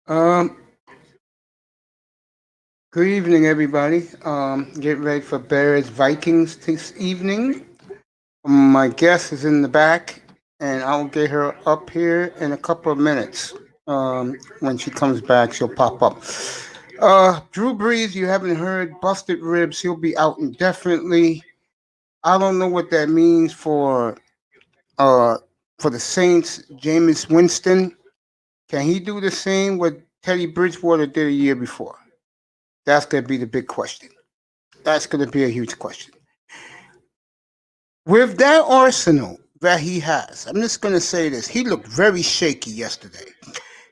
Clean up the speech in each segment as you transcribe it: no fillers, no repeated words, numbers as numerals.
Um, Good evening, everybody. Get ready for Bears Vikings this evening. My guest is in the back, and I'll get her up here in a couple of minutes. When she comes back, she'll pop up. Drew Brees, you haven't heard, busted ribs. He'll be out indefinitely. I don't know what that means uh for the Saints. Jameis Winston, can he do the same what Teddy Bridgewater did a year before? That's gonna be the big question. That's gonna be a huge question. With that arsenal that he has, I'm just gonna say this: he looked very shaky yesterday.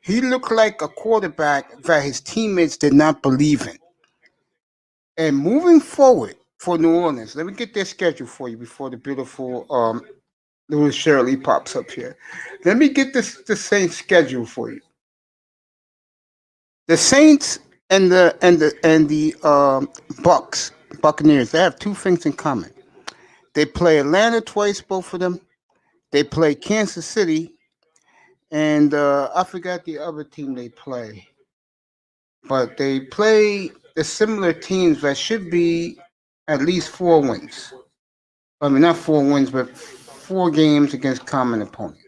He looked like a quarterback that his teammates did not believe in. And moving forward for New Orleans, let me get their schedule for you before the beautiful little Shirley pops up here. Let me get the Saints schedule for you. The Saints and the Buccaneers, they have two things in common. They play Atlanta twice, both of them. They play Kansas City, and I forgot the other team they play. But they play the similar teams that should be at least 4 wins. I mean, not 4 wins, but 4 games against common opponents.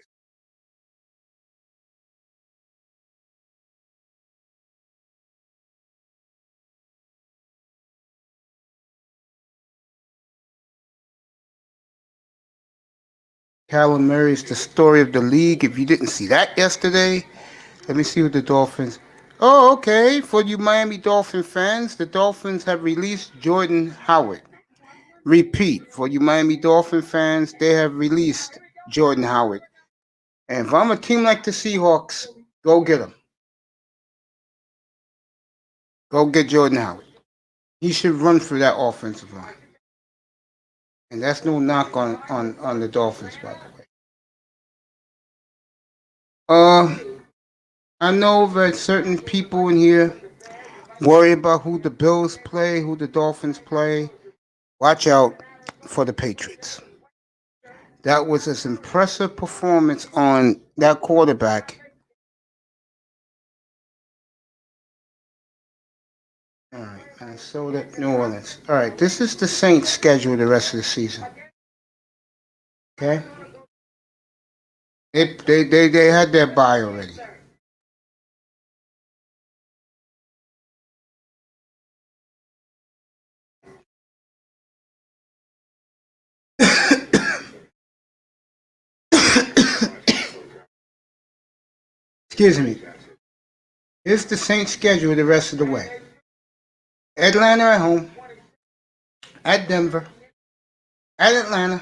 Callum Murray's the story of the league. If you didn't see that yesterday, let me see what the Dolphins. Oh, okay. For you Miami Dolphin fans, the Dolphins have released Jordan Howard. Repeat, for you Miami Dolphin fans, they have released Jordan Howard. And if I'm a team like the Seahawks, go get him. Go get Jordan Howard. He should run through that offensive line. And that's no knock on the Dolphins, by the way. Uh, I know that certain people in here worry about who the Bills play, who the Dolphins play. Watch out for the Patriots. That was an impressive performance on that quarterback. All right, Minnesota, New Orleans. All right, this is the Saints' schedule the rest of the season. Okay, they had their bye already. Excuse me. Here's the Saints' schedule the rest of the way. Atlanta at home, at Denver, at Atlanta,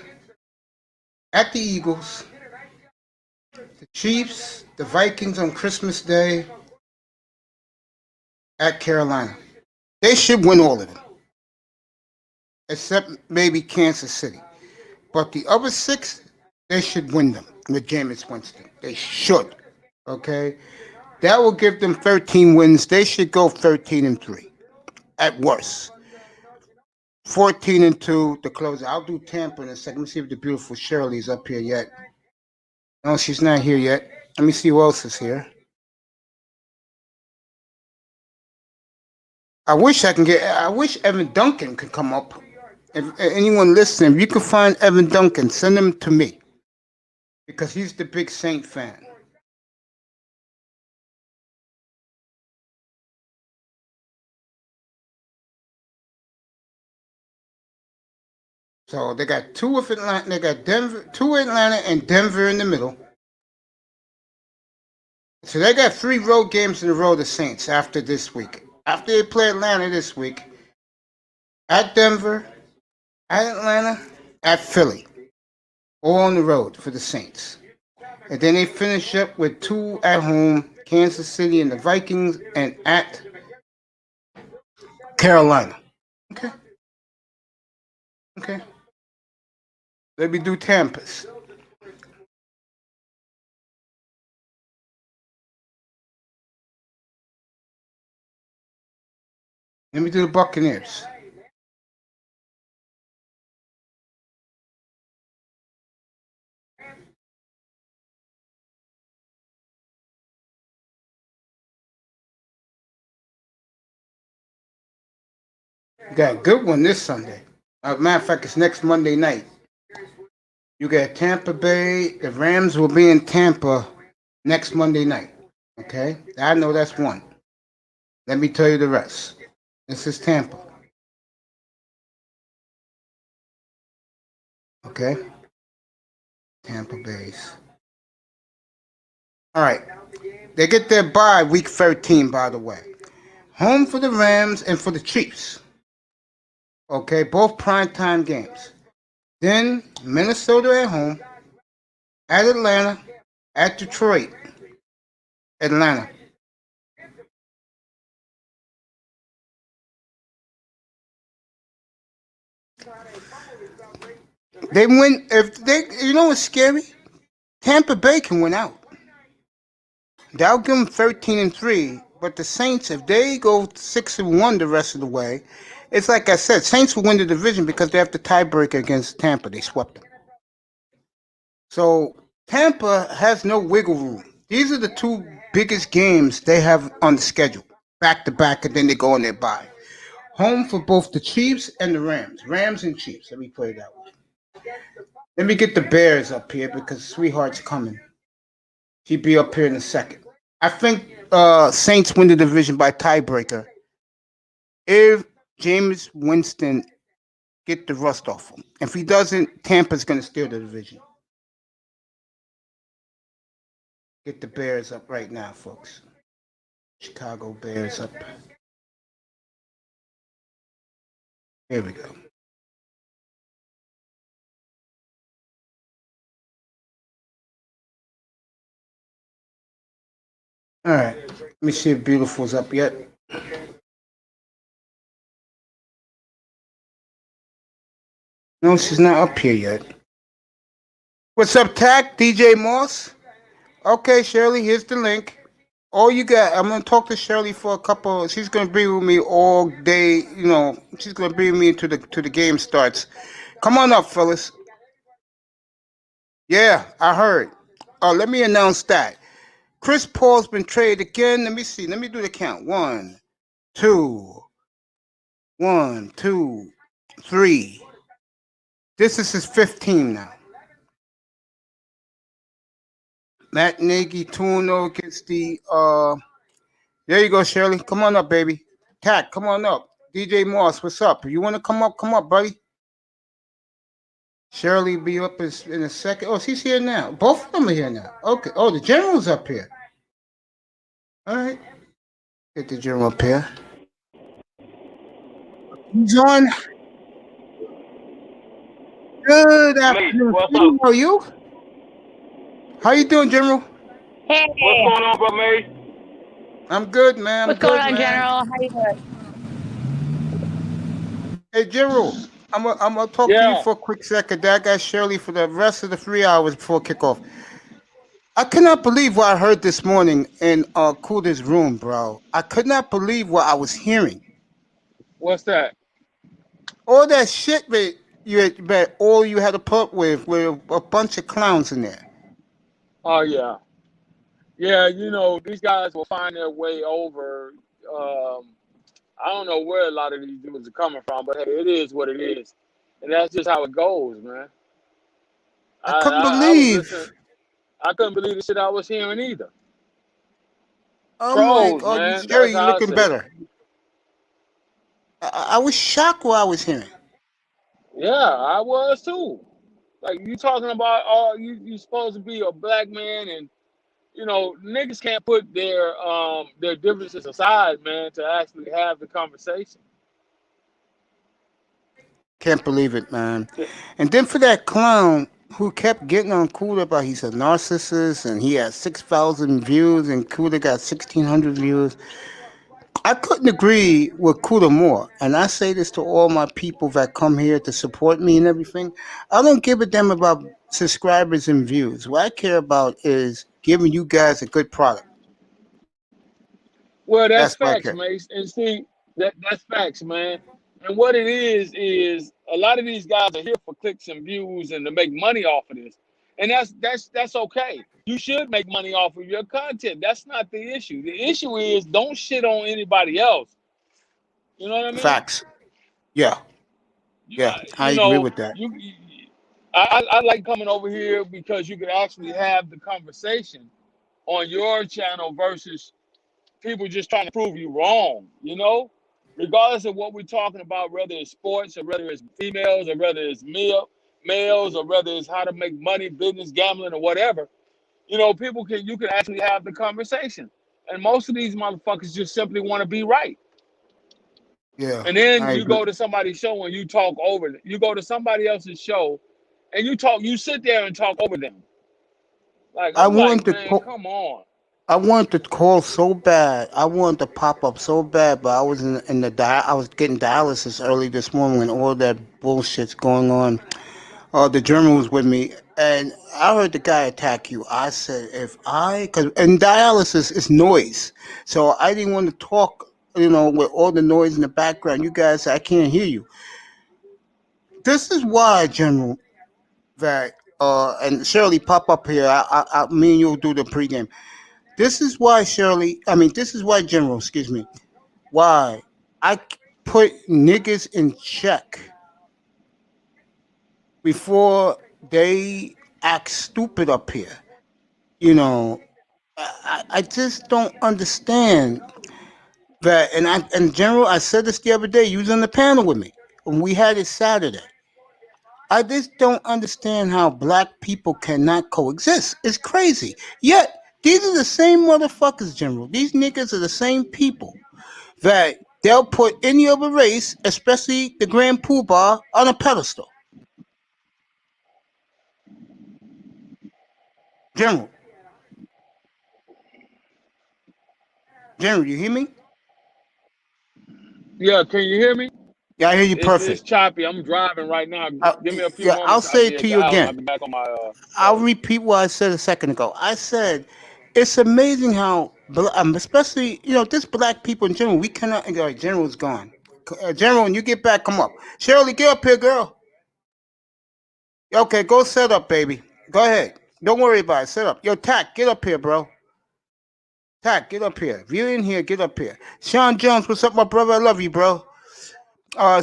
at the Eagles, the Chiefs, the Vikings on Christmas Day, at Carolina. They should win all of them, except maybe Kansas City. But the other six, they should win them with Jameis Winston. They should. Okay? That will give them 13 wins. They should go 13-3 at worst. 14-2 to close. I'll do Tampa in a second. Let me see if the beautiful Shirley's up here yet. No, she's not here yet. Let me see who else is here. I wish Evan Duncan could come up. If anyone listening, if you can find Evan Duncan, send him to me because he's the big Saint fan. So they got two of Atlanta. They got Denver, two Atlanta, and Denver in the middle. So they got 3 road games in a row. The Saints after this week. After they play Atlanta this week, at Denver, at Atlanta, at Philly, all on the road for the Saints. And then they finish up with 2 at home, Kansas City and the Vikings, and at Carolina. Okay, okay. Let me do Tampa's. Let me do the Buccaneers. You got a good one this Sunday. Matter of fact, it's next Monday night. You got Tampa Bay. The Rams will be in Tampa next Monday night. Okay? I know that's one. Let me tell you the rest. This is Tampa. Okay? Tampa Bay's. All right. They get their bye week 13, by the way. Home for the Rams and for the Chiefs. Okay? Both primetime games. Then Minnesota at home, at Atlanta, at Detroit, Atlanta. They win if they. You know what's scary? Tampa Bay can win out. That'll give them 13-3. But the Saints, if they go 6-1 the rest of the way, it's like I said, Saints will win the division because they have the tiebreaker against Tampa. They swept them. So Tampa has no wiggle room. These are the two biggest games they have on the schedule, back to back, and then they go on their bye. Home for both the Chiefs and the Rams. Rams and Chiefs. Let me play it out. Let me get the Bears up here because Sweetheart's coming. She'll be up here in a second. I think Saints win the division by tiebreaker if James Winston get the rust off him. If he doesn't, Tampa's going to steal the division. Get the Bears up right now, folks. Chicago Bears up. Here we go. All right. Let me see if Beautiful's up yet. No, she's not up here yet. What's up, Tack? DJ Moss? Okay, Shirley, here's the link. All you got, I'm gonna talk to Shirley for a couple. She's gonna be with me all day. You know, she's gonna be with me until the game starts. Come on up, fellas. Yeah, I heard. Let me announce that Chris Paul's been traded again. Let me see. Let me do the count. 1, 2, 1, 2, 3. This is his 15 now. Matt Nagy 2-0 against the there you go, Shirley. Come on up, baby. Tack, come on up. DJ Moss, what's up? You want to come up, buddy? Shirley be up in a second. Oh, she's here now. Both of them are here now. Okay. Oh, the general's up here. All right. Get the general up here. He's on. Good afternoon. How are you? How you doing, General? Hey. What's going on, bro, Mace? I'm good, man. What's going on, General? How you doing? Hey, General. I'm gonna talk to you for a quick second. I got Shirley for the rest of the 3 hours before kickoff. I could not believe what I heard this morning in Kuda's room, bro. I could not believe what I was hearing. What's that? All that shit that all you had to put up with a bunch of clowns in there. Oh, yeah. Yeah, you know, these guys will find their way over. I don't know where a lot of these dudes are coming from, but hey, it is what it is. And that's just how it goes, man. I couldn't I was believe. listening. I couldn't believe the shit I was hearing either. I'm like, Trolls, oh, you man. scary, That's you how I looking see it. better. I was shocked what I was hearing. Yeah, I was too. Like, you talking about, oh, you supposed to be a black man, and you know, niggas can't put their differences aside, man, to actually have the conversation. Can't believe it, man. And then for that clown who kept getting on Kuda about he's a narcissist and he has 6,000 views and Kuda got 1,600 views. I couldn't agree with Kuda more. And I say this to all my people that come here to support me and everything. I don't give a damn about subscribers and views. What I care about is giving you guys a good product. Well, that's That's what I facts, care. Mace. And see, that's facts, man. And what it is a lot of these guys are here for clicks and views and to make money off of this. And that's okay. You should make money off of your content. That's not the issue. The issue is don't shit on anybody else. You know what I mean? Facts. Yeah, yeah, I You agree know, with that. I like coming over here because you can actually have the conversation on your channel versus people just trying to prove you wrong, you know? Regardless of what we're talking about, whether it's sports or whether it's females or whether it's males or whether it's how to make money, business, gambling, or whatever, people you can actually have the conversation. And most of these motherfuckers just simply want to be right. Yeah, And then I you agree. go to somebody's show and you talk over it. You go to somebody else's show and you sit there and talk over them. Like, I I'm like, wanted to man, call, come on. I wanted to call so bad. I wanted to pop up so bad, but I was I was getting dialysis early this morning when all that bullshit's going on. The German was with me, and I heard the guy attack you. I said, if I, cause in dialysis is noise, so I didn't want to talk. With all the noise in the background, you guys, I can't hear you. This is why, General, that and Shirley pop up here. Me and you'll do the pregame. This is why Shirley. I mean, this is why General. Excuse me. Why I put niggas in check before they act stupid up here. You know, I just don't understand that. And General, I said this the other day. You was on the panel with me when we had it Saturday. I just don't understand how black people cannot coexist. It's crazy. Yet these are the same motherfuckers, General. These niggas are the same people that they'll put any other race, especially the Grand Poobah, on a pedestal. General, General, you hear me? Yeah, can you hear me? Yeah, I hear you It's perfect. choppy. I'm driving right now. I, Give me a few yeah, I'll moments. I'll say it be to at the you house and I'll again. be back on my I'll phone. repeat what I said a second ago. I said it's amazing how, especially just black people in general, we cannot. General's gone. General, when you get back, come up. Shirley, get up here, girl. Okay, go set up, baby. Go ahead. Don't worry about it. Set up. Yo, Tack, get up here, bro. Tack, get up here. If you're in here, get up here. Sean Jones, what's up, my brother? I love you, bro.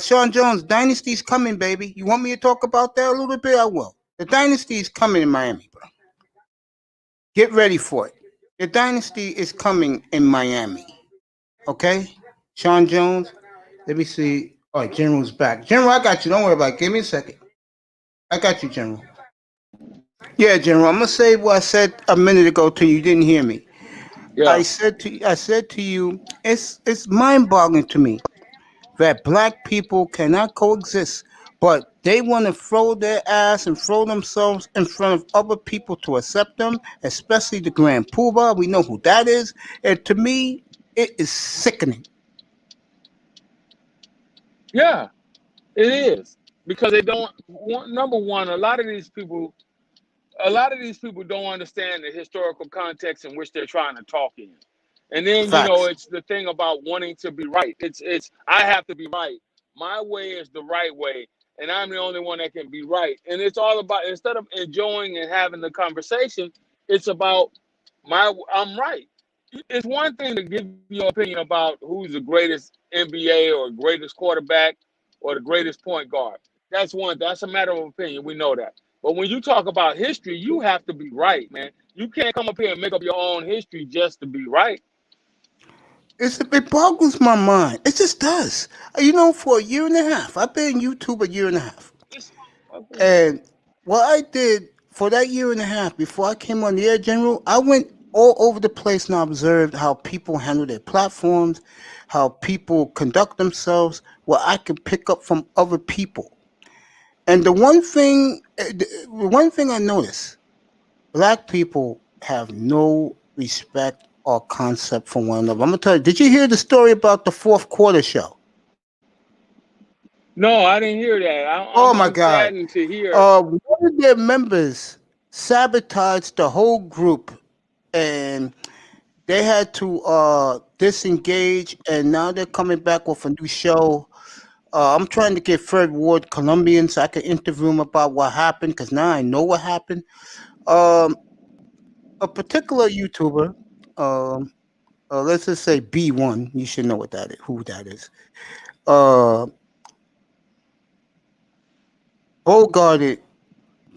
Sean Jones, Dynasty's coming, baby. You want me to talk about that a little bit? I will. The Dynasty's coming in Miami, bro. Get ready for it. The Dynasty is coming in Miami. Okay? Sean Jones, let me see. All right, General's back. General, I got you. Don't worry about it. Give me a second. I got you, General. Yeah, General. I'm gonna say what I said a minute ago to you. You didn't hear me. Yeah. I said to you, it's mind-boggling to me that black people cannot coexist, but they want to throw their ass and throw themselves in front of other people to accept them, especially the Grand Poobah. We know who that is, and to me, it is sickening. Yeah, it is. Because they don't number one, a lot of these people don't understand the historical context in which they're trying to talk in. And then, Facts. it's the thing about wanting to be right. It's I have to be right. My way is the right way, and I'm the only one that can be right. And it's all about, instead of enjoying and having the conversation, it's about I'm right. It's one thing to give your opinion about who's the greatest NBA or greatest quarterback or the greatest point guard. That's a matter of opinion. We know that. But when you talk about history, you have to be right, man. You can't come up here and make up your own history just to be right. It boggles my mind. It just does. For a year and a half, I've been on YouTube a year and a half. This motherfucker. And what I did for that year and a half before I came on the air, General, I went all over the place and I observed how people handle their platforms, how people conduct themselves, what I could pick up from other people. And the one thing I noticed, black people have no respect or concept for one another. I'm gonna tell you. Did you hear the story about the fourth quarter show? No, I didn't hear that. Oh my I'm God! saddened to hear. One of their members sabotaged the whole group, and they had to disengage. And now they're coming back with a new show. I'm trying to get Fred Ward Colombian so I can interview him about what happened because now I know what happened. Um, a particular YouTuber, um, let's just say B1. You should know what that is. Who that is? Uh, bogarted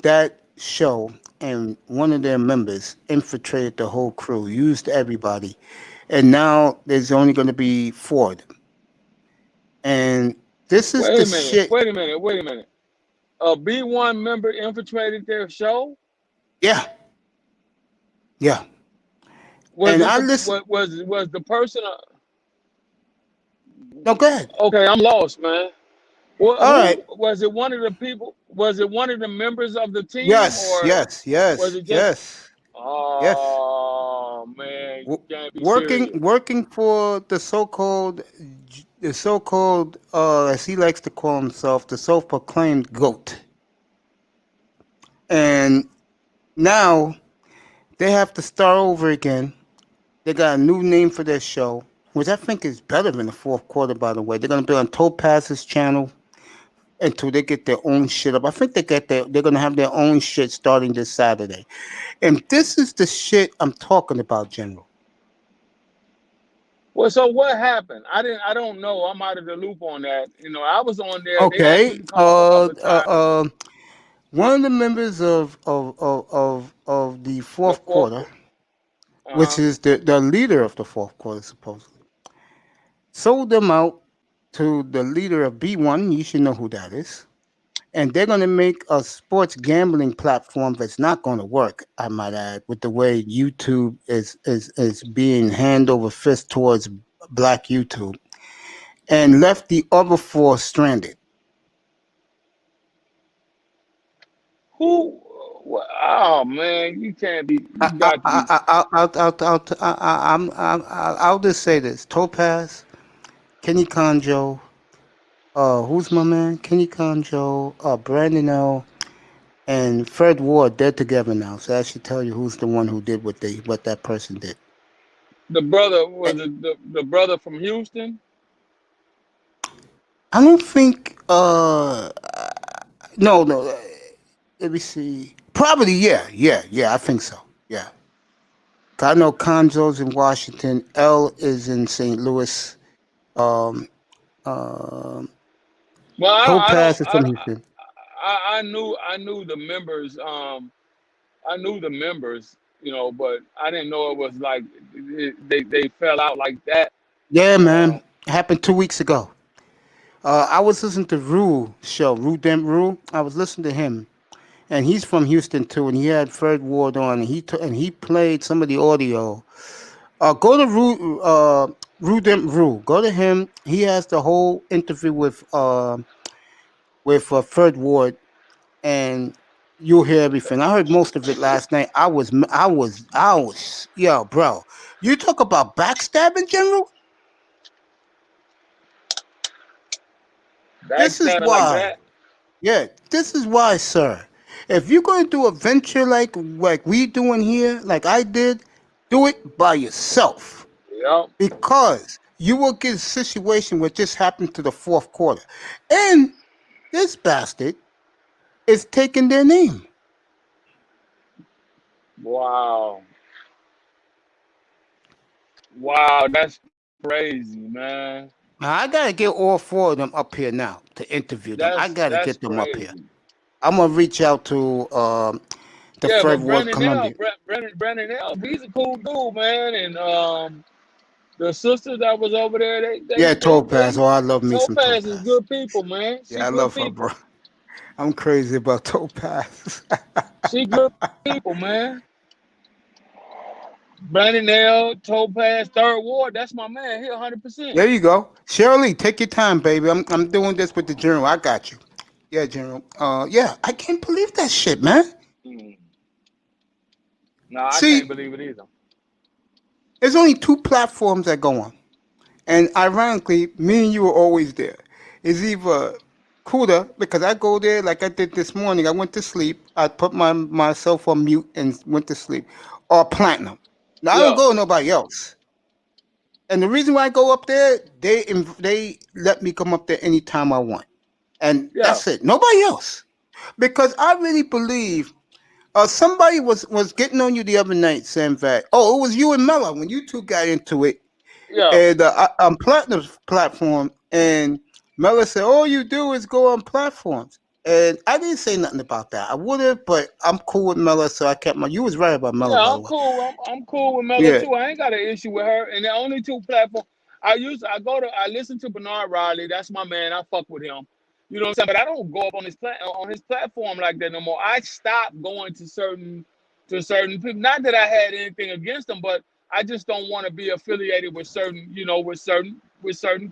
that show, and one of their members infiltrated the whole crew, used everybody, and now there's only going to be four of them. And this is Wait the a minute. shit. Wait a minute. Wait a minute. A B1 member infiltrated their show. Yeah, yeah. Was And it I the listen. was the person? No, go ahead. Okay, I'm lost, man. Well, All right. who was it? One of the people? Was it one of the members of the team, Yes, or yes, was yes, it just? yes, yes. Oh man, you can't be serious. Working for the so-called as he likes to call himself, the self-proclaimed goat. And now they have to start over again. They got a new name for their show, which I think is better than the fourth quarter, by the way. They're gonna be on Topaz's channel until they get their own shit up. I think they're gonna have their own shit starting this Saturday. And this is the shit I'm talking about, General. Well, so what happened? I didn't. I don't know. I'm out of the loop on that. I was on there. They asked me Okay. to come up a couple of times. One of the members of the The fourth fourth. quarter, which Uh-huh. is the leader of the fourth quarter, supposedly, sold them out to the leader of B1. You should know who that is. And they're going to make a sports gambling platform that's not going to work, I might add, with the way YouTube is being hand over fist towards black YouTube, and left the other four stranded. Who? Oh man, you can't be. I, You I, got to I, be. I'll just say this: Topaz, Kenny Conjo, who's my man? Kenny Conjo, Brandon L, and Fred Ward. They're together now, so I should tell you who's the one who did what that person did. The brother Eh, was it the brother from Houston. I don't think. No, no. Let me see. Probably, yeah, yeah, yeah. I think so. Yeah. 'Cause I know Conjo's in Washington. L is in St. Louis. Um, um, Well, I don't. Topaz is from Houston. I knew the members. I knew the members. But I didn't know it was like they fell out like that. Yeah, Uh, man. It happened 2 weeks ago. I was listening to Rue show, Rue Dent Rue. I was listening to him, and he's from Houston too. And he had Fred Ward on, and he played some of the audio. Go to Rue Dent Rue. Go to him. He has the whole interview with Fred Ward, and you'll hear everything. I heard most of it last night. Yo, bro. You talk about backstabbing, General. This is backstabbing like why. that. Yeah, this is why, sir. If you're going to do a venture like we doing here, like I did, do it by yourself, Yep. because you will get a situation what just happened to the fourth quarter, and this bastard is taking their name. Wow. Wow. That's crazy, man. Now I gotta get all four of them up here now to interview them. I gotta That's get them up here. crazy. I'm gonna reach out to Yeah, Fred but Ward Brandon L, Columbia. Brandon L, he's a cool dude, man. And the sisters that was over there, Yeah, Topaz. Oh, I love me some Topaz is Topaz. good people, man. She Yeah, I good love her, people. bro. I'm crazy about Topaz. She good people, man. Brandon L, Topaz, Third Ward, that's my man. He 100%. There you go. Shirley, take your time, baby. I'm doing this with the general. I got you. Yeah, general. Yeah, I can't believe that shit, man. Mm. No, I can't See, believe it either. there's only two platforms that go on. And ironically, me and you are always there. It's either Kuda, because I go there like I did this morning. I went to sleep. I put myself on mute and went to sleep. Or Platinum. Now, I don't Yeah, go to nobody else. And the reason why I go up there, they let me come up there anytime I want. And yeah, that's it. Nobody else. Because I really believe somebody was getting on you the other night saying that, oh, it was you and Mella when you two got into it yeah. and on Platinum's platform, and Mella said, all you do is go on platforms. And I didn't say nothing about that. I would have, but I'm cool with Mella, so I kept my. You was right about Mella, Yeah, by the I'm way. cool. I'm cool with Mella Yeah, too. I ain't got an issue with her. And the only two platforms I listen to Bernard Riley. That's my man. I fuck with him. You know what I'm saying? But I don't go up on his platform like that no more. I stopped going to certain people. Not that I had anything against them, but I just don't want to be affiliated with certain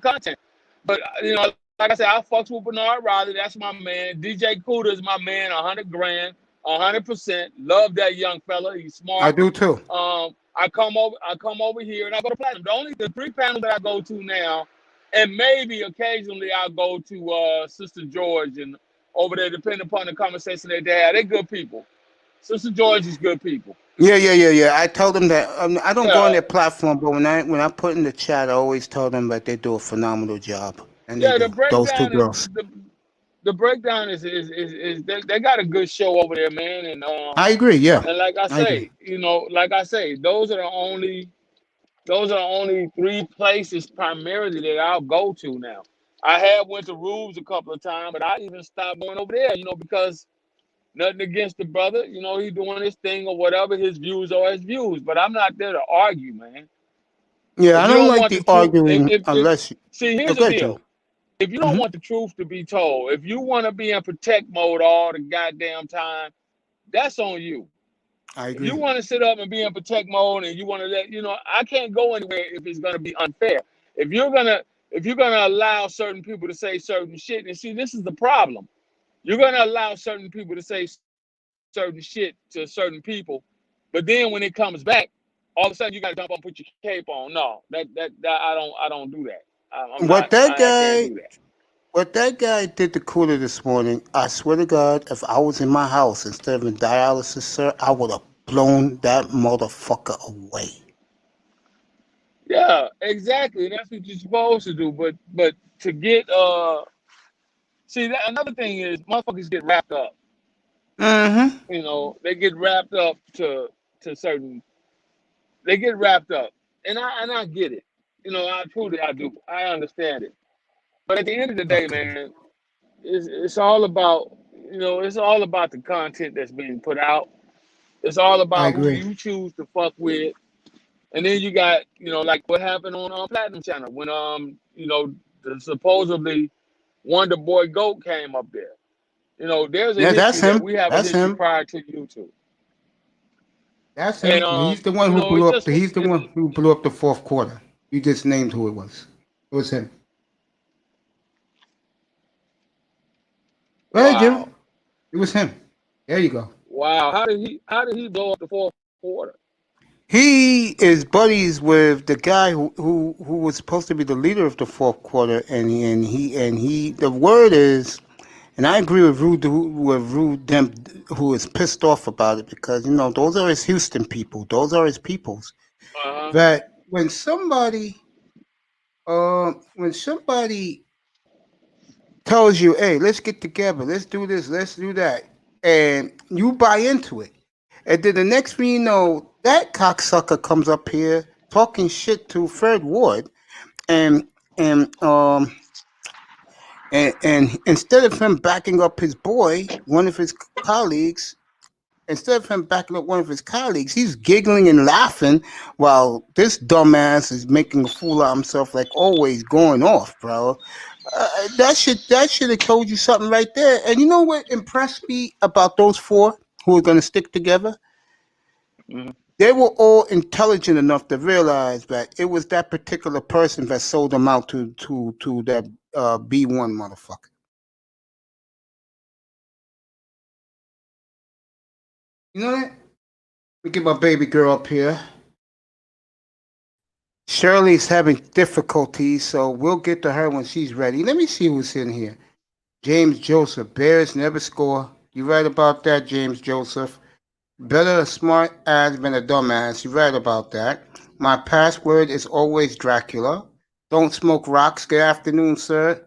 content. But like I said, I fucks with Bernard Riley. That's my man. DJ Cuda is my man. 100 grand, 100%. Love that young fella. He's smart. I do too. I come over here and I go to platinum. The three panels that I go to now, and maybe occasionally I'll go to Sister George and over there, depending upon the conversation that they have. They're good people. Sister George is good people. Yeah. I told them that I don't go on Yeah, their platform, but when I put in the chat, I always tell them that they do a phenomenal job, and they yeah. The do. Those two breakdown is girls. the breakdown is they got a good show over there, man. I agree. Yeah, And like I I agree. say, those are the only three places primarily that I'll go to now. I have went to Rubes a couple of times, but I even stopped going over there, because nothing against the brother, he's doing his thing or whatever. His views are his views, but I'm not there to argue, man. Yeah, If I you don't don't like want the the truth, arguing unless you. see, here's the Okay, Jim. deal. If you don't Hmm. want the truth to be told, if you want to be in protect mode all the goddamn time, that's on you. I If you agree. want to sit up and be in protect mode and you want to I can't go anywhere if it's gonna be unfair. If you're gonna if you're gonna allow certain people to say certain shit, and see, this is the problem. You're gonna allow certain people to say certain shit to certain people, but then when it comes back, all of a sudden you gotta jump up and put your cape on. No, that I don't do that. I'm not. What that I can't do guy, that. what that guy did to Cooler this morning, I swear to God, if I was in my house instead of in dialysis, sir, I would have blown that motherfucker away. Yeah, exactly. That's what you're supposed to do. But to get see, that another thing is motherfuckers get wrapped up. Mm-hmm. They get wrapped up to certain. They get wrapped up, and I get it. I truly I do. I understand it. But at the end of the day, Okay. man, it's all about the content that's being put out. It's all I about who agree. you choose to fuck with, and then you got like what happened on Platinum Channel when the supposedly Wonder Boy Goat came up there. There's a Yeah, that's history that him. we have a That's history him. prior to YouTube, That's and him. He's the one who blew it's up. just He's the one who blew up the fourth quarter. You just named who it was. It was him. Go ahead, Jim. wow. It was him. There you go. Wow, how did he blow up the fourth quarter? He is buddies with the guy who was supposed to be the leader of the fourth quarter, and he. The word is, and I agree with Rude Dem, who is pissed off about it because those are his Houston people. Those are his peoples. Uh-huh. That when somebody tells you, "Hey, let's get together, let's do this, let's do that," and you buy into it, and then the next thing you know, that cocksucker comes up here talking shit to Fred Ward, and and um and instead of him backing up his boy, one of his colleagues. Instead of him backing up one of his colleagues, he's giggling and laughing while this dumbass is making a fool of himself, like always, going off, bro. That should have told you something right there. And you know what impressed me about those four who are gonna stick together? Mhm. They were all intelligent enough to realize that it was that particular person that sold them out to that B1 motherfucker. You know that? Let me get my baby girl up here. Shirley's having difficulties, so we'll get to her when she's ready. Let me see who's in here. James Joseph. Bears never score. You right about that, James Joseph. Better a smart ass than a dumbass. You right about that. My password is always Dracula. Don't smoke rocks. Good afternoon, sir.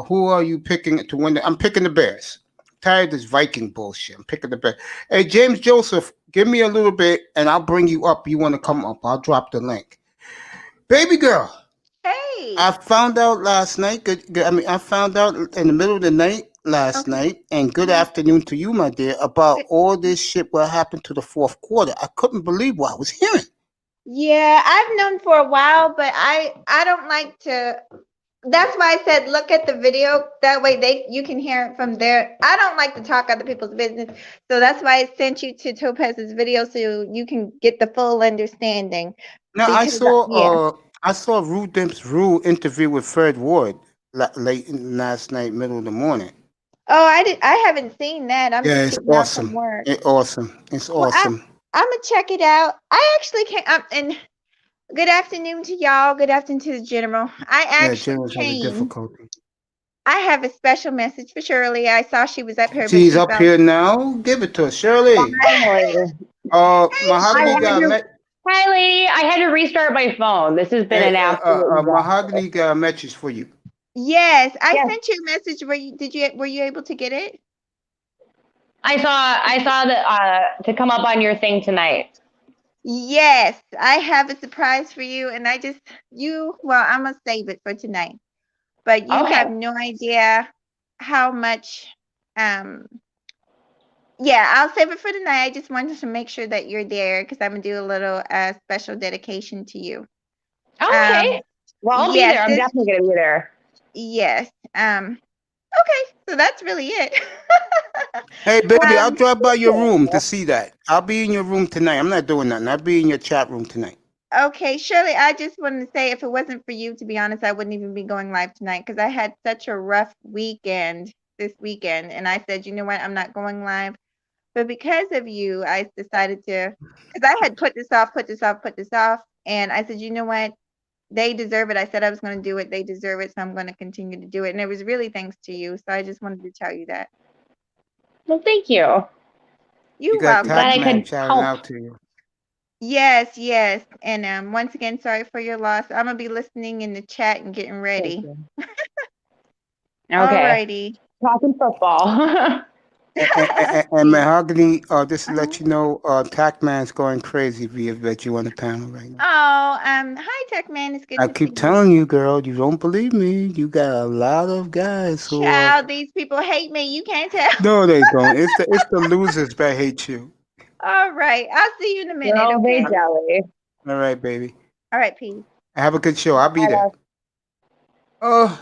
Who are you picking to win? I'm picking the Bears. Tired of this Viking bullshit. I'm picking the Bears. Hey, James Joseph, give me a little bit, and I'll bring you up. You want to come up? I'll drop the link. Baby girl, I Hey. found out last night. I mean, I found out in the middle of the night last Okay. night, and good Mhm. afternoon to you, my dear, about Good. all this shit what happened to the fourth quarter. I couldn't believe what I was hearing. Yeah, I've known for a while, but I don't like to. That's why I said look at the video. That way you can hear it from there. I don't like to talk other people's business, so that's why I sent you to Topaz's video so you can get the full understanding. Now Because yeah. I saw Rue Demp's Rue interview with Fred Ward late last night, middle of the morning. Oh, I haven't seen that. I'm Yeah, just it's getting off from awesome. work. It's awesome. It's Well, awesome. I'm gonna check it out. I actually came up and good afternoon to y'all. Good afternoon to the general. I Yeah, actually General's having came. difficulty. I have a special message for Shirley. I saw she was up here, but She's she up fell. here now. Give it to her, Shirley. Finally. Hey, I Mahogany had got a Shirley. to, met. hi, lady. I had to restart my phone. This has been an absolute disaster. Mahogany got a message for you. Yes, I Yes, sent you a message. Were you able to get it? I saw that to come up on your thing tonight. Yes, I have a surprise for you, and well, I'm gonna save it for tonight. But you Okay. have no idea how much. Um, yeah, I'll save it for tonight. I just wanted to make sure that you're there because I'm gonna do a little special dedication to you. Okay. Well, I'll be Yes, there. I'm definitely going to be there. yes. Okay, so that's really it. Hey, baby, I'll drop by your Yeah. room to see that. I'll be in your room tonight. I'm not doing nothing. I'll be in your chat room tonight. Okay, Shirley, I just wanted to say if it wasn't for you, to be honest, I wouldn't even be going live tonight because I had such a rough weekend this weekend. And I said, you know what, I'm not going live. But because of you, I decided to, because I had put this off, put this off, put this off. And I said, you know what, they deserve it. I said I was going to do it. They deserve it. So I'm going to continue to do it. And it was really thanks to you. So I just wanted to tell you that. Well, thank you. You You're got welcome. Glad I Tac-Man could shouting help. out to you. Yes, yes. And once again, sorry for your loss. I'm gonna be listening in the chat and getting Thank ready. you. Okay. Alrighty. Talking football. And Mahogany, just to Uh-huh. let you know, Tac-Man's going crazy via that you on the panel right now. Oh, hi Tech Man. It's good I to see keep you. telling you, girl, you don't believe me. You got a lot of guys who are. Child, these people hate me. You can't tell. No, they don't. It's the losers that hate you. All right. I'll see you in a minute, Girl, they okay? jelly. All right, baby. All right, peace. Have a good show. I'll be I there. love.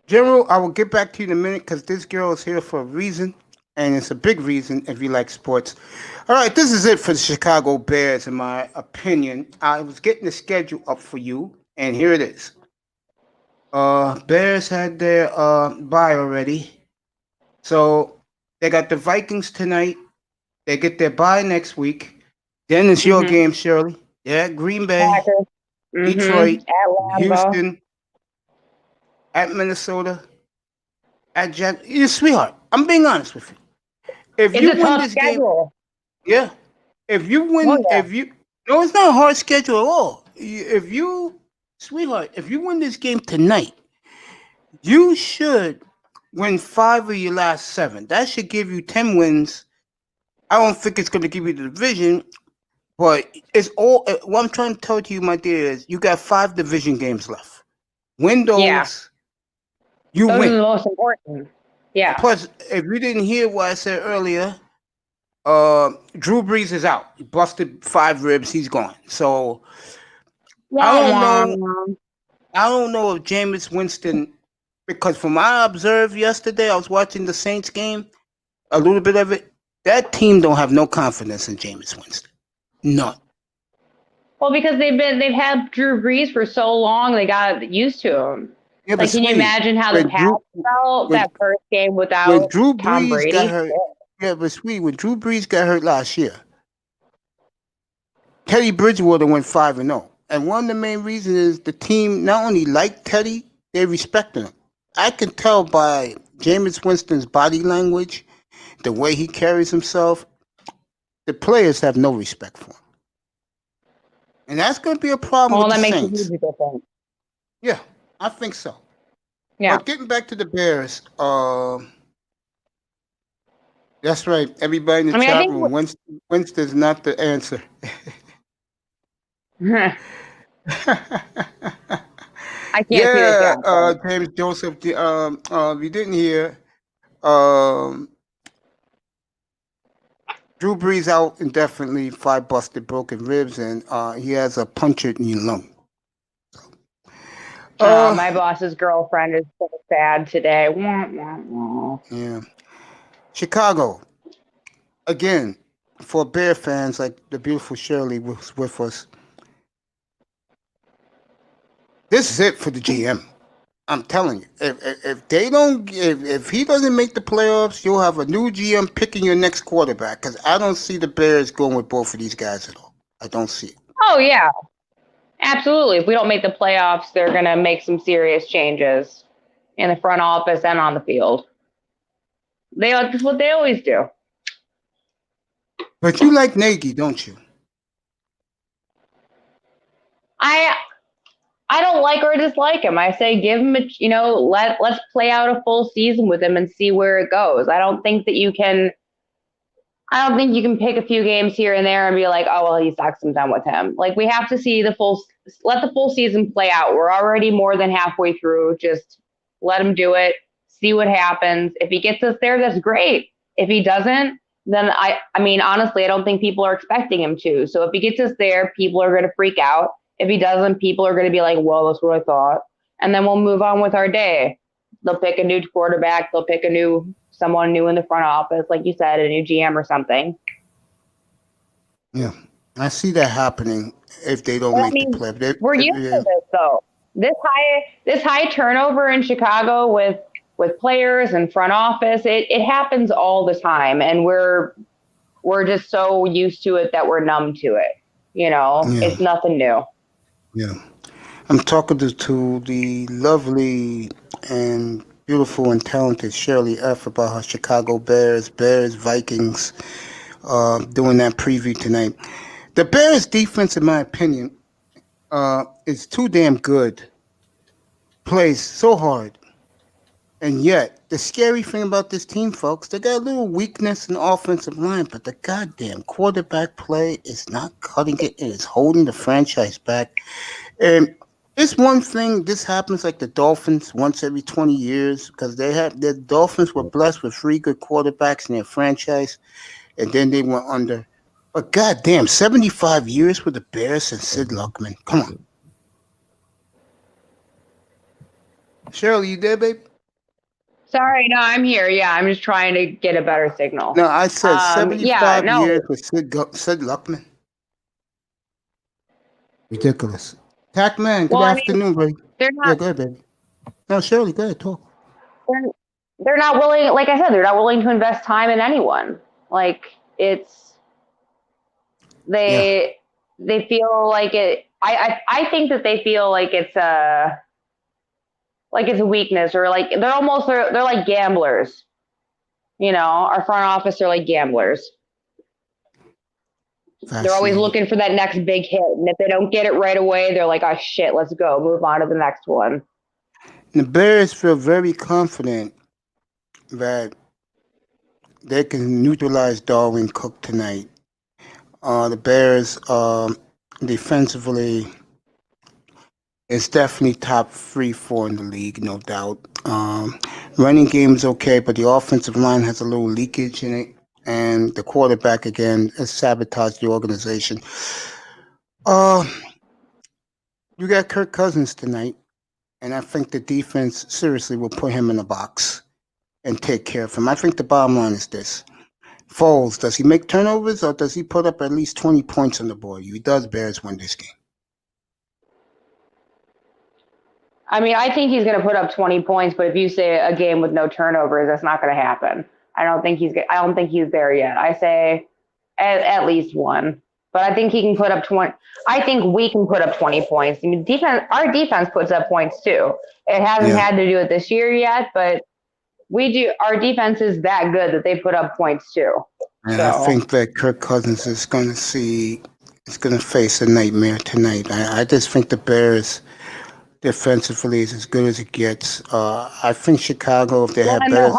General, I will get back to you in a minute because this girl is here for a reason, and it's a big reason if you like sports. All right, this is it for the Chicago Bears, in my opinion. I was getting the schedule up for you, and here it is. Bears had their bye already, so they got the Vikings tonight. They get their bye next week. Then it's your Mhm. game, Shirley. Yeah, Green Bay, Packers. Detroit, At Lambeau. Houston, at Minnesota, at Jan. You sweetheart. I'm being honest with you. If It's you a win tough this game, schedule. yeah. If you Oh, win, yeah. no, it's not a hard schedule at all. If you, sweetheart, if you win this game tonight, you should win 5 of your last 7. That should give you 10 wins. I don't think it's going to give you the division, but it's all. What I'm trying to tell you, my dear, is you got 5 division games left. Win those, Yeah. you Those are win. the most important. Yeah. Plus, if you didn't hear what I said earlier, Drew Brees is out. He busted 5 ribs. He's gone. So I don't know. I don't know if Jameis Winston, because from what I observed yesterday, I was watching the Saints game, a little bit of it. That team don't have no confidence in Jameis Winston. None. Well, because they've had Drew Brees for so long, they got used to him. Yeah, Like, can you imagine how the Pats felt that first game when without Drew Tom Brees Brady? got hurt? Yeah, but sweet, when Drew Brees got hurt last year, Teddy Bridgewater went 5-0. And one of the main reasons is the team not only liked Teddy, they respected him. I can tell by Jameis Winston's body language, the way he carries himself, the players have no respect for him. And that's going to be a problem with Well, the that makes a Saints. huge difference. Yeah, I think so. Yeah. But getting back to the Bears, that's right. Everybody in the I mean, I chat think room, Winston's not the answer. I can't see this Yeah, happening. James Joseph. We didn't hear. Um, Drew Brees out indefinitely, 5 busted broken ribs, and he has a punctured knee lung. Uh, My boss's girlfriend is so sad today. Wah, wah, wah. yeah. Chicago again for Bear fans like the beautiful Shirley was with us. This is it for the GM. I'm telling you, if they don't, if he doesn't make the playoffs, you'll have a new GM picking your next quarterback. Because I don't see the Bears going with both of these guys at all. I don't see it. Oh yeah, absolutely. If we don't make the playoffs, they're gonna make some serious changes in the front office and on the field. That's what they always do. But you like Nagy, don't you? I don't like or dislike him. I say give him let's play out a full season with him and see where it goes. I don't think you can pick a few games here and there and be like, oh well, he sucks, I'm done with him. Like we have to see let the full season play out. We're already more than halfway through. Just let him do it, see what happens. If he gets us there, that's great. If he doesn't, then I mean honestly, I don't think people are expecting him to. So if he gets us there, people are gonna freak out. If he doesn't, people are going to be like, well, that's what I thought. And then we'll move on with our day. They'll pick a new quarterback. They'll pick someone new in the front office, like you said, a new GM or something. Yeah, I see that happening if they don't make the play. We're used to this, though. This high turnover in Chicago with players and front office, it happens all the time. And we're just so used to it that we're numb to it. It's nothing new. Yeah. I'm talking to the lovely and beautiful and talented Shirley F. about her Chicago Bears, Vikings, doing that preview tonight. The Bears defense, in my opinion, is too damn good. Plays so hard. And yet, the scary thing about this team, folks, they got a little weakness in the offensive line, but the goddamn quarterback play is not cutting it. It is holding the franchise back. And it's one thing, this happens like the Dolphins once every 20 years because the Dolphins were blessed with 3 good quarterbacks in their franchise, and then they went under. But goddamn, 75 years with the Bears and Sid Luckman. Come on. Shirley, you there, babe? Sorry, no, I'm here. Yeah, I'm just trying to get a better signal. No, I said 75 years with Sid Luckman. Ridiculous. Tackman, good afternoon, baby. They're not. Yeah, go ahead, baby. No, Shirley, go ahead, talk. They're not willing, like I said, they're not willing to invest time in anyone. Like they feel like it. I think that they feel like it's a weakness, or like they're like gamblers. Our front office are like gamblers. They're always looking for that next big hit, and if they don't get it right away, they're like, oh shit, let's go, move on to the next one. The Bears feel very confident that they can neutralize Darwin Cook tonight. The Bears defensively is definitely top 3-4 in the league, no doubt. Running game is okay, but the offensive line has a little leakage in it, and the quarterback again has sabotaged the organization. You got Kirk Cousins tonight, and I think the defense seriously will put him in the box and take care of him. I think the bottom line is this. Foles, does he make turnovers or does he put up at least 20 points on the board? If he does, Bears win this game. I mean, I think he's going to put up 20 points, but if you say a game with no turnovers, that's not going to happen. I don't think he's there yet. I say at least one, but I think he can put up 20. I think we can put up 20 points. I mean, our defense puts up points too. It hasn't had to do it this year yet, but we do. Our defense is that good that they put up points too. And I think that Kirk Cousins is going to face a nightmare tonight. I just think the Bears defensively is as good as it gets. I think Chicago, if they had better,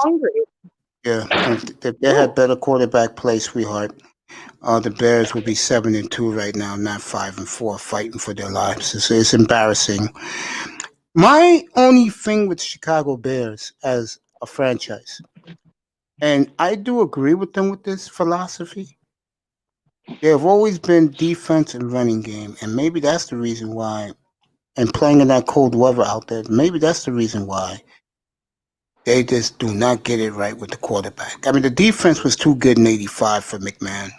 if they had better quarterback play, sweetheart, the Bears would be 7-2 right now, not 5-4, fighting for their lives. It's embarrassing. My only thing with Chicago Bears as a franchise, and I do agree with them with this philosophy. They have always been defense and running game, and maybe that's the reason why. And playing in that cold weather out there, maybe that's the reason why they just do not get it right with the quarterback. I mean, the defense was too good in '85 for McMahon.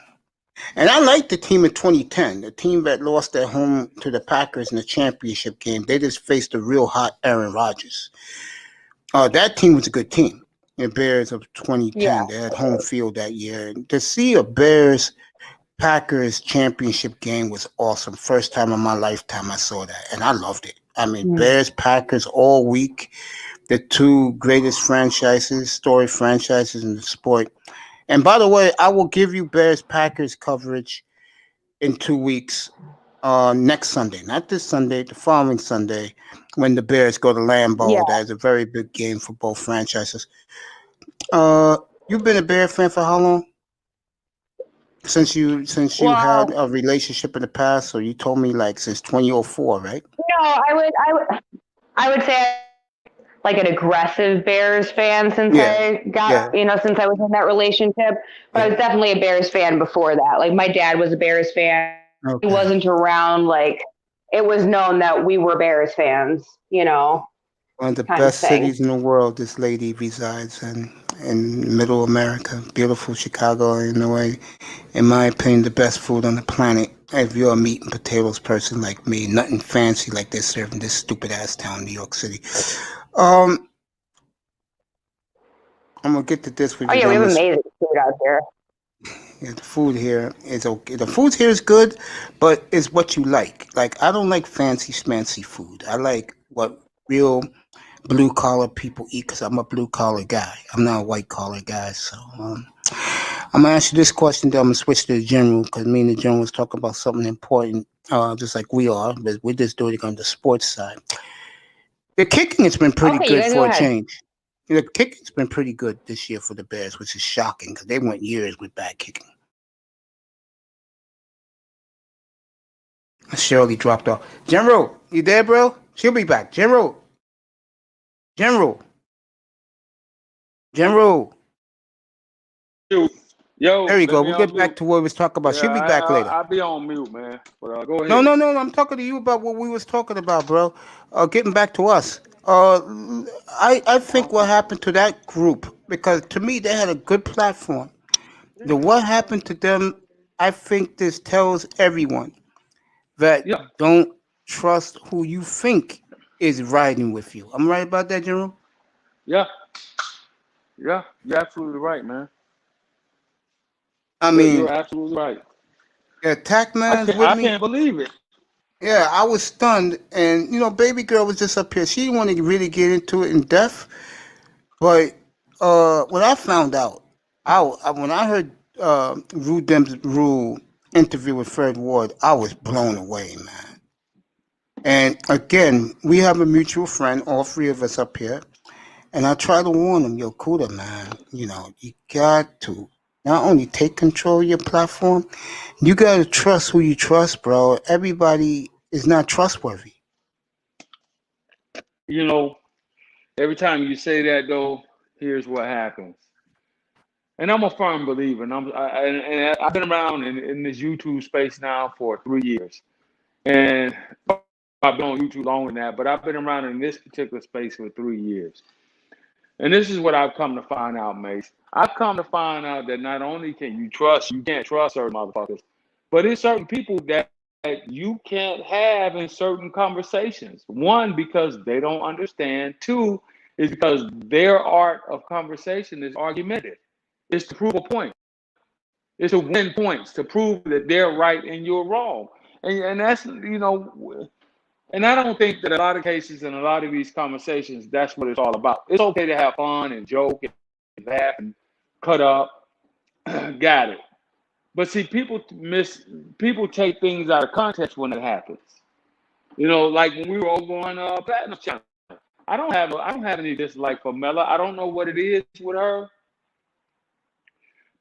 And I like the team in 2010, the team that lost at home to the Packers in the championship game. They just faced a real hot Aaron Rodgers. That team was a good team. The Bears of Yeah. 2010, they had home field that year. And to see a Bears Packers championship game was awesome. First time in my lifetime I saw that, and I loved it. I mean, Bears Packers all week, the two greatest franchises, story franchises in the sport. And by the way, I will give you Bears Packers coverage in 2 weeks. Next Sunday, not this Sunday, the following Sunday, when the Bears go to Yeah. Lambeau. That is a very big game for both franchises. Uh, you've been a Bear fan for how long? Since you Well, had a relationship in the past, so you told me like since 2004, right? no, I would say like an aggressive Bears fan since Yeah, I yeah, got, since I was in that relationship. But I yeah. was definitely a Bears fan before that. Like my dad was a Bears fan. He Okay. wasn't around. Like it was known that we were Bears fans, One of the kind of best thing. cities in the world. This lady resides in Middle America, beautiful Chicago. In my opinion, the best food on the planet. If you're a meat and potatoes person like me, nothing fancy like they're serving this stupid ass town, New York City. Um, I'm gonna get to this with Oh you. yeah, Then we I'm have gonna amazing food out here. Yeah, the food here is okay. The food here is good, but it's what you like. Like I don't like fancy schmancy food. I like what real blue collar people eat because I'm a blue collar guy. I'm not a white collar guy. So I'm gonna ask you this question. Then I'm gonna switch to the general because me and the general was talking about something important, just like we are, but we're just doing it on the sports side. The kicking has been pretty Okay, you good guys go for a ahead. change. The kicking's been pretty good this year for the Bears, which is shocking because they went years with bad kicking. Shirley dropped off. General, you there, bro? She'll be back. General, General. Shoot. Yo, There you let go. me We'll get back unmute. to what we was talking about. Yeah, She'll be back later. I'll be on mute, man. But go No, ahead. no, no. I'm talking to you about what we was talking about, bro. Getting back to us. I think what happened to that group because to me they had a good platform. What happened to them? I think this tells everyone that Yeah, don't trust who you think is riding with you. I'm right about that, General. yeah, yeah. You're absolutely right, man. I You're mean, absolutely right. the attack I man's can't with I me. can't believe it. Yeah, I was stunned, and baby girl was just up here. She didn't want to really get into it in depth, but when I found out, when I heard Rue Dem's Rule interview with Fred Ward, I was blown away, man. And again, we have a mutual friend, all three of us up here, and I try to warn him, yo, Kuda, man, you got to not only take control of your platform, you got to trust who you trust, bro. Everybody is not trustworthy. You know, every time you say that though, here's what happens. And I'm a firm believer, and I've been around in this YouTube space now for 3 years, and I've been on YouTube longer than that, but I've been around in this particular space for 3 years. And this is what I've come to find out, Mace. I've come to find out that not only you can't trust certain motherfuckers, but it's certain people that you can't have in certain conversations. One, because they don't understand. Two, is because their art of conversation is argumentative. It's to prove a point. It's to win points, to prove that they're right and you're wrong. And that's, and I don't think that a lot of cases in a lot of these conversations, that's what it's all about. It's okay to have fun and joke and laugh and cut up. Got it. But see, people take things out of context when it happens. Like when we were over on Platinum Channel. I don't have any dislike for Mela. I don't know what it is with her,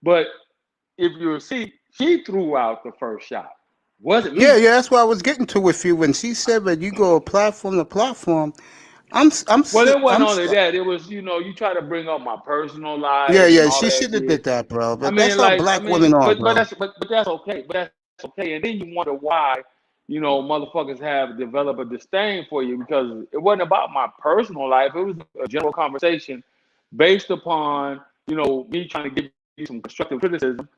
but if you see, she threw out the first shot. Wasn't Yeah, me. yeah, that's what I was getting to with you when she said that you go platform to platform. Well, it wasn't only that. It was, you try to bring up my personal yeah, life and yeah, all she that should have shit. did that, bro. I But that's mean, how like, black women are, but bro. that's okay. But that's okay. And then you wonder why, motherfuckers have developed a disdain for you because it wasn't about my personal life. It was a general conversation based upon, me trying to give you some constructive criticism,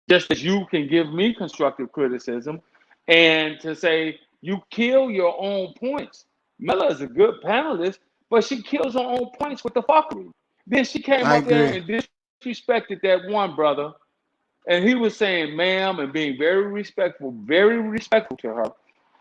just as you can give me constructive criticism, and to say you kill your own points. Miller is a good panelist, but she kills her own points with the fuckery. Then she came I up there agree. and disrespected that one brother, and he was saying ma'am and being very respectful to her.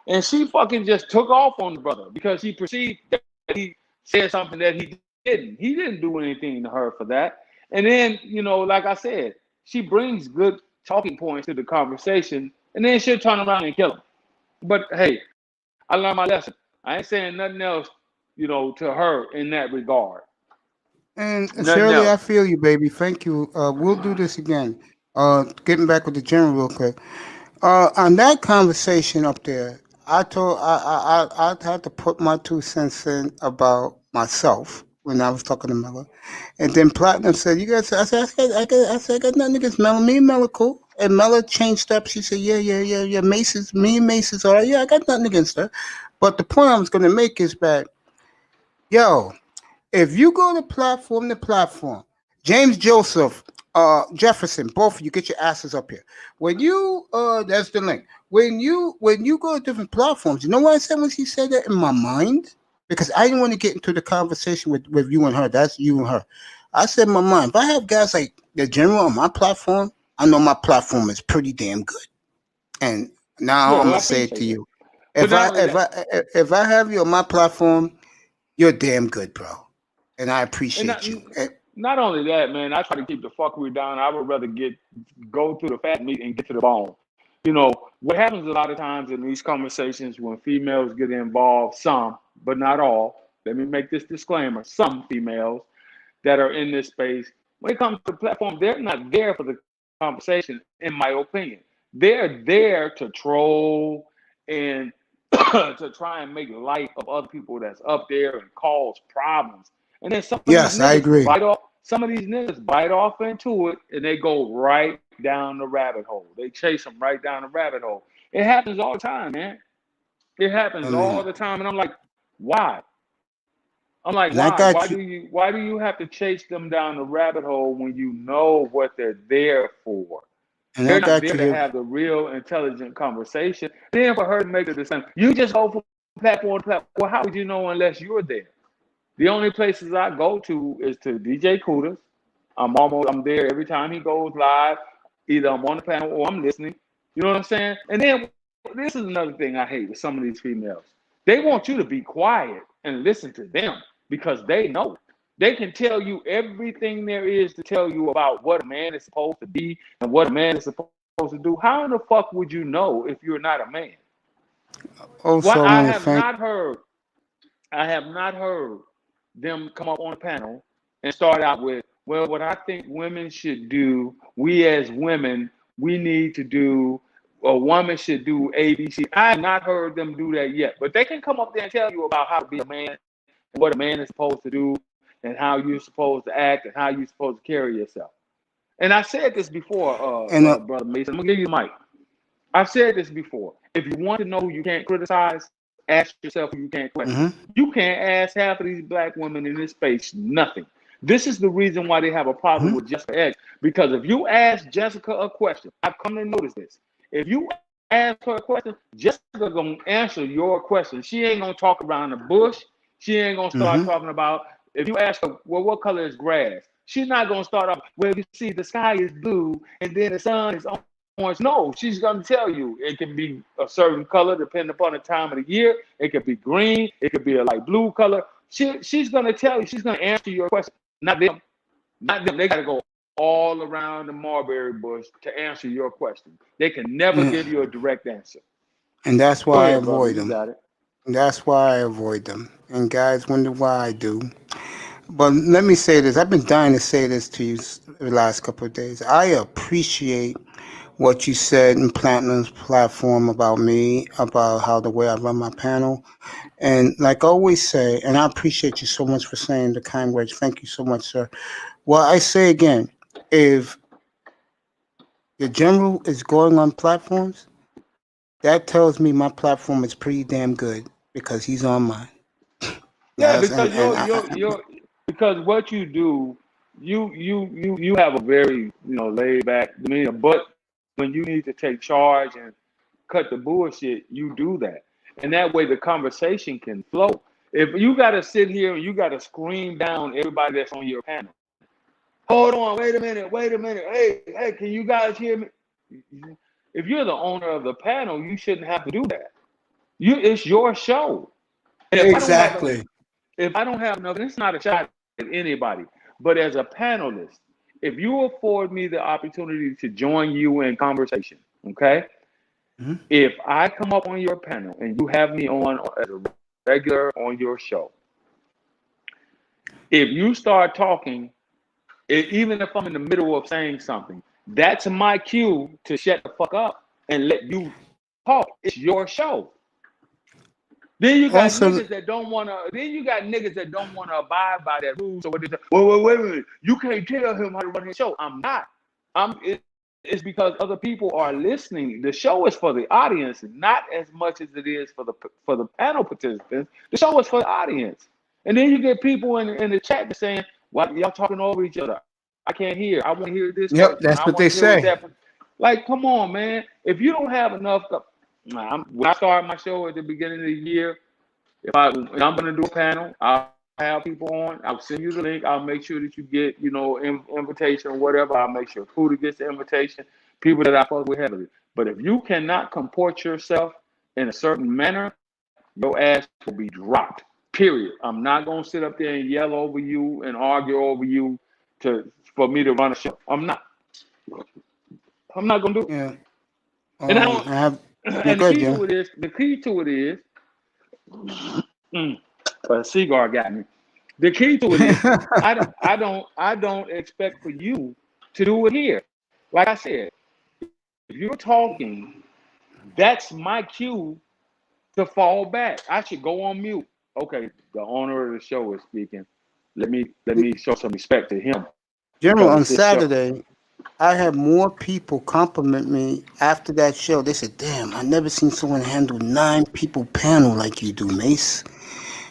And she fucking just took off on the brother because he perceived that he said something that he didn't. He didn't do anything to her for that. And then, like I said, she brings good talking points to the conversation, and then she'll turn around and kill him. But hey, I learned my lesson. I ain't saying nothing else, to her in that regard. And Nothing Shirley, else. I feel you, baby. Thank you. We'll do this again. Getting back with the general real quick. On that conversation up there, I had to put my 2 cents in about myself when I was talking to Miller, and then Platinum said, "You guys," I got nothing against Miller. Me and Miller cool. And Miller changed up. She said, "Yeah, yeah, yeah, yeah. Macy's, me and Macy's, all right. Yeah, I got nothing against her." But the point I was going to make is that, yo, if you go to platform, James Joseph, Jefferson, both of you get your asses up here. When you that's the link. When you go to different platforms, you know what I said when she said that in my mind? Because I didn't want to get into the conversation with you and her. That's you and her. I said in my mind, if I have guys like the general on my platform, I know my platform is pretty damn good. And now Yeah, I'm well, gonna I say it appreciate to that. you. But If not I only if that, I if I have you on my platform, you're damn good, bro, and I and not, appreciate you. not only that, man, I try to keep the fuckery down. I would rather go through the fat meat and get to the bone. What happens a lot of times in these conversations when females get involved, some, but not all. Let me make this disclaimer: some females that are in this space, when it comes to the platform, they're not there for the conversation, in my opinion. They're there to troll and to try and make light of other people that's up there and cause problems. And then Yes, I agree. some of these niggas bite off into it and they go right down the rabbit hole. They chase them right down the rabbit hole. It happens all the time, man. It happens all And the time. And I'm like, why? I'm like, and I why? got you. Why do you have to chase them down the rabbit hole when you know what they're there for? And I They're not got there you to here. have the real intelligent conversation. Then for her to make the decision, you just go from platform to platform. Well, how would you know unless you're there? The only places I go to is to DJ Kudas. I'm there every time he goes live. Either I'm on the panel or I'm listening. You know what I'm saying? And then this is another thing I hate with some of these females. They want you to be quiet and listen to them because they know. They can tell you everything there is to tell you about what a man is supposed to be and what a man is supposed to do. How in the fuck would you know if you're not a man? What Also, I I want to have thank. not heard I have not heard them come up on a panel and start out with, well, what I think women should do, we as women, we need to do, a woman should do ABC. I have not heard them do that yet, but they can come up there and tell you about how to be a man and what a man is supposed to do and how you're supposed to act and how you're supposed to carry yourself. And I said this before, And Brother Mason. I'm going to give you the mic. I've said this before. If you want to know who you can't criticize, ask yourself who you can't question. mhm. You can't ask half of these black women in this space nothing. This is the reason why they have a problem Mhm. with Jessica X. Because if you ask Jessica a question, I've come to notice this. If you ask her a question, Jessica gonna answer your question. She ain't gonna talk around the bush. She ain't gonna start Mhm. talking about. If you ask her, well, what color is grass? She's not gonna start off. Well, you see, the sky is blue, and then the sun is orange. No, she's going to tell you it can be a certain color depending upon the time of the year. It could be green. It could be a light blue color. She's going to tell you. She's going to answer your question. Not them. Not them. They got to go all around the mulberry bush to answer your question. They can never Yeah. give you a direct answer. And that's Go why I ahead, brother. avoid You them. got it. That's why I avoid them. And guys wonder why I do. But let me say this. I've been dying to say this to you the last couple of days. I appreciate what you said in Platinum's platform about me, about how the way I run my panel. And like I always say, and I appreciate you so much for saying the kind words. Thank you so much, sir. Well, I say again, if the general is going on platforms, that tells me my platform is pretty damn good because he's on mine. Yeah, Yes, because because what you do, you have a very laid back demeanor. But when you need to take charge and cut the bullshit, you do that, and that way the conversation can flow. If you got to sit here and you got to scream down everybody that's on your panel, hold on, wait a minute, hey, can you guys hear me? If you're the owner of the panel, you shouldn't have to do that. It's your show, and exactly. if I don't have enough, and it's not a shot at anybody, but as a panelist, if you afford me the opportunity to join you in conversation, okay? Mhm. If I come up on your panel and you have me on as a regular on your show, if you start talking, even if I'm in the middle of saying something, that's my cue to shut the fuck up and let you talk. It's your show. Then you got Also, niggas that don't want to. Then you got niggas that don't want to abide by that rule. So what they say? Wait a minute. You can't tell him how to run his show. I'm not. It's because other people are listening. The show is for the audience, not as much as it is for the panel participants. The show is for the audience. And then you get people in the chat saying, "Why y'all talking over each other? I can't hear. I want to hear this yep, person. that's I what want they to hear what say. that." Like, come on, man. If you don't have enough. When I start my show at the beginning of the year, if I'm going to do a panel, I'll have people on. I'll send you the link. I'll make sure that you get, invitation or whatever. I'll make sure Puda gets the invitation. People that I fuck with heavily. But if you cannot comport yourself in a certain manner, your ass will be dropped. Period. I'm not going to sit up there and yell over you and argue over you for me to run a show. I'm not. I'm not going to do it. Yeah. And I don't. I have. No, And the go ahead, key Jim. to it is. A cigar got me. The key to it is I don't expect for you to do it here. Like I said, if you're talking, that's my cue to fall back. I should go on mute. Okay, the owner of the show is speaking. Let me show some respect to him General, because on it's his show. Saturday, I had more people compliment me after that show. They said, "Damn, I never seen someone handle 9 people panel like you do, Mace.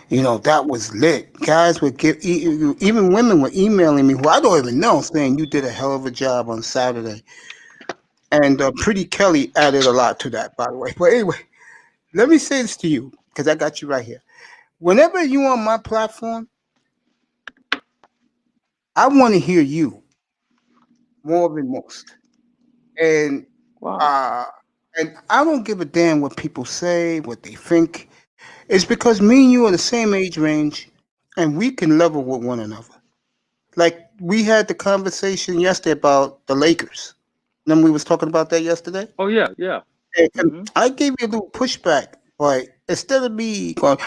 That was lit." Guys would even women were emailing me who I don't even know, saying you did a hell of a job on Saturday. And Pretty Kelly added a lot to that, by the way. But anyway, let me say this to you because I got you right here. Whenever you on my platform, I want to hear you more than most. And Wow. uh, and I don't give a damn what people say, what they think. It's because me and you are the same age range, and we can level with one another. Like we had the conversation yesterday about the Lakers. Then we was talking about that yesterday. Oh yeah. And Hmm. I gave you a little pushback, but instead of me going,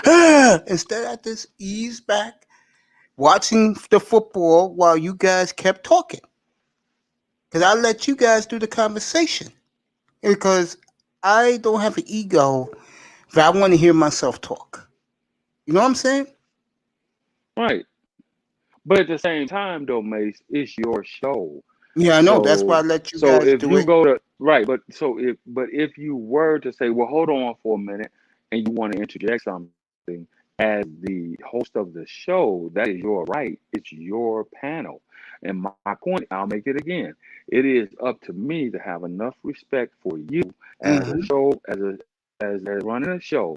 instead I just ease back, watching the football while you guys kept talking. Because I let you guys do the conversation. Because I don't have an ego, but I want to hear myself talk. You know what I'm saying? Right. But at the same time, though, Mace, it's your show. Yeah, I know. That's why I So let you so guys if do you it. go to right, but if you were to say, well, hold on for a minute, and you want to interject something as the host of the show, that is your right. It's your panel. And my point, I'll make it again. It is up to me to have enough respect for you as a Hmm. show, as running a show,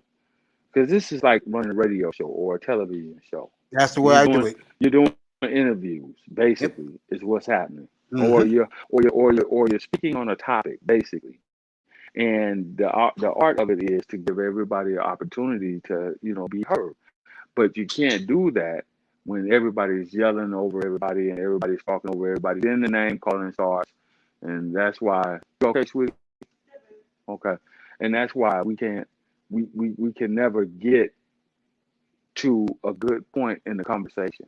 because this is like running a radio show or a television show. That's the way You're I do doing it. you're doing interviews, Yep. basically, is what's happening, or Hmm. you're speaking on a topic, basically. And the art of it is to give everybody an opportunity to be heard. But you can't do that when everybody's yelling over everybody and everybody's talking over everybody. Then the name calling starts, and that's why. Okay, sweetie. Okay, and that's why we can never get to a good point in the conversation.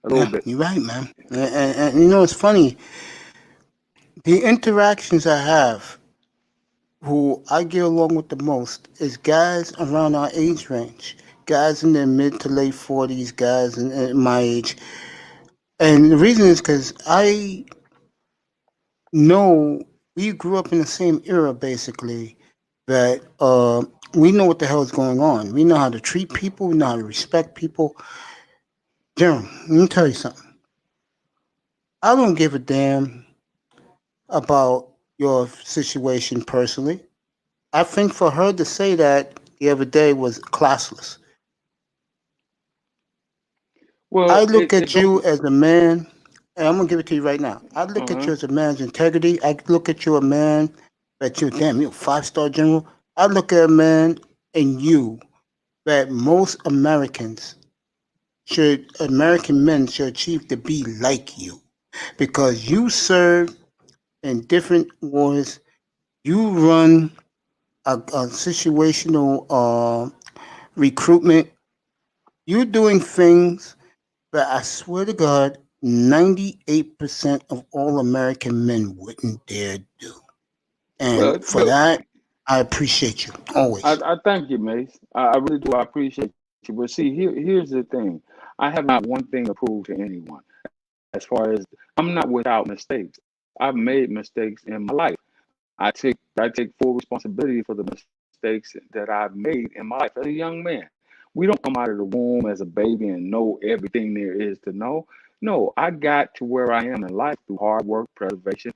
A little Yeah, bit. you're right, man. And it's funny. the interactions I have, who I get along with the most, is guys around our age range. Guys in their mid to late 40s, guys in my age. And the reason is because I know we grew up in the same era, basically, that we know what the hell is going on. We know how to treat people, we know how to respect people. Jeremy, let me tell you something. I don't give a damn about your situation personally. I think for her to say that the other day was classless. I Well, look it at goes. you as a man, and I'm gonna give it to you right now. I look at you Uh-huh. as a man's integrity. I look at you a man that you damn you a 5-star general. I look at a man in you that most American men should achieve to be like you because you serve in different wars. You run a situational recruitment. You're doing things that I swear to God, 98% of all American men wouldn't dare do. And Well, for look, that, I appreciate you always. I thank you, Mace. I really do. I appreciate you. But see, here's the thing. I have not one thing to prove to anyone. As far as I'm not without mistakes. I've made mistakes in my life. I take full responsibility for the mistakes that I've made in my life as a young man. We don't come out of the womb as a baby and know everything there is to know. No, I got to where I am in life through hard work, preservation,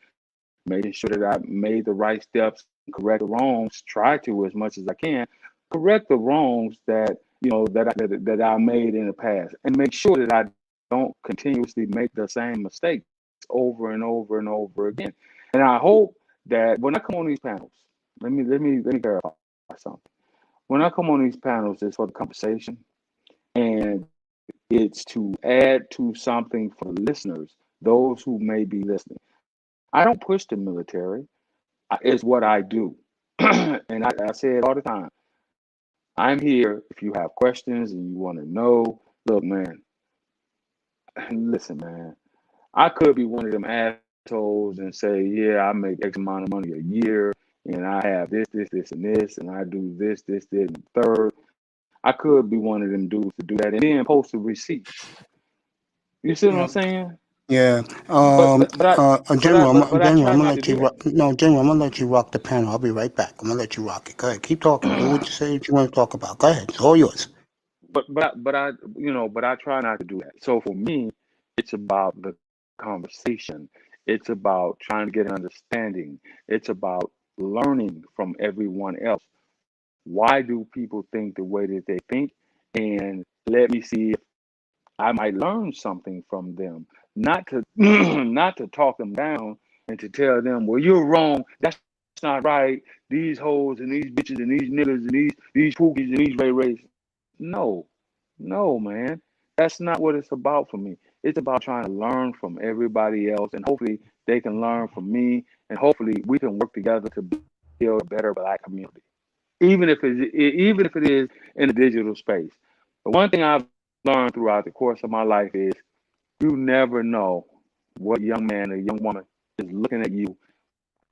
making sure that I made the right steps, correct the wrongs, try to as much as I can, correct the wrongs that that I made in the past, and make sure that I don't continuously make the same mistakes over and over and over again. And I hope that when I come on these panels, let me clarify something. When I come on these panels, it's for the conversation, and it's to add to something for the listeners, those who may be listening. I don't push the military. It's what I do. And I say it all the time. I'm here if you have questions and you want to know. Look, man, listen, man. I could be one of them assholes and say, yeah, I make X amount of money a year and I have this, and this, and I do this, and the third. I could be one of them dudes to do that and then post the receipts. You see what I'm Yeah. saying? Yeah. But I try General, I'm not gonna to let do you that. rock. No, General, I'm gonna let you rock the panel. I'll be right back. I'm gonna let you rock it. Go ahead. Keep talking. Do what you say what you want to talk about. Go ahead. It's all yours. But I try not to do that. So for me, it's about the conversation. It's about trying to get an understanding. It's about learning from everyone else. Why do people think the way that they think? And let me see if I might learn something from them. Not to not to talk them down and to tell them, well, you're wrong. That's not right. These hoes and these bitches and these niggas and these pookies and these ray rays. No, no, man. That's not what it's about for me. It's about trying to learn from everybody else, and hopefully they can learn from me, and hopefully we can work together to build a better black community. Even if it is in the digital space. The one thing I've learned throughout the course of my life is you never know what young man or young woman is looking at you,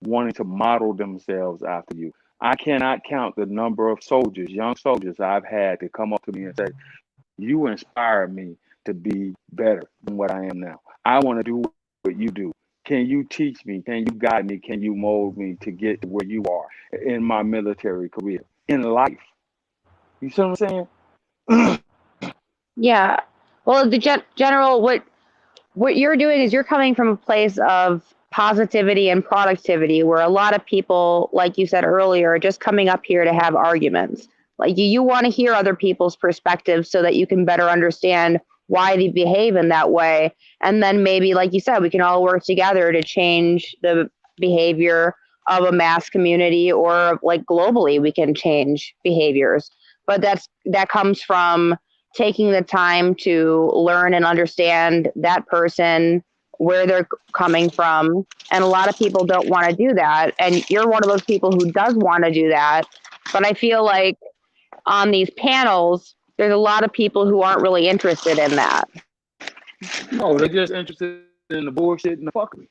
wanting to model themselves after you. I cannot count the number of soldiers, young soldiers I've had to come up to me and say, you inspired me to be better than what I am now. I want to do what you do. Can you teach me? Can you guide me? Can you mold me to get to where you are in my military career, in life? You see what I'm saying? Yeah. Well, the general, what you're doing is you're coming from a place of positivity and productivity where a lot of people, like you said earlier, are just coming up here to have arguments. Like you want to hear other people's perspectives so that you can better understand why they behave in that way. And then maybe, like you said, we can all work together to change the behavior of a mass community, or like globally we can change behaviors. But that comes from taking the time to learn and understand that person, where they're coming from. And a lot of people don't want to do that. And you're one of those people who does want to do that. But I feel like on these panels, there's a lot of people who aren't really interested in that. No, they're just interested in the bullshit and the fuckery.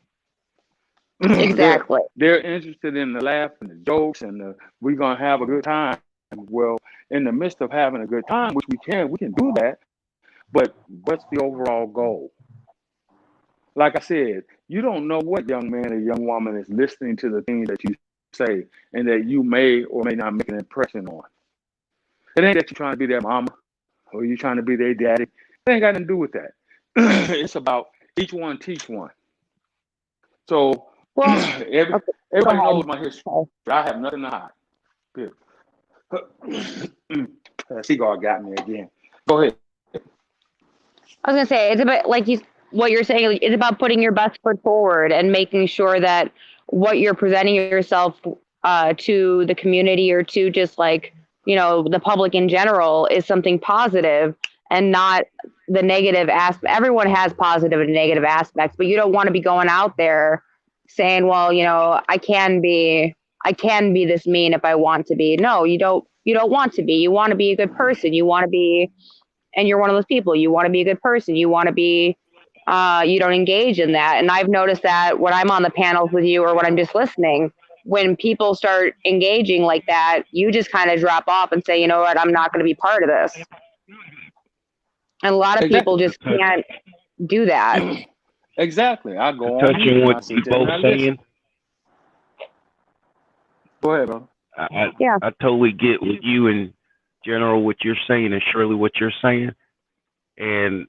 Exactly. They're interested in the laugh and the jokes and we're gonna have a good time. Well, in the midst of having a good time, which we can do that, but what's the overall goal? Like I said, you don't know what young man or young woman is listening to the things that you say and that you may or may not make an impression on. It ain't that you're trying to be their mama or you're trying to be their daddy. It ain't got nothing to do with that. It's about each one teach one. So Well, everybody okay, go ahead. knows my history. Okay. I have nothing to hide. Good. That cigar got me again. Go ahead. I was gonna say it's about what you're saying. It's about putting your best foot forward and making sure that what you're presenting yourself to the community or to just the public in general is something positive and not the negative aspect. Everyone has positive and negative aspects, but you don't want to be going out there saying, well, I can be this mean if I want to be. No, you don't want to be. You want to be a good person. You want to be, and you're one of those people. You want to be a good person. You want to be, you don't engage in that. And I've noticed that when I'm on the panels with you or when I'm just listening, when people start engaging like that, you just kind of drop off and say, you know what, I'm not going to be part of this. And a lot of people just can't do that. Exactly. I go on touching and I what sit you there and both I listen. saying. Go ahead, bro. I totally get what you and General what you're saying and Shirley what you're saying. And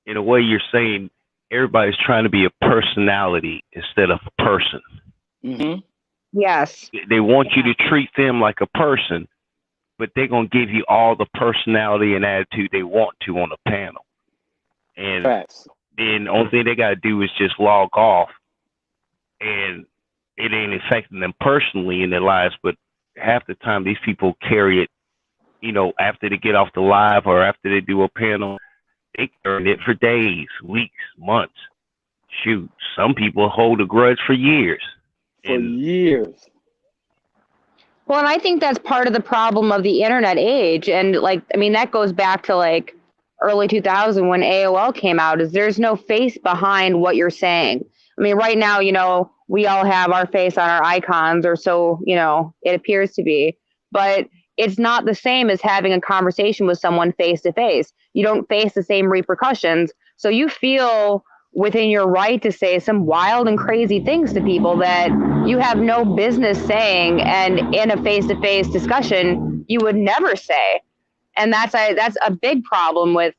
in a way you're saying everybody's trying to be a personality instead of a person. Mm-hmm. Yes. They want you to treat them like a person, but they're going to give you all the personality and attitude they want to on a panel. And Facts. then the only thing they got to do is just log off. And it ain't affecting them personally in their lives, but half the time these people carry it, after they get off the live or after they do a panel, they carry it for days, weeks, months. Shoot, some people hold a grudge for years. For years. Well, and I think that's part of the problem of the internet age. And that goes back to early 2000 when AOL came out, is there's no face behind what you're saying. I mean, right now, we all have our face on our icons, or so, it appears to be. But it's not the same as having a conversation with someone face to face. You don't face the same repercussions. So you feel within your right to say some wild and crazy things to people that you have no business saying. And in a face to face discussion, you would never say. And that's a big problem with,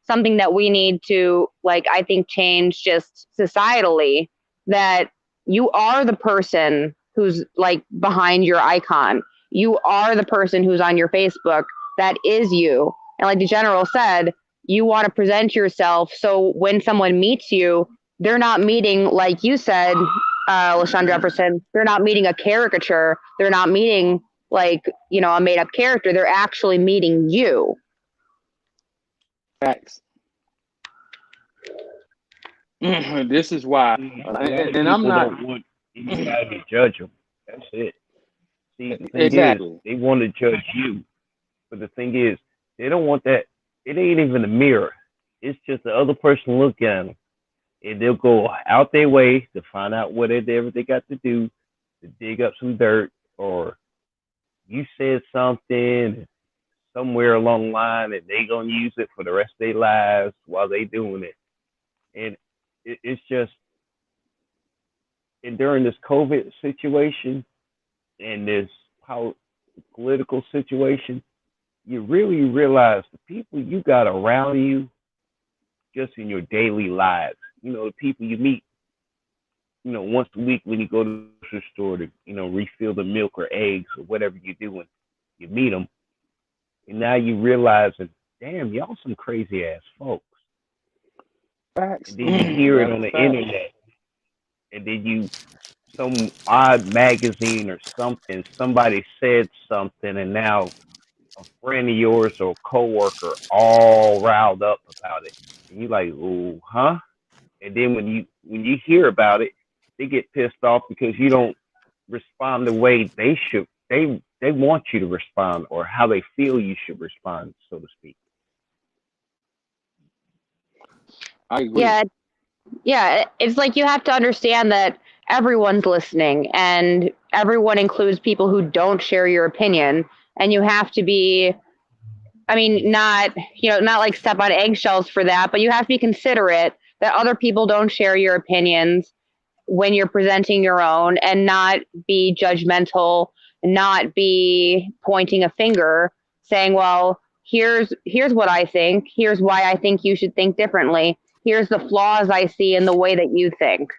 something that we need to, I think, change just societally, that you are the person who's behind your icon. You are the person who's on your Facebook. That is you. And like the general said, you want to present yourself so when someone meets you, they're not meeting, like you said, LaShawn Jefferson, they're not meeting a caricature. They're not meeting a made up character. They're actually meeting you. Facts. This is why, and I'm not. Don't want anybody to judge them. That's it. See, the thing Exactly. is, they want to judge you, but the thing is, they don't want that. It ain't even a mirror. It's just the other person look at them, and they'll go out their way to find out whatever they got to do to dig up some dirt, or you said something somewhere along the line, and they gonna use it for the rest of their lives while they doing it. And it's just, and during this COVID situation and this political situation, you really realize the people you got around you just in your daily lives, the people you meet, once a week when you go to the store to, refill the milk or eggs or whatever you're doing, you meet them. And now you realizing, damn, y'all some crazy ass folks. Facts. And then you hear it on the internet. And then some odd magazine or something, somebody said something, and now a friend of yours or a coworker all riled up about it. And you're like, oh, huh? And then when you hear about it, they get pissed off because you don't respond the way they should. They want you to respond, or how they feel you should respond, so to speak. I agree. Yeah. It's you have to understand that everyone's listening, and everyone includes people who don't share your opinion, and you have to be, I mean, not, not like step on eggshells for that, but you have to be considerate that other people don't share your opinions when you're presenting your own, and not be judgmental, not be pointing a finger saying, well, here's what I think, here's why I think you should think differently, here's the flaws I see in the way that you think.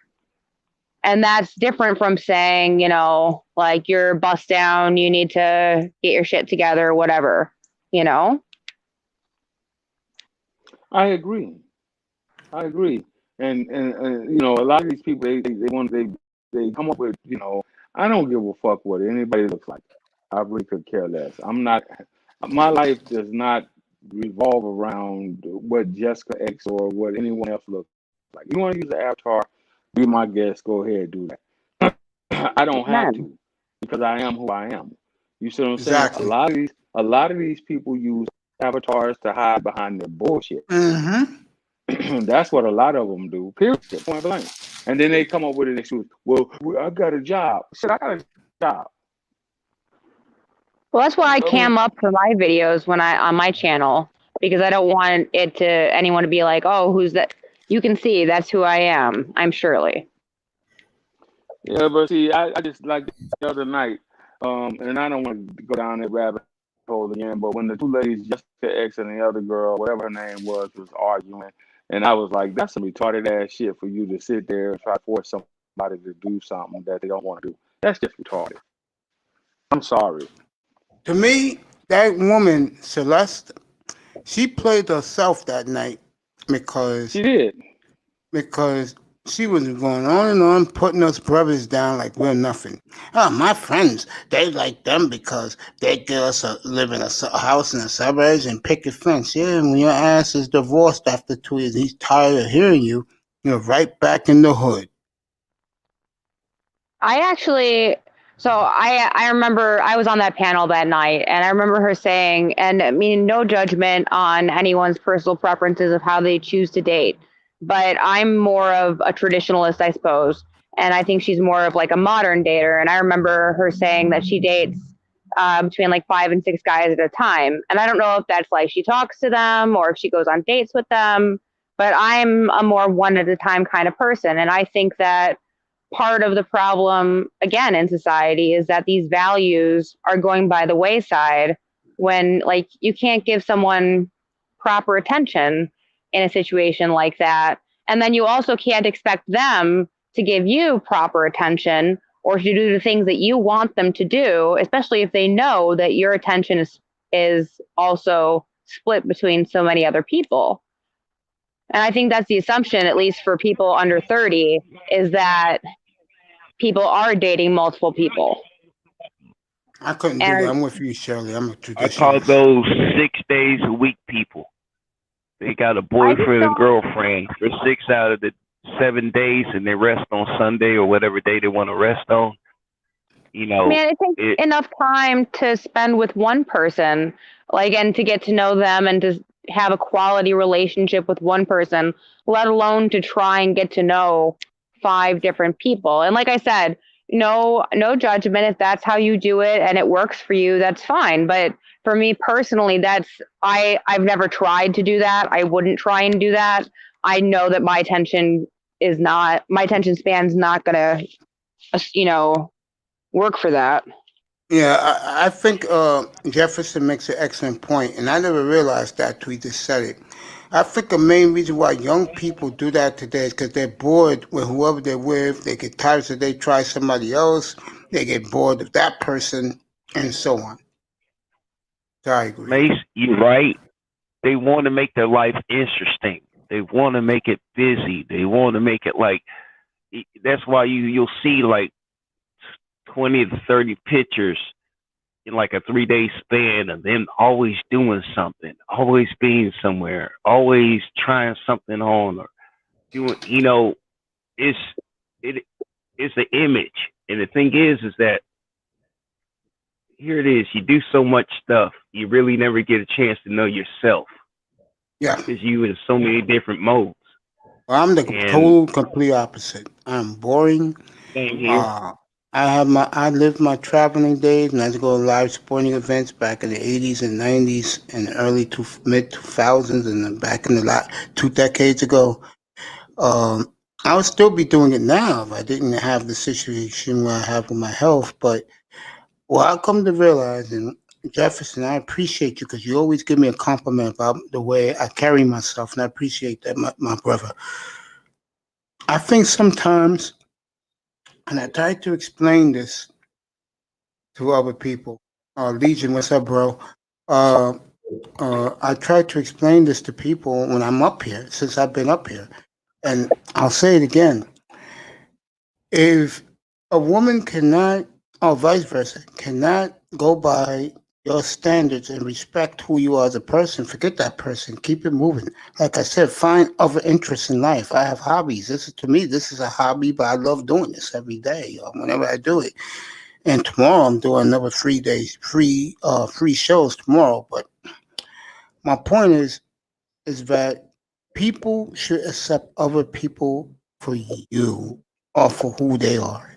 And that's different from saying, like, you're bust down, you need to get your shit together, whatever, I agree. I agree. And a lot of these people they come up with, I don't give a fuck what anybody looks like. I really could care less. I'm not. My life does not revolve around what Jessica X or what anyone else looks like. You want to use the avatar, be my guest, go ahead, do that. I don't have Amen. to, because I am who I am. You see what I'm saying? Exactly. A lot of these people use avatars to hide behind their bullshit. Mm-hmm. That's what a lot of them do. Period. Point blank. And then they come up with an excuse. Well, I got a job. Shit, I got a job. Well, that's why I cam up for my videos on my channel, because I don't want anyone to be like, oh, who's that? You can see that's who I am. I'm Shirley. Yeah, but see, I just like the other night, and I don't want to go down that rabbit hole again, but when the two ladies, Jessica X and the other girl, whatever her name was arguing, and I was like, that's some retarded ass shit for you to sit there and try to force somebody to do something that they don't want to do. That's just retarded. I'm sorry. To me, that woman, Celeste, she played herself that night because She did. she was going on and on, putting us brothers down like we're nothing. Oh, my friends, they like them because they give us live in a house in the suburbs and picket fence. Yeah, and when your ass is divorced after 2 years, he's tired of hearing you. You're right back in the hood. I remember I was on that panel that night, and I remember her saying, and I mean, no judgment on anyone's personal preferences of how they choose to date, but I'm more of a traditionalist, I suppose, and I think she's more of like a modern dater. And I remember her saying that she dates between like 5 and 6 guys at a time, and I don't know if that's like she talks to them or if she goes on dates with them, but I'm a more one at a time kind of person, and I think that part of the problem, again, in society is that these values are going by the wayside when, like, you can't give someone proper attention in a situation like that. And then you also can't expect them to give you proper attention or to do the things that you want them to do, especially if they know that your attention is also split between so many other people. And I think that's the assumption, at least for people under 30, is that people are dating multiple people. I couldn't do that. I'm with you, Shirley. I'm a traditionalist. I call those 6 days a week people. They got a boyfriend and girlfriend for 6 out of the 7 days, and they rest on Sunday or whatever day they want to rest on. Man, it takes enough time to spend with one person, and to get to know them and to have a quality relationship with one person, let alone to try and get to know 5 different people. And like I said, no judgment. If that's how you do it and it works for you, that's fine. But for me personally, I've never tried to do that. I wouldn't try and do that. I know that my attention span's not gonna, work for that. Yeah, I think Jefferson makes an excellent point, and I never realized that till he just said it. I think the main reason why young people do that today is because they're bored with whoever they're with. They get tired, so they try somebody else. They get bored of that person, and so on. So I agree. Mace, you're right. They want to make their life interesting. They want to make it busy. They want to make it that's why you'll see like 20 to 30 pictures in like a 3-day span of them always doing something, always being somewhere, always trying something on, or doing, it's the image. And the thing is that here it is, you do so much stuff, you really never get a chance to know yourself. Yeah. Because you in so many different modes. Well, I'm the total complete opposite. I'm boring. Same here. Uh, I lived my traveling days, and I used to go to live sporting events back in the 80s and 90s and early to mid 2000s, and then back in the 2 decades ago. Um, I would still be doing it now if I didn't have the situation where I have with my health. But what I come to realize, and Jefferson, I appreciate you because you always give me a compliment about the way I carry myself, and I appreciate that, my brother. I think sometimes, and I try to explain this to other people. Legion, what's up, bro? Uh, I try to explain this to people when I'm up here, since I've been up here. And I'll say it again. If a woman cannot, or vice versa, cannot go by your standards and respect who you are as a person, forget that person. Keep it moving. Like I said, find other interests in life. I have hobbies. This is, to me, this is a hobby, but I love doing this every day, whenever I do it. And tomorrow I'm doing another 3 days, free shows tomorrow. But my point is that people should accept other people for you or for who they are.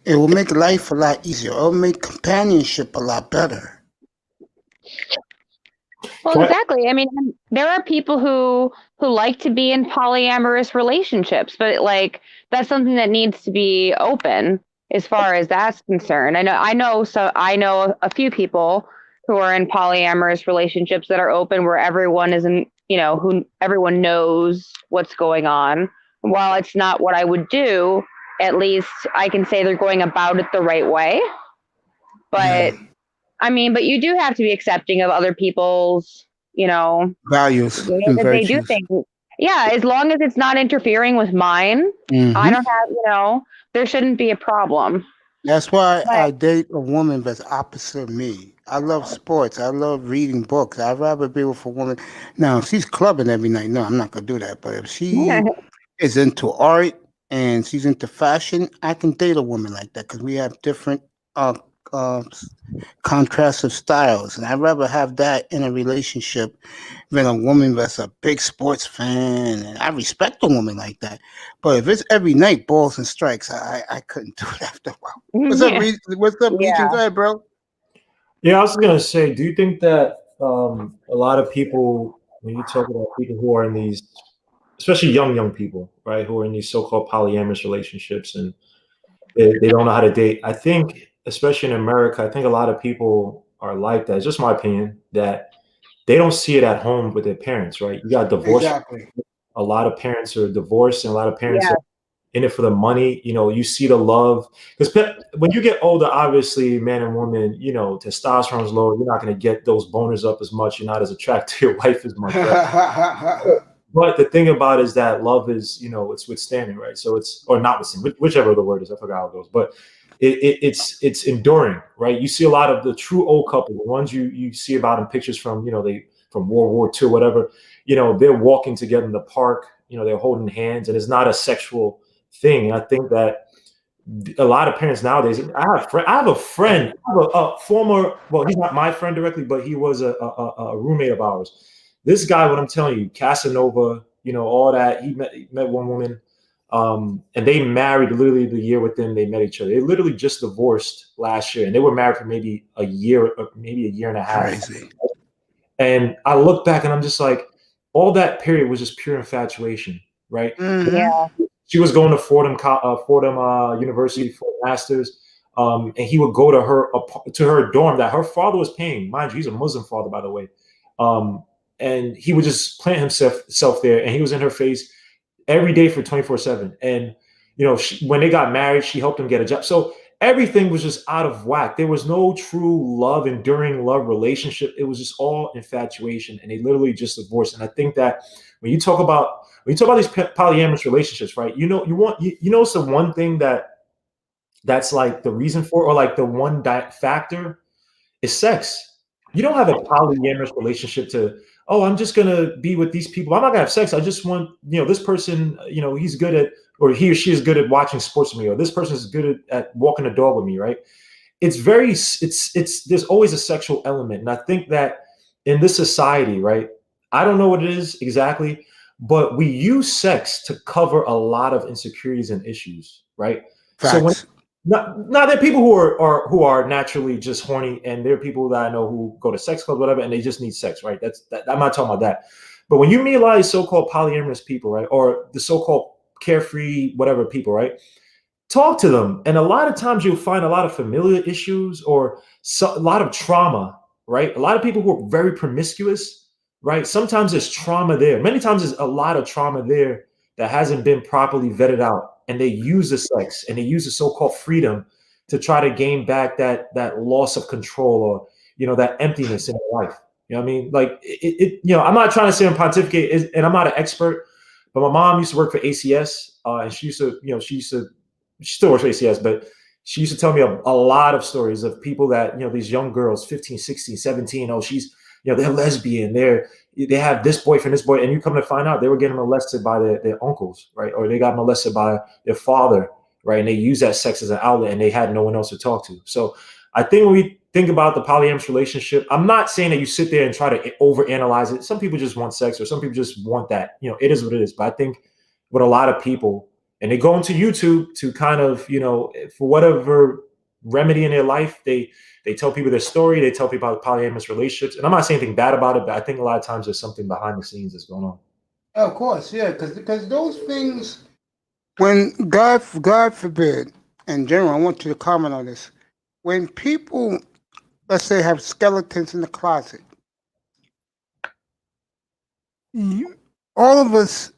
It will make life a lot easier. It will make companionship a lot better. Well, What? exactly. I mean, there are people who like to be in polyamorous relationships, but like that's something that needs to be open as far as that's concerned. I know a few people who are in polyamorous relationships that are open where everyone isn't, who everyone knows what's going on. While it's not what I would do, at least I can say they're going about it the right way. Yeah. But I mean, but you do have to be accepting of other people's, the Values way and that they do virtues. things. Yeah, as long as it's not interfering with mine, I Hmm. don't have, there shouldn't be a problem. That's why But I date a woman that's opposite of me. I love sports. I love reading books. I'd rather be with a woman. Now, if she's clubbing every night, no, I'm not gonna do that. But if she is into art and she's into fashion, I can date a woman like that because we have different uh, uh, contrasts of styles, and I'd rather have that in a relationship than a woman that's a big sports fan. And I respect a woman like that, but if it's every night balls and strikes, I couldn't do it after a while. What's up, yeah, What's up, Legion? yeah. Go ahead, bro. Yeah, I was gonna say, do you think that a lot of people, when you talk about people who are in these, especially young people, right, who are in these so-called polyamorous relationships and they don't know how to date, I think, especially in America, I think a lot of people are like that. It's just my opinion that they don't see it at home with their parents, right? You got divorced. Exactly. A lot of parents are divorced, and a lot of parents Yeah. are in it for the money. You see the love because when you get older, obviously, man and woman, testosterone's low. You're not going to get those boners up as much. You're not as attracted to your wife as much, right? But the thing about it is that love is, it's withstanding, right? So it's or not withstanding, whichever the word is. I forgot how it goes, but it's enduring, right? You see a lot of the true old couple, the ones you see about in pictures from, they from World War II, whatever. They're walking together in the park. They're holding hands, and it's not a sexual thing. And I think that a lot of parents nowadays. I have a friend, a former. Well, he's not my friend directly, but he was a roommate of ours. This guy, what I'm telling you, Casanova, all that. He met one woman, and they married literally the year within they met each other. They literally just divorced last year, and they were married for maybe a year, maybe a year and a half. Crazy. And I look back and I'm just like, all that period was just pure infatuation, right? Mhm. Yeah. She was going to Fordham University for a master's, and he would go to her dorm that her father was paying. Mind you, he's a Muslim father, by the way. And he would just plant himself there, and he was in her face every day for 24/7. And when they got married, she helped him get a job. So everything was just out of whack. There was no true love, enduring love relationship. It was just all infatuation, and they literally just divorced. And I think that when you talk about these polyamorous relationships, right? It's the one thing that's like the reason for, or like the one factor is sex. You don't have a polyamorous relationship to, oh, I'm just gonna be with these people. I'm not gonna have sex. I just want, this person, he's good at, or he or she is good at watching sports with me, or this person is good at walking the dog with me, right? There's always a sexual element. And I think that in this society, right, I don't know what it is exactly, but we use sex to cover a lot of insecurities and issues, right? So when Facts. now there are people who are naturally just horny, and there are people that I know who go to sex clubs, whatever, and they just need sex, right? I'm not talking about that. But when you meet a lot of these so-called polyamorous people, right, or the so-called carefree whatever people, right, talk to them, and a lot of times you'll find a lot of familiar issues or a lot of trauma, right? A lot of people who are very promiscuous, right? Sometimes there's trauma there. Many times there's a lot of trauma there that hasn't been properly vetted out, and they use the sex and they use the so-called freedom to try to gain back that loss of control, or that emptiness in their life. You know what I mean? Like I'm not trying to say I'm pontificate, and I'm not an expert, but my mom used to work for ACS, and she still works for ACS, but she used to tell me a lot of stories of people that, these young girls, 15, 16, 17, oh, they're lesbian, they have this boyfriend, this boy, and you come to find out they were getting molested by their uncles, right? Or they got molested by their father, right? And they use that sex as an outlet, and they had no one else to talk to. So I think when we think about the polyamorous relationship, I'm not saying that you sit there and try to overanalyze it. Some people just want sex, or some people just want that. It is what it is. But I think with a lot of people, and they go into YouTube to kind of, for whatever remedy in their life, they tell people their story, they tell people about polyamorous relationships. And I'm not saying anything bad about it, but I think a lot of times there's something behind the scenes that's going on. Of course, yeah, because those things, when God forbid, in general, I want you to comment on this. When people, let's say, have skeletons in the closet, all of us,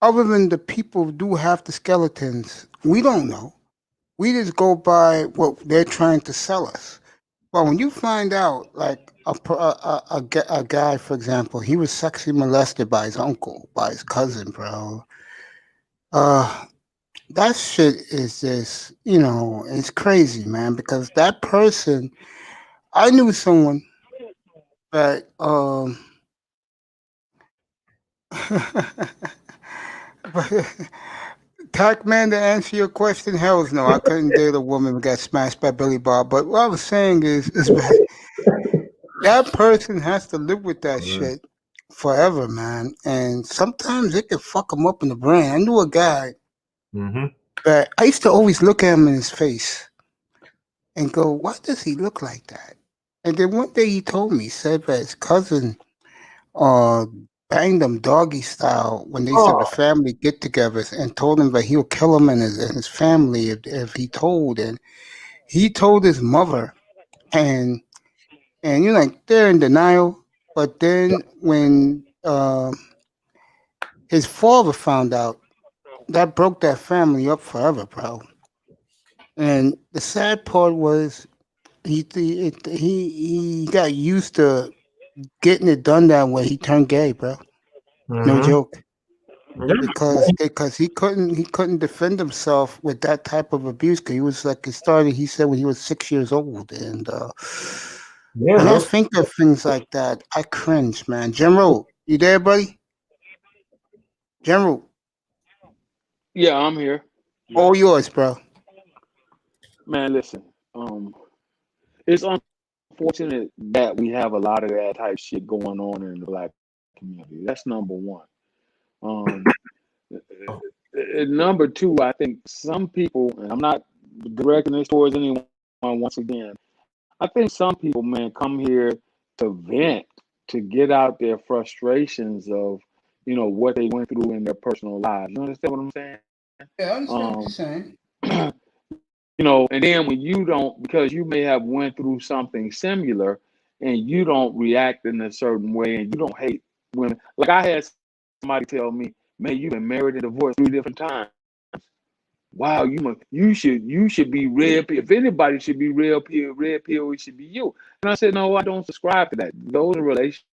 other than the people who do have the skeletons, we don't know. We just go by what they're trying to sell us. But when you find out, like a guy, for example, he was sexually molested by his uncle, by his cousin, bro. That shit is just, it's crazy, man. Because that person, I knew someone that, but Tac man, to answer your question, hells no, I couldn't date a woman who got smashed by Billy Bob. But what I was saying is that person has to live with that shit forever, man. And sometimes it can fuck them up in the brain. I knew a guy that I used to always look at him in his face and go, why does he look like that? And then one day he told me, he said that his cousin banged him doggy style when they said the family get-togethers, and told him that he'll kill him and his family if he told. And he told his mother, and like they're in denial. But then when his father found out, that broke that family up forever, bro. And the sad part was he got used to getting it done that way. He turned gay, bro. No joke. Because he couldn't defend himself with that type of abuse. Cause he was like, it started, he said, when he was 6 years old. And when I think of things like that, I cringe, man. General, you there, buddy? General. Yeah, I'm here. All yours, bro. Man, listen. It's unfortunate that we have a lot of that type shit going on in the black community. That's number one. Number two, I think some people, and I'm not directing this towards anyone once again, I think some people, man, come here to vent, to get out their frustrations of, what they went through in their personal lives. You understand what I'm saying? Yeah, I understand what you're saying. And then when you don't, because you may have went through something similar, and you don't react in a certain way, and you don't hate women. Like I had somebody tell me, man, you've been married and divorced 3 different times. Wow, you should be red pill. If anybody should be red pill, it should be you. And I said, no, I don't subscribe to that. Those are relationships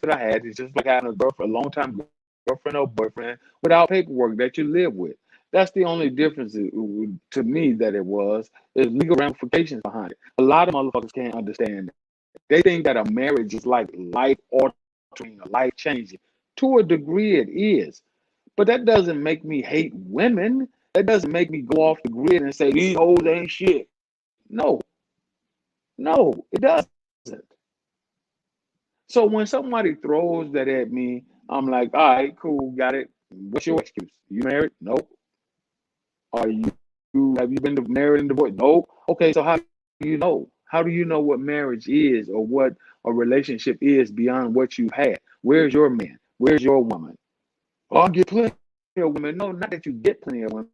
that I had. It's just like having a girlfriend, a long time girlfriend or boyfriend without paperwork that you live with. That's the only difference to me that it was, is legal ramifications behind it. A lot of motherfuckers can't understand that. They think that a marriage is like life altering or life changing. To a degree, it is. But that doesn't make me hate women. That doesn't make me go off the grid and say these hoes ain't shit. No, it doesn't. So when somebody throws that at me, I'm like, all right, cool, got it. What's your excuse? You married? Nope. Are you have you been married and divorced? No. Okay, so how do you know? How do you know what marriage is or what a relationship is beyond what you've had? Where's your man? Where's your woman? Oh, I get plenty of women. No, not that you get plenty of women,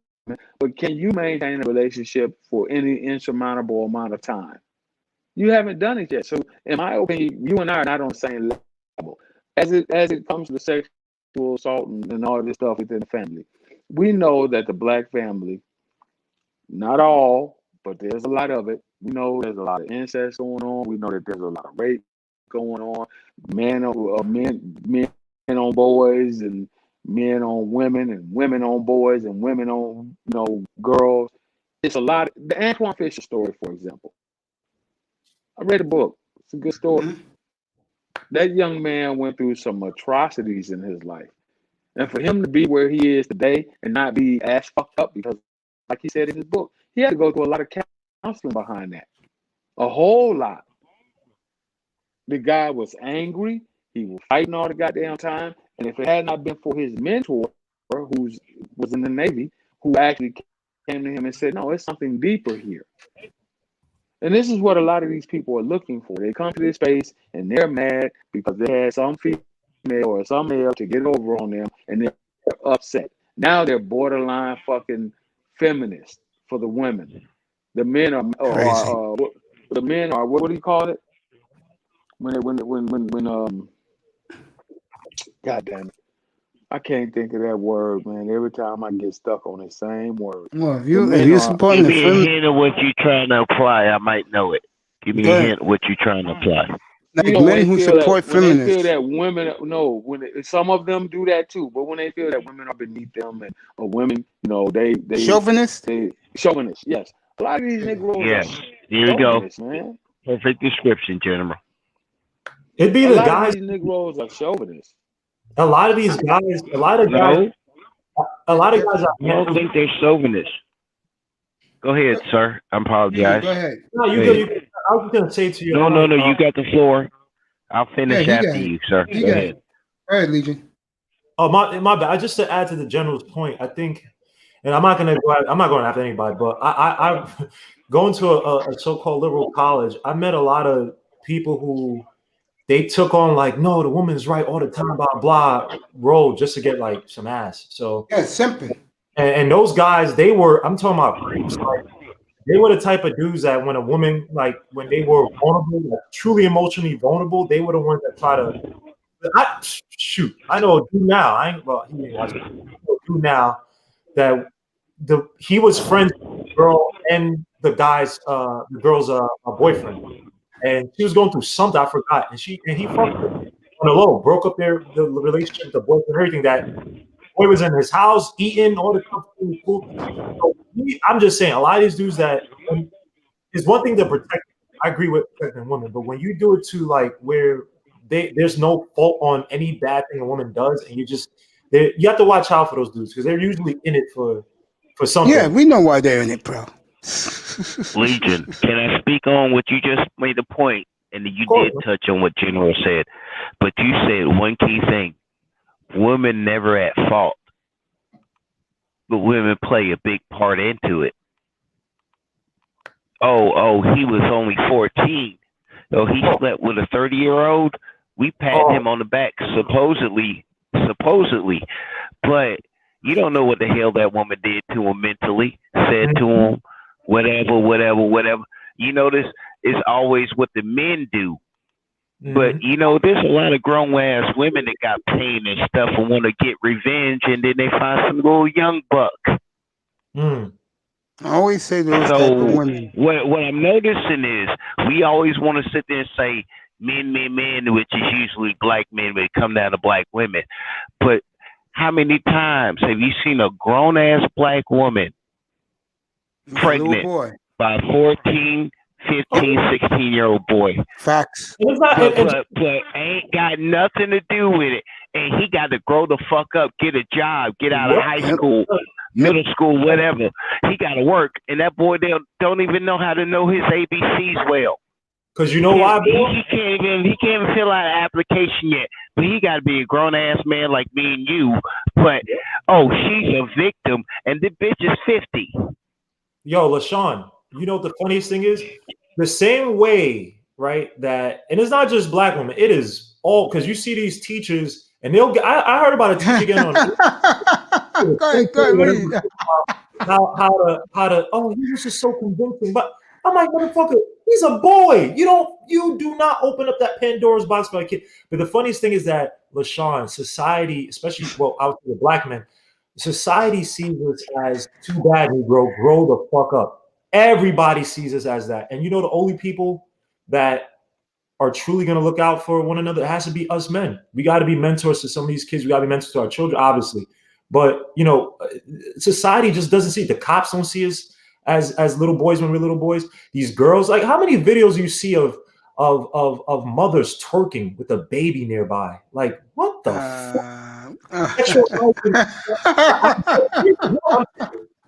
but can you maintain a relationship for any insurmountable amount of time? You haven't done it yet. So, in my opinion, you and I are not on the same level. As it comes to sexual assault and all this stuff within the family, we know that the black family, not all, but there's a lot of it. We know there's a lot of incest going on. We know that there's a lot of rape going on. Men on boys and men on women and women on boys and women on girls. It's a lot. The Antoine Fisher story, for example. I read the book. It's a good story. Mhm. That young man went through some atrocities in his life. And for him to be where he is today and not be ass fucked up because, like he said in his book, he had to go through a lot of counseling behind that. A whole lot. The guy was angry. He was fighting all the goddamn time. And if it had not been for his mentor, who was in the Navy, who actually came to him and said, no, it's something deeper here. And this is what a lot of these people are looking for. They come to this space and they're mad because they had some female or some male to get over on them and they're upset. Now they're borderline fucking feminists for the women. The men are Crazy. the men are what do you call it? When God damn it. I can't think of that word, man. Every time I get stuck on the same word. Well, if The you men are supporting Give the me a film, hint of what you're trying to apply. I might know it. Give me a good. hint of what you're trying to apply. Like when men they who feel support that when they feel feminists. that women some of them do that too, but when they feel that women are beneath them and or women, they Chauvinist? chauvinists, yes. A lot of these Negroes Yes. are Here you go. chauvinists, man. Perfect description, General. It'd be A the lot of guys. these Negroes are chauvinists. A lot of these guys. A lot of guys. No, A lot of guys are. I don't think they're chauvinists. Go ahead, sir. I You apologize. go ahead. No, Go you ahead. go. I was gonna say to you. No, you got the floor. I'll Yeah, finish he got after it. you, sir. He Go got ahead. it. All right, Legion. Oh my bad. Just to add to the general's point, I think, and I'm not going after anybody, but I going to a so-called liberal college. I met a lot of people who they took on like, no, the woman's right all the time, blah blah, role just to get like some ass. So Yeah, simping. and those guys, I'm talking about creeps. Like they were the type of dudes that when a woman, like when they were vulnerable, like truly emotionally vulnerable, they were the ones that try to. I know a dude now. He didn't watch it. I know a dude now that he was friends with the girl and the girl's boyfriend, and she was going through something I forgot, and he fucked her on the low, broke up the relationship with the boyfriend, everything. That boy was in his house eating all the stuff. Cool. So I'm just saying, a lot of these dudes that it's one thing to protect. I agree with protecting women, but when you do it to like where there's no fault on any bad thing a woman does, and you have to watch out for those dudes because they're usually in it for something. Yeah, we know why they're in it, bro. Legion, can I speak on what you just made a point, and you did touch on what General said, but you said one key thing: women never at fault, but women play a big part into it. Oh, he was only 14. Oh, he slept with a 30-year-old. We pat him on the back, supposedly, but you don't know what the hell that woman did to him mentally, said to him, whatever. You notice it's always what the men do. But there's a lot of grown-ass women that got pain and stuff and want to get revenge, and then they find some little young buck. I always say those type of women. What I'm noticing is we always want to sit there and say men, which is usually black men when it come down to black women. But how many times have you seen a grown-ass black woman pregnant by a 14, 15, 16-year-old boy? Facts. But ain't got nothing to do with it. And he got to grow the fuck up, get a job, get out of high school, middle school, whatever. He got to work. And that boy don't even know how to know his ABCs well. Because you know why, bro? He can't even fill out an application yet. But he got to be a grown-ass man like me and you. But, she's a victim, and the bitch is 50. Yo, LaShawn, you know what the funniest thing is? The same way, right? That, and it's not just black women, it is all, because you see these teachers, and they'll get, I heard about a teacher getting on Go ahead, read. how to, oh, he was just so convincing. But I'm like, motherfucker, he's a boy. You do not open up that Pandora's box for a kid. But the funniest thing is that, LaShawn, society, especially, well, out to the black men, society sees us as too bad, Negro. Grow the fuck up. Everybody sees us as that. And you know, the only people that are truly going to look out for one another, it has to be us men. We got to be mentors to some of these kids. We got to be mentors to our children, obviously. But, you know, society just doesn't see it. The cops don't see us as little boys when we're little boys. These girls, like, how many videos you see of mothers twerking with a baby nearby? Like, what the fuck?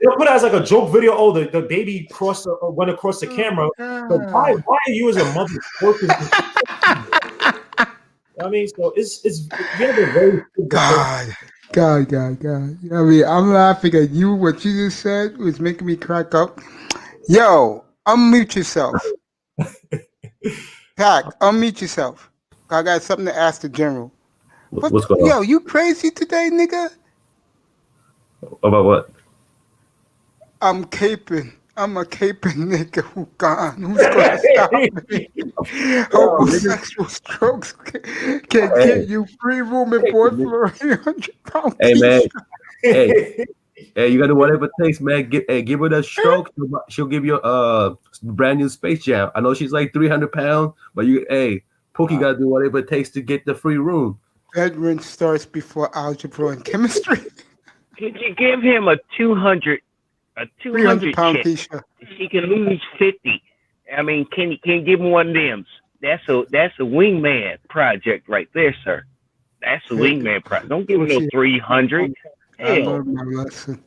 They'll put it as like a joke video. Oh, the baby went across the camera. So why are you as a mother twerking? I mean, so it's we have a very God. I mean, I'm laughing at you. What you just said was making me crack up. Yo, unmute yourself. Pac, unmute yourself. I got something to ask the general. What's going on? Yo, you crazy today, nigga? About what? I'm caping. I'm a caping nigga who gone. Who's gonna stop me? Homosexual strokes can get you free room and board for a 300-pound Hey man, t-shirt. hey, you gotta do whatever it takes, man. Give her that stroke. She'll give you a brand new Space Jam. I know she's like 300 pounds, but Pookie gotta do whatever it takes to get the free room. Veteran starts before algebra and chemistry. Could you give him a 200 300-pound chick? t-shirt. She can lose 50. I mean, can you give him one of them? That's a wingman project right there, sir. That's a wingman project. Don't give him no 300. I learned my lesson.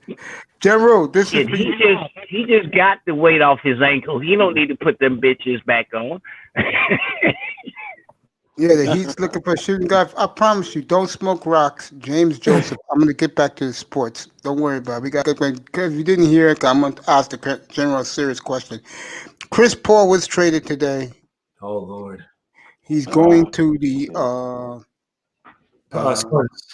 General, this is he just got the weight off his ankle. He don't need to put them bitches back on. Yeah, the Heat's looking for a shooting guard. I promise you, don't smoke rocks. James Joseph. I'm going to get back to the sports. Don't worry about it. We got because you didn't hear it, I'm going to ask the general a serious question. Chris Paul was traded today. Oh Lord. He's going to the Spurs.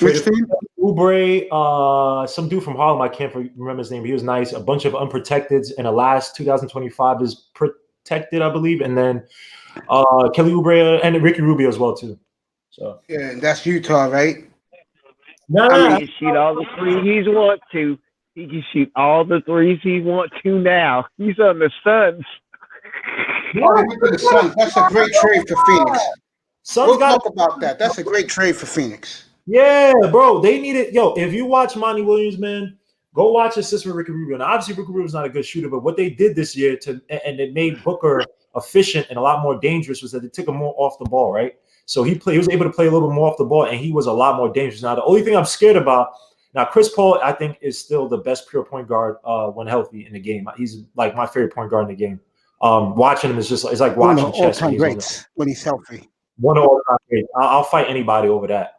Which team? Oubre, some dude from Harlem, I can't remember his name, but he was nice. A bunch of unprotecteds in the last 2025 is protected, I believe, and then Kelly Oubre and Ricky Rubio as well too. So yeah, that's Utah, right? No, he can shoot all the threes he wants to. He can shoot all the threes he wants to now. He's on the Suns. The Suns. That's a great trade for Phoenix. We'll talk about that. That's a great trade for Phoenix. Yeah, bro. They need it. Yo, if you watch Monty Williams, man, go watch his sister Ricky Rubio. Now, obviously, Ricky Rubio's not a good shooter, but what they did this year and it made Booker efficient and a lot more dangerous was that they took him more off the ball, right? So he was able to play a little bit more off the ball, and he was a lot more dangerous. Now, the only thing I'm scared about now, Chris Paul, I think, is still the best pure point guard when healthy in the game. He's like my favorite point guard in the game. Watching him is just it's like watching chess when he's healthy. One of all-time greats. I'll fight anybody over that.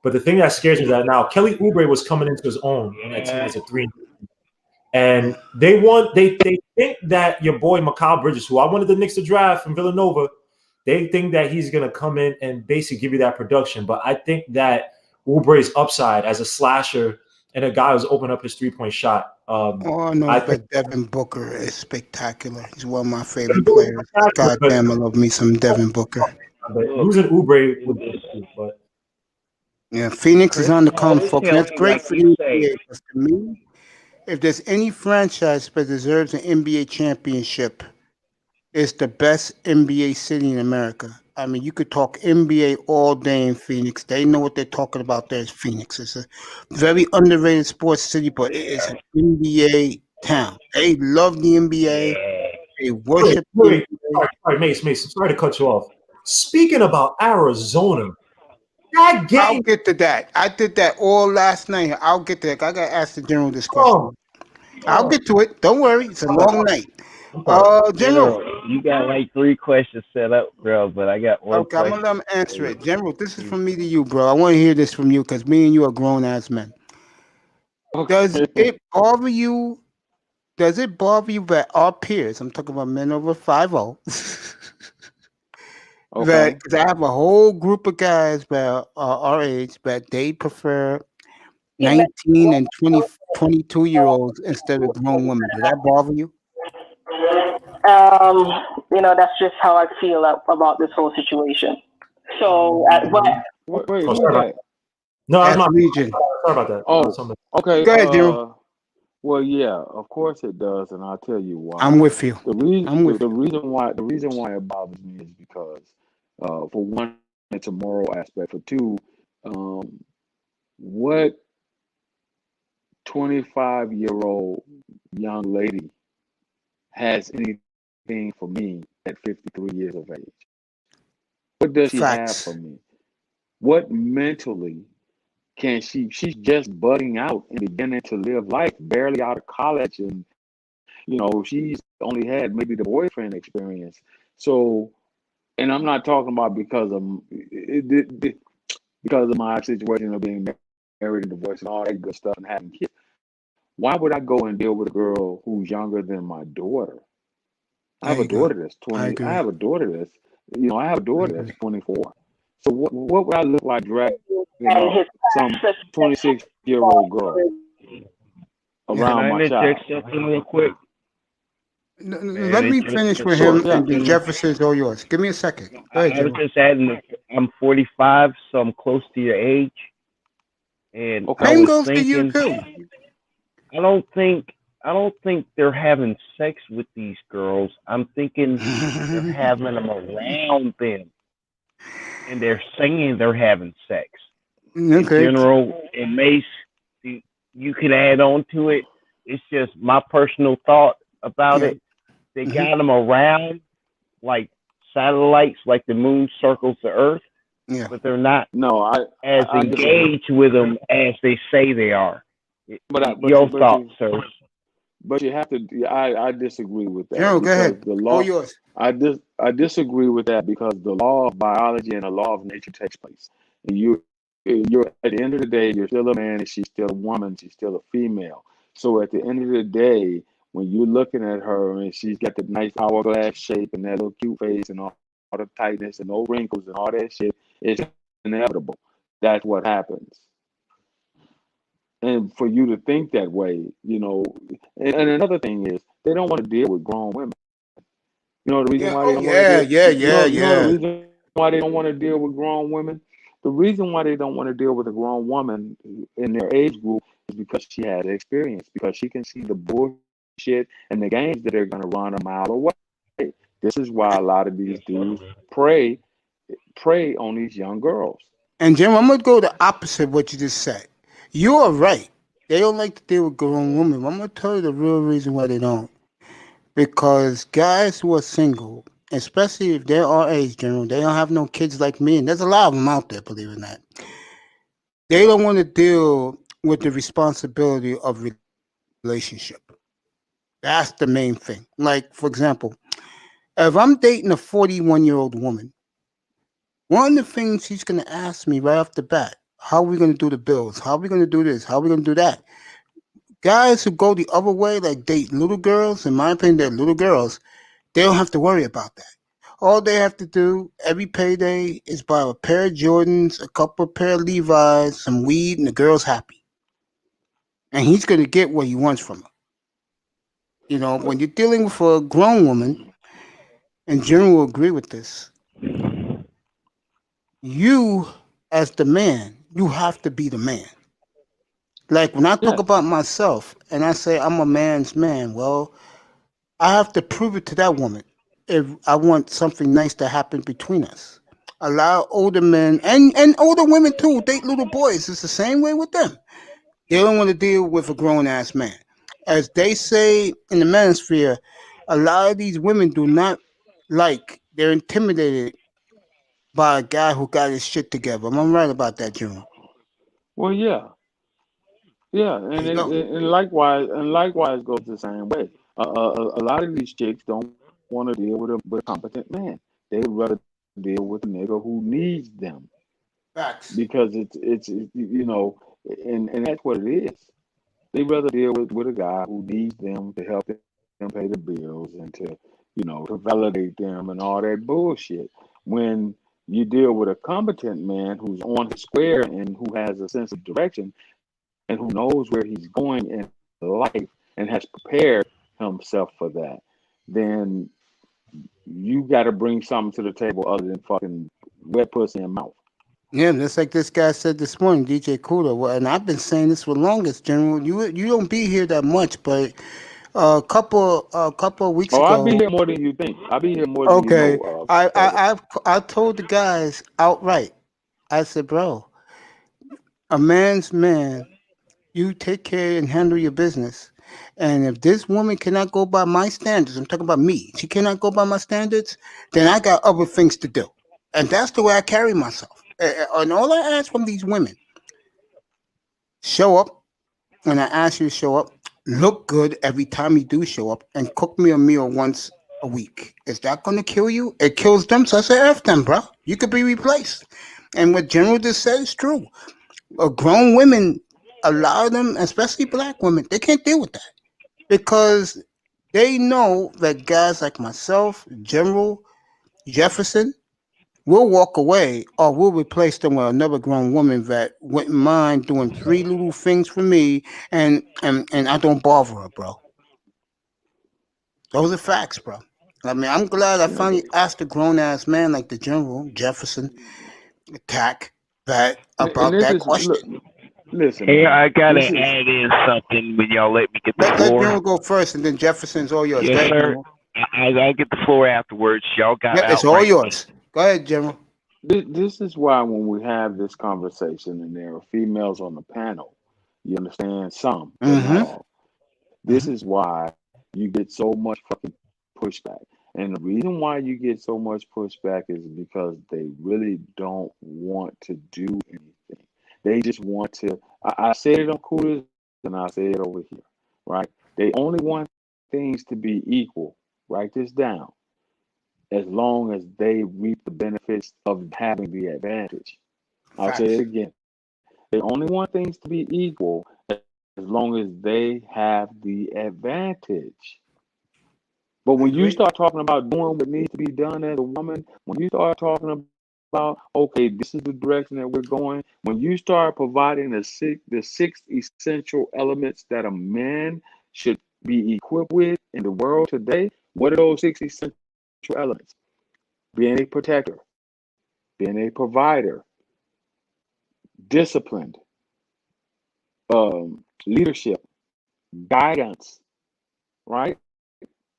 But the thing that scares me is that now Kelly Oubre was coming into his own on that team as a 3. And they think that your boy Mikal Bridges, who I wanted the Knicks to draft from Villanova, they think that he's gonna come in and basically give you that production. But I think that Oubre's upside as a slasher and a guy who's opened up his 3-point shot. But Devin Booker is spectacular. He's one of my favorite players. God damn, I love me some Devin Booker. But losing Oubre would be but yeah, Phoenix is on the come, folks. That's great for you. To me, if there's any franchise that deserves an NBA championship, it's the best NBA city in America. I mean, you could talk NBA all day in Phoenix. They know what they're talking about there is Phoenix. It's a very underrated sports city, but it is an NBA town. They love the NBA. They worship the NBA. Sorry, Mace, sorry to cut you off. Speaking about Arizona, that game. I'll get to that. I did that all last night. I'll get to that. I got to ask the general this question. I'll get to it. Don't worry. It's a long night. General. You got like 3 questions set up, bro, but I got one question. I'm going to let him answer it. General, this is from me to you, bro. I want to hear this from you because me and you are grown-ass men. Does it bother you Does it bother you that our peers, I'm talking about men over 50, that Okay. because I have a whole group of guys that are our age that they prefer 19 and 20, 22-year olds instead of grown women. Does that bother you? Um, that's just how I feel about this whole situation. So, but Wait, Oh, who's sorry about that? no, that's That's my Legion. sorry about that. Oh, Something. okay. Go ahead, Jim. Well, yeah, of course it does, and I'll tell you why. I'm with you. The reason, I'm with the you. reason why it bothers me is because, for one, it's a moral aspect. For two, um, what 25-year-old young lady has anything for me at 53 years of age? What does she have for Facts. me? What mentally can she's just budding out and beginning to live life, barely out of college, and she's only had maybe the boyfriend experience. So, and I'm not talking about because of my situation of being married and divorced and all that good stuff and having kids. Why would I go and deal with a girl who's younger than my daughter? I have There a you go. daughter that's I 20. I agree. have a daughter that's, I have a I daughter that's agree. 24. So what would I look like dragging and up his some access 26-year-old girl Yeah. Can around I my interject child? something real quick? Let Man, me it's just finish with Sure, him, yeah. and then Jefferson's all yours. Give me a second. Go ahead, I was Jim. just adding that I'm 45, so I'm close to your age, and I Okay. Same was goes to you thinking, too. I don't think I don't think they're having sex with these girls. I'm thinking they're having them around them, and they're saying they're having sex. In Okay. general, it may you can add on to it. It's just my personal thought about Yeah. it. They Hmm. got them around like satellites, like the moon circles the Earth, Yeah. but they're not No, as I disagree. engaged with them as they say they are. But Your thoughts, sir? you have to. I disagree with that General, go because ahead. the All law. yours. I disagree with that because the law of biology and the law of nature takes place, and you're at the end of the day you're still a man and she's still a woman. She's still a female. So at the end of the day, when you're looking at her and she's got that nice hourglass shape and that little cute face and all the tightness and no wrinkles and all that shit, it's inevitable. That's what happens. And for you to think that way, and another thing is they don't want to deal with grown women. You know the reason Yeah. why they Oh don't want to yeah. deal. Yeah. Yeah. You know the Yeah. reason why they don't want to deal with grown women. The reason why they don't want to deal with a grown woman in their age group is because she has experience, because she can see the bullshit and the games that are going to run a mile away. This is why a lot of these dudes prey on these young girls. And Jim, I'm gonna go the opposite of what you just said. You are right. They don't like to deal with grown women. I'm gonna tell you the real reason why they don't. Because guys who are single, especially if they're our age, General, they don't have no kids like me, and there's a lot of them out there, believe it or not. They don't want to deal with the responsibility of relationship. That's the main thing. Like, for example, if I'm dating a 41-year-old woman, one of the things she's going to ask me right off the bat, how are we going to do the bills? How are we going to do this? How are we going to do that? Guys who go the other way, like date little girls, in my opinion, they're little girls, they don't have to worry about that. All they have to do every payday is buy a pair of Jordans, a couple of pair of Levi's, some weed, and the girl's happy. And he's going to get what he wants from her. When you're dealing with a grown woman, and Jim will agree with this, you, as the man, you have to be the man. Like when I talk Yes. about myself and I say I'm a man's man, well, I have to prove it to that woman if I want something nice to happen between us. Allow older men and older women too date little boys. It's the same way with them. They don't want to deal with a grown ass man. As they say in the manosphere, a lot of these women do not they're intimidated by a guy who got his shit together. Am I right about that, June? Well, yeah, yeah, There and you go. likewise goes the same way. A lot of these chicks don't want to deal with a competent man. They would rather deal with a nigga who needs them Facts. because it's and that's what it is. They rather deal with a guy who needs them to help them pay the bills and to, to validate them and all that bullshit. When you deal with a competent man who's on his square and who has a sense of direction and who knows where he's going in life and has prepared himself for that, then you got to bring something to the table other than fucking wet pussy and mouth. Yeah, just like this guy said this morning, DJ Cooler. Well, and I've been saying this for longest, General. You don't be here that much, but a couple of weeks Oh, I'll be ago. here more than you think. I'll be here more than you Okay, know. I told the guys outright. I said, bro, a man's man. You take care and handle your business. And if this woman cannot go by my standards, I'm talking about me. She cannot go by my standards, then I got other things to do. And that's the way I carry myself. And all I ask from these women, show up when I ask you to show up, look good every time you do show up, and cook me a meal once a week. Is that going to kill you? It kills them. So I say, F them, bro. You could be replaced. And what General just said is true. Grown women, a lot of them, especially black women, they can't deal with that because they know that guys like myself, General, Jefferson, will walk away or we'll replace them with another grown woman that wouldn't mind doing three little things for me and I don't bother her, bro. Those are facts, bro. I mean, I'm glad I finally asked a grown ass man like the General, Jefferson, Tack, that And about this that is look, question. listen, Hey, man. I gotta This is add in something when y'all let me get the Let floor. General go first and then Jefferson's all yours. Go Yes, ahead, sir. General. I'll get the floor afterwards. Y'all got Yeah, it's all outright. yours. Go ahead, General. this is why when we have this conversation and there are females on the panel, you understand some, but not Mm-hmm. all. This is why you get so much fucking pushback. And the reason why you get so much pushback is because they really don't want to do anything. They just want to. I said it on Coolers and I say it over here, right? They only want things to be equal. Write this down. As long as they reap the benefits of having the advantage. I'll say it Facts. again. They only want things to be equal as long as they have the advantage. But I when you agree. start talking about doing what needs to be done as a woman, when you start talking about, okay, this is the direction that we're going, when you start providing the six essential elements that a man should be equipped with in the world today, what are those six essential elements? Being a protector, being a provider, disciplined, leadership, guidance, right?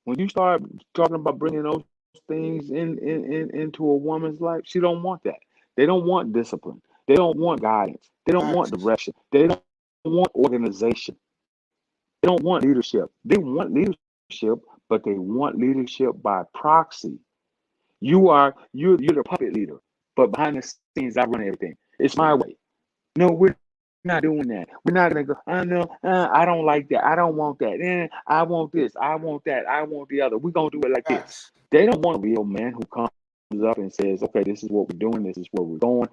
When you start talking about bringing those things into a woman's life, she don't want that. They don't want discipline. They don't want guidance. They don't want Facts. direction. They don't want organization. They don't want leadership. They want leadership, but they want leadership by proxy. You're the puppet leader, but behind the scenes, I run everything. It's my way. No, we're not doing that. We're not gonna go. I know. I don't like that. I don't want that. I want this. I want that. I want the other. We're gonna do it like this. Facts. They don't want a real man who comes up and says, "Okay, this is what we're doing. This is where we're going.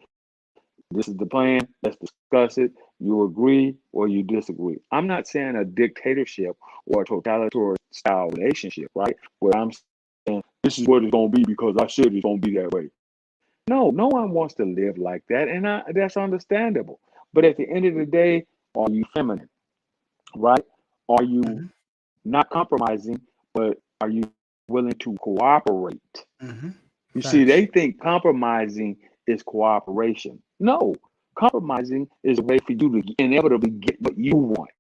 This is the plan. Let's discuss it. You agree or you disagree." I'm not saying a dictatorship or a totalitarian style relationship, right? Where I'm saying this is what it's gonna be because I said it's gonna be that way. No, no one wants to live like that, and that's understandable. But at the end of the day, are you feminine, right? Are you Mm-hmm. not compromising, but are you willing to cooperate? Mm-hmm. You see, Facts. they think compromising is cooperation. No, compromising is a way for you to inevitably get what you want.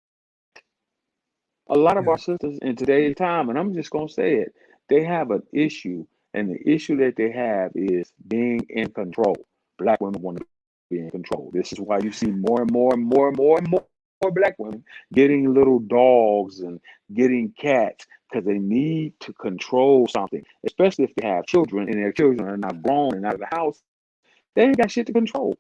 A lot of Yeah. our sisters in today's time, and I'm just going to say it, they have an issue, and the issue that they have is being in control. Black women want to be in control. This is why you see more and more and more and more and more black women getting little dogs and getting cats because they need to control something, especially if they have children and their children are not grown and out of the house. They ain't got shit to control.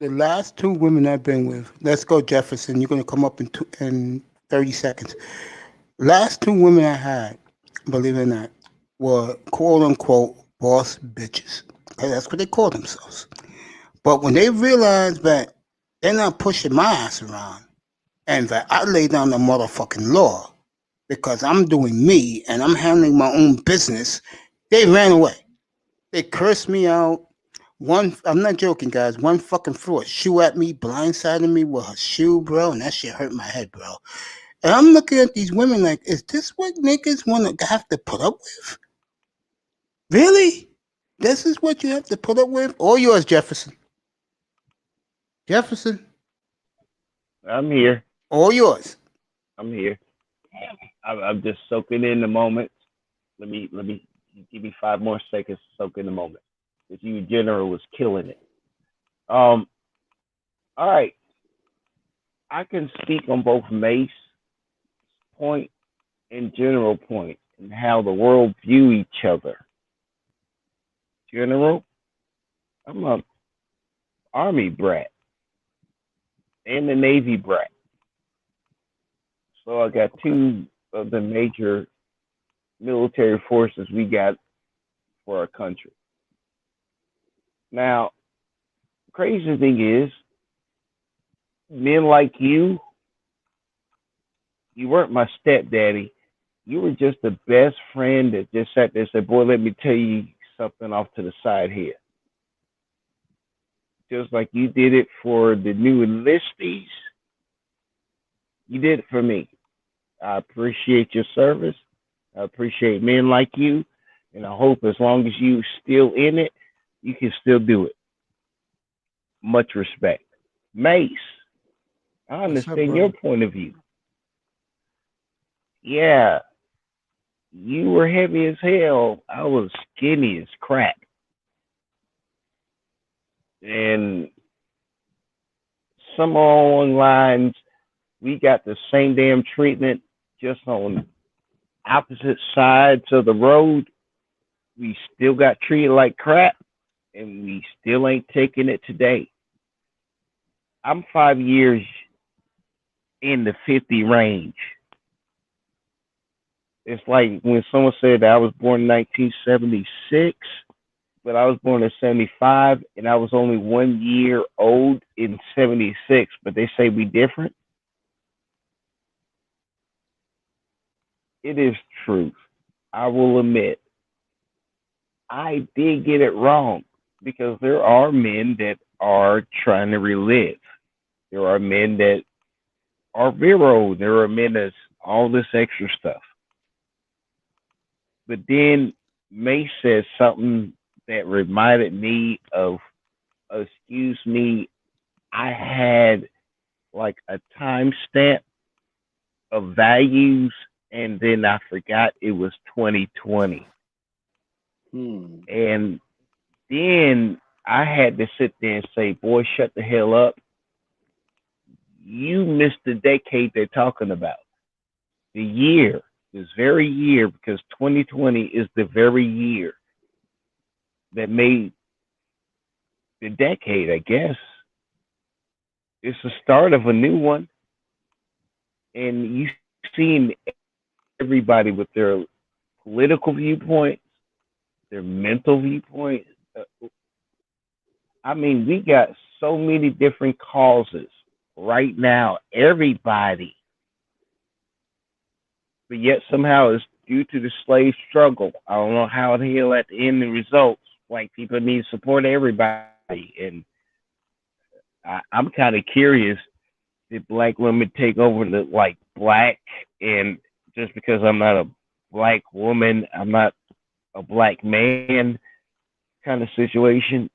The last two women I've been with, let's go, Jefferson. You're going to come up in 30 seconds. Last two women I had, believe it or not, were quote unquote boss bitches. Okay, that's what they call themselves. But when they realized that they're not pushing my ass around, and that I lay down the motherfucking law because I'm doing me and I'm handling my own business, they ran away. They cursed me out. I'm not joking, guys. One fucking threw a shoe at me, blindsided me with her shoe, bro, and that shit hurt my head, bro. And I'm looking at these women like, is this what niggas want to have to put up with? Really? This is what you have to put up with? All yours, Jefferson. Jefferson, I'm here. all yours. I'm here. I'm just soaking in the moment. Let me give me 5 more seconds to soak in the moment. Because you general was killing it. All right. I can speak on both Mace point and general point and how the world view each other. General, I'm a Army brat and a Navy brat. So I got two of the major military forces we got for our country. Now, crazy thing is, men like you weren't my stepdaddy. You were just the best friend that just sat there and said, boy, let me tell you something off to the side here. Just like you did it for the new enlistees, you did it for me. I appreciate your service. I appreciate men like you. And I hope as long as you still in it, you can still do it. Much respect. Mace, I understand your point of view. Yeah, you were heavy as hell. I was skinny as crap. And some along lines, we got the same damn treatment, just on opposite sides of the road. We still got treated like crap, and we still ain't taking it today. I'm 5 years in the 50 range. It's like when someone said that I was born in 1976, but I was born in 75, and I was only 1 year old in 76, but they say we different. It is truth. I will admit, I did get it wrong because there are men that are trying to relive. There are men that are virile. There are men that's all this extra stuff. But then May said something that reminded me of, excuse me, I had like a timestamp of values, and then I forgot it was 2020. And then I had to sit there and say, boy, shut the hell up. You missed the decade they're talking about. The year, this very year, because 2020 is the very year that made the decade, I guess. It's the start of a new one. And you've seen everybody with their political viewpoints, their mental viewpoints. I mean, we got so many different causes right now, everybody. But yet somehow it's due to the slave struggle. I don't know how the hell at the end the results, white people need to support everybody. And I'm kind of curious, did black women take over the like black, and just because I'm not a black woman, I'm not a black man kind of situation.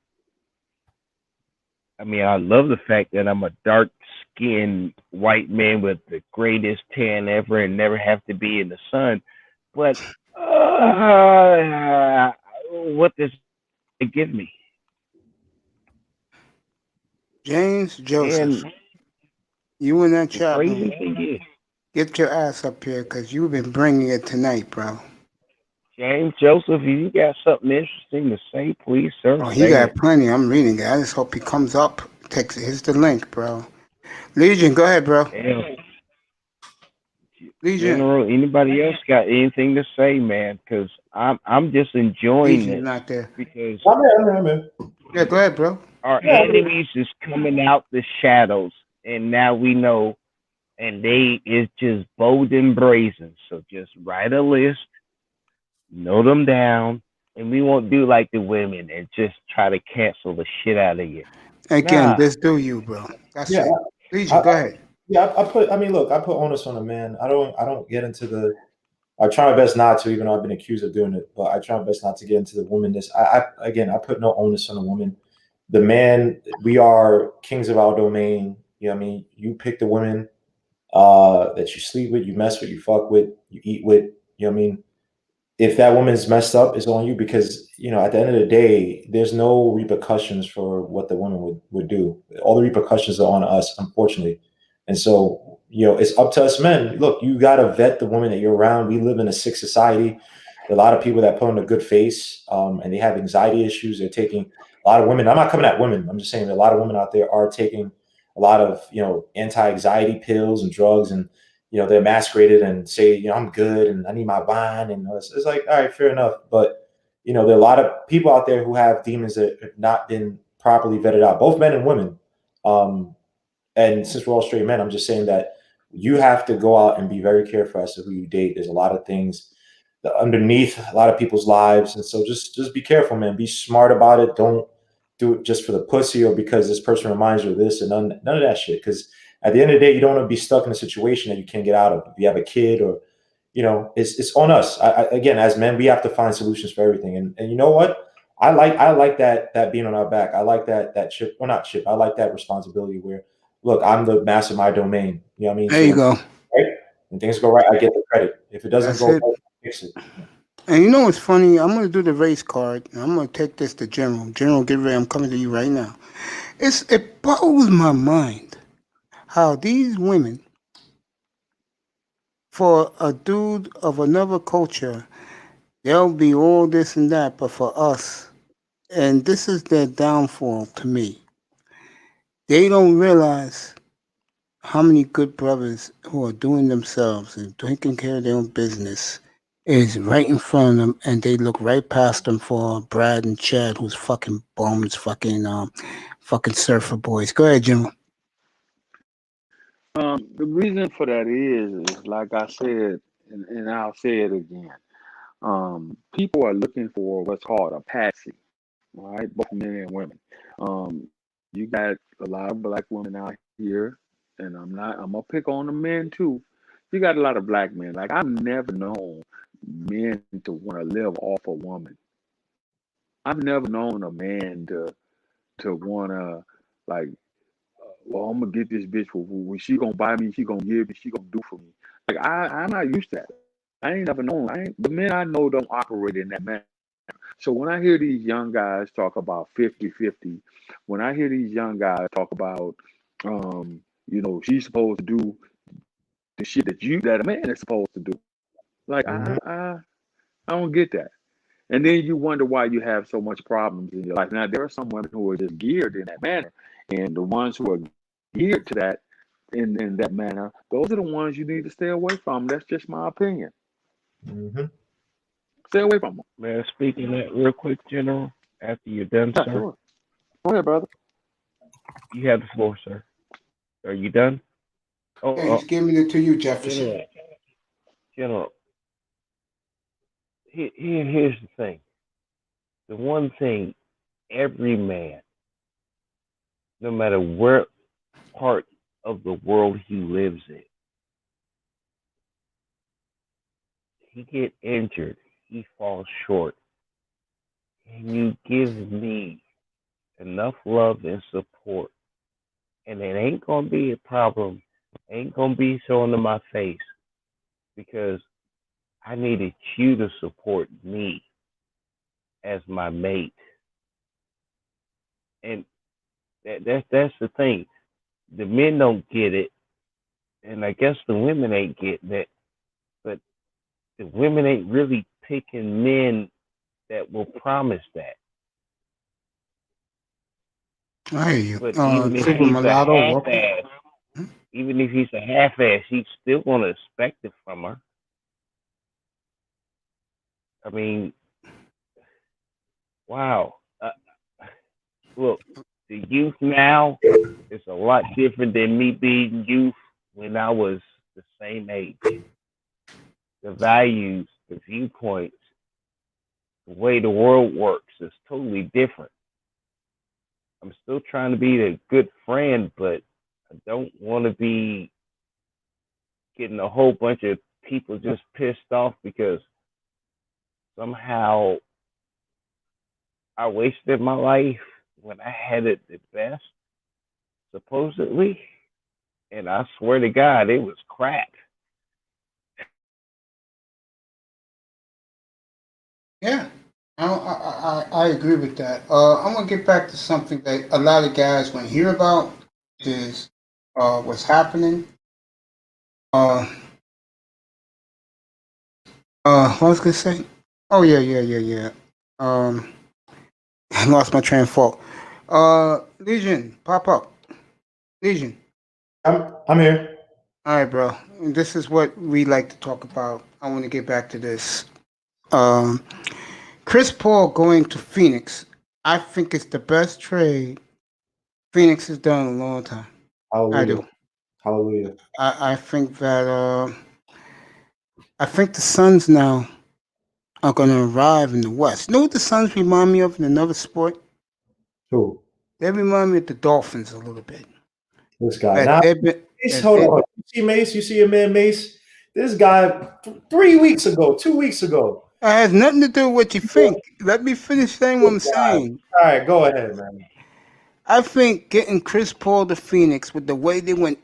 I mean, I love the fact that I'm a dark-skinned white man with the greatest tan ever and never have to be in the sun. But what does it give me? James Joseph, And you in that the chat crazy room, thing is, get your ass up here because you've been bringing it tonight, bro. James Joseph, if you got something interesting to say, please, sir. Oh, he say got it. plenty. I'm reading it. I just hope he comes up. Here's the link, bro. Legion, go ahead, bro. Damn. Legion. General, anybody else got anything to say, man? Because I'm just enjoying Legion's this not there. because I'm in. Yeah, go ahead, bro. our enemies is coming out the shadows, and now we know and it's just bold and brazen. So just write a list, note them down, and we won't do like the women and just try to cancel the shit out of you. Again, Nah, just do you, bro. That's Yeah, it. Please, I, go ahead. yeah. I put. I mean, look, I put onus on the man. I don't get into the. I try my best not to, even though I've been accused of doing it. But I try my best not to get into the womanness. Again, I put no onus on the woman. The man, we are kings of our domain. You know what I mean? You pick the women that you sleep with, you mess with, you fuck with, you eat with. You know what I mean? If that woman's messed up, it's on you because at the end of the day, there's no repercussions for what the woman would do. All the repercussions are on us, unfortunately. And so, it's up to us men. Look, you gotta vet the woman that you're around. We live in a sick society. There are a lot of people that put on a good face, and they have anxiety issues. They're taking a lot of women. I'm not coming at women. I'm just saying that a lot of women out there are taking a lot of anti-anxiety pills and drugs, and they're masqueraded and say, I'm good and I need my wine. And it's like, all right, fair enough. But, there are a lot of people out there who have demons that have not been properly vetted out, both men and women. And since we're all straight men, I'm just saying that you have to go out and be very careful as to who you date. There's a lot of things that underneath a lot of people's lives. And so just be careful, man. Be smart about it. Don't do it just for the pussy or because this person reminds you of this and none of that shit. Because at the end of the day, you don't want to be stuck in a situation that you can't get out of. If you have a kid or, it's on us. Again, as men, we have to find solutions for everything. And you know what? I like that being on our back. I like that chip, well, not chip. I like that responsibility where, look, I'm the master of my domain. You know what I mean? There So you go. right, when things go right, I get the credit. If it doesn't That's go it. right, fix it. And you know what's funny? I'm gonna do the race card. And I'm gonna take this to General. General, get ready. I'm coming to you right now. It boggles my mind how these women, for a dude of another culture, they'll be all this and that, but for us, and this is their downfall to me. They don't realize how many good brothers who are doing themselves and taking care of their own business is right in front of them, and they look right past them for Brad and Chad, who's fucking bums, fucking surfer boys. Go ahead, General. The reason for that is like I said, and I'll say it again. People are looking for what's called a patsy, right? Both men and women. You got a lot of black women out here, and I'm gonna pick on the men too. You got a lot of black men. Like I've never known men to want to live off a woman. I've never known a man to wanna like, well, I'm gonna get this bitch for when she gonna buy me, she gonna give me, she gonna do for me. Like I'm not used to that. I ain't never known. The men I know don't operate in that manner. So when I hear these young guys talk about 50-50, when I hear these young guys talk about, she's supposed to do the shit that a man is supposed to do. Like Mhm. I don't get that. And then you wonder why you have so much problems in your life. Now there are some women who are just geared in that manner, and the ones who are geared to that in that manner, those are the ones you need to stay away from. That's just my opinion. Mhm. Stay away from them. may I speak on that real quick, General? After you're done, Yeah, sir, sure. Go ahead, brother. you have the floor, sir. Are you done? Oh, Yeah, he's giving it to you, Jefferson. General, General. Here's the thing. The one thing every man, no matter where part of the world he lives in, he get injured, he falls short, and you give me enough love and support, and it ain't gonna be a problem, ain't gonna be thrown in my face because I needed you to support me as my mate, and that's the thing. The men don't get it, and I guess the women ain't getting it, but the women ain't really picking men that will promise that. I hear you. But even if Super he's a Mulatto, half welcome. ass, even if he's a half ass, he's still gonna expect it from her. I mean, wow. Look, the youth now is a lot different than me being youth when I was the same age. The values, the viewpoints, the way the world works is totally different. I'm still trying to be a good friend, but I don't want to be getting a whole bunch of people just pissed off because somehow I wasted my life when I had it the best, supposedly. And I swear to God, it was crap. Yeah, I agree with that. I'm gonna get back to something that a lot of guys want to hear about, which is what's happening. Uh, what was I gonna say? Oh yeah. Um, I lost my train of thought. Legion, pop up. Legion. I'm here. All right, bro. This is what we like to talk about. I want to get back to this. Um, Chris Paul going to Phoenix. I think it's the best trade Phoenix has done in a long time. I Hallelujah. do. Hallelujah. I think that I think the Suns now are going to arrive in the West. You know what the Suns remind me of in another sport? Who? They remind me of the Dolphins a little bit. This guy. That Now, they've been, Mace, that hold they, on. You see Mace? You see your man Mace? This guy 3 weeks ago, 2 weeks ago. it has nothing to do with what you think. Let me finish saying what I'm saying. All right, go ahead, man. I think getting Chris Paul to Phoenix with the way they went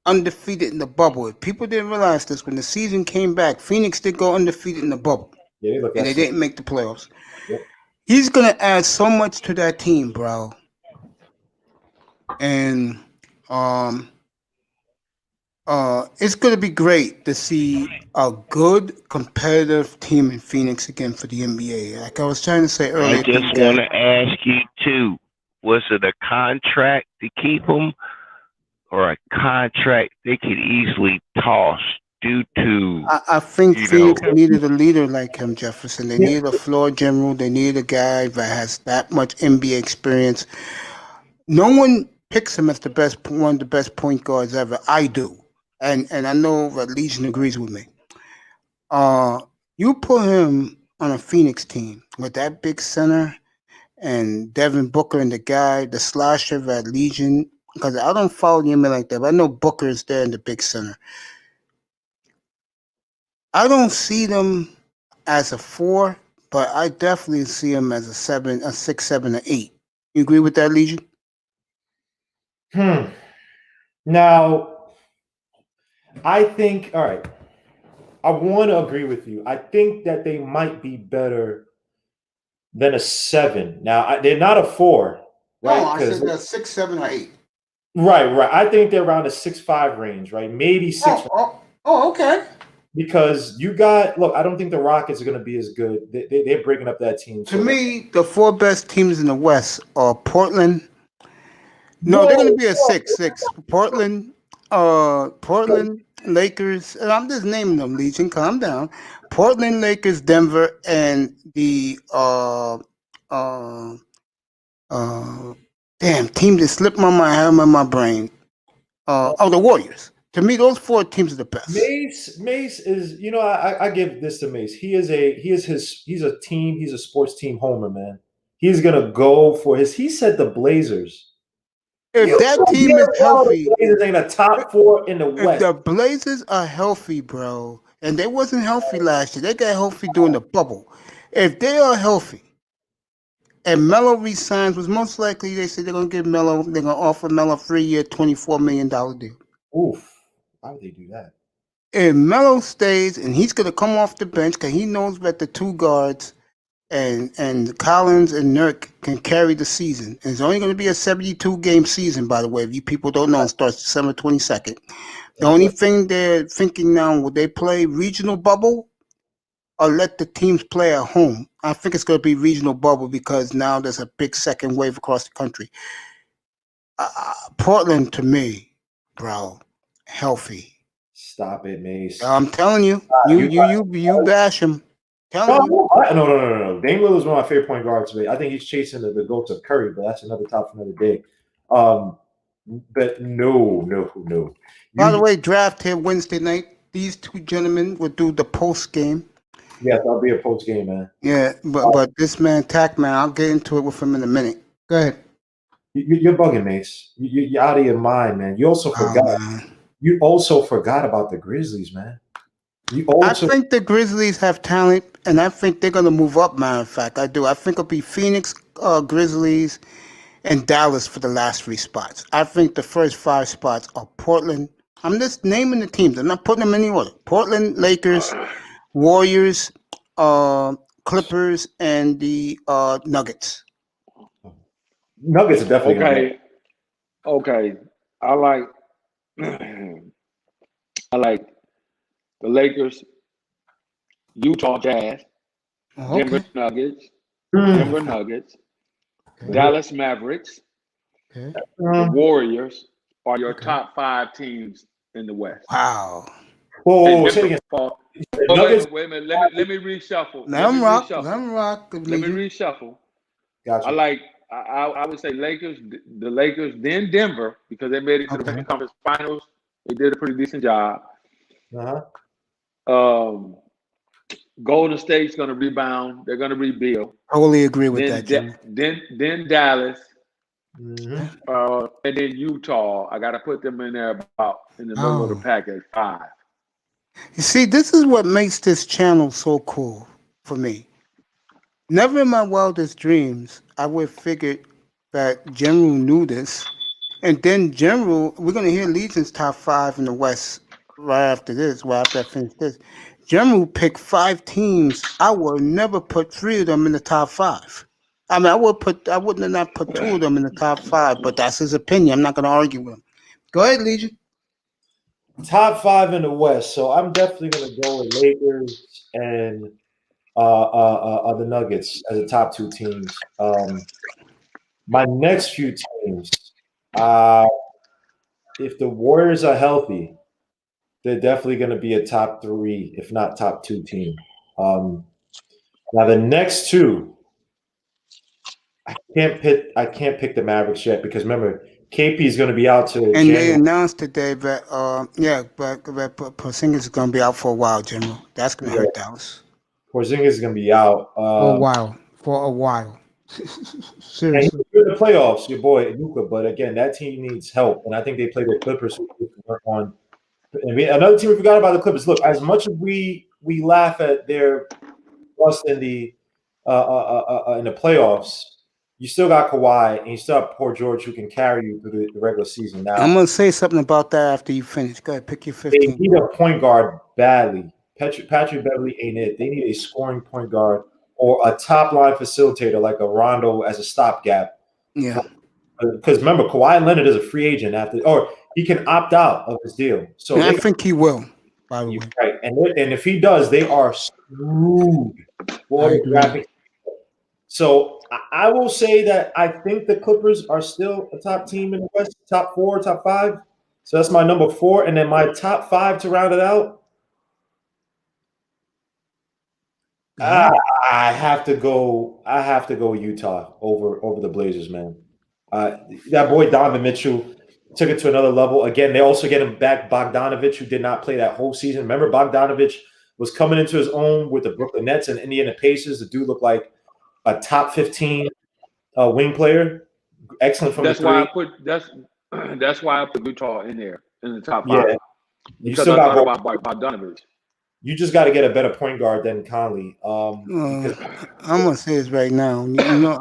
undefeated in the bubble. If people didn't realize this, when the season came back, Phoenix did go undefeated in the bubble. Yeah, they look And they excellent. didn't make the playoffs. Yep. He's gonna add so much to that team, bro. And it's gonna be great to see a good competitive team in Phoenix again for the NBA. Like I was trying to say I earlier, just these want guys. to ask you too: was it a contract to keep him, or a contract they could easily toss due to I think you know? Phoenix needed a leader like him, Jefferson. They needed a floor general. They needed a guy that has that much NBA experience. No one picks him as the best, one of the best point guards ever. I do, and I know that Legion agrees with me. Uh, you put him on a Phoenix team with that big center and Devin Booker and the guy, the slasher at Legion. Because I don't follow the NBA like that, but I know Booker is there in the big center. I don't see them as a 4, but I definitely see him as a 7, a 6, 7, or 8. You agree with that, Legion? Now, I think, all right, I want to agree with you. I think that they might be better than a 7. Now, they're not a 4, right? No, I said a 6, 7, or 8. Right. I think they're around the 6'5" range, right? Maybe 6. Okay. Because you got, look, I don't think the Rockets are going to be as good. They're breaking up that team. To me, the 4 best teams in the West are Portland. No, Whoa, they're going to be a whoa. 6, 6. Portland, Lakers, and I'm just naming them. Legion, calm down. Portland, Lakers, Denver, and the damn team that slipped my mind, had 'em in my brain. The Warriors. To me, those 4 teams are the best. Mace is, I give this to Mace. He's a sports team homer, man. He's gonna go for he said the Blazers. If that team is healthy, the Blazers ain't a top 4 in the if West. the Blazers are healthy, bro, and they wasn't healthy last year, they got healthy during the bubble. If they are healthy, and Melo resigns, was most likely they said they're gonna offer Melo a 3-year, $24 million deal. Oof. Why would they do that? If Melo stays and he's gonna come off the bench because he knows that the 2 guards and Collins and Nurk can carry the season. And it's only going to be a 72-game season, by the way. If you people don't know, it starts December 22nd. The only thing they're thinking now, will they play regional bubble or let the teams play at home? I think it's going to be regional bubble because now there's a big second wave across the country. Portland, to me, bro, healthy. Stop it, Mace. I'm telling you, you bash him. No. Dame Lillard's one of my favorite point guards. I think he's chasing the GOAT of Curry, but that's another top for another day. But no. By the way, draft here Wednesday night. These two gentlemen will do the post game. Yes, I'll be a post game, man. Yeah, but this man, Tac Man, I'll get into it with him in a minute. Go ahead. You're bugging, Mace. You're out of your mind, man. You also forgot. Man. You also forgot about the Grizzlies, man. I think the Grizzlies have talent, and I think they're gonna move up. Matter of fact, I do. I think it'll be Phoenix, Grizzlies, and Dallas for the last 3 spots. I think the first 5 spots are Portland. I'm just naming the teams. I'm not putting them in any order. Portland, Lakers, Warriors, Clippers, and the Nuggets. Nuggets are definitely Okay. I like the Lakers, Utah Jazz, Denver Nuggets, Dallas Mavericks, the Warriors are your top 5 teams in the West. Wow. Whoa, say it again. Wait a minute. Let me reshuffle. Let me rock. Let me reshuffle. Gotcha. I would say the Lakers, then Denver, because they made it to the Western Conference Finals. They did a pretty decent job. Golden State's going to rebound. They're going to rebuild. Totally agree with that, Jim. Then Dallas, and then Utah. I got to put them in there about in the middle of the pack at 5. You see, this is what makes this channel so cool for me. Never in my wildest dreams I would have figured that General knew this. And then General, we're going to hear Legion's top 5 in the West right after this, right after I finish this. General picked 5 teams. I would never put 3 of them in the top 5. I mean, I wouldn't have not put 2 of them in the top 5, but that's his opinion. I'm not going to argue with him. Go ahead, Legion. Top 5 in the West. So I'm definitely going to go with Lakers and the Nuggets as the top 2 teams. My next few teams, if the Warriors are healthy, they're definitely going to be a top 3, if not top 2 team. Now the next 2, I can't pick the Mavericks yet because remember KP is going to be out to and January. They announced today that but Porzingis is going to be out for a while, General. That's going to hurt Dallas. Porzingis is going to be out for a while. Seriously. And in the playoffs, your boy Luka, but again, that team needs help, and I think they play the Clippers who work on. And another team we forgot about the Clippers. Look, as much as we laugh at their loss in the playoffs, you still got Kawhi, and you still have poor George who can carry you through the regular season. Now, I'm gonna say something about that after you finish. Go ahead, pick your 15. They need a point guard badly. Patrick Beverly ain't it. They need a scoring point guard or a top line facilitator like a Rondo as a stopgap. Yeah. Because remember, Kawhi Leonard is a free agent or he can opt out of his deal. So I think he will. By the way, right, and if he does, they are screwed. So I will say that I think the Clippers are still a top team in the West, top 4, top 5. So that's my number 4, and then my top 5 to round it out. I have to go Utah over the Blazers, man. That boy Donovan Mitchell took it to another level. Again, they also get him back Bogdanovich, who did not play that whole season. Remember, Bogdanovich was coming into his own with the Brooklyn Nets and Indiana Pacers. The dude looked like a top 15 wing player. Excellent from that's the 3. That's why I put Utah in there in the top 5. Yeah, because I thought about Bogdanovich. You just got to get a better point guard than Conley. I'm gonna say this right now. You know,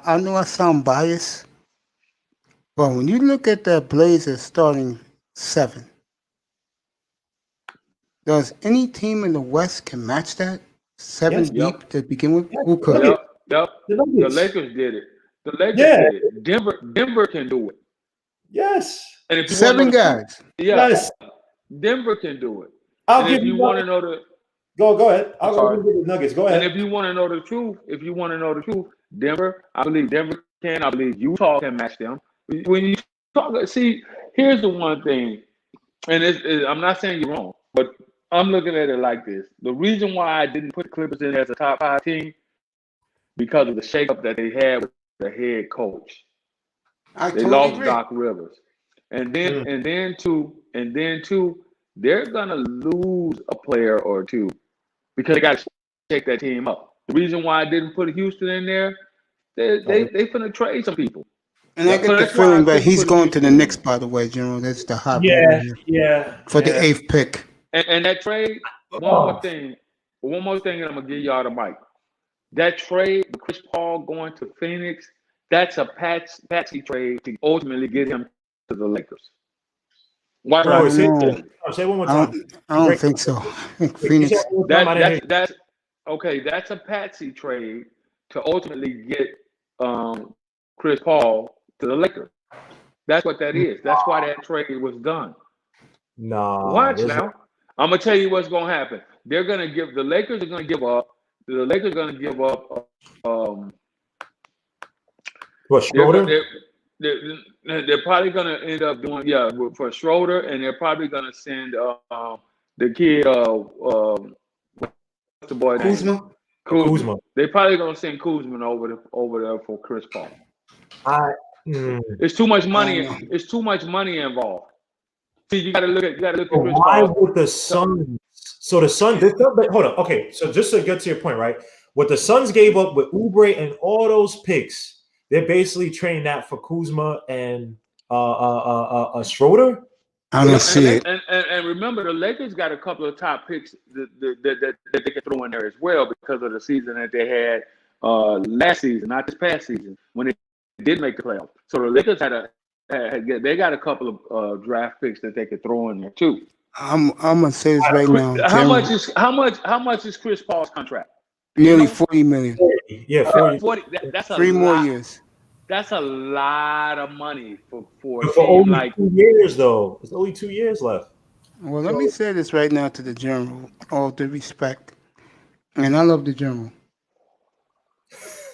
I know I sound biased, but when you look at the Blazers starting 7, does any team in the West can match that 7 deep to begin with? Who could? Yep. The Lakers did it. The Lakers did it. Denver can do it. Yes. And if you 7 guys. Yes. Denver can do it. I'll and give if you want to know the go ahead. I'll go with the Nuggets. Go ahead. And if you want to know the truth, Denver, I believe Denver can. I believe Utah can match them. When you talk, see, here's the one thing, and I'm not saying you're wrong, but I'm looking at it like this. The reason why I didn't put the Clippers in as a top 5 team because of the shakeup that they had with the head coach. They lost Doc Rivers. and then two, they're gonna lose a player or two because they got to shake that team up. The reason why I didn't put Houston in there, they finna trade some people. And I So get the that's why I feeling that couldn't he's put going to the Houston in Knicks, there. by the way, General. That's the hot Yeah, rumor here yeah. for the 8th pick. And that trade, one more thing, and I'm gonna give y'all the mic. That trade with Chris Paul going to Phoenix, that's a patsy trade to ultimately get him to the Lakers. Why I would don't I know. say Say it one more I time. don't think so. You Phoenix. said it one more time, I didn't hear you. that's okay? That's a patsy trade to ultimately get Chris Paul to the Lakers. That's what that is. That's why that trade was done. Nah. Watch there's now. I'm gonna tell you what's gonna happen. They're gonna give the Lakers are gonna give up. The Lakers are gonna give up. What, Schroeder? They're probably gonna end up doing for Schroeder, and they're probably gonna send the kid what's the boy name? Kuzma. Kuzma. They're probably gonna send Kuzma over there for Chris Paul. It's too much money. It's too much money involved. See, you gotta look at Chris Why Paul. would the Suns? So the Suns. Hold on. Okay, so just to get to your point, right? What the Suns gave up with Oubre and all those picks, they're basically trading that for Kuzma and Schroeder. I don't see it. And remember, the Lakers got a couple of top picks that they could throw in there as well because of the season that they had last season, not this past season, when they did make the playoffs. So the Lakers they got a couple of draft picks that they could throw in there too. I'm gonna say this right now. How much is Chris Paul's contract? Nearly 40 million. Yeah, 40. That's Three more years. That's a lot of money for a for team only like 2 years, though. There's only 2 years left. Well, let me say this right now to the General, all due respect, and I love the General.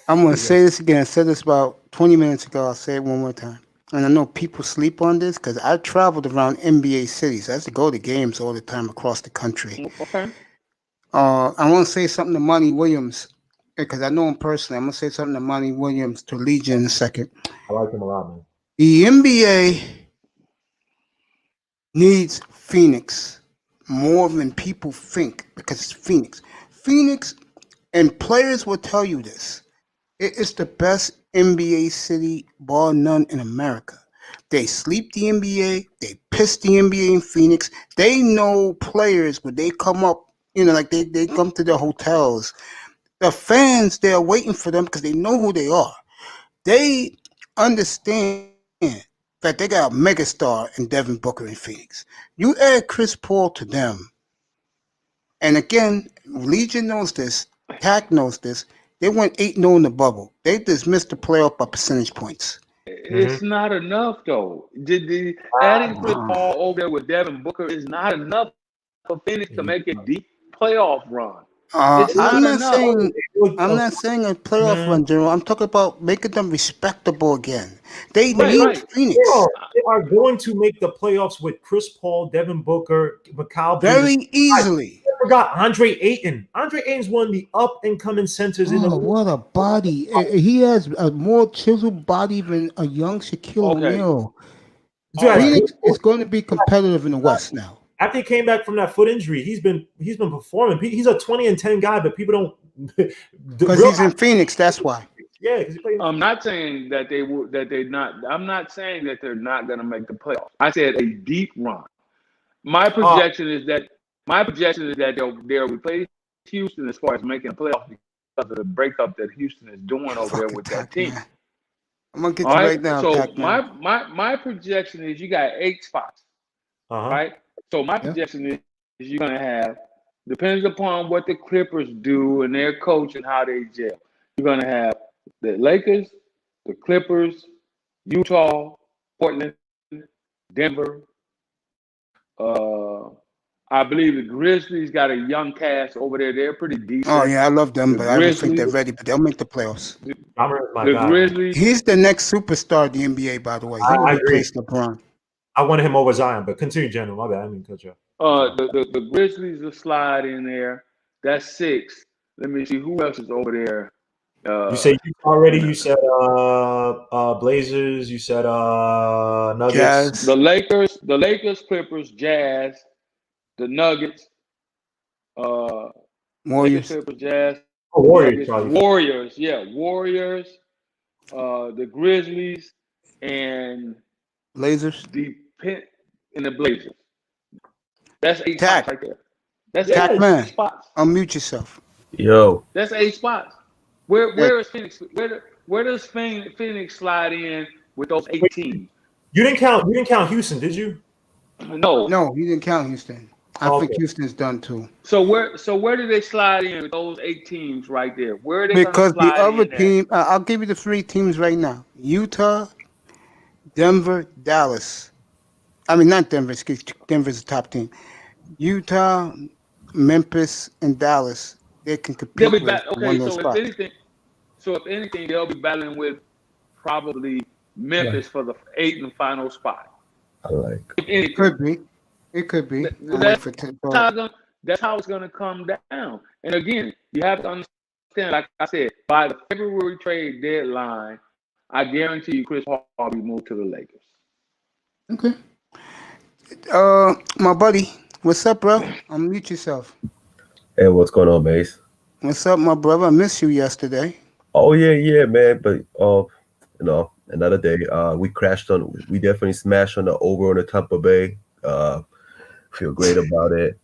I'm gonna say this again. I said this about 20 minutes ago. I'll say it one more time. And I know people sleep on this because I traveled around NBA cities. I used to go to games all the time across the country. Okay. I want to say something to Monty Williams because I know him personally. I'm going to say something to Monty Williams to Legion in a second. I like him a lot, man. The NBA needs Phoenix more than people think because it's Phoenix. Phoenix, and players will tell you this, it is the best NBA city, bar none, in America. They sleep the NBA. They piss the NBA in Phoenix. They know players when they come up, like they come to their hotels. The fans, they're waiting for them because they know who they are. They understand that they got a megastar in Devin Booker in Phoenix. You add Chris Paul to them. And again, Legion knows this. TAC knows this. They went 8-0 in the bubble. They just missed the playoff by percentage points. It's not enough, though. Adding Chris Paul over there with Devin Booker is not enough for Phoenix to make a deep playoff run. It's I'm not not enough. saying a playoff run, General. I'm talking about making them respectable again. They need Phoenix. They are going to make the playoffs with Chris Paul, Devin Booker, Mikal very easily. I forgot Andre Ayton. Andre Ayton's one of the up-and-coming centers in the league. What a body. He has a more chiseled body than a young Shaquille O'Neal. Phoenix is going to be competitive in the West now. After he came back from that foot injury, he's been performing. He's a 20-10 guy, but people don't because he's in Phoenix. That's why. Yeah, because he played. I'm not saying that I'm not saying that they're not going to make the playoffs. I said a deep run. My projection is that they'll replace Houston as far as making the playoffs because of the breakup that Houston is doing over there with that team. Man. I'm gonna get you right now. So my projection is you got 8 spots. Right. So my projection is you're gonna have, depends upon what the Clippers do and their coach and how they gel. You're gonna have the Lakers, the Clippers, Utah, Portland, Denver. I believe the Grizzlies got a young cast over there. They're pretty decent. Oh yeah, I love them, but I don't think they're ready. But they'll make the playoffs. The Grizzlies. He's the next superstar of the NBA, by the way. He will replace LeBron. I wanted him over Zion, but continue, General. My bad. I didn't cut you off. The Grizzlies will slide in there. That's 6. Let me see who else is over there. You say you already. You said Blazers. You said Nuggets. Jazz, the Lakers, Clippers, Jazz, the Nuggets, uh, Lakers, Warriors, Clippers, Jazz, Oh, Warriors Nuggets, probably. Warriors, yeah, Warriors, the Grizzlies, and Blazers. the Pin and the Blazers. That's 8 spots Tack, right there. That's Tack eight man, spots. unmute yourself. Yo, That's 8 spots. Yeah. Where is Phoenix? Where does Phoenix slide in with those 8 Wait, teams? you didn't count Houston, did you? No. No, he didn't count Houston. I think Okay. Houston's done too. So where do they slide in with those 8 teams right there? Where are they going to Because the slide other in at? team, I'll give you the 3 teams right now: Utah, Denver, Dallas. I mean, not Denver. Excuse me, Denver's the top team. Utah, Memphis, and Dallas. They can They'll compete be with back. for one Okay, of those spots. if anything, they'll be battling with probably Memphis for the 8th and final spot. I like. If anything. Could be. It could be. That- I'll wait that's for That's how it's going to come down. And again, you have to understand, like I said, by the February trade deadline, I guarantee you Chris Paul will be moved to the Lakers. Okay. My buddy, what's up, bro? Unmute yourself. Hey, what's going on, Mace? What's up, my brother? I missed you yesterday. Oh yeah, man. But another day. We definitely smashed on the over on the Tampa Bay. Feel great about it.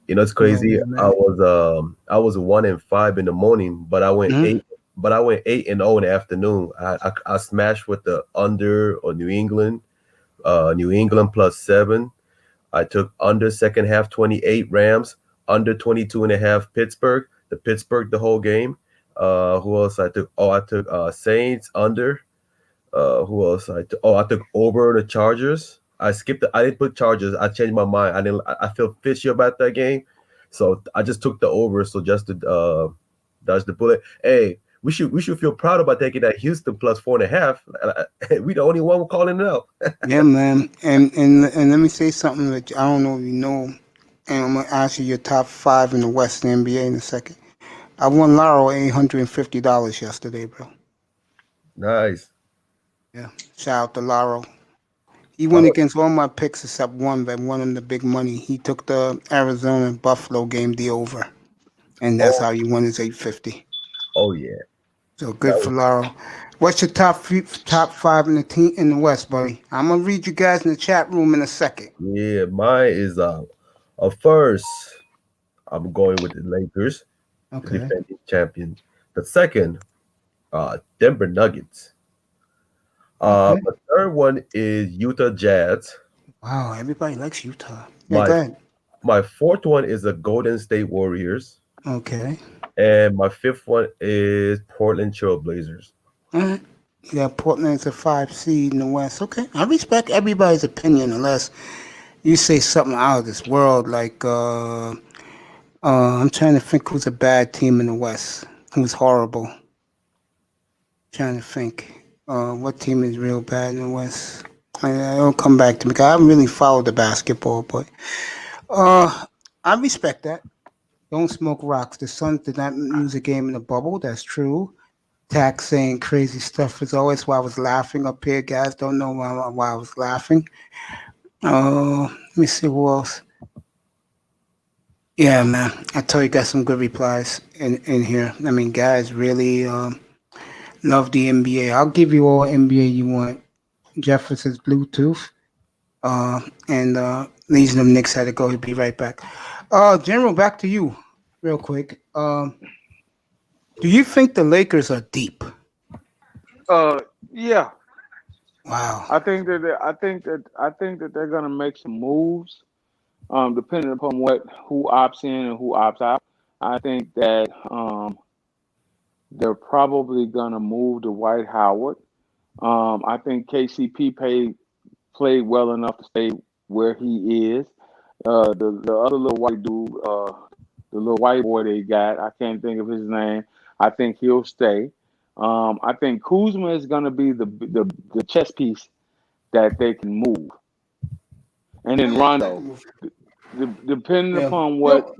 It's crazy. Oh, man. I was 1-5 in the morning, but I went Mhm. 8-0 in the afternoon. I smashed with the under on New England +7. I took under second half 28 Rams, under 22.5 Pittsburgh. The whole game. Who else I took? I took Saints under. Who else I took? I took over the Chargers. I didn't put Chargers. I changed my mind. I feel fishy about that game, so I just took the over. So just to dodge the bullet. Hey, we should feel proud about taking that Houston +4.5. We the only one calling it out. Yeah, man. And let me say something that I don't know if you know, and I'm gonna ask you your top 5 in the West NBA in a second. I won Laro $850 yesterday, bro. Nice. Yeah. Shout out to Laro. He went against all my picks except one, but won him the big money. He took the Arizona and Buffalo game, the over, and that's how he won his $850. Oh yeah. So good for Laro. What's your top 5 in the West, buddy? I'm gonna read you guys in the chat room in a second. Yeah, mine is first. I'm going with the Lakers, Okay. defending champion. The second, Denver Nuggets. Okay. The third one is Utah Jazz. Wow, everybody likes Utah. Yeah, My go ahead. my fourth one is the Golden State Warriors, Okay. and my fifth one is Portland Trail Blazers. All right. Yeah, Portland's a 5 seed in the West. Okay. I respect everybody's opinion unless you say something out of this world. Like, I'm trying to think who's a bad team in the West. Who's horrible. Trying to think. What team is real bad in the West? It'll come back to me. 'Cause I haven't really followed the basketball, but I respect that. Don't smoke rocks. The Suns did not lose a game in the bubble. That's true. Tax saying crazy stuff as always. Why I was laughing up here, guys. Don't know why I was laughing. Let me see who else. Yeah, man. I told you, got some good replies in here. I mean, guys really love the NBA. I'll give you all NBA you want. Jefferson's Bluetooth. And Legion of Knicks had to go. He'll be right back. General, back to you, real quick. Do you think the Lakers are deep? Yeah, Wow. I think that they're gonna make some moves, depending upon who opts in and who opts out. I think that they're probably gonna move Dwight Howard. I think KCP played well enough to stay where he is. The other little white dude, the little white boy they got, I can't think of his name. I think he'll stay. I think Kuzma is going to be the chess piece that they can move, and then Rondo. Depending upon what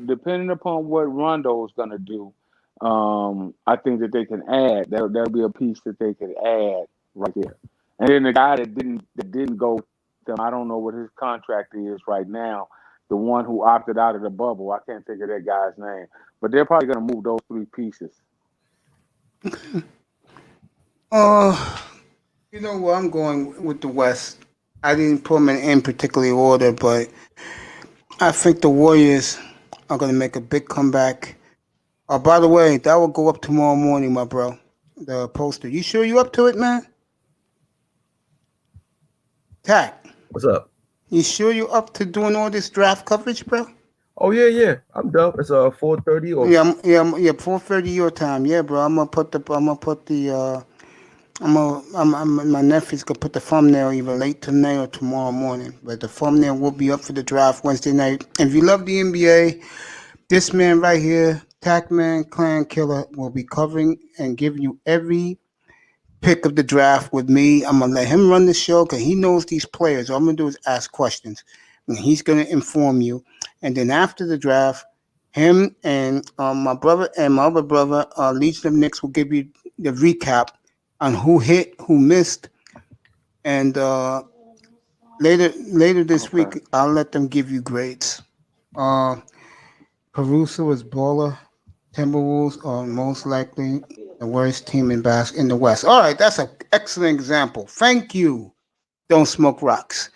Rondo is going to do, I think that they can add. There'll be a piece that they could add right there. And then the guy that didn't go with them, I don't know what his contract is right now. The one who opted out of the bubble, I can't think of that guy's name. But they're probably going to move those three pieces. You know where I'm going with the West. I didn't put them in any particular order, but I think the Warriors are going to make a big comeback. By the way, that will go up tomorrow morning, my bro. The poster. You sure you up to it, man? Tack. What's up? You sure you up to doing all this draft coverage, bro? Oh yeah. I'm done. It's 4:30 or Yeah, 4:30 your time. Yeah, bro. My nephew's gonna put the thumbnail either late tonight or tomorrow morning. But the thumbnail will be up for the draft Wednesday night. And if you love the NBA, this man right here, Tackman Clan Killer, will be covering and giving you every pick of the draft with me. I'm gonna let him run the show because he knows these players. All I'm gonna do is ask questions, and he's gonna inform you. And then after the draft, him and my brother and my other brother, Legion of Knicks, will give you the recap on who hit, who missed, and later this week I'll let them give you grades. Caruso is baller. Timberwolves are most likely the worst team in the West. All right, that's an excellent example. Thank you. Don't smoke rocks.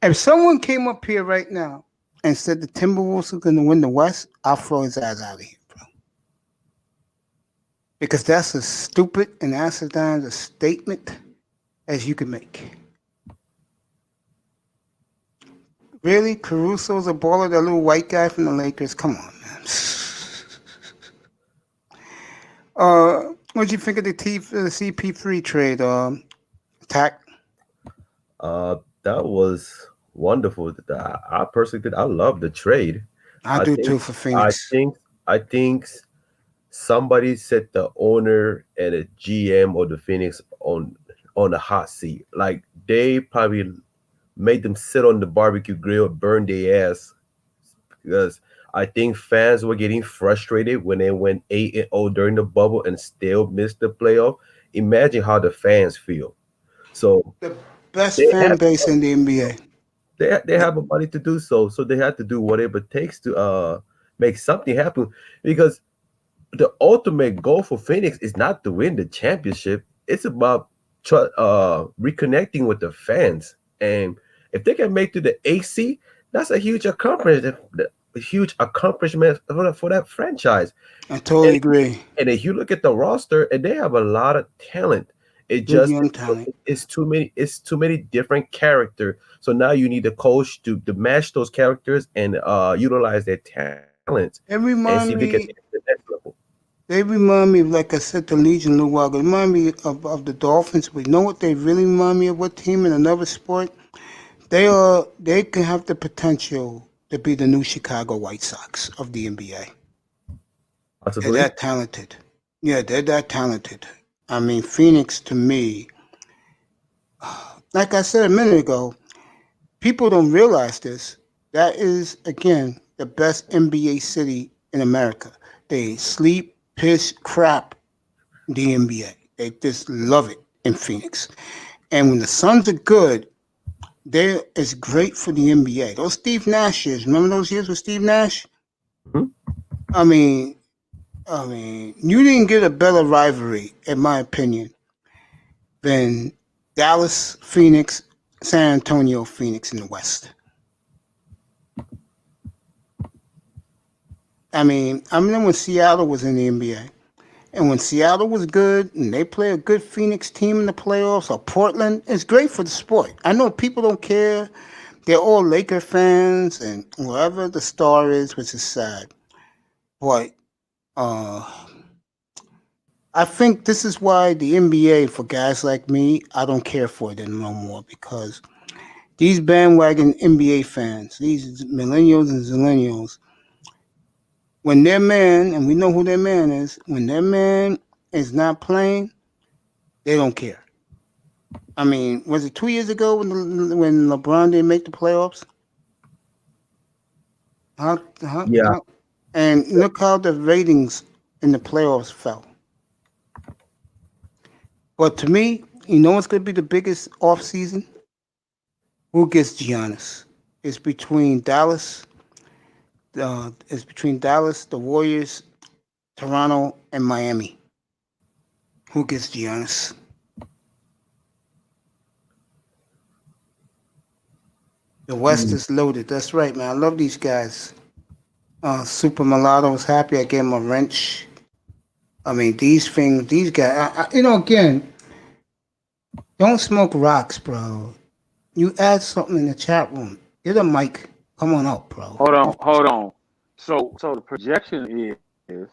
If someone came up here right now and said the Timberwolves are going to win the West, I'll throw his ass out of here, bro. Because that's as stupid and asinine a statement as you can make. Really? Caruso's a baller, that little white guy from the Lakers? Come on, man. What'd you think of the CP3 trade, Tack? That was wonderful. I personally did. I love the trade. I do too for Phoenix. I think somebody set the owner and the GM or the Phoenix on the hot seat. Like they probably made them sit on the barbecue grill, burn their ass, because I think fans were getting frustrated when they went 8-0 during the bubble and still missed the playoff. Imagine how the fans feel. So the best fan base in the NBA. They have the money to do so they have to do whatever it takes to make something happen, because the ultimate goal for Phoenix is not to win the championship. It's about reconnecting with the fans, and if they can make to the AC, that's a huge accomplishment. A huge accomplishment for that franchise. I totally agree. And if you look at the roster, and they have a lot of talent. It's too many different characters. So now you need a coach to match those characters and utilize their talents. They remind me, like I said to Legion a little while ago, they remind me of the Dolphins. But you know what they really remind me of? What team in another sport? They can have the potential to be the new Chicago White Sox of the NBA. Possibly. They're that talented. Yeah, they're that talented. I mean, Phoenix, to me, like I said a minute ago, people don't realize this. That is, again, the best NBA city in America. They sleep, piss, crap the NBA. They just love it in Phoenix. And when the Suns are good, it's great for the NBA. Those Steve Nash years, remember those years with Steve Nash? Mm-hmm. I mean, you didn't get a better rivalry, in my opinion, than Dallas, Phoenix, San Antonio, Phoenix in the West. I mean when Seattle was in the NBA, and when Seattle was good and they play a good Phoenix team in the playoffs, or Portland, it's great for the sport. I know people don't care. They're all Laker fans and whoever the star is, which is sad. But I think this is why the NBA, for guys like me, I don't care for it no more, because these bandwagon NBA fans, these millennials and zillennials, when their man, and we know who their man is, when their man is not playing, they don't care. I mean, was it 2 years ago when LeBron didn't make the playoffs? Yeah. And look how the ratings in the playoffs fell. But to me, you know what's going to be the biggest off season? Who gets Giannis? It's between Dallas. The Warriors, Toronto, and Miami. Who gets Giannis? The West is loaded. That's right, man. I love these guys. Super Mulatto was happy. I gave him a wrench. I mean, these guys. Again, don't smoke rocks, bro. You add something in the chat room. Get a mic. Come on up, bro. Hold on. So the projection is,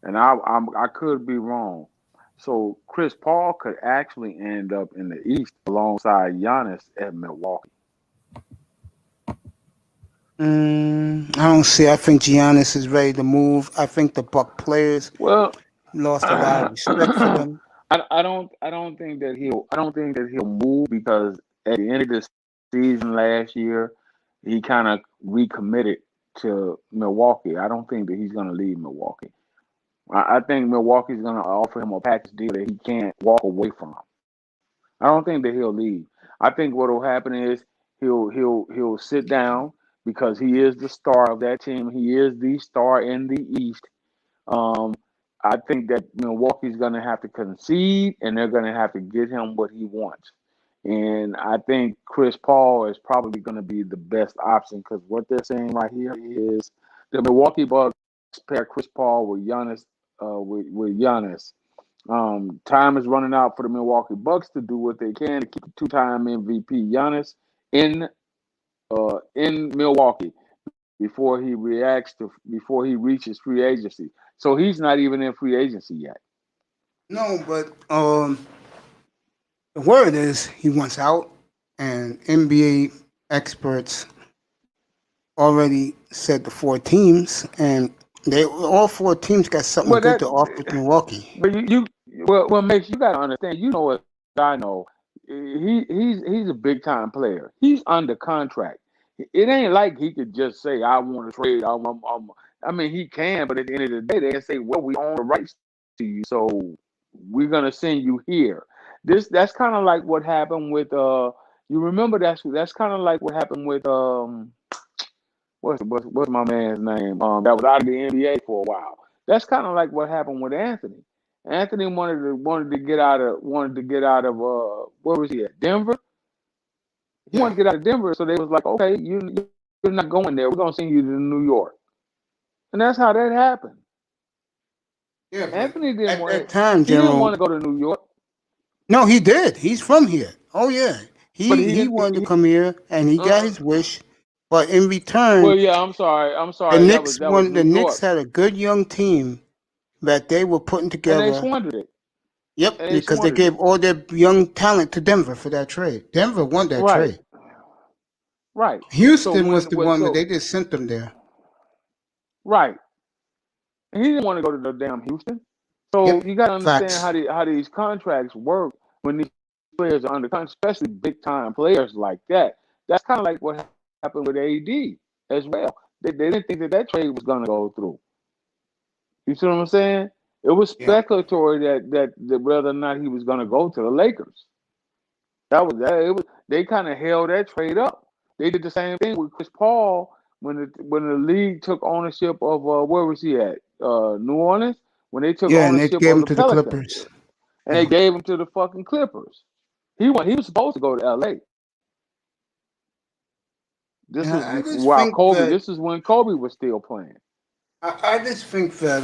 and I could be wrong. So Chris Paul could actually end up in the East alongside Giannis at Milwaukee. I don't see. I think Giannis is ready to move. I think the Buck players lost a lot of respect for them. I don't think that he'll move because at the end of the season last year, he kind of recommitted to Milwaukee. I don't think that he's going to leave Milwaukee. I think Milwaukee's going to offer him a package deal that he can't walk away from. I don't think that he'll leave. I think what will happen is he'll sit down because he is the star of that team. He is the star in the East. I think that Milwaukee's going to have to concede, and they're going to have to get him what he wants. And I think Chris Paul is probably going to be the best option because what they're saying right here is the Milwaukee Bucks pair Chris Paul with Giannis. Time is running out for the Milwaukee Bucks to do what they can to keep the two-time MVP Giannis in Milwaukee before he reaches free agency. So he's not even in free agency yet. No, but the word is he wants out, and NBA experts already said the four teams, and all four teams got something good to offer to Milwaukee. But Max, you got to understand. You know what I know. He's a big time player. He's under contract. It ain't like he could just say, "I want to trade." I mean, he can, but at the end of the day, they can say, "Well, we own the rights to you, so we're gonna send you here." That's kind of like what happened with You remember that's kind of like what happened with what's my man's name? That was out of the NBA for a while. That's kind of like what happened with Anthony. Anthony wanted to get out of where was he at? Denver. He wanted to get out of Denver, so they was like, okay, you're not going there. We're gonna send you to New York, and that's how that happened. Yeah, Anthony didn't want that time, he didn't want to go to New York. No, he did. He's from here. Oh yeah, he wanted to come here, and he got his wish. But in return, well, yeah, I'm sorry. The Knicks had a good young team that they were putting together. And they squandered it. Yep, because they gave all their young talent to Denver for that trade. Denver won that trade. Right. Houston was the one that they just sent them there. Right. And he didn't want to go to the damn Houston. So you got to understand how these contracts work when these players are under contract, especially big time players like that. That's kind of like what happened with AD as well. They didn't think that trade was going to go through. You see what I'm saying? It was speculatory that whether or not he was going to go to the Lakers. They kind of held that trade up. They did the same thing with Chris Paul when the league took ownership of where was he at? New Orleans. When they took ownership and they gave him of to the the Clippers. And they gave him to the fucking Clippers. He was supposed to go to LA. This is when Kobe was still playing. I just think that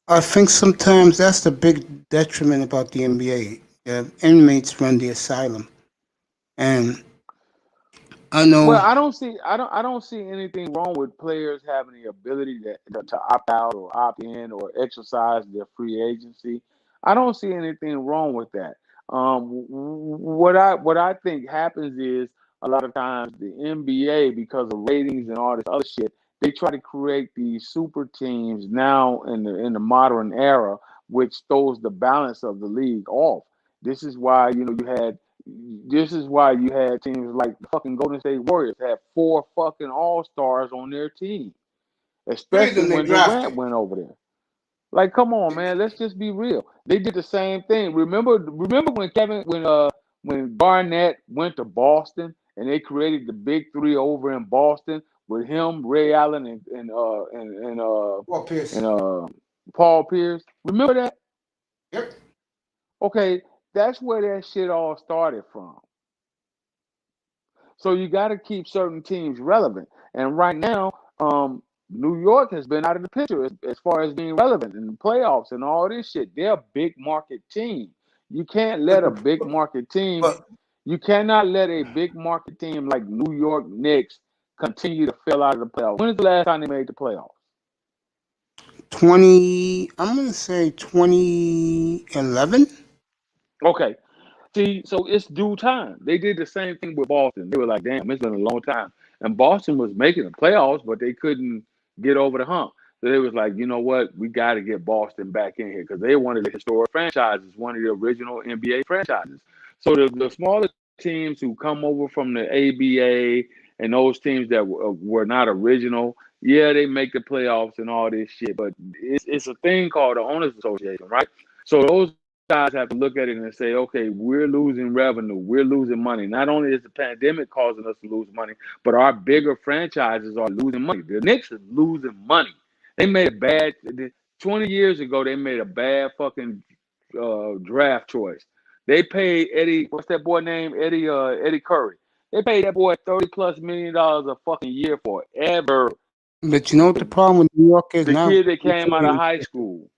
I think sometimes that's the big detriment about the NBA. The inmates run the asylum, and I know. Well, I don't see anything wrong with players having the ability to opt out or opt in or exercise their free agency. I don't see anything wrong with that. What I think happens is a lot of times the NBA, because of ratings and all this other shit, they try to create these super teams now in the modern era, which throws the balance of the league off. This is why you had teams like the fucking Golden State Warriors had 4 fucking all-stars on their team. Three of especially them they when Durant drafted. went over there. Like, come on, man, let's just be real. They did the same thing. Remember when Garnett went to Boston and they created the big three over in Boston with him, Ray Allen, Paul Pierce. and Paul Pierce. Remember that? Yep. Okay, that's where that shit all started from. So you got to keep certain teams relevant. And right now, New York has been out of the picture as far as being relevant in the playoffs and all this shit. They're a big market team. You can't let a big market team. But You cannot let a big market team like New York Knicks continue to fail out of the playoffs. When is the last time they made the playoffs? I'm gonna say 2011. Okay. See, so it's due time. They did the same thing with Boston. They were like, damn, it's been a long time. And Boston was making the playoffs, but they couldn't get over the hump. So they was like, you know what? We got to get Boston back in here because they're one of the historic franchises, one of the original NBA franchises. So the smaller teams who come over from the ABA and those teams that were not original, yeah, they make the playoffs and all this shit. But it's a thing called the Owners Association, right? So those guys have to look at it and say, okay, we're losing revenue, we're losing money. Not only is the pandemic causing us to lose money, but our bigger franchises are losing money. The Knicks are losing money. They made a bad 20 years ago. They made a bad fucking draft choice. They paid Eddie, what's that boy name? Eddie Curry. They paid that boy $30+ million a fucking year forever. But you know what the problem with New York is The now? kid that came out of high school.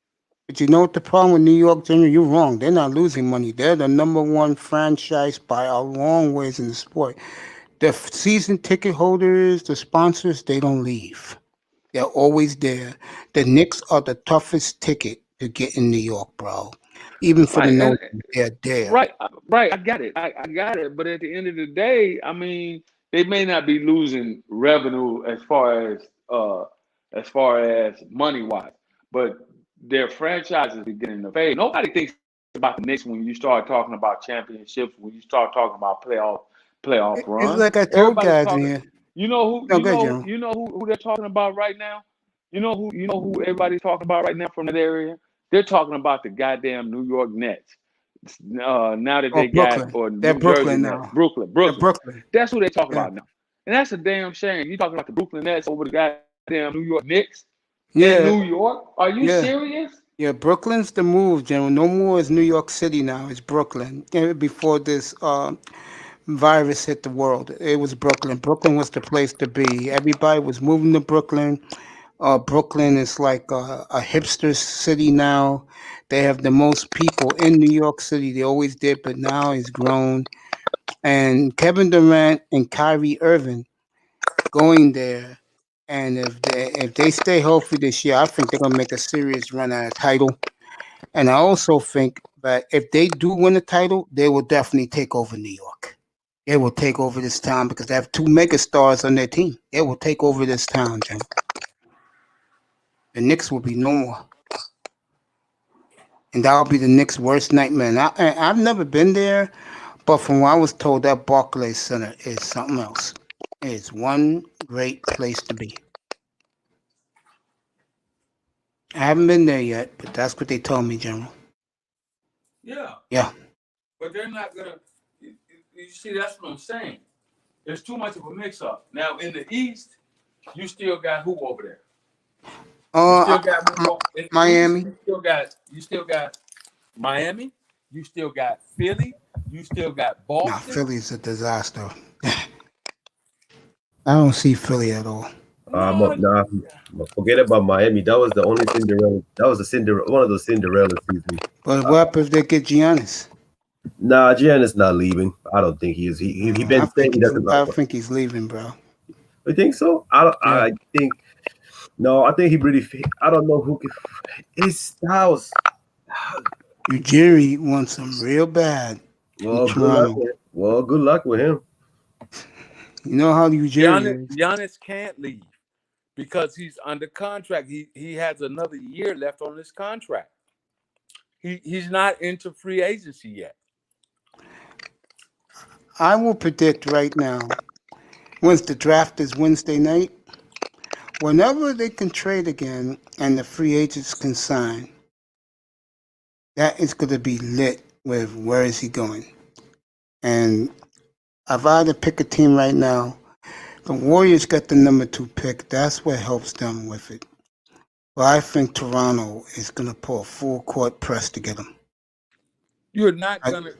But you know what the problem with New York, Junior? You're wrong. They're not losing money. They're the number one franchise by a long ways in the sport. The season ticket holders, the sponsors, they don't leave. They're always there. The Knicks are the toughest ticket to get in New York, bro. Even for the Right, no, and they're there. right, right. I got it. I got it. But at the end of the day, I mean, they may not be losing revenue as far as money wise, but their franchises are getting the fade. Nobody thinks about the Knicks when you start talking about championships. When you start talking about playoff It's runs, like I told everybody's guys in talking. here. You know who? No, good, General. You know who they're talking about right now. You know who everybody's talking about right now from that area. They're talking about the goddamn New York Nets. Now that Oh, they got, Brooklyn. or They're New Jersey Brooklyn Nets, now. They're Brooklyn. Brooklyn. That's who they talk Yeah. about now, and that's a damn shame. You talking about the Brooklyn Nets over the goddamn New York Knicks in Yeah. New York? Are you Yeah. serious? Yeah, Brooklyn's the move, General. No more is New York City now. It's Brooklyn. Before this virus hit the world, it was Brooklyn. Brooklyn was the place to be. Everybody was moving to Brooklyn. Brooklyn is like a hipster city now. They have the most people in New York City. They always did, but now it's grown. And Kevin Durant and Kyrie Irving going there. And if they stay healthy this year, I think they're gonna make a serious run at a title. And I also think that if they do win the title, they will definitely take over New York. They will take over this town because they have two megastars on their team. They will take over this town, Jim. The Knicks will be no more. And that'll be the Knicks' worst nightmare. And I've never been there, but from what I was told, that Barclays Center is something else. It's one great place to be. I haven't been there yet, but that's what they told me, General. Yeah. Yeah. But they're not gonna. You see, that's what I'm saying. There's too much of a mix-up. Now in the East, you still got who over there? You still got Miami. East, you still got Miami. You still got Philly. You still got Boston. Nah, Philly's a disaster. I don't see Philly at all. Forget about Miami. That was the only Cinderella. That was one of those Cinderella seasons. But what happens if they get Giannis? Nah, Giannis not leaving. I don't think he is. He been saying he doesn't. I think he's leaving, bro. You think so? I think no. I think he really. I don't know who. His styles. Ujiri wants him real bad. Well, good luck with him. You know how Ujiri is. Giannis can't leave because he's under contract. He has another year left on his contract. He's not into free agency yet. I will predict right now, once the draft is Wednesday night, whenever they can trade again and the free agents can sign, that is going to be lit with where is he going. And if I had to pick a team right now, the Warriors got the number 2 pick. That's what helps them with it. But I think Toronto is going to pull a full court press to get him. You're not gonna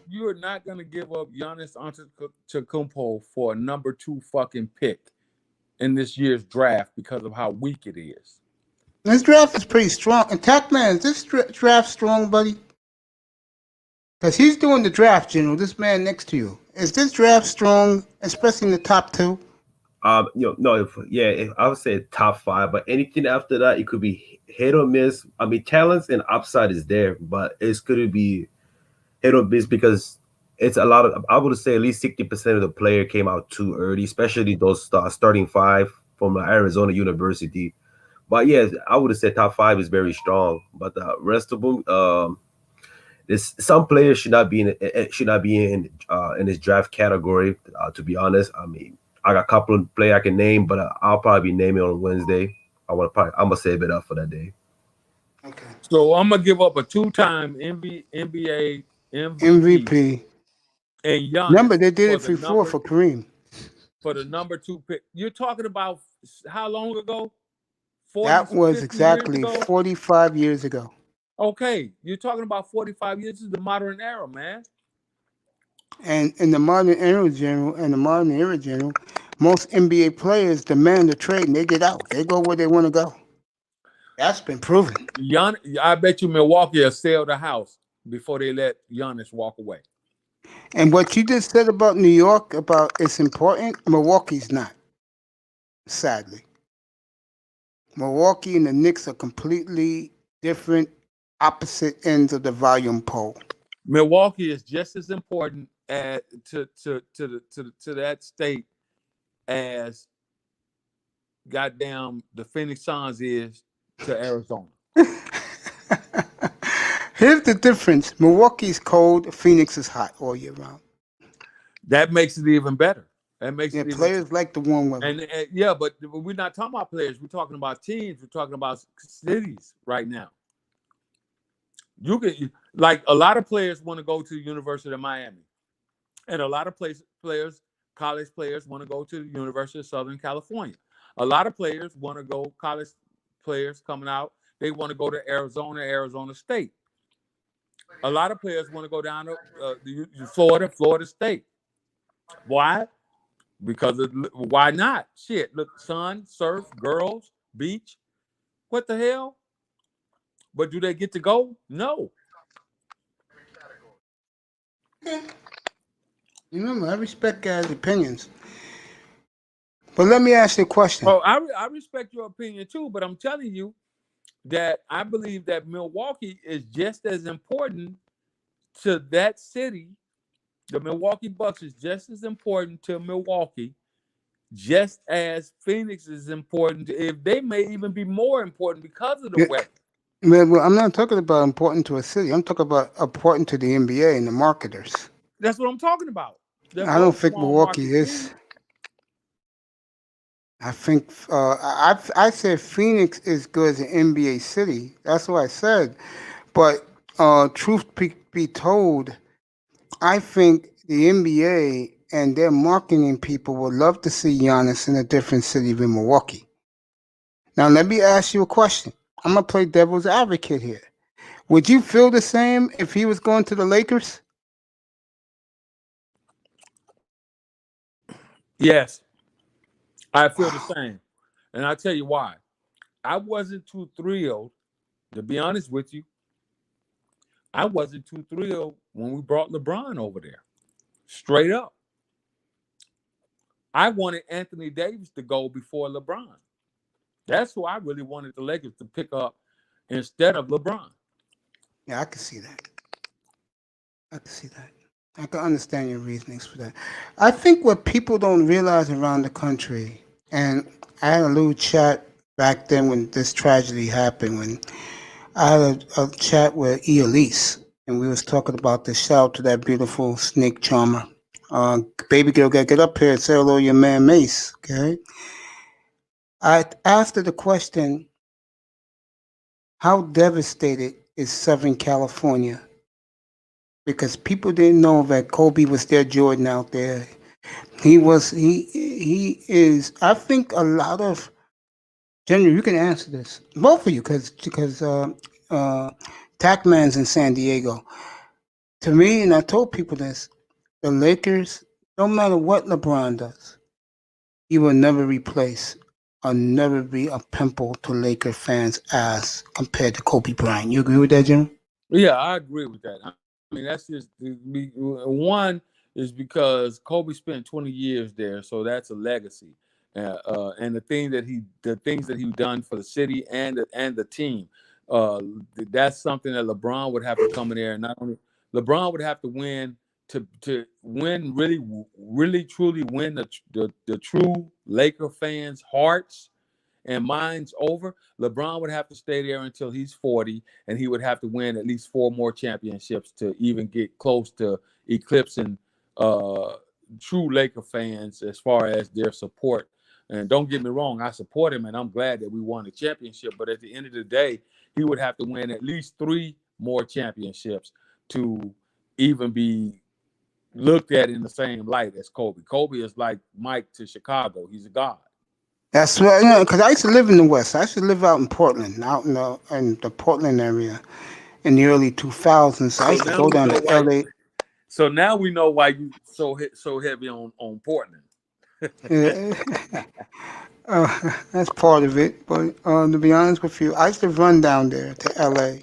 give up Giannis Antetokounmpo for a number 2 fucking pick in this year's draft because of how weak it is. This draft is pretty strong. And Tackman, is this draft strong, buddy? Because he's doing the draft, General. This man next to you. Is this draft strong, especially in the top 2? I would say top 5, but anything after that, it could be hit or miss. I mean, talents and upside is there, but it's going to be hit or miss because it's a lot of. I would say at least 60% of the player came out too early, especially those starting 5 from Arizona University. But yeah, I would say top 5 is very strong, but the rest of them, some players should not be in this draft category. To be honest, I mean, I got a couple of players I can name, but I'll probably be naming on Wednesday. I'm gonna save it up for that day. Okay. So I'm gonna give up a 2-time NBA MVP. And Giannis. Remember, they did it before for Kareem. For the number 2 pick. You're talking about how long ago? That was exactly 45 years ago. Okay, you're talking about 45 years. This is the modern era, man. And in the modern era, General, most NBA players demand a trade and they get out. They go where they want to go. That's been proven. I bet you Milwaukee will sell the house before they let Giannis walk away. And what you just said about New York, about it's important, Milwaukee's not, sadly. Milwaukee and the Knicks are completely different, opposite ends of the volume pole. Milwaukee is just as important to that state as goddamn the Phoenix Suns is to Arizona. Here's the difference. Milwaukee's cold, Phoenix is hot all year round. That makes it even better. That makes it players like the warm weather. And but we're not talking about players. We're talking about teams. We're talking about cities right now. You can, like, a lot of players want to go to the University of Miami, and a lot of college players want to go to the University of Southern California. A lot of players want to go, college players coming out, they want to go to Arizona State. A lot of players want to go down to Florida State. Why? Because why not? Shit, look, sun, surf, girls, beach. What the hell? But do they get to go? No. Remember, I respect guys' opinions. But let me ask you a question. Oh, I respect your opinion too, but I'm telling you that I believe that Milwaukee is just as important to that city. The Milwaukee Bucks is just as important to Milwaukee, just as Phoenix is important. If they may even be more important because of the weather. Well, I'm not talking about important to a city. I'm talking about important to the NBA and the marketers. That's what I'm talking about. I don't think Milwaukee is. I think I said Phoenix is good as an NBA city. That's what I said. But truth be told, I think the NBA and their marketing people would love to see Giannis in a different city than Milwaukee. Now, let me ask you a question. I'm going to play devil's advocate here. Would you feel the same if he was going to the Lakers? Yes, I feel the same. And I'll tell you why. I wasn't too thrilled, to be honest with you. I wasn't too thrilled when we brought LeBron over there. Straight up. I wanted Anthony Davis to go before LeBron. That's who I really wanted the Lakers to pick up instead of LeBron. Yeah, I can see that. I can understand your reasonings for that. I think what people don't realize around the country, and I had a little chat back then when this tragedy happened, when I had a chat with Elise, and we was talking about this. Shout out to that beautiful snake charmer. Baby girl, gotta get up here and say hello to your man Mace, okay? I asked her the question, how devastated is Southern California? Because people didn't know that Kobe was their Jordan out there. He is. I think a lot of Jenny, you can answer this, both of you, because uh, Tackman's in San Diego. To me, and I told people this, the Lakers, no matter what LeBron does, he will never replace or never be a pimple to Laker fans' ass compared to Kobe Bryant. You agree with that, Jim? Yeah, I agree with that. I mean, that's just one is because Kobe spent 20 years there, so that's a legacy. And the things that he done for the city and the team, uh, that's something that LeBron would have to come in there and not only LeBron would have to win to win really truly win the true Laker fans' hearts and mine's over, LeBron would have to stay there until he's 40, and he would have to win at least 4 more championships to even get close to eclipsing uh, true Laker fans as far as their support. And don't get me wrong, I support him, and I'm glad that we won the championship. But at the end of the day, he would have to win at least 3 more championships to even be looked at in the same light as Kobe. Kobe is like Mike to Chicago. He's a god. That's right. Because I used to live in the West. I used to live out in Portland, out in the Portland area, in the early 2000s. So I used to go down to LA. So now we know why you so heavy on Portland. That's part of it. But to be honest with you, I used to run down there to LA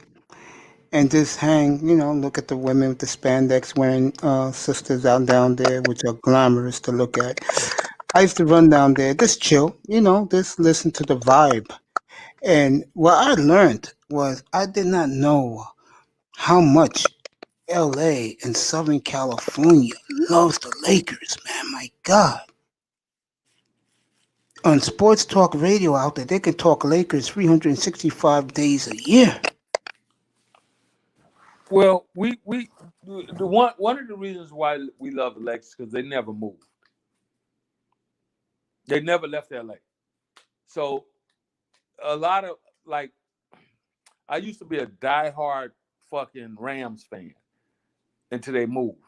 and just hang, look at the women with the spandex wearing sisters out down there, which are glamorous to look at. I used to run down there, just chill, just listen to the vibe. And what I learned was I did not know how much LA and Southern California loves the Lakers, man. My God. On sports talk radio out there, they can talk Lakers 365 days a year. Well, the one of the reasons why we love the Lakers because they never moved. They never left LA. So a lot of I used to be a diehard fucking Rams fan until they moved.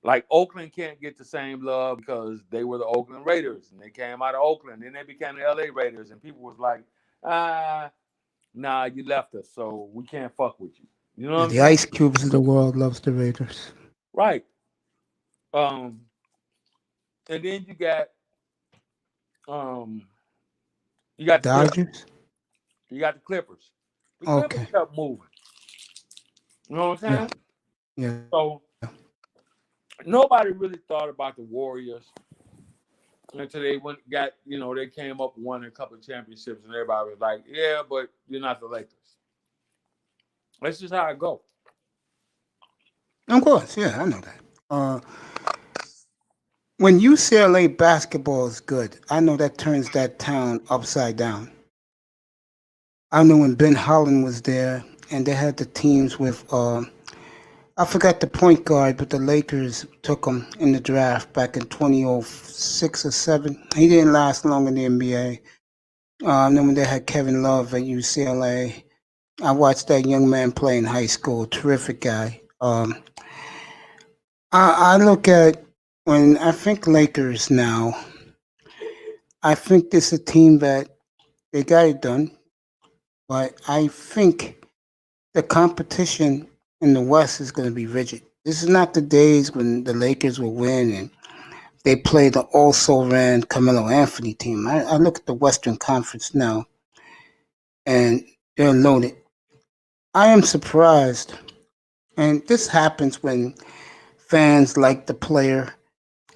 Like Oakland can't get the same love because they were the Oakland Raiders and they came out of Oakland. Then they became the LA Raiders and people was like, nah, you left us, so we can't fuck with you. You know what I'm The saying? Ice Cubes of the world loves the Raiders. Right. And then you got the Dodgers? You got the Clippers. The Okay. Clippers kept moving. You know what I'm saying? Yeah. So nobody really thought about the Warriors until they they came up and won a couple of championships, and everybody was like, yeah, but you're not the Lakers. That's just how it goes. Of course, yeah, I know that. When UCLA basketball is good, I know that turns that town upside down. I know when Ben Holland was there, and they had the teams with, I forgot the point guard, but the Lakers took him in the draft back in 2006 or 7. He didn't last long in the NBA. And then when they had Kevin Love at UCLA, I watched that young man play in high school. Terrific guy. I look at when I think Lakers now, I think this is a team that they got it done, but I think the competition in the West is going to be rigid. This is not the days when the Lakers will win and they play the also-ran Carmelo Anthony team. I look at the Western Conference now, and they're loaded. I am surprised, and this happens when fans like the player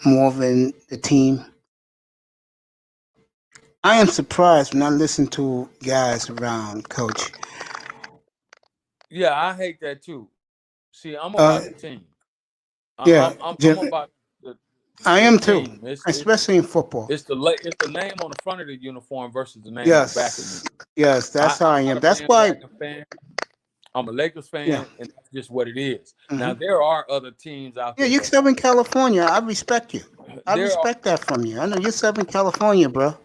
more than the team. I am surprised when I listen to guys around, Coach. Yeah, I hate that too. See, I'm about the team. Yeah, I'm about the I am too, team. especially in football. It's the name on the front of the uniform versus the name on the back of the uniform. Yes, that's how I am. That's why I'm a Lakers fan, and that's just what it is. Mm-hmm. Now there are other teams out there. Yeah, you're Southern California. I respect you. I respect that from you. I know you're Southern California, bro.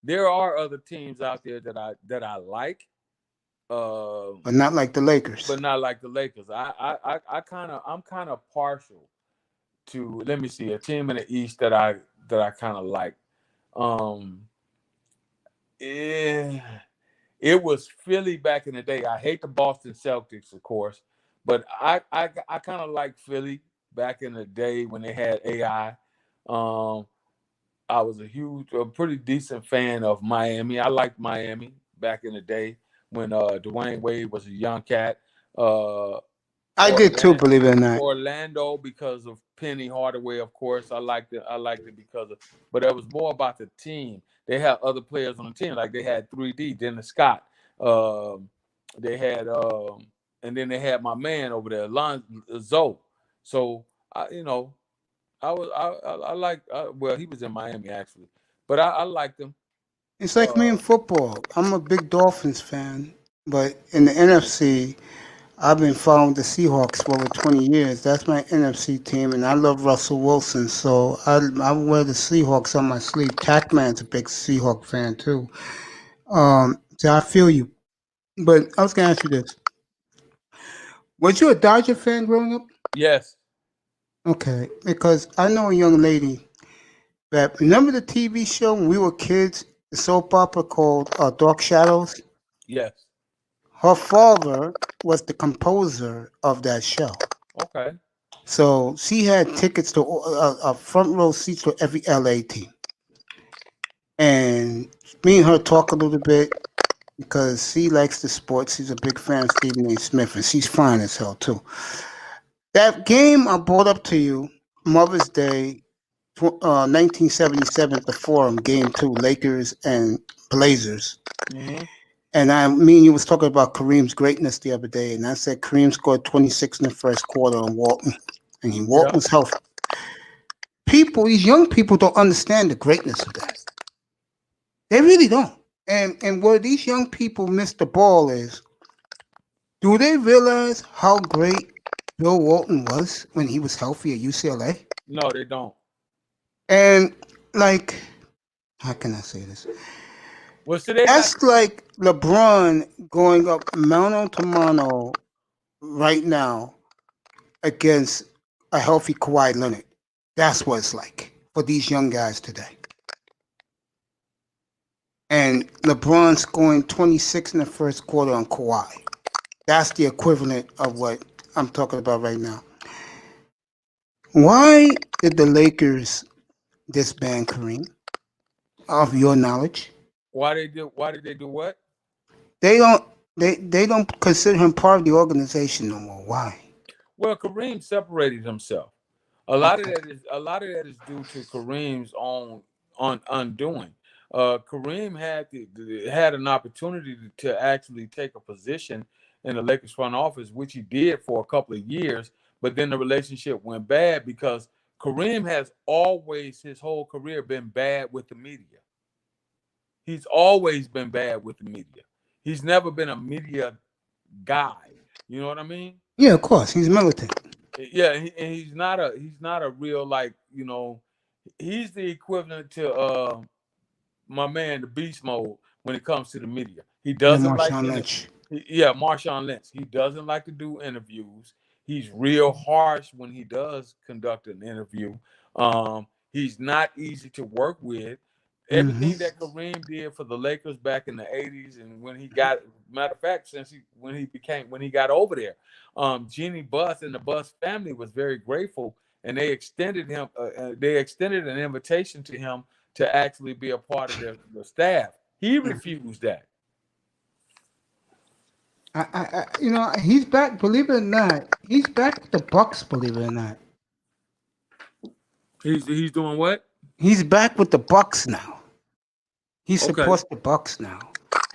There are other teams out there that I like, but not like the Lakers. but not like the Lakers. I'm kind of partial to, let me see, a team in the East that I kind of like. Um, eh, it was Philly back in the day. I hate the Boston Celtics, of course, but I kind of like Philly back in the day when they had AI. Um, I was a pretty decent fan of Miami. I liked Miami back in the day when Dwayne Wade was a young cat. Uh, I did too, Orlando, believe it or not. Orlando because of Penny Hardaway, of course. I liked it. I liked it because of, but it was more about the team. They had other players on the team, like they had 3D, Dennis Scott. Um, they had, and then they had my man over there, Zoe. So I like. Well, he was in Miami actually, but I liked him. It's like me in football. I'm a big Dolphins fan, but in the NFC, I've been following the Seahawks for over 20 years. That's my NFC team, and I love Russell Wilson, so I wear the Seahawks on my sleeve. Tackman's a big Seahawk fan too. So I feel you. But I was gonna ask you this: was you a Dodger fan growing up? Yes. Okay, because I know a young lady that remember the TV show when we were kids, the soap opera called Dark Shadows. Yes. Her father was the composer of that show. Okay. So she had tickets to a front row seats to every LA team. And me and her talk a little bit because she likes the sports. She's a big fan of Stephen A. Smith, and she's fine as hell, too. That game I brought up to you, Mother's Day, 1977 at the Forum, Game 2, Lakers and Blazers. Mm-hmm. And me and you was talking about Kareem's greatness the other day, and I said Kareem scored 26 in the first quarter on Walton, and Walton was healthy. These young people don't understand the greatness of that. They really don't. And where these young people miss the ball is, do they realize how great Bill Walton was when he was healthy at UCLA? No, they don't. And like, how can I say this? Well, so that's like LeBron going up mano to mano right now against a healthy Kawhi Leonard. That's what it's like for these young guys today. And LeBron scoring 26 in the first quarter on Kawhi. That's the equivalent of what I'm talking about right now. Why did the Lakers disband Kareem? Of your knowledge? Why did they do what? They don't consider him part of the organization no more. Why? Well, Kareem separated himself. A lot of that is due to Kareem's own undoing. Kareem had an opportunity to actually take a position in the Lakers front office, which he did for a couple of years, but then the relationship went bad because Kareem has always, his whole career, been bad with the media. He's always been bad with the media. He's never been a media guy. You know what I mean? Yeah, of course. He's militant. Yeah, and he's not a real, like, he's the equivalent to my man, the beast mode, when it comes to the media. He doesn't like Lynch. Marshawn Lynch. He doesn't like to do interviews. He's real harsh when he does conduct an interview. He's not easy to work with. Everything that Kareem did for the Lakers back in the 80s, and when he got, matter of fact, when he got over there, Jeannie Buss and the Buss family was very grateful, and they extended an invitation to him to actually be a part of the staff. He refused that. He's back. Believe it or not, he's back with the Bucks. Believe it or not, he's doing what? He's back with the Bucks now. He supports the Bucks now,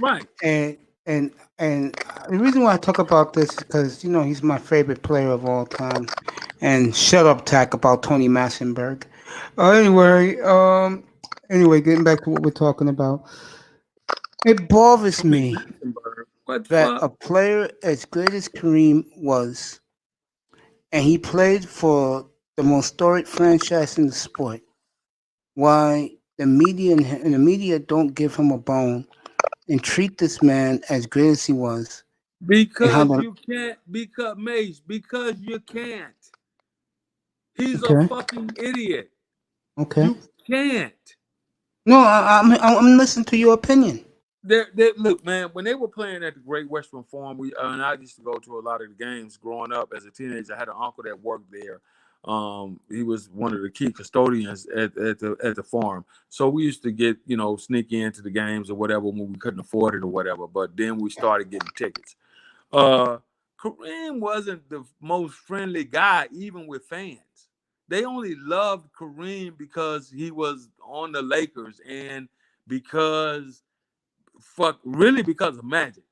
right? And the reason why I talk about this is because he's my favorite player of all time. And shut up, Tack, about Tony Massenberg. Anyway, getting back to what we're talking about, it bothers me that a player as great as Kareem was, and he played for the most storied franchise in the sport, why the media and the media don't give him a bone and treat this man as great as he was. And how Because the you can't, because Mace, because you can't. He's a okay, fucking idiot. okay. You can't. No, I'm listening to your opinion. Look, man, when they were playing at the Great Western Forum, and I used to go to a lot of the games growing up as a teenager. I had an uncle that worked there. He was one of the key custodians at the farm. So we used to get, sneak into the games or whatever when we couldn't afford it or whatever. But then we started getting tickets. Kareem wasn't the most friendly guy, even with fans. They only loved Kareem because he was on the Lakers and because because of Magic.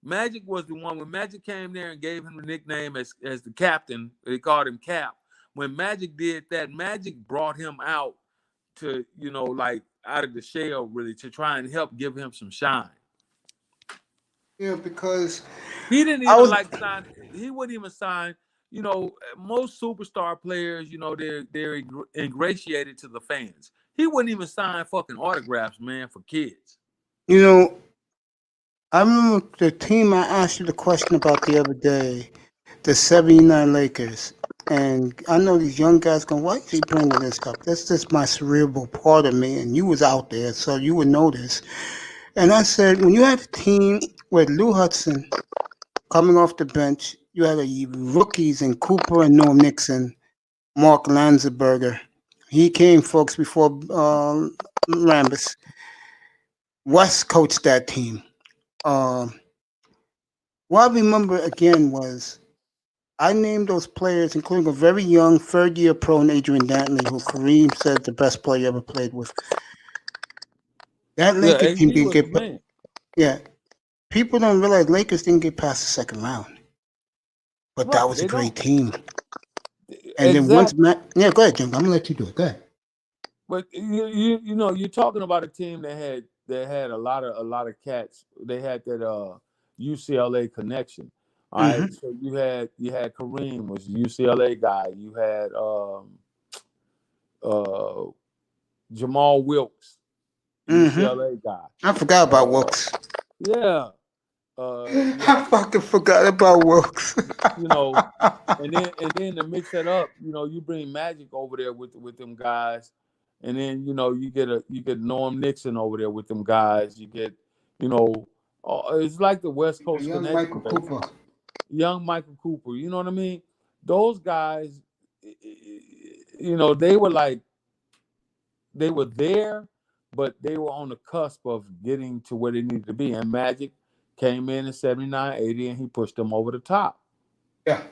Magic was the one when Magic came there and gave him the nickname as the captain. They called him Cap. When Magic did that, Magic brought him out to, like out of the shell, really, to try and help give him some shine. Yeah, because He didn't I even was. like sign. He wouldn't even sign. Most superstar players, they're ingratiated to the fans. He wouldn't even sign fucking autographs, man, for kids. You know, I remember the team I asked you the question about the other day, the '79 Lakers. And I know these young guys going, why is he bringing this up? That's just my cerebral part of me. And you was out there, so you would know this. And I said, when you have a team with Lou Hudson coming off the bench, you had a rookies in Cooper and Norm Nixon, Mark Lanzenberger. He came, folks, before Rambis. West coached that team. What I remember again was I named those players, including a very young third-year pro in Adrian Dantley, who Kareem said the best player ever played with. That Yeah, Lakers team AD didn't was the get. man. Yeah, people don't realize Lakers didn't get past the second round, but that Right, was a they great don't. team. And then once Exactly. yeah, go ahead, Jim. I'm gonna let you do it. Go ahead. But you're talking about a team that had a lot of cats. They had that UCLA connection. All Mm-hmm. right. So you had Kareem was a UCLA guy. You had uh Jamal Wilkes, Mm-hmm. UCLA guy. I forgot about Uh Wilkes. yeah. You I had fucking forgot about Wilkes. you know, and then to mix that up, you bring Magic over there with them guys, and then you get Norm Nixon over there with them guys. You get it's like the West Coast Young connection, Michael basically. Cooper. Young Michael Cooper, you know what I mean? Those guys, they were like they were there, but they were on the cusp of getting to where they needed to be. And Magic came in 79, 80, and he pushed them over the top. Yeah.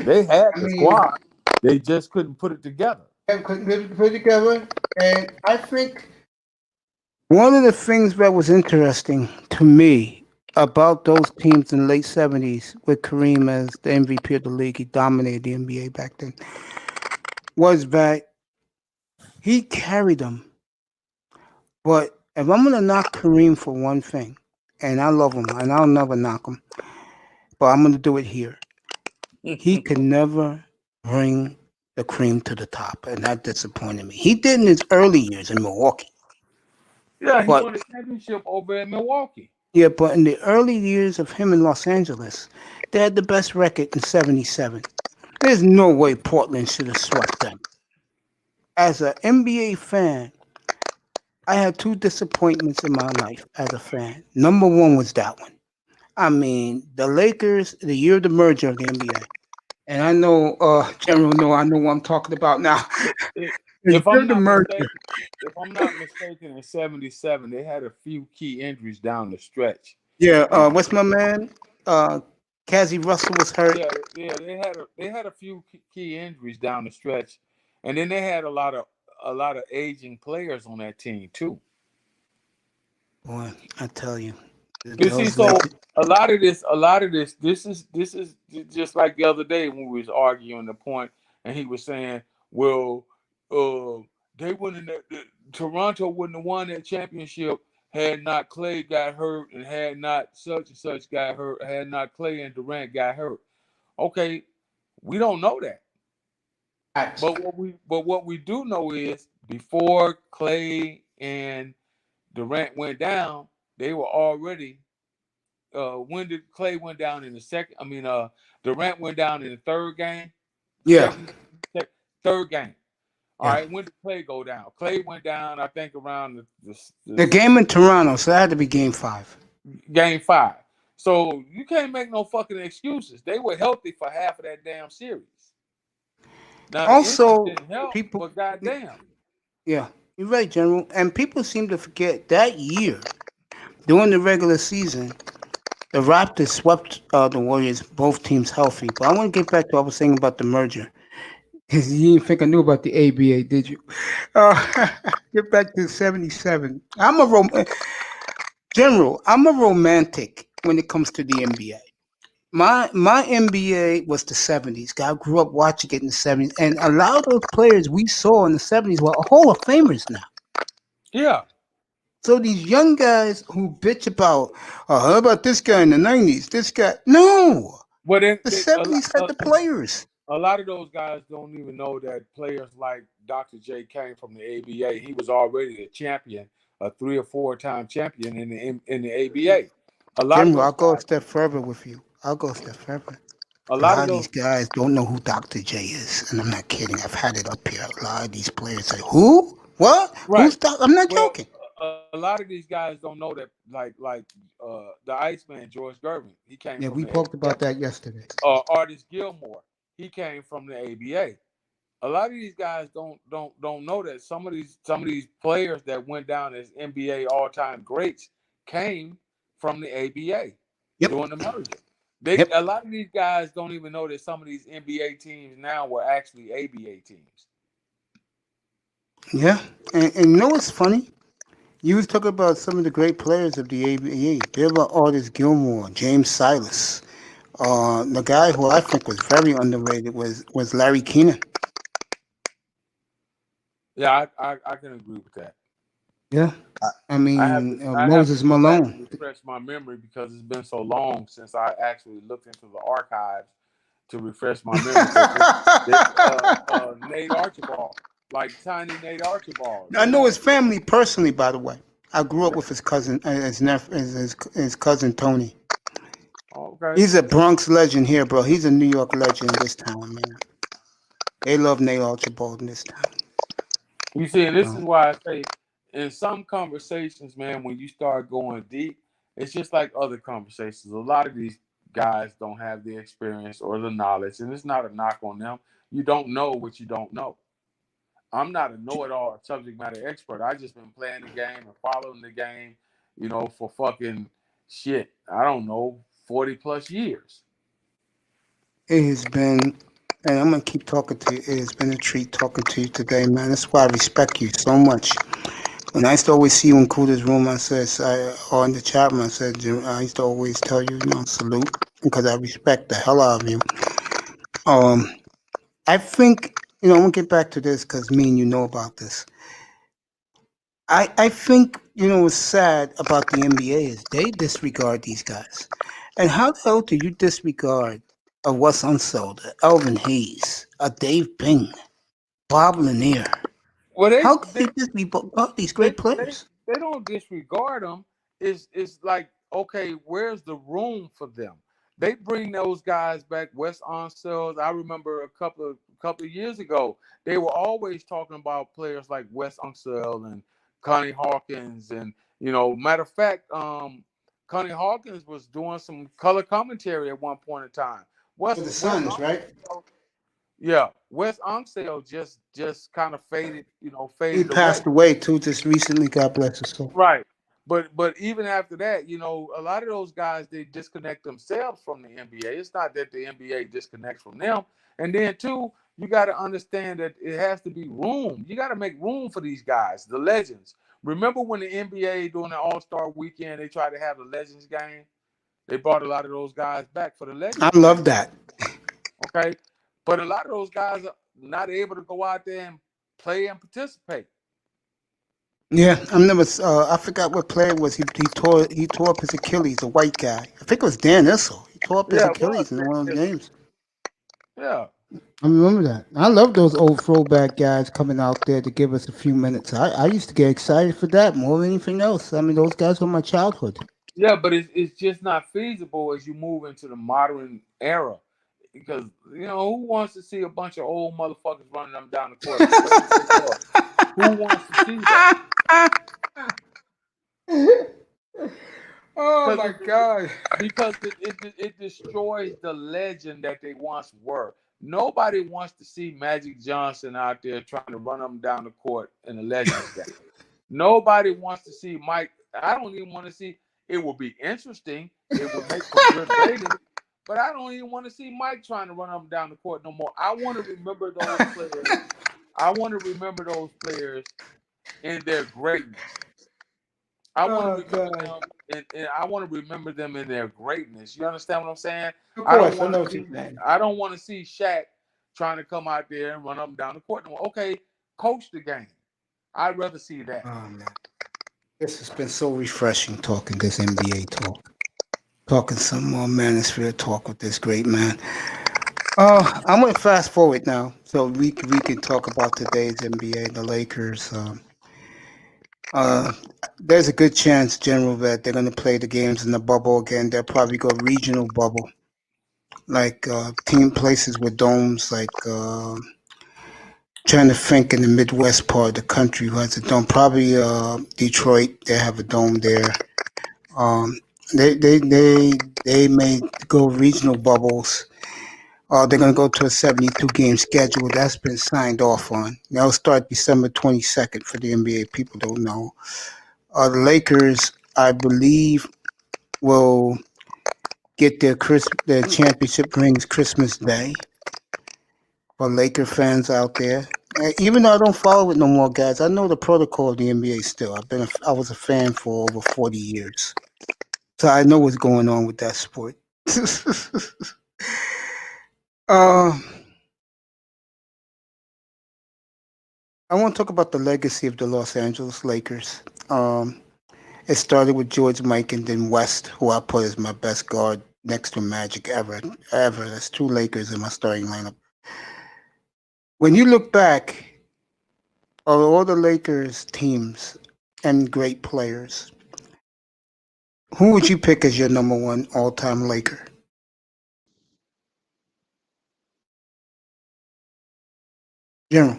They had I the mean, squad. They just couldn't put it together. they couldn't put it together. And I think one of the things that was interesting to me about those teams in the late '70s with Kareem as the MVP of the league, he dominated the NBA back then, was that he carried them. But if I'm gonna knock Kareem for one thing, and I love him and I'll never knock him, but I'm gonna do it here. He could never bring the cream to the top, and that disappointed me. He did in his early years in Milwaukee, Yeah, he but won a championship over at Milwaukee. yeah, but in the early years of him in Los Angeles, they had the best record in '77. There's no way Portland should have swept them. As an NBA fan, I had two disappointments in my life as a fan. Number one was that one. I mean, the Lakers, the year of the merger of the NBA. And I know, General, I know what I'm talking about now. The If year I'm of the not merger. mistaken, in '77, they had a few key injuries down the stretch. Yeah, Uh, what's my man? Cassie Russell was hurt. yeah, they had a few key injuries down the stretch, and then they had a lot of aging players on that team too. Boy, I tell you, You see, those so Lakers. this is just like the other day when we was arguing the point, and he was saying, "Well, uh, they wouldn't. Toronto wouldn't have won that championship had not Clay got hurt, and had not such and such got hurt, had not Clay and Durant got hurt." Okay, we don't know that, Facts. but what we do know is before Clay and Durant went down, they were already. When did Clay went down in the second? I mean, Durant went down in the third game. Yeah. Third game. All Yeah. right. When did Clay go down? Clay went down, I think, around The game in Toronto, so that had to be game 5. game 5. So you can't make no fucking excuses. They were healthy for half of that damn series. Now, Also, the injury didn't help, people. but goddamn. Yeah, you're right, General. And people seem to forget that year, during the regular season, the Raptors swept the Warriors, both teams healthy. But I want to get back to what I was saying about the merger. Because you didn't think I knew about the ABA, did you? Get back to 77. General, I'm a romantic when it comes to the NBA. My NBA was the 70s. I grew up watching it in the 70s. And a lot of those players we saw in the 70s were Hall of Famers now. Yeah. So these young guys who bitch about, how about this guy in the 90s? This guy. No. But The 70s had the players. A lot of those guys don't even know that players like Dr. J came from the ABA. He was already a champion, a 3 or 4 time champion in the ABA. General, I'll go a step further with you. A lot of these guys don't know who Dr. J is, and I'm not kidding. I've had it up here. A lot of these players say, "Who? What? Right. Who's Doc?" I'm not joking. A lot of these guys don't know that, like the Iceman, George Gervin. He came. Yeah, from we the talked ABA. about that yesterday. Artist Gilmore. He came from the ABA. A lot of these guys don't know that some of these players that went down as NBA all-time greats came from the ABA during the merger. A lot of these guys don't even know that some of these NBA teams now were actually ABA teams. Yeah, and you know what's funny? You was talking about some of the great players of the ABA. There were Artist Gilmore, James Silas. The guy who I think was very underrated was Larry Keenan. Yeah, I can agree with that. Yeah, I mean I Moses have to Malone. refresh my memory because it's been so long since I actually looked into the archives to refresh my memory. Nate Archibald, like tiny Nate Archibald. I know his family personally, by the way. I grew up with his cousin, his cousin Tony. Okay. He's a Bronx legend here, bro. He's a New York legend in this town, man. They love Nate Archibald in this town. You see, and this is why I say in some conversations, man, when you start going deep, it's just like other conversations. A lot of these guys don't have the experience or the knowledge, and it's not a knock on them. You don't know what you don't know. I'm not a know-it-all subject matter expert. I just been playing the game and following the game, for fucking shit. I don't know, 40 plus years. It has been, and I'm gonna keep talking to you. It has been a treat talking to you today, man. That's why I respect you so much. When I used to always see you in Kuda's room, or in the chat room, I used to always tell you, salute, because I respect the hell out of you. I think, I'm gonna get back to this because me and you know about this. I think, what's sad about the NBA is they disregard these guys. And how the hell do you disregard a Wes Unseld, a Elvin Hayes, a Dave Bing, Bob Lanier? Well, how can they disregard these great players? They don't disregard them. It's like, okay, where's the room for them? They bring those guys back, Wes Unseld. I remember a couple of years ago, they were always talking about players like Wes Unseld and Connie Hawkins, and matter of fact, Connie Hawkins was doing some color commentary at one point in time. For the Suns, right? Yeah, Wes Unseld just kind of faded. He passed away too, just recently. God bless his soul. Right, but even after that, a lot of those guys, they disconnect themselves from the NBA. It's not that the NBA disconnects from them. And then too, you got to understand that it has to be room. You got to make room for these guys, the legends. Remember when the NBA during the All-Star weekend, they tried to have the Legends game? They brought a lot of those guys back for the Legends. I love that. Okay, but a lot of those guys are not able to go out there and play and participate. Yeah, I forgot what player it was. He tore up his Achilles, a white guy. I think it was Dan Issel. He tore up his Achilles in one of the games. Yeah. I remember that. I love those old throwback guys coming out there to give us a few minutes. I used to get excited for that more than anything else. I mean, those guys were my childhood. Yeah, but it's just not feasible as you move into the modern era. Because who wants to see a bunch of old motherfuckers running them down the court? Who wants to see that? Oh Because my God. it destroys the legend that they once were. Nobody wants to see Magic Johnson out there trying to run them down the court in a Legends game. Nobody wants to see Mike. I don't even want to see. It would be interesting. It would make for good ratings. But I don't even want to see Mike trying to run them down the court no more. I want to remember those players. I want to remember those players in their greatness. I want to remember them, and I want to remember them in their greatness. You understand what I'm saying? Of I course, don't I know want what to you're see. saying. I don't want to see Shaq trying to come out there and run up and down the court. Okay, coach the game. I'd rather see that. Oh man, this has been so refreshing talking this NBA talk, talking some more manosphere talk with this great man. I'm gonna fast forward now, so we can talk about today's NBA, the Lakers. Uh, there's a good chance, General, that they're gonna play the games in the bubble again. They'll probably go regional bubble, like team places with domes, like. Trying to think in the Midwest part of the country who has a dome. Probably Detroit. They have a dome there. Um, they may go regional bubbles. They're going to go to a 72 game schedule that's been signed off on. That'll start December 22nd for the NBA. People don't know. The Lakers, I believe, will get their championship rings Christmas Day. For Laker fans out there, even though I don't follow it no more, guys, I know the protocol of the NBA still. I was a fan for over 40 years, so I know what's going on with that sport. uh, I want to talk about the legacy of the Los Angeles Lakers. It started with George Mike and then West, who I put as my best guard next to Magic ever. That's two Lakers in my starting lineup. When you look back of all the Lakers teams and great players, who would you pick as your number one all-time Laker? General.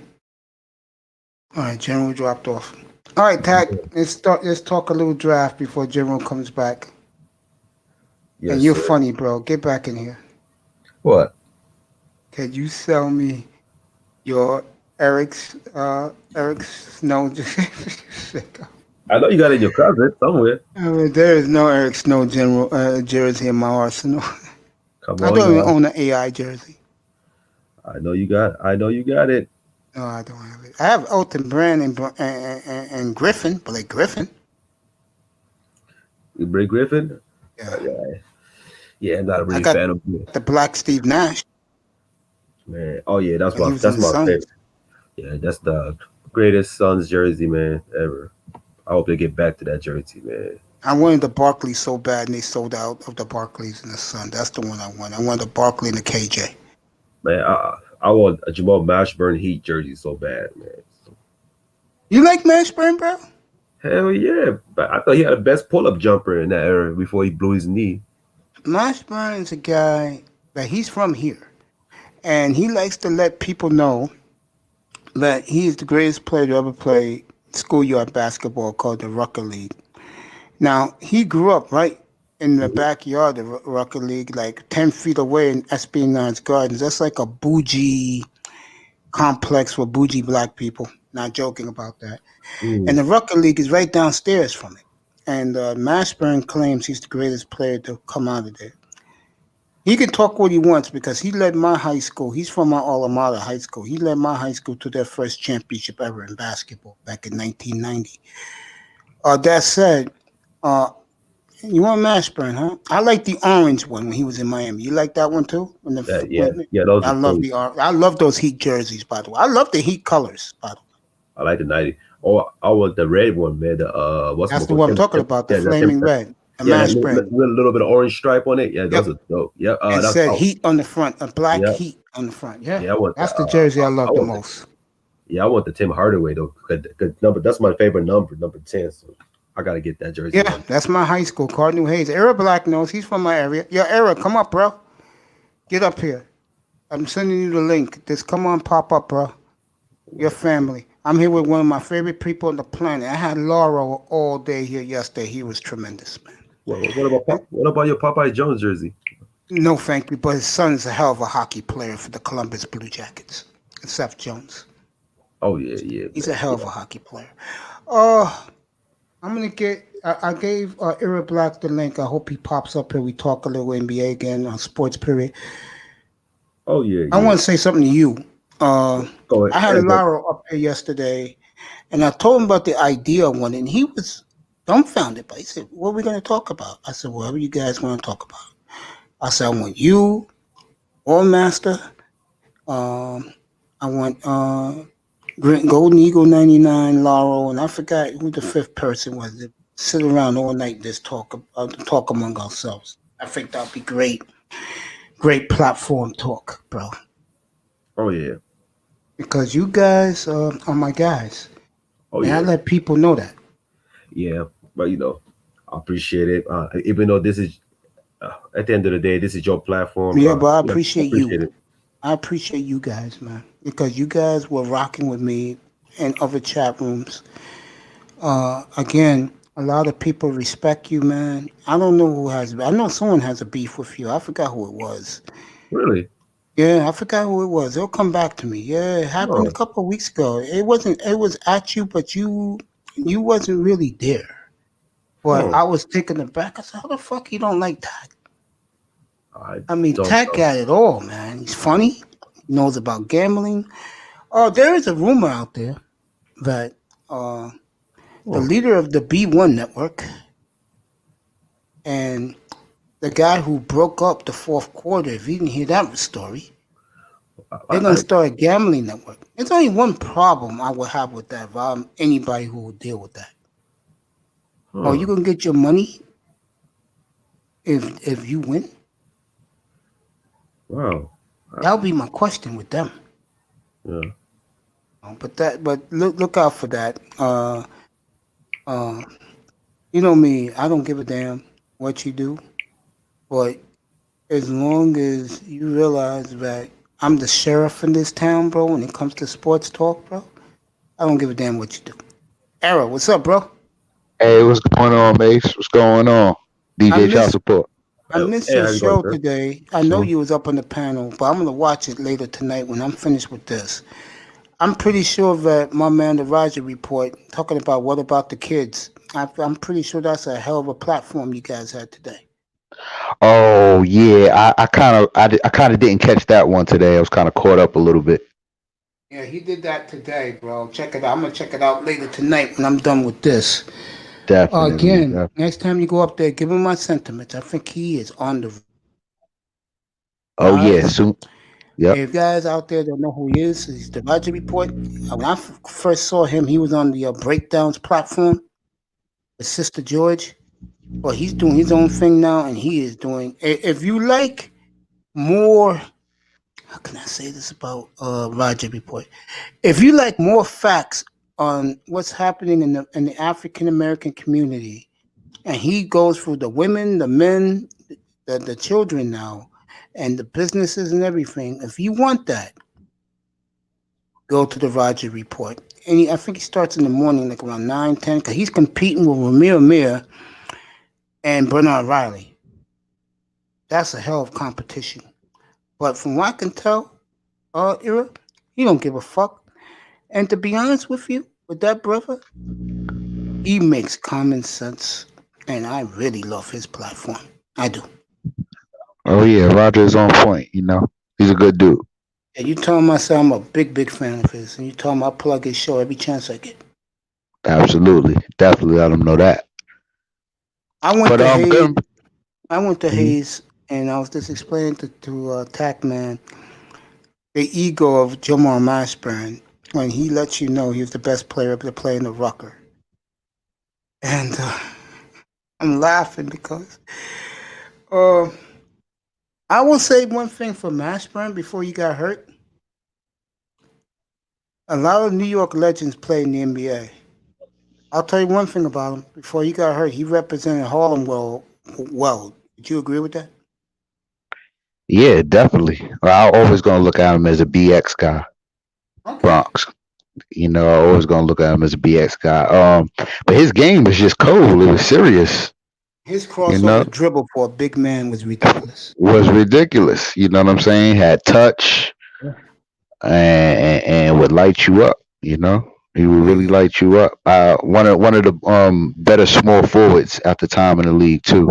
All right, General dropped off. All right, Tack, let's talk a little draft before General comes back. Yes, and you're sir. funny, bro. Get back in here. What? Can you sell me your Eric's Snow? I know you got it in your closet somewhere. There is no Eric Snow jersey in my arsenal. Come I on, don't even y'all. own an AI jersey. I know you got it. No, I don't have it. I have Elton Brand and Griffin, Blake Griffin. Blake Griffin? Yeah. Yeah, I'm not a really got fan of him. the Black Steve Nash. Man. Oh yeah, that's When he my was in the Suns. favorite. Yeah, that's the greatest Suns jersey, man, ever. I hope they get back to that jersey, man. I wanted the Barclays so bad, and they sold out of the Barclays and the Sun. That's the one I want. I wanted the Barkley and the KJ. Man, I want a Jamal Mashburn Heat jersey so bad, man. You like Mashburn, bro? Hell yeah. But I thought he had the best pull-up jumper in that era before he blew his knee. Mashburn's a guy that he's from here, and he likes to let people know that he is the greatest player to ever play schoolyard basketball called the Rucker League. Now, he grew up right in the backyard of Rucker League, like 10 feet away in Espionage Gardens. That's like a bougie complex for bougie black people. Not joking about that. And the Rucker League is right downstairs from it. And Mashburn claims he's the greatest player to come out of there. He can talk what he wants because he led my high school. He's from my alma mater high school. He led my high school to their first championship ever in basketball back in 1990. That said, you want Mashburn, huh? I like the orange one when he was in Miami. You like that one too? Those I love the orange. I love those Heat jerseys, by the way. I love the Heat colors, by the way. I like the 90. Oh, I want the red one, man. That's the one I'm talking about, the flaming red. The Mashburn. With a little bit of orange stripe on it. Yeah, those are dope. Yeah, it said Heat on the front, a black Heat on the front. Yeah, Yeah, I want that's that. the jersey I I love the want the, most. yeah, I want the Tim Hardaway though. Good number. That's my favorite number 10. So I gotta get that jersey Yeah, one. that's my high school, Cardinal Hayes. Era Black knows. He's from my area. Yo, Era, come up, bro. Get up here. I'm sending you the link. Just come on, pop up, bro. Your family. I'm here with one of my favorite people on the planet. I had Laura all day here yesterday. He was tremendous, man. What about your Popeye Jones jersey? No, thank you, but his son's a hell of a hockey player for the Columbus Blue Jackets. Seth Jones. Oh yeah, He's man. a hell of Yeah. a hockey player. I'm gonna get. I gave Era Black the link. I hope he pops up here. We talk a little NBA again on Sports Period. Oh yeah, I yeah. want to say something to you. Go ahead. I had Hey, bro. Laro up here yesterday, and I told him about the idea one, and he was dumbfounded. But he said, "What are we going to talk about?" I said, "Whatever you guys want to talk about." I said, "I want you, All Master. I want Golden Eagle 99, Laurel, and I forgot who the fifth person was. That sit around all night and just talk among ourselves. I think that'd be great. Great platform talk, bro. Oh yeah. Because you guys are my guys, Oh and I yeah. let people know that. Yeah. But I appreciate it. Even though this is at the end of the day, this is your platform. Yeah, but I I appreciate appreciate you. it. I appreciate you guys, man, because you guys were rocking with me in other chat rooms. Again, a lot of people respect you, man. I don't know who has. I know someone has a beef with you. I forgot who it was. Really? Yeah, I forgot who it was. It'll come back to me. Yeah, it happened a Oh, couple of weeks ago. It wasn't. It was at you, but you wasn't really there. But oh, I was taken aback. I said, "How the fuck you don't like that?" I I mean, don't Tech know. got it all, man. He's funny. He knows about gambling. Oh, there is a rumor out there that the Oh, leader of the B1 network and the guy who broke up the fourth quarter, if you didn't hear that story, they're I going to start a gambling network. There's only one problem I would have with that, if I'm anybody who will deal with that. Oh, you huh. going to get your money if you win? Wow. That would be my question with them. Yeah. But look out for that. Uh, you know me, I don't give a damn what you do, but as long as you realize that I'm the sheriff in this town, bro, when it comes to sports talk, bro, I don't give a damn what you do. Arrow, what's up, bro? Hey, what's going on, Mace? What's going on? I DJ Child miss Support. I missed Hey, your how you going, show sir? today. I know you was up on the panel, but I'm gonna watch it later tonight when I'm finished with this. I'm pretty sure that my man, the Roger Report, talking about what about the kids. I'm pretty sure that's a hell of a platform you guys had today. Oh yeah, I kind of didn't catch that one today. I was kind of caught up a little bit. Yeah, he did that today, bro. Check it out. I'm gonna check it out later tonight when I'm done with this. Definitely. Again, next time you go up there, give him my sentiments. I think he is on the Oh yeah, rise. soon. Yep. If guys out there don't know who he is, he's the Roger Report. When I first saw him, he was on the Breakdowns platform with Sister George. Well, he's doing his own thing now, and he is doing. If you like more, how can I say this about Roger Report? If you like more facts on what's happening in the African American community, and he goes through the women, the men, the children now, and the businesses and everything. If you want that, go to the Roger Report. And I think he starts in the morning, like around 9, 10, because he's competing with Ramir Mir and Bernard Riley. That's a hell of competition. But from what I can tell, Era, he don't give a fuck. And to be honest with you, with that brother, he makes common sense. And I really love his platform. I do. Oh yeah, Roger is on point. He's a good dude. And you tell him I say I'm a big fan of his. And you tell him I plug his show every chance I get. Absolutely, definitely let him know that. I went But to Hayes. them, I went to Mhm. Hayes, and I was just explaining to Tackman the ego of Jamar Mashburn when he lets you know he was the best player ever to play in the Rucker. And I'm laughing because uh, I will say one thing for Mashburn before you got hurt. A lot of New York legends play in the NBA. I'll tell you one thing about him. Before he got hurt, he represented Harlem well. Well, would you agree with that? Yeah, definitely. I'm always gonna look at him as a BX guy, Okay. Bronx. You know, I always gonna look at him as a BX guy. But his game was just cold. It was serious. His You know, crossover dribble for a big man was ridiculous. was ridiculous. You know what I'm saying? Had touch and would light you up. You know, he would really light you up. One of the better small forwards at the time in the league too.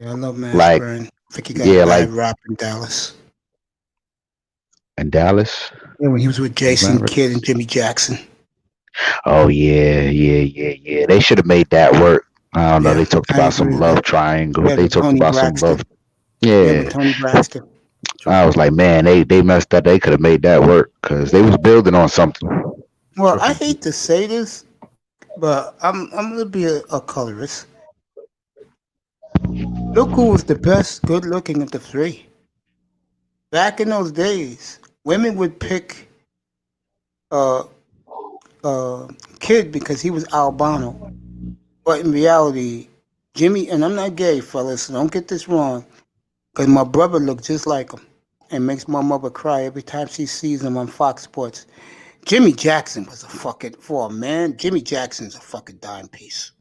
Yeah, I love Like Mashburn. I think he got yeah, a like bad rap in Dallas. in Dallas. Yeah, when he was with Jason Remember? Kidd and Jimmy Jackson. Oh yeah. They should have made that work. I don't know. Yeah, They talked I about some agree with love that. triangle. Yeah, They with talked Tony about some Braxton. love. Yeah, with Yeah. Tony Braxton. I was like, man, they messed up. They could have made that work because they was building on something. Well, I hate to say this, but I'm gonna be a colorist. Look who was the best good looking of the three. Back in those days, women would pick uh Kid because he was albino. But in reality, Jimmy, and I'm not gay, fellas, so don't get this wrong, because my brother looked just like him and makes my mother cry every time she sees him on Fox Sports. Jimmy Jackson was a fucking, for a man, Jimmy Jackson's a fucking dime piece.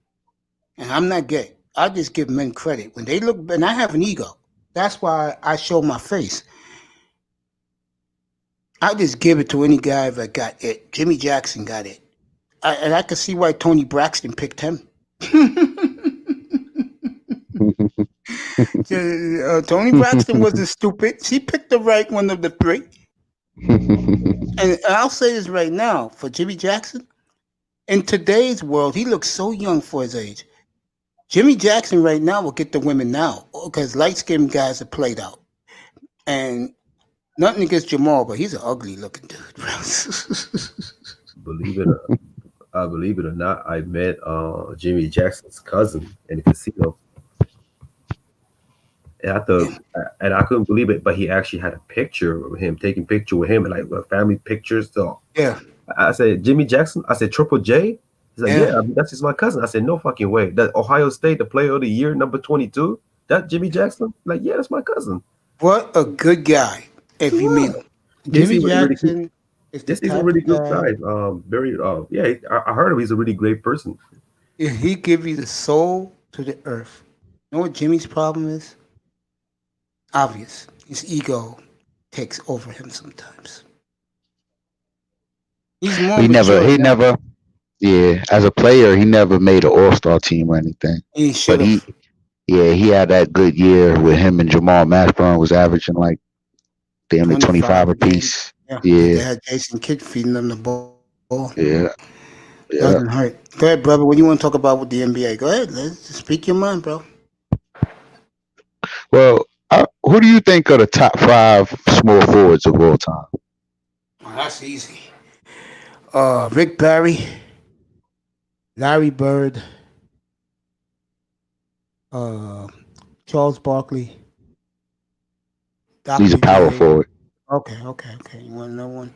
And I'm not gay. I just give men credit. When they look, and I have an ego. That's why I show my face. I just give it to any guy that got it. Jimmy Jackson got it. And I can see why Tony Braxton picked him. Tony Braxton wasn't stupid. She picked the right one of the three. And I'll say this right now for Jimmy Jackson. In today's world, he looks so young for his age. Jimmy Jackson right now will get the women now because light-skinned guys are played out. And nothing against Jamal, but he's an ugly-looking dude, bro. Believe it, believe it or not, I met Jimmy Jackson's cousin in the casino, and I thought, and I couldn't believe it, but he actually had a picture of him, taking picture with him, and like family pictures. So Yeah. I said, Jimmy Jackson. I said, Triple J. He's like, Yeah. yeah, that's just my cousin. I said, no fucking way. That Ohio State, the player of the year, number 22. That Jimmy Jackson? Like, yeah, that's my cousin. What a good guy. If you meet him, Yes, he Jimmy was really good. Jackson is the This is a type really of good guy. guy. Very, yeah, I heard him. He's a really great person. He give you the soul to the earth. You know what Jimmy's problem is? Obvious. His ego takes over him sometimes. He's more He mature now. never, yeah. As a player, he never made an All-Star team or anything. He But should have. he had that good year with him and Jamal Mashburn was averaging like damn near 25 a game. apiece. Yeah. They Yeah, had Jason Kidd feeding them the ball. yeah. Doesn't hurt. Go ahead, brother. What do you want to talk about with the NBA? Go ahead. Let's speak your mind, bro. Well, who do you think are the top 5 small forwards of all time? Oh, that's easy. Rick Barry, Larry Bird, Charles Barkley. He's a Dr. power J. forward. Okay. You want another one?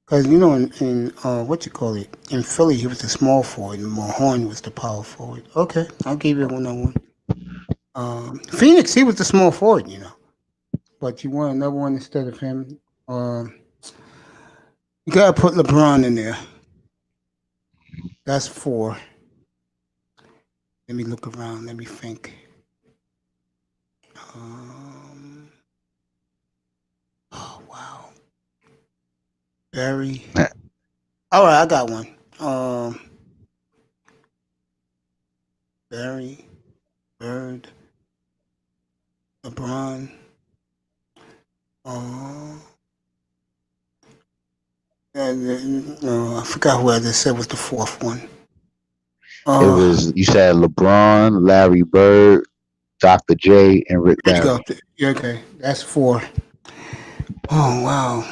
Because you know, in what you call it, in Philly, he was the small forward, and Mahorn was the power forward. Okay, I'll give you another one. Phoenix, he was the small forward, you know. But you want another one instead of him? You gotta put LeBron in there. That's 4. Let me look around. Let me think. Oh wow. Barry. All right, I got one. Barry, Bird, LeBron. I forgot who I just said was the 4th one. It was, you said LeBron, Larry Bird, Dr. J, and Rick There you Barry. go. Yeah, okay, that's 4. Oh wow.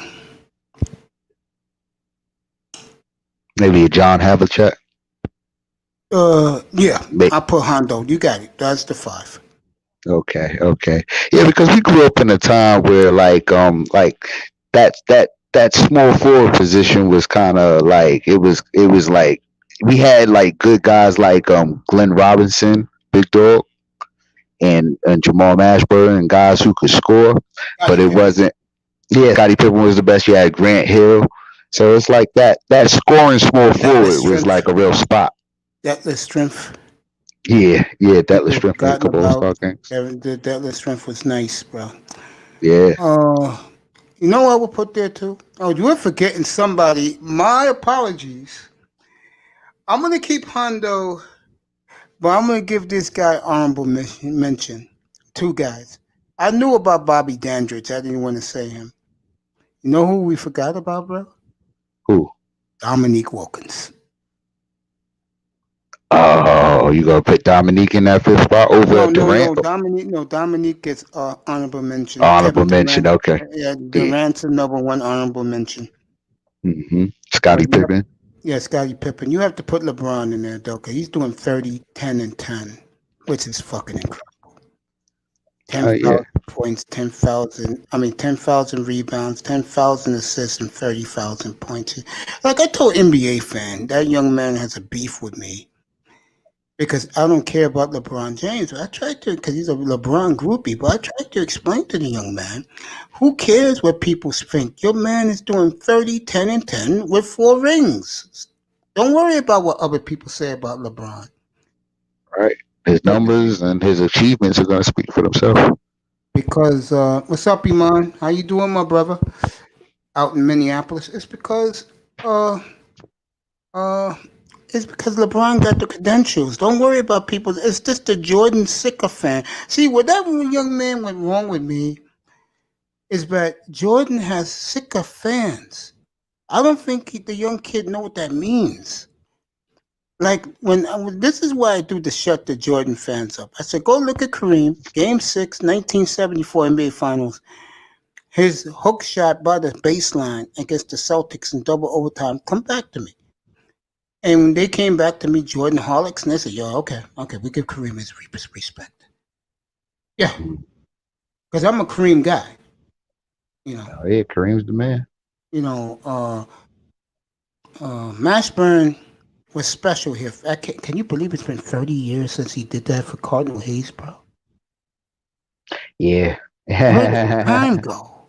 Maybe a John Havlicek. Yeah, Ma- I put Hondo. You got it. That's the 5. Okay, okay. Yeah, because we grew up in a time where like that small forward position was kind of like it was like we had like good guys like Glenn Robinson, Big Dog, and Jamal Mashburn and guys who could score, but Scottie it Pippen. wasn't. Yeah, Scottie Pippen was the best. You had Grant Hill, so it's like that scoring small Deathless forward was like strength. a real spot. Deathless strength. Yeah, yeah, that was People have strength in a forgotten couple All about Star games. the deathless strength was nice, bro. Yeah. You know what I would put there too? Oh, you were forgetting somebody. My apologies. I'm gonna keep Hondo, but I'm gonna give this guy honorable mention. 2 guys. I knew about Bobby Dandridge. I didn't want to say him. You know who we forgot about, bro? Who? Dominique Wilkins. Oh, you gonna put Dominique in that 5th spot over No, no, Durant? no. Dominique, no. Dominique gets honorable mention. Honorable Kevin mention. Durant. Okay. Yeah, Yeah. Durant's a number 1 honorable mention. Scottie But you have, Pippen. yeah, Scottie Pippen. You have to put LeBron in there, though, because he's doing 30, 10, and 10, which is fucking incredible. Yeah. 10,000 points, 10,000 rebounds, 10,000 assists, and 30,000 points. Like I told NBA fan, that young man has a beef with me because I don't care about LeBron James. I tried to, because he's a LeBron groupie, but I tried to explain to the young man, who cares what people think? Your man is doing 30, 10, and 10 with 4 rings. Don't worry about what other people say about LeBron. Right. His numbers and his achievements are gonna speak for themselves. Because what's up, Iman? How you doing, my brother? Out in Minneapolis. It's because LeBron got the credentials. Don't worry about people. It's just the Jordan sycophant. See, what that young man went wrong with me is that Jordan has sycophants. I don't think the young kid know what that means. Like this is why I do to shut the Jordan fans up. I said, go look at Kareem, Game 6, 1974 NBA Finals. His hook shot by the baseline against the Celtics in double overtime. Come back to me. And when they came back to me, Jordan Holics, and they said, yo, okay, we give Kareem his respect. Yeah, because I'm a Kareem guy. You know. Oh, yeah, Kareem's the man. You know, Mashburn was special here. Can you believe it's been 30 years since he did that for Cardinal Hayes, bro? Yeah. Where did time go?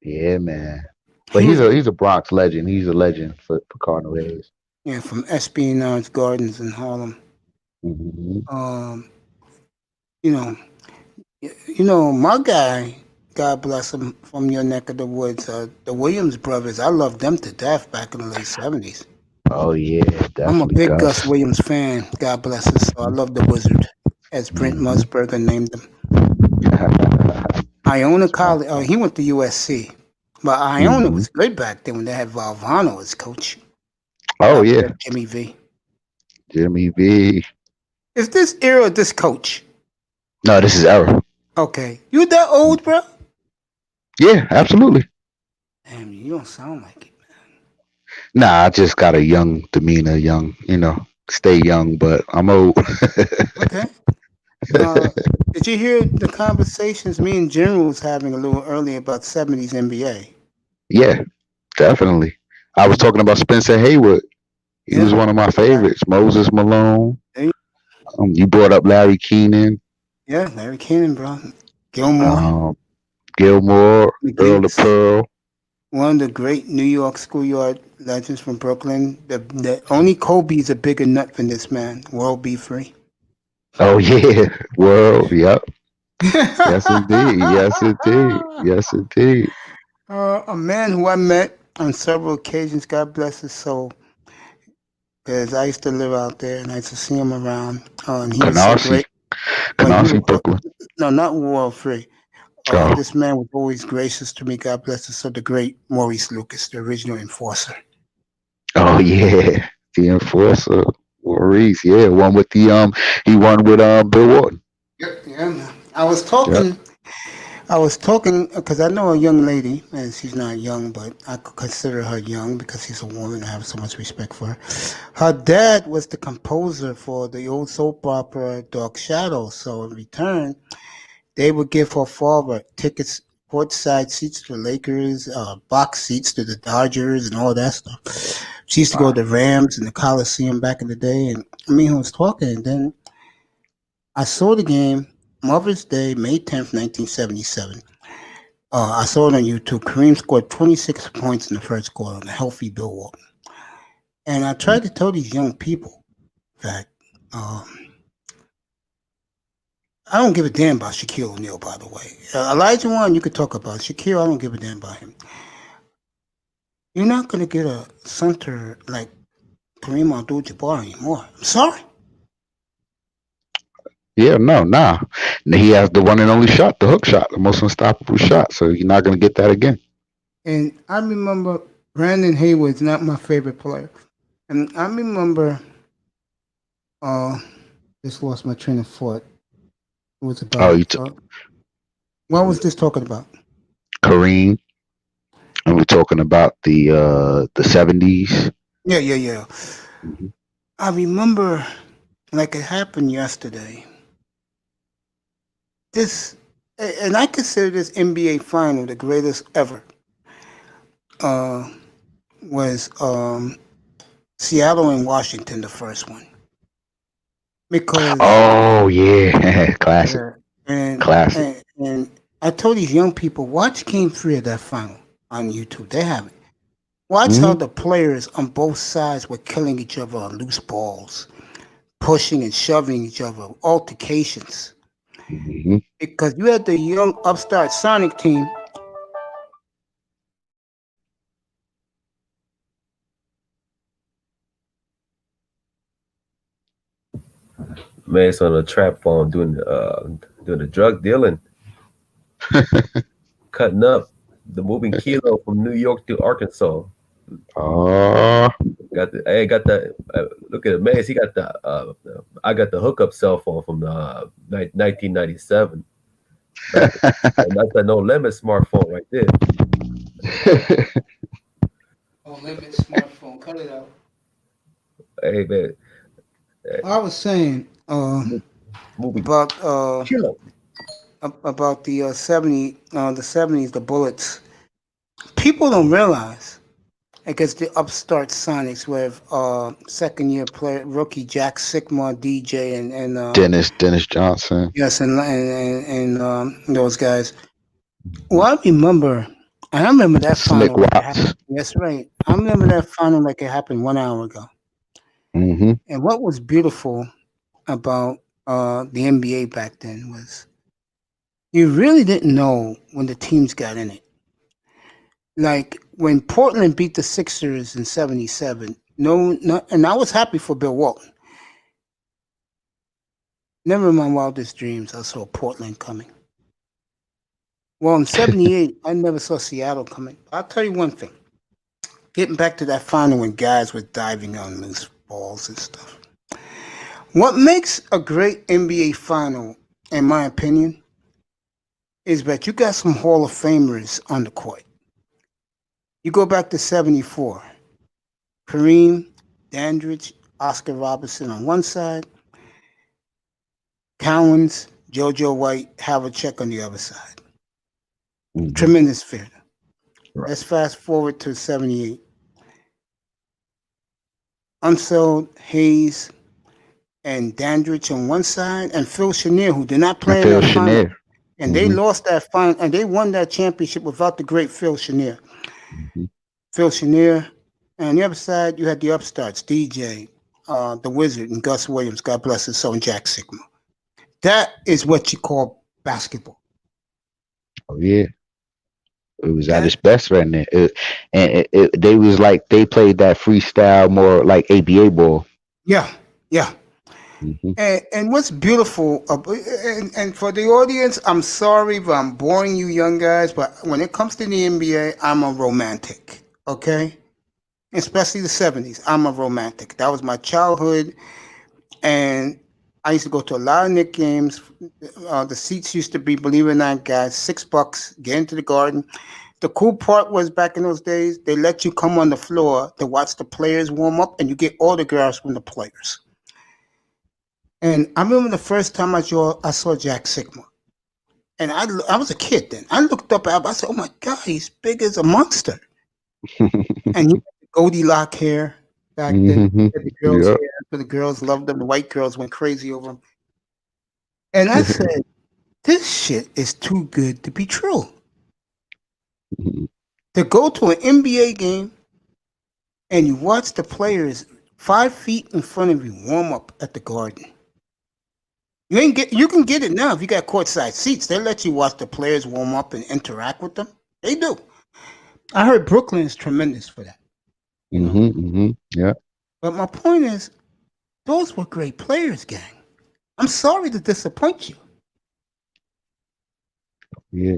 Yeah, man. But he's a Bronx legend. He's a legend for Cardinal Hayes. Yeah, from Espionage Gardens in Harlem. Mm-hmm. You know, my guy, God bless him, from your neck of the woods, the Williams brothers. I loved them to death back in the late 70s. Oh yeah, definitely. I'm a big Gus Williams fan. God bless us. So I love the Wizard, as Brent Musburger named him. Iona College. He went to USC, but Iona was good back then when they had Valvano as coach. Oh yeah, Jimmy V. Jimmy V. Is this era or this coach? No, this is era. Okay, you that old, bro? Yeah, absolutely. Damn, you don't sound like it. Nah, I just got a young demeanor, stay young, but I'm old. Okay. Did you hear the conversations me and General was having a little earlier about 70s NBA? Yeah, definitely. I was talking about Spencer Haywood. He was one of my favorites. Moses Malone. You brought up Larry Keenan. Yeah, Larry Keenan, bro. Gilmore. Earl of Pearl. One of the great New York schoolyard legends from Brooklyn. The only Kobe's a bigger nut than this man. World be free. Oh yeah, world. Yep. Yes indeed. Yes indeed. Yes indeed. A man who I met on several occasions. God bless his soul. Because I used to live out there and I used to see him around. And he was so great. Canarsie, Brooklyn. No, not World Free. This man was always gracious to me. God bless his soul. The great Maurice Lucas, the original enforcer. Oh yeah, the enforcer, Maurice. Yeah, one with he won with Bill Walton. Yeah, man. I was talking I was talking because I know a young lady, and she's not young, but I could consider her young because she's a woman. I have so much respect for her. Her dad was the composer for the old soap opera Dark Shadows. So in return, they would give her father tickets, courtside seats to the Lakers, box seats to the Dodgers, and all that stuff. She used to go to the Rams and the Coliseum back in the day, and me who was talking, and then I saw the game, Mother's Day, May 10th, 1977. I saw it on YouTube. Kareem scored 26 points in the first quarter on a healthy Bill Walton. And I tried to tell these young people that I don't give a damn about Shaquille O'Neal, by the way. Elijah Wan, you could talk about. Shaquille, I don't give a damn about him. You're not going to get a center like Kareem Abdul-Jabbar anymore. I'm sorry. Yeah, nah. He has the one and only shot, the hook shot, the most unstoppable shot. So you're not going to get that again. And I remember Brandon Hayward's not my favorite player. And I remember, just lost my train of thought. It was about, what was this talking about? Kareem. And we're talking about the 70s. Yeah. Mm-hmm. I remember like it happened yesterday. This, and I consider this NBA final the greatest ever. Was Seattle and Washington the first one? Because classic. And I told these young people, watch Game 3 of that final on YouTube. They have it. Watch how the players on both sides were killing each other on loose balls, pushing and shoving each other, altercations. Mm-hmm. Because you had the young upstart Sonic team. Man's on a trap phone doing the drug dealing, cutting up the moving kilo from New York to Arkansas. Got the look at it, man. He got I got the hookup cell phone from 1997. That's a no limit smartphone right there. No limit smartphone. Cut it out. Hey man. I was saying about the 70s, the Bullets. People don't realize against the upstart Sonics with second year player rookie Jack Sigma, DJ and Dennis Johnson. Yes, and those guys. Well, I remember that final. Like yes, right. I remember that final like it happened 1 hour ago. Mm-hmm. And what was beautiful about the NBA back then was you really didn't know when the teams got in it. Like when Portland beat the Sixers in '77, and I was happy for Bill Walton. Never in my wildest dreams I saw Portland coming. Well, in '78, I never saw Seattle coming. I'll tell you one thing. Getting back to that final when guys were diving on loose balls and stuff. What makes a great NBA final, in my opinion, is that you got some Hall of Famers on the court. You go back to '74. Kareem, Dandridge, Oscar Robertson on one side. Cowens, JoJo White, Havlicek on the other side. Mm-hmm. Tremendous theater. Right. Let's fast forward to '78. Unseld, Hayes, and Dandridge on one side, and Phil Chenier, who did not play in that final. And they lost that final, and they won that championship without the great Phil Chenier. Mm-hmm. Phil Chenier, and on the other side, you had the upstarts, DJ, the Wizard, and Gus Williams, God bless his soul, and Jack Sigma. That is what you call basketball. Oh, yeah. It was at its best right there. They was like, they played that freestyle more like ABA ball. Yeah. Mm-hmm. And what's beautiful, and for the audience, I'm sorry if I'm boring you young guys, but when it comes to the NBA, I'm a romantic, okay? Especially the '70s, I'm a romantic. That was my childhood, and I used to go to a lot of Knicks games. The seats used to be, believe it or not, guys, $6. Get into the garden. The cool part was back in those days, they let you come on the floor to watch the players warm up, and you get autographs from the players. And I remember the first time I saw Jack Sigma. And I was a kid then. I looked up at him. I said, oh, my God, he's big as a monster. And he had the Goldilocks hair back then. He had the girls' hair. So the girls loved him. The white girls went crazy over him. And I said, this shit is too good to be true. To go to an NBA game and you watch the players 5 feet in front of you warm up at the Garden. You can get it now if you got courtside seats. They let you watch the players warm up and interact with them. They do. I heard Brooklyn is tremendous for that. Yeah. But my point is, those were great players, gang. I'm sorry to disappoint you. Yeah.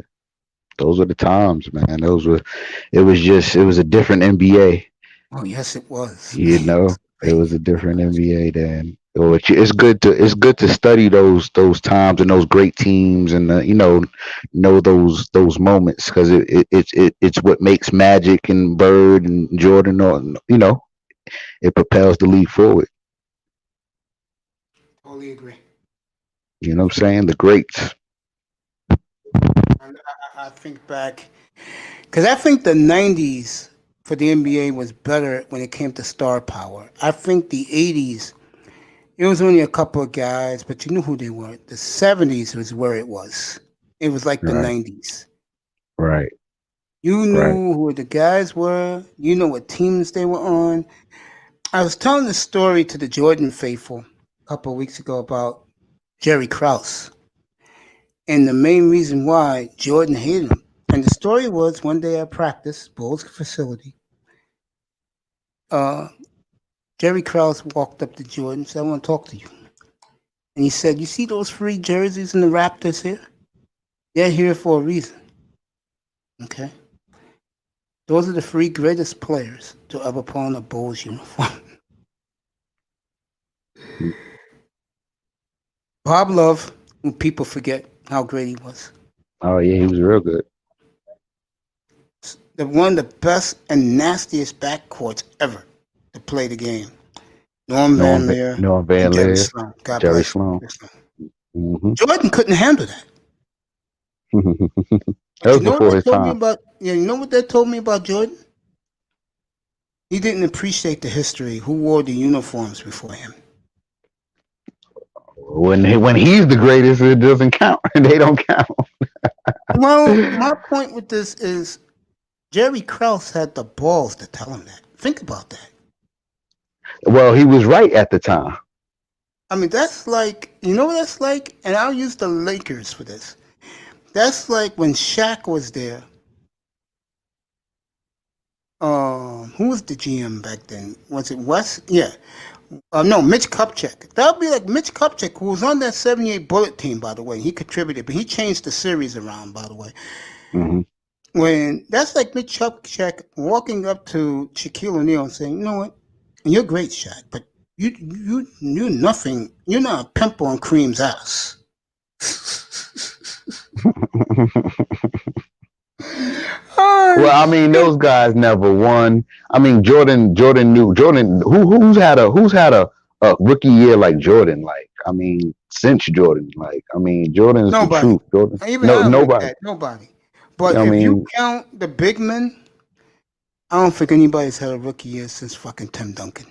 Those were the times, man. It was a different NBA. Oh, yes, it was. You know, it was a different NBA then. It's good to study those times and those great teams and know those moments because it's what makes Magic and Bird and Jordan it propels the league forward. Totally agree. You know what I'm saying? The greats. I think back because I think the 90s for the NBA was better when it came to star power. I think the 80s, it was only a couple of guys, but you knew who they were. The 70s was where it was. It was like the 90s. Right. You knew who the guys were. You know what teams they were on. I was telling the story to the Jordan faithful a couple of weeks ago about Jerry Krause. And the main reason why Jordan hated him. And the story was one day at practice, Bulls facility, Jerry Krause walked up to Jordan and said, I want to talk to you. And he said, you see those free jerseys in the Raptors here? They're here for a reason. Okay? Those are the three greatest players to ever put on a Bulls uniform. Bob Love, who people forget how great he was. Oh, yeah, he was real good. One of the best and nastiest backcourts ever to play the game. Norm Van Leer. Jerry Sloan. God Jerry bless Sloan. Mm-hmm. Jordan couldn't handle that. That was before his time. You know what they told me about Jordan? He didn't appreciate the history. Who wore the uniforms before him? When he's the greatest, it doesn't count. They don't count. Well, my point with this is Jerry Krause had the balls to tell him that. Think about that. Well, he was right at the time. I mean, that's like, you know what that's like? And I'll use the Lakers for this. That's like when Shaq was there. Who was the GM back then? Was it West? Yeah. No, Mitch Kupchak. That would be like Mitch Kupchak, who was on that 78 Bullet team, by the way. He contributed, but he changed the series around, by the way. Mm-hmm. When that's like Mitch Kupchak walking up to Shaquille O'Neal and saying, you know what? You're great, Shaq, but you're nothing. You're not a pimple on Cream's ass. Well, I mean, those guys never won. I mean, Jordan knew who's had a rookie year like Jordan. Like, I mean, since Jordan. Like, I mean, Jordan's the truth. Jordan. Nobody. But if you count the big men, I don't think anybody's had a rookie year since fucking Tim Duncan.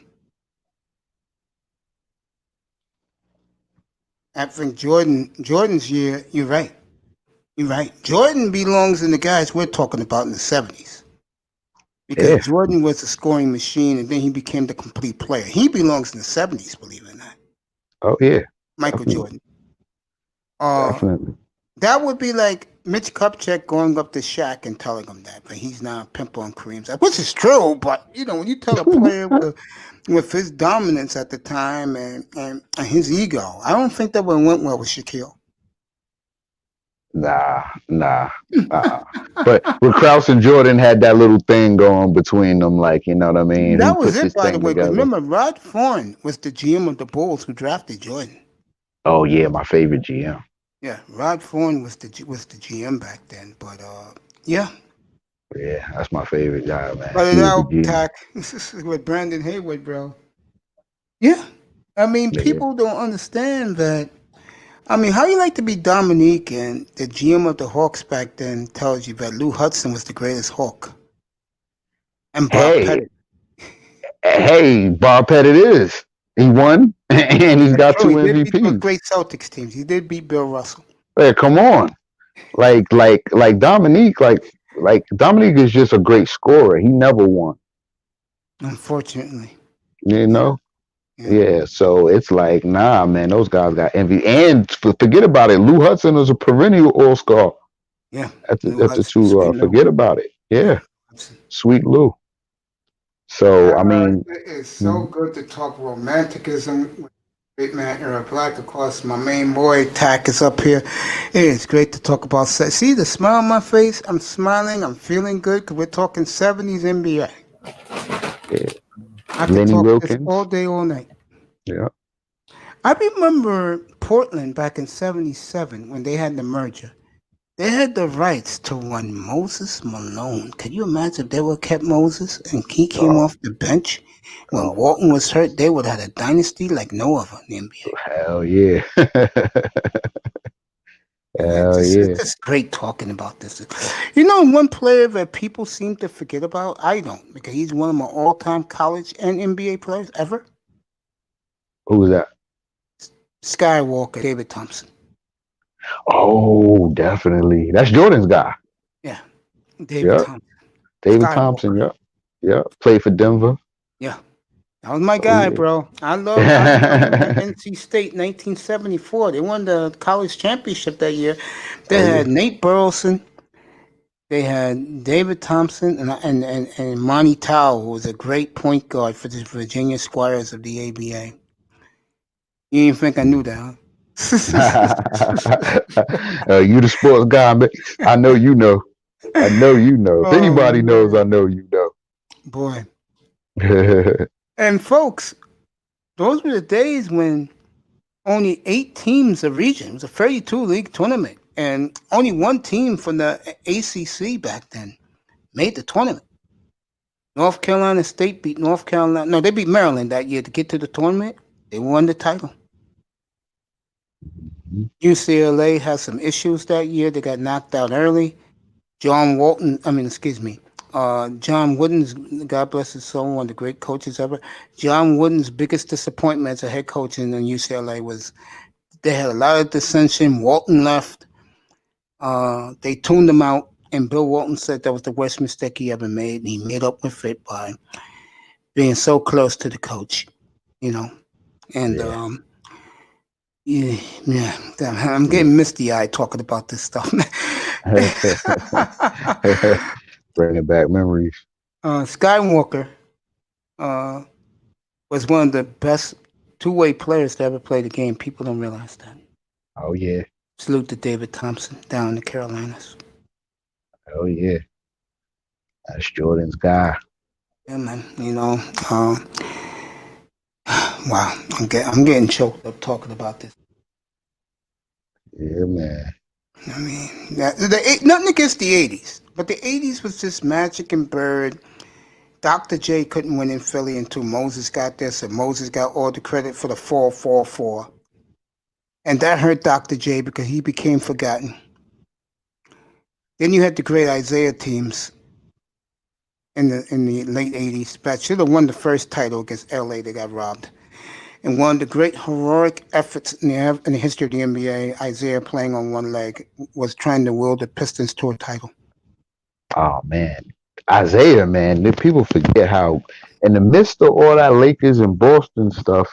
I think Jordan's year, you're right. You're right. Jordan belongs in the guys we're talking about in the 70s. Because Jordan was a scoring machine and then he became the complete player. He belongs in the 70s, believe it or not. Oh, yeah. Michael Jordan. Definitely. That would be like Mitch Kupchak going up to Shaq and telling him that, but he's not a pimple on Kareem's ass, which is true. But when you tell a player with his dominance at the time and his ego, I don't think that would have went well with Shaquille. Nah. But with Krause and Jordan had that little thing going between them, like, you know what I mean? That was it, by the way. Remember, Rod Thorne was the GM of the Bulls who drafted Jordan. Oh yeah, my favorite GM. Yeah, Rod Thorne was the GM back then, but yeah. Yeah, that's my favorite guy, man. Cut He it was the out, GM. Tack. With Brandon Haywood, bro. Yeah. I mean, Yeah. people don't understand that. I mean, how you like to be Dominique and the GM of the Hawks back then tells you that Lou Hudson was the greatest Hawk. And Bob Hey, Pettit. hey, Bob Pettit is. He won, and he's That's got true. two He did beat those MVPs. great Celtics teams. He did beat Bill Russell. Hey, come on, like Dominique, like Dominique is just a great scorer. He never won, Unfortunately. you know. Yeah. Yeah, so it's like, nah, man, those guys got MVP. And forget about it, Lou Hudson is a perennial All Star. Yeah. At Lou the Hudson, two, sweet Lou. forget about it. Yeah, Hudson. sweet Lou. So I mean, It is so good to talk romanticism with great man Eric Black. Of course, my main boy Tack is up here. It is great to talk about sex. See the smile on my face? I'm smiling. I'm feeling good because we're talking 70s NBA. yeah. I could Lenny talk this Wilkins. all day, all night. Yeah. I remember Portland back in 77 when they had the merger. They had the rights to one Moses Malone. Could you imagine if they would have kept Moses and he came off the bench? When Walton was hurt, they would have had a dynasty like no other in the NBA. Hell yeah. Hell It's yeah. just great talking about this. You know, one player that people seem to forget about, I don't, because he's one of my all-time college and NBA players ever. Who was that? Skywalker, David Thompson. Oh, definitely. That's Jordan's guy. Yeah, David Yep. Thompson. David Skywalker. Thompson. Yep. Yep. Played for Denver. Yeah, that was my guy, yeah. bro. I love NC State 1974. They won the college championship that year. They had Nate Burleson. They had David Thompson and Monty Towell, who was a great point guard for the Virginia Squires of the ABA. You didn't think I knew that, huh? You the sports guy, man. I know you know. I know you know. If anybody knows, I know you know. Boy. And folks, those were the days when only 8 teams a region. It was a 32 league tournament. And only one team from the ACC back then made the tournament. North Carolina State beat North Carolina. No, they beat Maryland that year to get to the tournament. They won the title. UCLA has some issues that year. They got knocked out early. John Wooden's, God bless his soul, one of the great coaches ever. John Wooden's biggest disappointment as a head coach in UCLA was they had a lot of dissension. Walton left. They tuned him out, and Bill Walton said that was the worst mistake he ever made, and he made up with it by being so close to the coach, you know. And I'm getting misty-eyed talking about this stuff. Bringing back memories. Skywalker was one of the best two-way players to ever play the game. People don't realize that. Oh yeah. Salute to David Thompson down in the Carolinas. Oh yeah. That's Jordan's guy. Yeah, man. You know, wow. I'm getting choked up talking about this. Yeah, man. I mean, nothing against the 80s, but the 80s was just Magic and Bird. Dr. J couldn't win in Philly until Moses got there, so Moses got all the credit for the 4-4-4. And that hurt Dr. J because he became forgotten. Then you had the great Isaiah teams in the late 80s. But should have won the first title against LA. They got robbed. And one of the great heroic efforts in the history of the NBA, Isaiah playing on one leg, was trying to will the Pistons to a title. Oh man, Isaiah, man. People forget how, in the midst of all that Lakers and Boston stuff,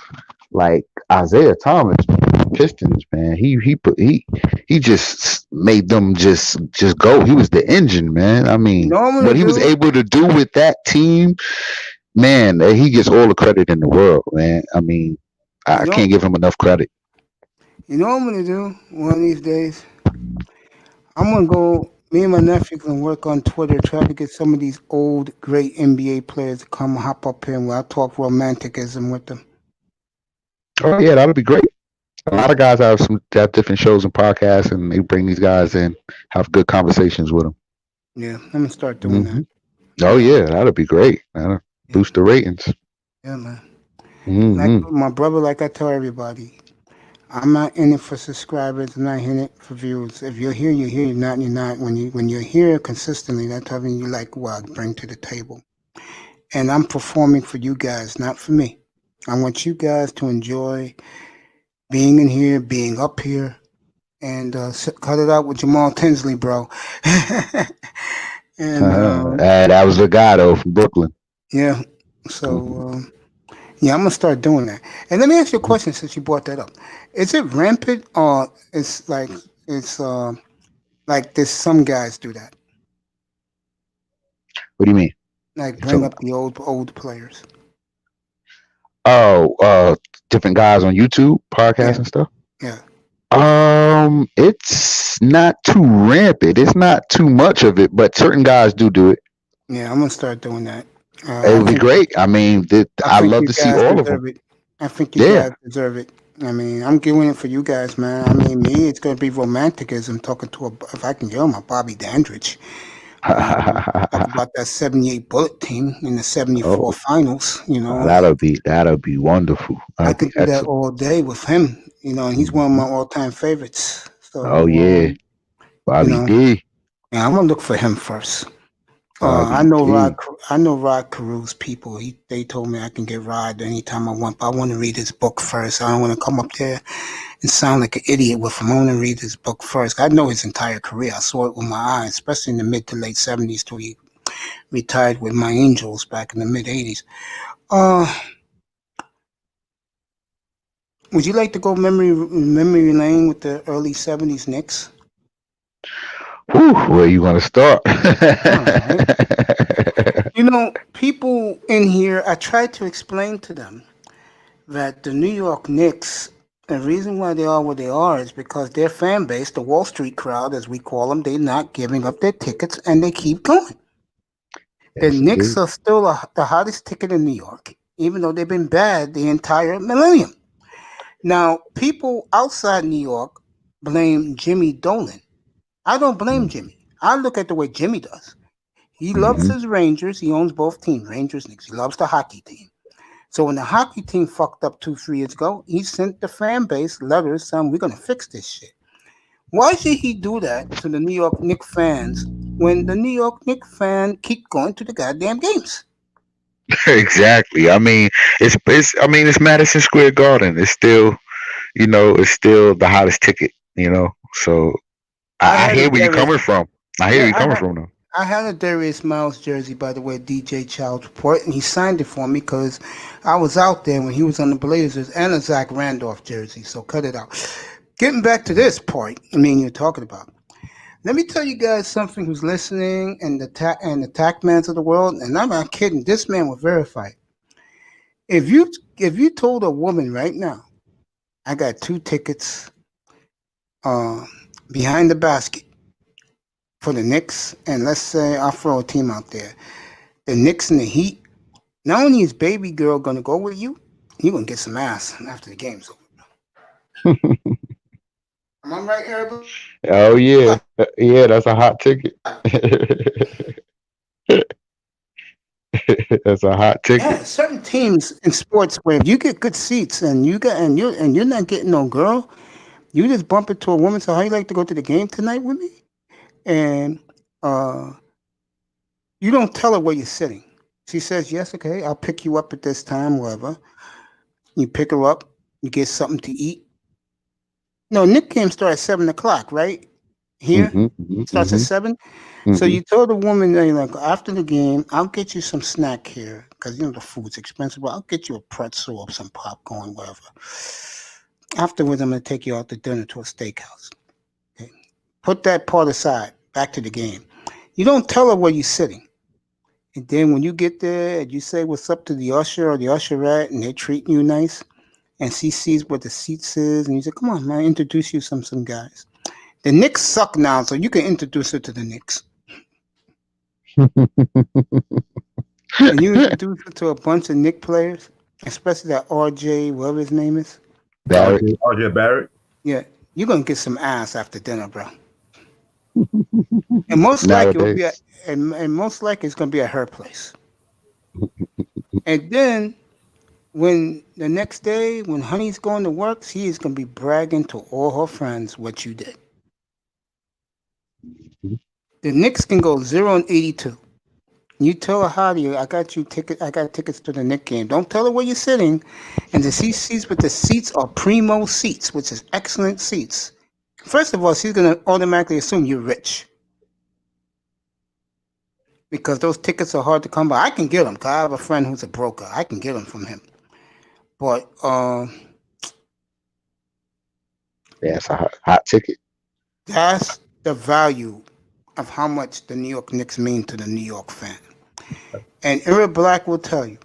like Isaiah Thomas, Pistons, man. He just made them just go. He was the engine, man. I mean, what he was able to do with that team, man. He gets all the credit in the world, man. I mean, I can't give him enough credit. You know what I'm gonna do one of these days? I'm gonna go. Me and my nephew can work on Twitter, try to get some of these old great NBA players to come hop up here, and I'll talk romanticism with them. Oh yeah, that'll be great. A lot of guys have different shows and podcasts, and they bring these guys in, have good conversations with them. Yeah, I'm gonna start doing that. Oh yeah, that'd be great. That'll boost the ratings. Yeah, man. Like Mm-hmm. my brother, like I tell everybody, I'm not in it for subscribers. I'm not in it for views. If you're here, you're here. You're not, you're not. When you're here consistently, that's something you like what I bring to the table. And I'm performing for you guys, not for me. I want you guys to enjoy being in here, being up here, and cut it out with Jamal Tinsley, bro. and That was the guy though from Brooklyn. yeah, so yeah, I'm gonna start doing that. And let me ask you a question since you brought that up. Is it rampant or it's like this? Some guys do that, What do you mean? like bring So, up the old players. oh, different guys on YouTube, podcasts Yeah, and stuff. yeah. It's not too rampant. It's not too much of it, but certain guys do it. Yeah, I'm gonna start doing that. It I would be think great. I mean, I I think love you to see guys all of them. deserve it. I think you Yeah. guys deserve it. I mean, I'm doing it for you guys, man. I mean, me, it's gonna be romanticism talking to if I can yell my Bobby Dandridge. Talk about that '78 Bullet team in the '74 Oh, finals. You know, that'll be wonderful. I That'll be could do that excellent. all day with him. You know, and he's one of my all-time favorites. Oh So, yeah, you Bobby know, D. yeah, I'm gonna look for him first. I Bobby know D. Rod Carew's people. They told me I can get Rod anytime I want, but I want to read his book first. I don't want to come up there and sound like an idiot with him. I want to read his book first. I know his entire career. I saw it with my eyes, especially in the mid to late '70s till he retired with my Angels back in the mid '80s. Uh, would you like to go memory lane with the early '70s Knicks? Whew, where you want to start? All right. You know, people in here, I tried to explain to them that the New York Knicks, the reason why they are what they are is because their fan base, the Wall Street crowd, as we call them, they're not giving up their tickets and they keep going. The Yes, Knicks indeed. are still the hottest ticket in New York, even though they've been bad the entire millennium. Now, people outside New York blame Jimmy Dolan. I don't blame Jimmy. I look at the way Jimmy does. He loves Mm-hmm. his Rangers. He owns both teams, Rangers, Knicks. He loves the hockey team. So when the hockey team fucked up 2, 3 years ago, he sent the fan base letters saying, we're going to fix this shit. Why should he do that to the New York Knicks fans when the New York Knicks fan keep going to the goddamn games? Exactly. I mean, it's Madison Square Garden. It's still, it's still the hottest ticket. So I I had a hear where you're Darius, coming from. I hear where yeah, you're coming from, though. I had a Darius Miles jersey, by the way, DJ Child's report, and he signed it for me because I was out there when he was on the Blazers, and a Zach Randolph jersey, so cut it out. Getting back to this point, you're talking about. Let me tell you guys something who's listening and the TACmans of the world, and I'm not kidding. This man will verify it. If you told a woman right now, I got 2 tickets uh, behind the basket for the Knicks, and let's say I'll throw a team out there, the Knicks and the Heat. Not only is baby girl gonna go with you, you're gonna get some ass after the game's over. Am I right, everybody? Oh yeah, yeah, that's a hot ticket. That's a hot ticket. Yeah, certain teams in sports where if you get good seats and you're not getting no girl, you just bump into a woman. So how you like to go to the game tonight with me? And uh, you don't tell her where you're sitting. She says yes, okay, I'll pick you up at this time, whatever. You pick her up, you get something to eat. No, Nick game starts at 7 o'clock, right? Here Mm-hmm, starts at mm-hmm, 7. So mm-hmm. you told the woman, like, after the game, I'll get you some snack here because the food's expensive. But I'll get you a pretzel or some popcorn, whatever. Afterwards, I'm gonna take you out to dinner to a steakhouse. Okay? Put that part aside. Back to the game. You don't tell her where you're sitting, and then when you get there, and you say what's up to the usher or the usherette, and they're treating you nice, and she sees what the seats is, and you say, "Come on, man, introduce you some guys." The Knicks suck now, so you can introduce her to the Knicks. And you introduce her to a bunch of Knicks players, especially that RJ, whatever his name is. Barrett. RJ Barrett. Yeah, you're gonna get some ass after dinner, bro. And most likely it will be Nowadays. and most likely it's gonna be at her place. And then when the next day when Honey's going to work, she is gonna be bragging to all her friends what you did. The Knicks can go 0-82. You tell her how I got you ticket. I got tickets to the Knicks game. Don't tell her where you're sitting, and the seats, but the seats are primo seats, which is excellent seats. First of all, she's gonna automatically assume you're rich because those tickets are hard to come by. I can get them because I have a friend who's a broker. I can get them from him, but Yeah, it's a hot ticket. that's the value of how much the New York Knicks mean to the New York fan. And Eric Black will tell you,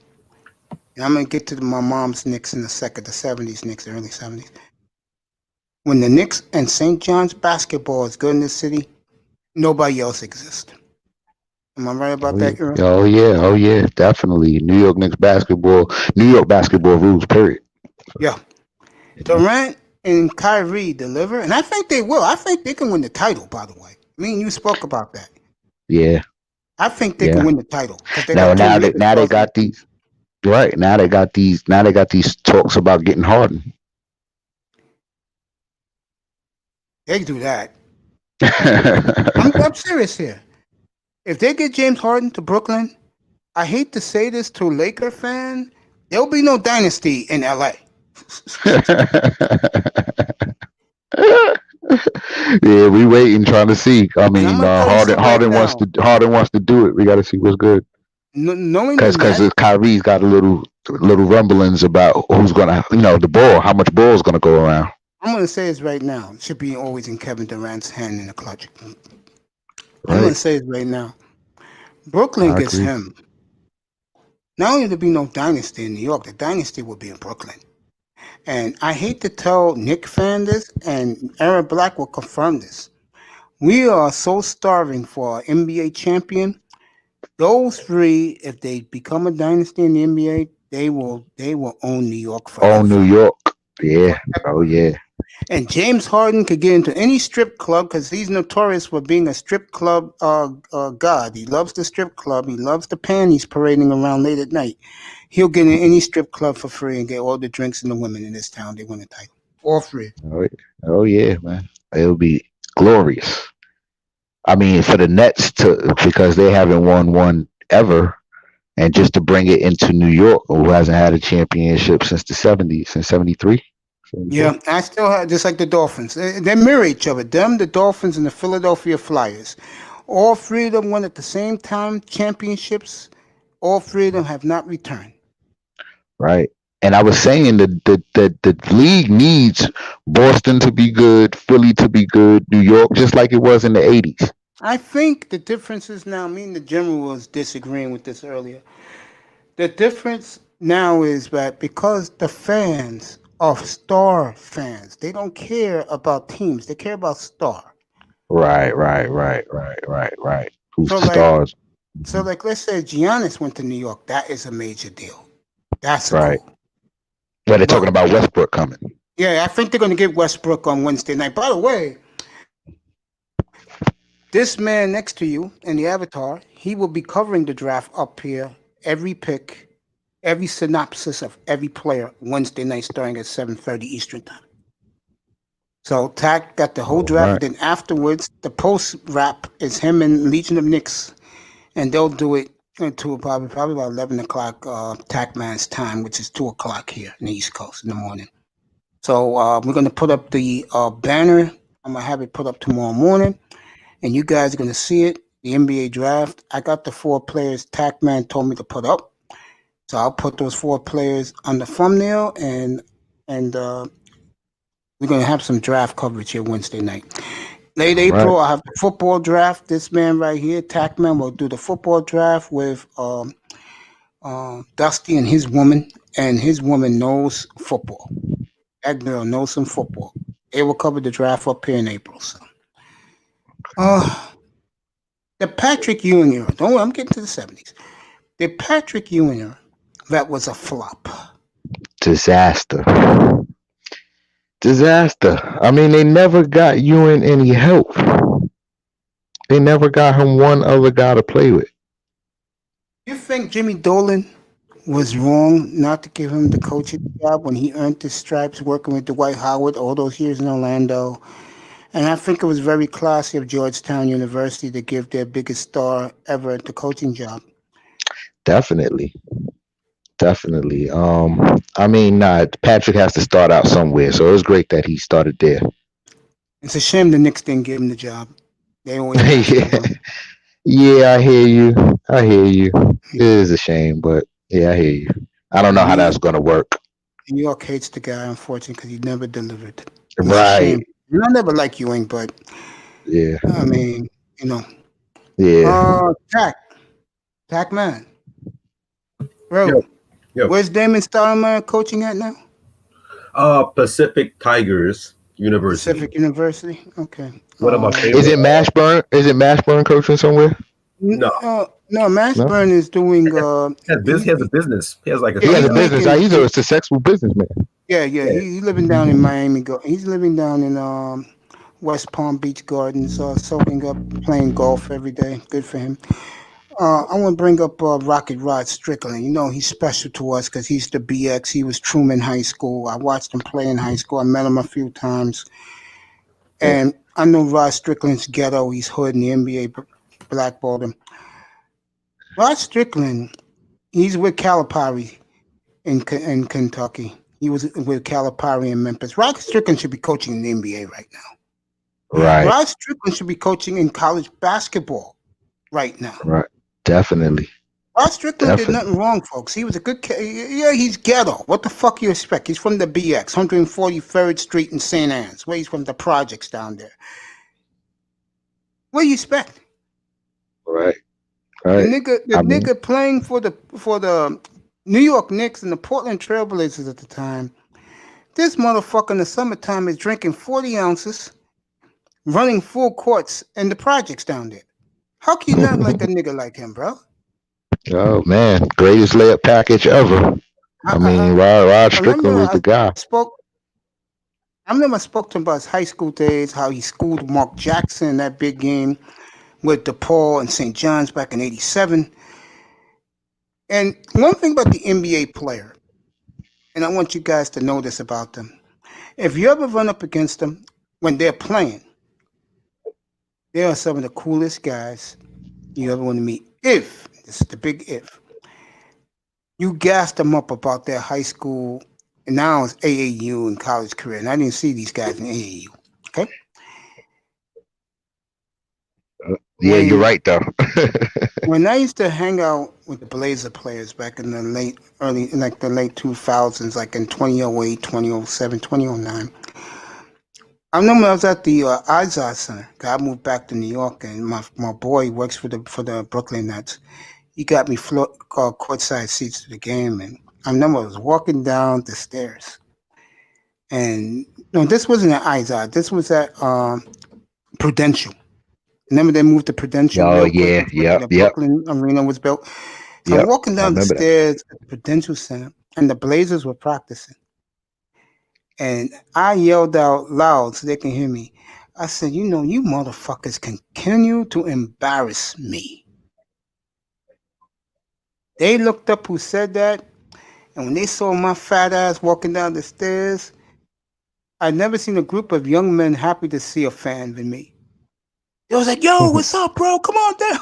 and I'm going to get to my mom's Knicks in a second, the 70s Knicks, the early 70s. When the Knicks and St. John's basketball is good in this city, nobody else exists. Am I right about that, Eric? Oh yeah, definitely. New York basketball rules, period. Yeah. Durant and Kyrie deliver, and I think they will. I think they can win the title, by the way. Me and you spoke about that. Yeah. I think they can win the title. Now they got these right. Now they got these talks about getting Harden. They do that. I'm serious here. If they get James Harden to Brooklyn, I hate to say this to a Laker fan, there'll be no dynasty in LA. Yeah, we waiting, trying to see. I mean, Harden wants to do it. We got to see what's good. Because Kyrie's got a little rumblings about who's gonna, the ball, how much ball is gonna go around. I'm gonna say this right now. It should be always in Kevin Durant's hand in the clutch. Right. I'm gonna say it right now. Brooklyn gets him. Not only there be no dynasty in New York, the dynasty will be in Brooklyn. And I hate to tell Nick fan this, and Eric Black will confirm this. We are so starving for an NBA champion. Those three, if they become a dynasty in the NBA, they will own New York forever. Own New York. Yeah. Oh yeah. And James Harden could get into any strip club because he's notorious for being a strip club god. He loves the strip club. He loves the panties parading around late at night. He'll get in any strip club for free and get all the drinks and the women in this town. They win the title. All free. Oh yeah, man. It'll be glorious. I mean, for the Nets because they haven't won one ever, and just to bring it into New York, who hasn't had a championship since the 70s, since 73. Yeah, I still have, just like the Dolphins. They mirror each other. Them, the Dolphins, and the Philadelphia Flyers. All three of them won at the same time championships. All three of them have not returned. Right. And I was saying that the league needs Boston to be good, Philly to be good, New York, just like it was in the 80s. I think the difference is now, me and the general was disagreeing with this earlier. The difference now is that because the fans are star fans, they don't care about teams. They care about star. Right. Who's the stars? So, like, let's say Giannis went to New York. That is a major deal. That's right. Cool. Well, they're talking about Westbrook coming. Yeah, I think they're going to get Westbrook on Wednesday night. By the way, this man next to you in the avatar, he will be covering the draft up here, every pick, every synopsis of every player Wednesday night starting at 7:30 Eastern time. So Tack got the whole draft. Right. Then afterwards, the post wrap is him and Legion of Knicks, and they'll do it until probably about 11 o'clock Tackman's time, which is 2 o'clock here in the East Coast in the morning. So we're going to put up the banner. I'm going to have it put up tomorrow morning, and you guys are going to see it, the NBA draft. I got the 4 players Tackman told me to put up. So I'll put those 4 players on the thumbnail, and we're going to have some draft coverage here Wednesday night. Late April, right. I'll have the football draft. This man right here, Tackman, will do the football draft with Dusty and his woman knows football. That girl knows some football. They will cover the draft up here in April. So, the Patrick Ewing era. Don't worry, I'm getting to the 70s. The Patrick Ewing era, that was a flop. Disaster. Disaster. I mean, they never got Ewan any help. They never got him one other guy to play with. You think Jimmy Dolan was wrong not to give him the coaching job when he earned his stripes working with Dwight Howard all those years in Orlando? And I think it was very classy of Georgetown University to give their biggest star ever the coaching job. Definitely. Definitely. I mean, Patrick has to start out somewhere, so it was great that he started there. It's a shame the Knicks didn't give him the job. They always passed it yeah, along. yeah, I hear you. I hear you. It is a shame, but yeah, I hear you. I don't know how New that's York, gonna work. New York hates the guy, unfortunately, because he never delivered. It's a Right. shame. And I never like Ewing, but Yeah. I mean, you know. Yeah. Pac Man. Yo, Bro, yo. where's Damon Stoudemire coaching at now? Pacific Tigers University. Pacific University? Okay. One of my Is favorite. it Mashburn? Is it Mashburn coaching somewhere? No, No, No. Mashburn is doing. he has a business. He has like a. He has he's a business. making. He's a successful businessman. Yeah, Yeah. he's living down in Miami. He's living down in West Palm Beach Gardens, soaking up, playing golf every day. Good for him. I want to bring up Rocket Rod Strickland. You know, he's special to us because he's the BX. He was Truman High School. I watched him play in high school. I met him a few times. And I know Rod Strickland's ghetto. He's hood in the NBA blackballed him. Rod Strickland, he's with Calipari in Kentucky. He was with Calipari in Memphis. Rod Strickland should be coaching in the NBA right now. Right. Rod Strickland should be coaching in college basketball right now. Right. Definitely. Rod Strickland did nothing wrong, folks. He was a good kid. Yeah, he's ghetto. What the fuck you expect? He's from the BX, 143rd Street in St. Anne's. Where he's from the projects down there. What do you expect? Right. The Right. nigga playing for the New York Knicks and the Portland Trailblazers at the time. This motherfucker in the summertime is drinking 40 ounces, running full courts in the projects down there. How can you not like a nigga like him, bro? Oh man, greatest layup package ever. I mean, Rod Strickland was the guy. I remember I spoke to him about his high school days, how he schooled Mark Jackson in that big game with DePaul and St. John's back in '87. And one thing about the NBA player, and I want you guys to know this about them. If you ever run up against them when they're playing, they are some of the coolest guys you ever want to meet. If, this is the big if, you gassed them up about their high school, and now it's AAU and college career, and I didn't see these guys in AAU, okay? Yeah, you're right though. When I used to hang out with the Blazer players back in the late 2000s, like in 2008, 2007, 2009, I remember I was at the Izod Center. I moved back to New York, and my boy works for the Brooklyn Nets. He got me courtside seats to the game, and I remember I was walking down the stairs, and no, this wasn't at Izod. This was at Prudential. Remember they moved to Prudential? Oh real quick yeah, before yep, the yep, Brooklyn Arena was built. So yep. I'm walking I down the remember that. stairs at the Prudential Center, and the Blazers were practicing. And I yelled out loud so they can hear me. I said, you know, you motherfuckers continue to embarrass me. They looked up who said that, and when they saw my fat ass walking down the stairs, I'd never seen a group of young men happy to see a fan than me. They was like, yo, what's up, bro? Come on down.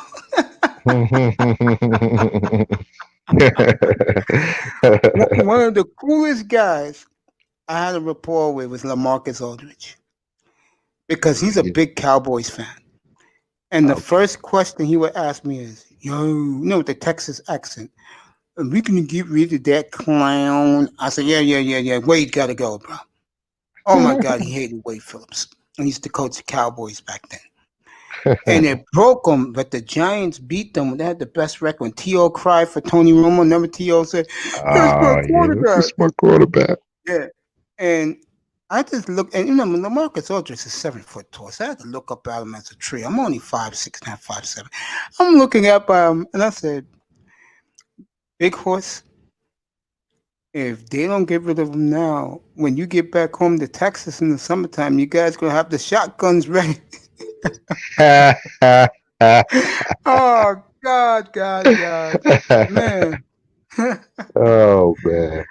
One of the coolest guys I had a rapport with was LaMarcus Aldridge because he's a big Cowboys fan. And the first question he would ask me is, yo, you know, with the Texas accent, are we going to get rid of that clown? I said, yeah. Wade got to go, bro. Oh, my God, he hated Wade Phillips. He used to coach the Cowboys back then. And it broke them, but the Giants beat them. They had the best record. When T.O. cried for Tony Romo, remember T.O. said, that's my quarterback. That's my quarterback. Yeah. And I just looked, and you know, LaMarcus Aldridge is 7 foot tall, so I had to look up at him as a tree. I'm only 5'6.5", 5'7". I'm looking up at him, and I said, Big Horse, if they don't get rid of them now, when you get back home to Texas in the summertime, you guys gonna have the shotguns ready. Oh God, man. Oh man.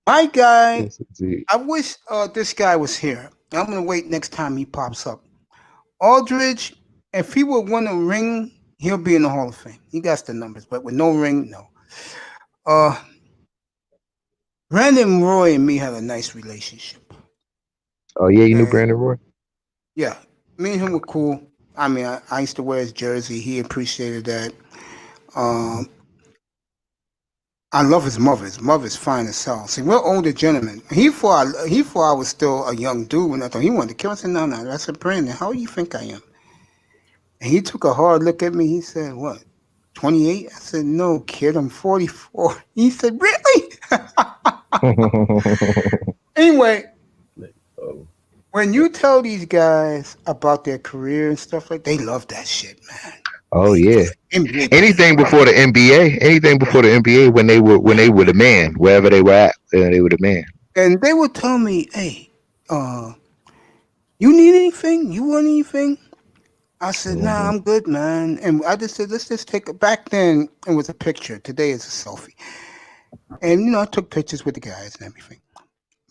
My guy, Yes, indeed. I wish this guy was here. I'm gonna wait next time he pops up. Aldridge, if he would win a ring, he'll be in the Hall of Fame. He got the numbers, but with no ring, no. Brandon Roy and me had a nice relationship. Oh yeah, you knew And Brandon Roy? yeah, me and him were cool. I mean, I used to wear his jersey. He appreciated that. Um, I love his mother. His mother's fine as hell. See, we're older gentlemen. He thought I was still a young dude when I thought he wanted to kill us. I said, no. I said, Brandon, how do you think I am? And he took a hard look at me. He said, what, 28? I said, no, kid, I'm 44. He said, really? Anyway, when you tell these guys about their career and stuff like, they love that shit, man. Oh They yeah. NBA. Anything before the NBA, when they were the man, wherever they were at, they were the man. And they would tell me, hey, you need anything? You want anything? I said, nah, I'm good, man. And I just said, let's just take it. Back then, it was a picture. Today, it's a selfie. And, I took pictures with the guys and everything.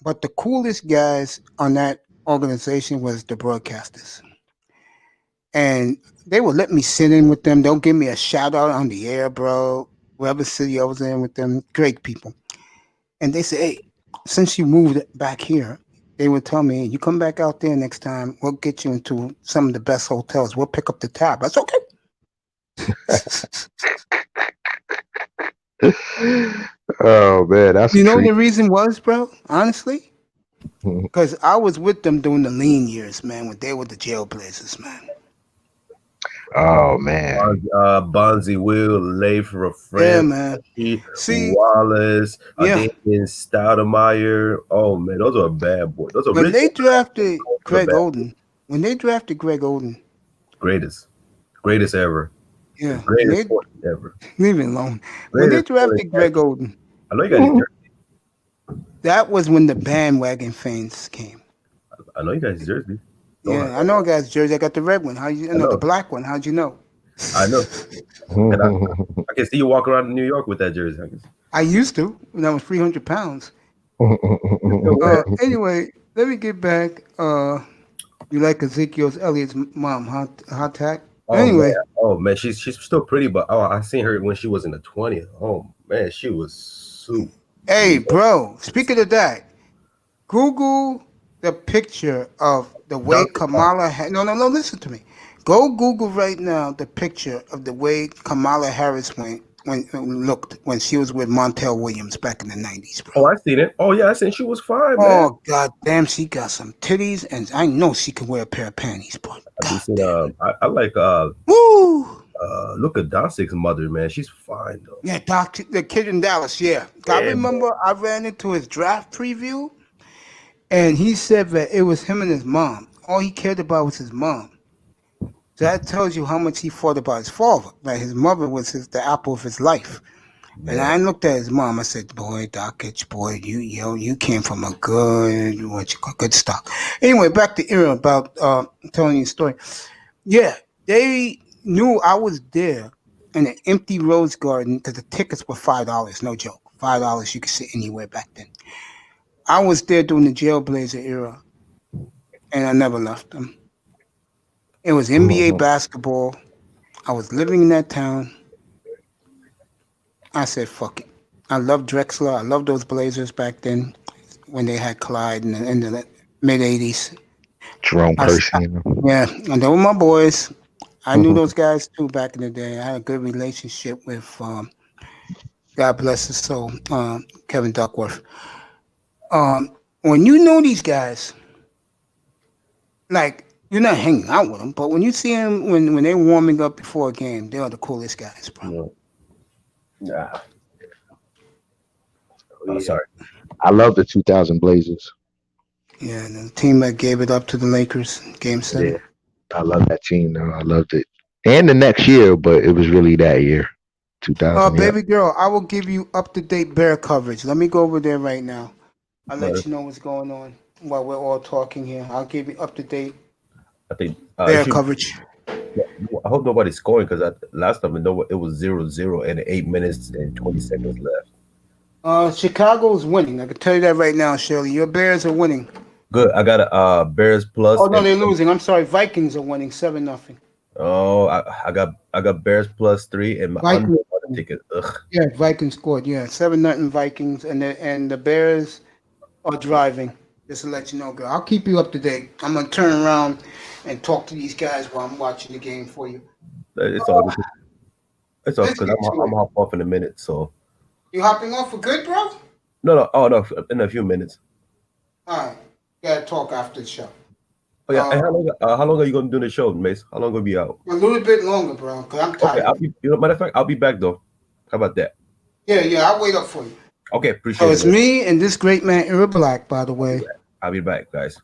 But the coolest guys on that organization was the broadcasters. And they would let me sit in with them. They'll give me a shout out on the air, bro. Whatever city I was in with them. Great people. And they say, hey, since you moved back here, they would tell me, you come back out there next time, we'll get you into some of the best hotels. We'll pick up the tab. That's okay. Oh man, that's You a know treat. the reason was, bro? Honestly? Because I was with them during the lean years, man, when they were the jailblazers, man. Oh man. Bonzi Will, Leif, Yeah, man. See, Wallace, yeah. Damian Stoudemire. Oh man, those are bad boys. Those are When rich. they drafted Those are Greg bad. Oden, Greatest ever. yeah, Greatest point ever. leave it alone. When they Greatest drafted Greg Oden, I know you got his jersey. that was when the bandwagon fans came. I know you got his jersey. Yeah, I know a guy's jersey. I got the red one. How you know the know. black one? How'd you know? I know. And I can see you walk around in New York with that jersey. I used to when I was 300 pounds. Anyway, let me get back. You like Ezekiel Elliott's mom, hot tack? Anyway. Man, she's still pretty, but I seen her when she was in the 20th. Oh man, she was super. Hey, bro. Speaking of that, Google the picture of the way Kamala. No. Listen to me. Go Google right now the picture of the way Kamala Harris looked when she was with Montel Williams back in the 90s, bro. Oh, I seen it. Oh yeah, I seen she was fine, man. Oh god damn, she got some titties, and I know she can wear a pair of panties, bro. I like Woo! Luka Doncic's mother, man. She's fine though. Yeah, the kid in Dallas. Yeah, I remember I ran into his draft preview, and he said that it was him and his mom. All he cared about was his mom. So that tells you how much he thought about his father. Like his mother was the apple of his life. And I looked at his mom. I said, "Boy, Dockage, boy, you came from a good stock." Anyway, back to Ira about telling you a story. Yeah, they knew I was there in an empty rose garden because the tickets were $5. No joke, $5. You could sit anywhere back then. I was there during the Jailblazer era, and I never left them. It was NBA basketball. I was living in that town. I said, fuck it. I loved Drexler. I loved those Blazers back then when they had Clyde in the mid-'80s. Jerome Percy. Yeah, and they were my boys. I knew those guys too back in the day. I had a good relationship with, God bless his soul, Kevin Duckworth. When you know these guys, like, you're not hanging out with them, but when you see them when they're warming up before a game, they are the coolest guys, bro. Yeah. Oh, sorry. I love the 2000 Blazers. Yeah, the team that gave it up to the Lakers, Game 7. Yeah, I love that team, though. I loved it. And the next year, but it was really that year. 2000. Yeah. Baby girl, I will give you up to date bear coverage. Let me go over there right now. I'll let But you know what's going on while we're all talking here. I'll give you up to date I think it bear should. coverage. I hope nobody's scoring because last time it was 0-0 and 8 minutes and 20 seconds left. Chicago's winning. I can tell you that right now, Shirley. Your Bears are winning. Good. I got a Bears Oh plus no, and they're losing. I'm sorry. Vikings are winning 7-0. oh I got Bears +3 and my under Vikings. on the ticket. Ugh. Yeah, Vikings scored. Yeah, 7-0 Vikings, and the Bears are driving. Just to let you know, girl. I'll keep you up to date. I'm gonna turn around and talk to these guys while I'm watching the game for you. It's all good. It's all Let's because get to I'm it. hop off in a minute. So You hopping off for good, bro? no. Oh no, in a few minutes. All right. Gotta talk after the show. Oh yeah. And Uh, how long are you gonna do the show, Mace? How long gonna be out? a little bit longer, bro, because I'm Okay, tired. matter of fact, I'll be back though. How about that? Yeah, I'll wait up for you. Okay, So appreciate it's it. me and this great man, Ira Black, by the way. I'll be back, guys.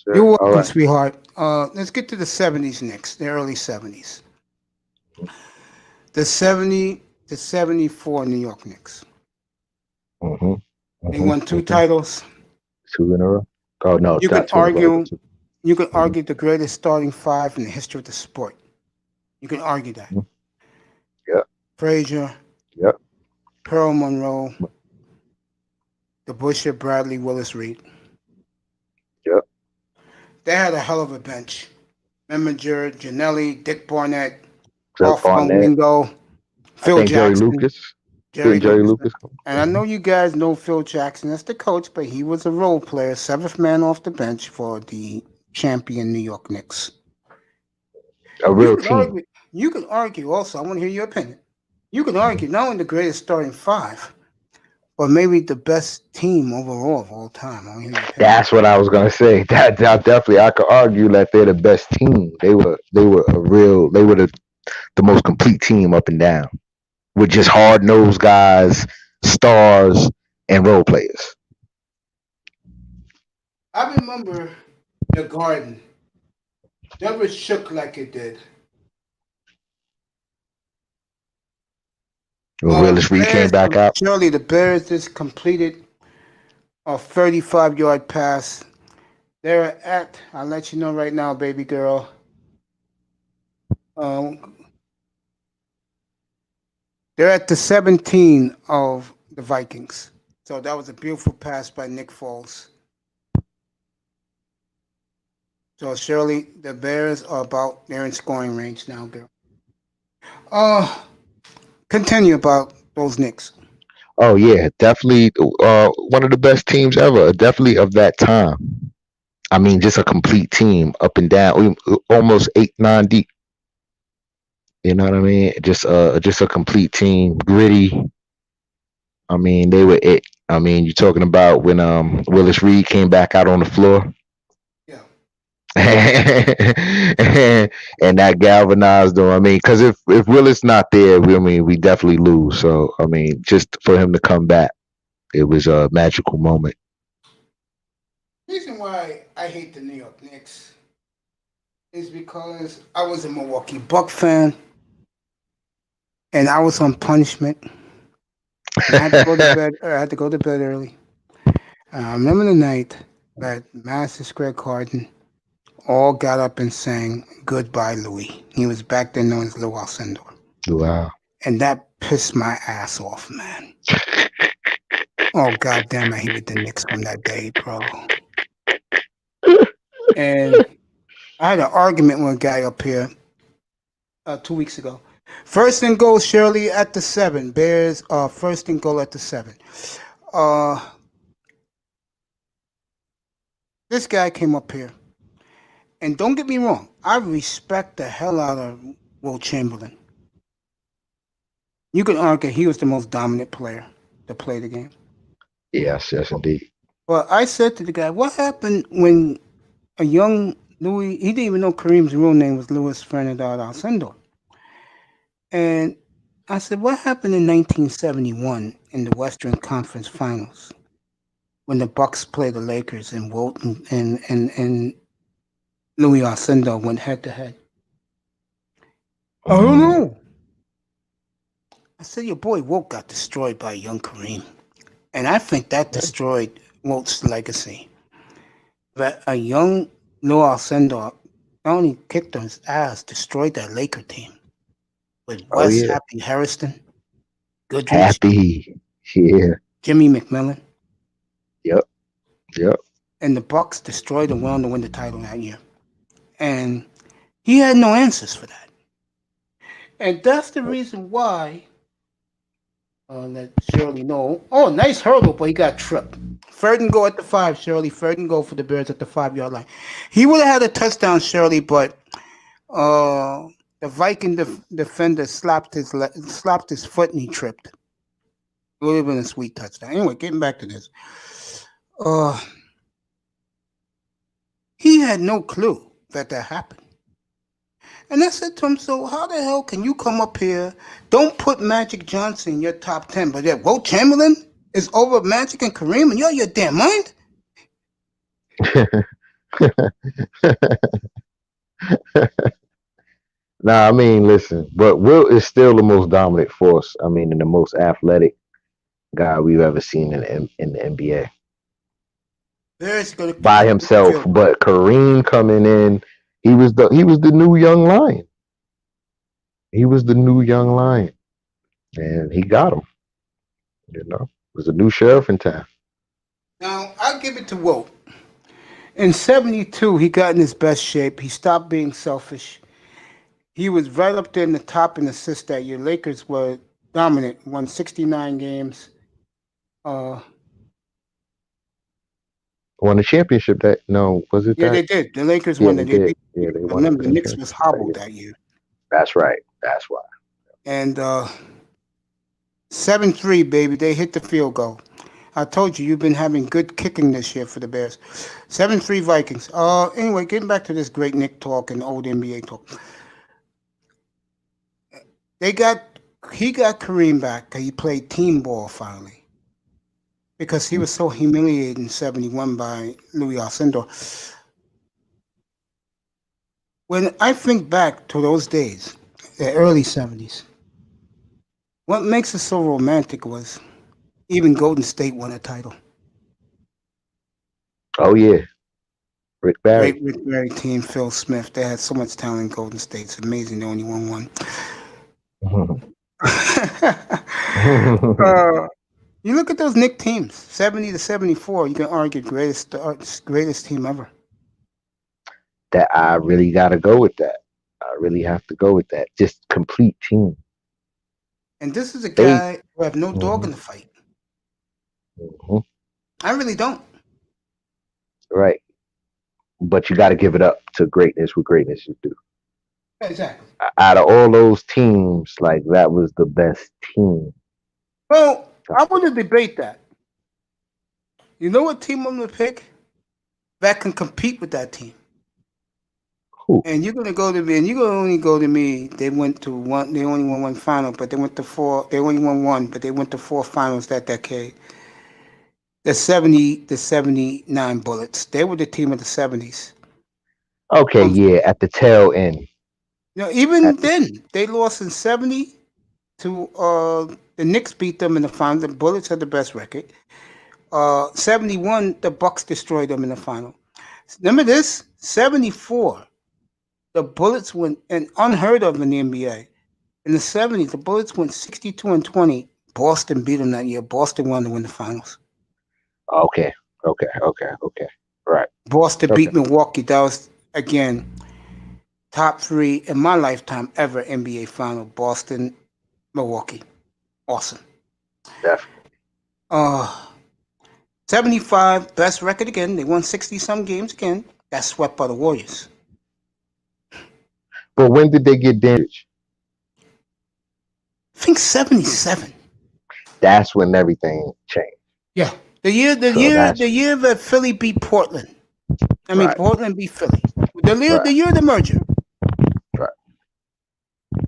You're All welcome, right. sweetheart. Let's get to the 70s next, the early 70s. The 70 to 74 New York Knicks. They won 2 titles. 2 in a row. Oh no, You can not 2 in a row. argue, the greatest starting 5 in the history of the sport. You can argue that. Yeah. Frazier, Yep. Pearl Monroe, the Busher, Bradley, Willis Reed. Yep. They had a hell of a bench. Remember Jared Janelli, Dick Barnett, Jeff Hawthorne Barnett. Wingo, I Phil think Jerry Jackson. Lucas. Jerry Jerry Lucas. Lucas. And I know you guys know Phil Jackson as the coach, but he was a role player, 7th man off the bench for the champion New York Knicks. A real team. You can argue also, I want to hear your opinion. You can argue not only the greatest starting 5, but maybe the best team overall of all time. I want to hear your opinion. That's what I was gonna say. That definitely, I could argue that they're the best team. They were the most complete team up and down, with just hard nosed guys, stars, and role players. I remember the Garden never shook like it did. When Willis Reed came back out. Surely the Bears just completed a 35-yard pass. They're at, I'll let you know right now, baby girl. They're at the 17 of the Vikings. So that was a beautiful pass by Nick Foles. So Shirley, the Bears are they're in scoring range now, girl. Continue about those Knicks. Oh yeah, definitely one of the best teams ever. Definitely of that time. I mean, just a complete team up and down, almost 8-9 deep. You know what I mean? Just a complete team, gritty. I mean, they were it. I mean, you're talking about when Willis Reed came back out on the floor. Yeah. And that galvanized them. I mean, because if Willis not there, we definitely lose. So I mean, just for him to come back, it was a magical moment. The reason why I hate the New York Knicks is because I was a Milwaukee Buck fan, and I was on punishment. I had to go to bed. I had to go to bed early. I remember the night that Madison Square Garden all got up and sang "Goodbye, Louis." He was back then known as Lou Alcindor. Wow. And that pissed my ass off, man. Oh, goddamn, I hated the Knicks from that day, bro. And I had an argument with a guy up here 2 weeks ago. First and goal, Shirley at the 7. Bears first and goal at the 7. This guy came up here. And don't get me wrong, I respect the hell out of Will Chamberlain. You can argue he was the most dominant player to play the game. Yes, indeed. But I said to the guy, what happened when a young Louis, he didn't even know Kareem's real name was Louis Ferdinand Alcindor. And I said, what happened in 1971 in the Western Conference Finals when the Bucks played the Lakers and Walton and Louis Alcindor went head to head? I don't know. I said, your boy Woke got destroyed by young Kareem. And I think that destroyed Wolt's legacy. That a young Noah Sendor not only kicked his ass, destroyed that Laker team with Oh Wes yeah. Happy Harrison, Goodrich, Happy. Yeah. Jimmy McMillan, Yep. Yep. and the Bucks destroyed and went on to win the title that year. And he had no answers for that. And that's the reason why. Let Shirley know. Oh, nice hurdle, but he got tripped. Third and go at the 5, Shirley. Third and go for the Bears at the 5-yard line. He would have had a touchdown, Shirley, but the Viking defender slapped his foot and he tripped. It would have been a sweet touchdown. Anyway, getting back to this. He had no clue that happened. And I said to him, so how the hell can you come up here? Don't put Magic Johnson in your top 10, but yet Wilt Chamberlain is over Magic and Kareem, and you're your damn mind? Nah, I mean, listen, but Wilt is still the most dominant force. I mean, and the most athletic guy we've ever seen in the NBA by himself. But Kareem coming in, he was the new young lion. He was the new young lion, and he got him. You know, it was a new sheriff in town. Now I'll give it to Wilt. In '72, he got in his best shape. He stopped being selfish. He was right up there in the top in assists that year. Lakers were dominant, won 69 games. Won the championship was it Yeah, that? they did. The Lakers won. They did. Yeah, they won. Remember, the Knicks was hobbled that year. That's right. That's why. And 7-3, baby. They hit the field goal. I told you, you've been having good kicking this year for the Bears. 7-3 Vikings. Anyway, getting back to this great Knick talk and old NBA talk. He got Kareem back. He played team ball finally. Because he was so humiliated in '71 by Louis Alcindor. When I think back to those days, the early '70s, what makes it so romantic was even Golden State won a title. Oh yeah, Rick Barry. Great Rick Barry team, Phil Smith. They had so much talent in Golden State. It's amazing they only won one. You look at those Knicks teams, 70 to 74. You can argue greatest team ever. That I really got to go with that. I really have to go with that. Just complete team. And this is a guy who have no dog in the fight. I really don't. Right. But you got to give it up to greatness with greatness you do. Exactly. Out of all those teams, like that was the best team. Well, I want to debate that. You know what team I'm going to pick that can compete with that team? Who? And you're going to go to me, and you're going to only go to me. They went to one. They only won one final, but they went to four. They only won one, but they went to 4 finals that decade. The 79 Bullets. They were the team of the 70s. Okay, yeah, at the tail end. No, even then, they lost in 70 to the Knicks beat them in the final. The Bullets had the best record. 71, the Bucks destroyed them in the final. Remember this? 74, the Bullets went, and unheard of in the NBA. In the 70s, the Bullets went 62-20. Boston beat them that year. Boston won to win the finals. Okay. Right. Boston beat Milwaukee. That was, again, top 3 in my lifetime ever NBA final. Boston, Milwaukee. Awesome. Definitely. 75, best record again. They won 60-some games again. Got swept by the Warriors. But when did they get damaged? I think 77. That's when everything changed. Yeah. The year that Philly beat Portland. Portland beat Philly. The year of the merger. Right.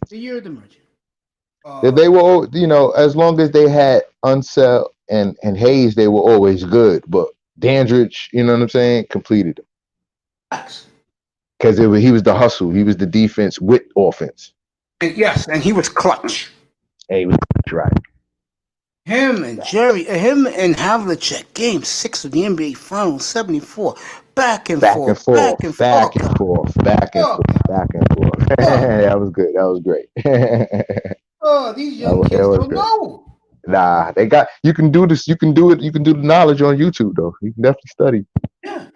The year of the merger. They were, as long as they had Unseld and Hayes, they were always good. But Dandridge, you know what I'm saying, completed them. Because he was the hustle. He was the defense with offense. And he was clutch. Hey, we right. Him and Jerry, him and Havlicek, Game 6 of the NBA Finals, 74. Back and Back and forth, back and forth, forth. back and forth, back and Oh, forth, back and forth. oh, That was good. That was great. oh, these young It kids was don't good. know. Nah, they got. You can do this. You can do it. You can do the knowledge on YouTube though. You can definitely study. Yeah.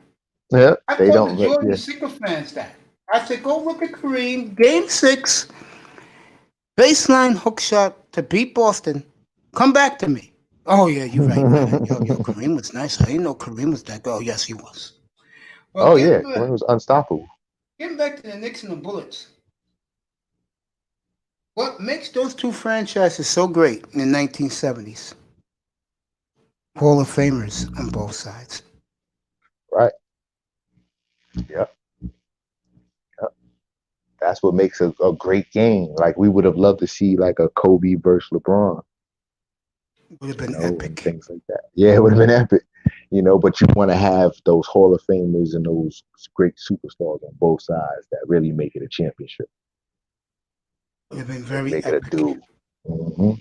Yeah, I they told the don't. Jordan Yeah. sycophants that. I said, go look at Kareem, Game 6, baseline hook shot to beat Boston. Come back to me. Oh, yeah, you're right, man. Yo, Kareem was nice. I didn't know Kareem was that good. Oh, yes, he was. Well, Oh yeah, Kareem was unstoppable. getting back to the Knicks and the Bullets. What makes those two franchises so great in the 1970s? Hall of Famers on both sides. Right. Yep. That's what makes a great game. Like we would have loved to see like a Kobe versus LeBron. Would have been And epic. things like that. Yeah, it would have been epic. But you want to have those Hall of Famers and those great superstars on both sides that really make it a championship. Would have been very Make epic. it a duel. Mm-hmm.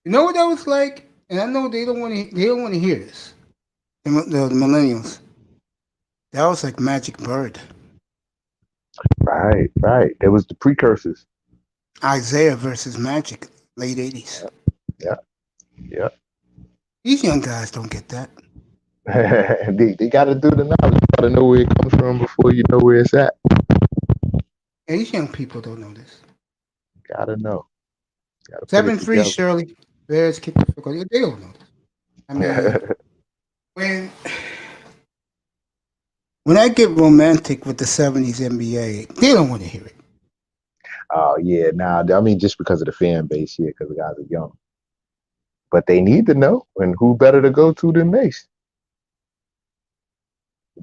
You know what that was like? And I know they don't want to hear this. The millennials. That was like Magic Bird. Right. There was the precursors. Isaiah versus Magic, late 80s. Yeah. These young guys don't get that. they got to do the knowledge. You got to know where it comes from before you know where it's at. And these young people don't know this. Got to know. 7-3 Shirley. Bears kick the field goal. They don't know this. I mean, when I get romantic with the 70s NBA, they don't want to hear it. Oh, yeah. Nah, I mean, just because of the fan base, yeah, because the guys are young. But they need to know, and who better to go to than Mace?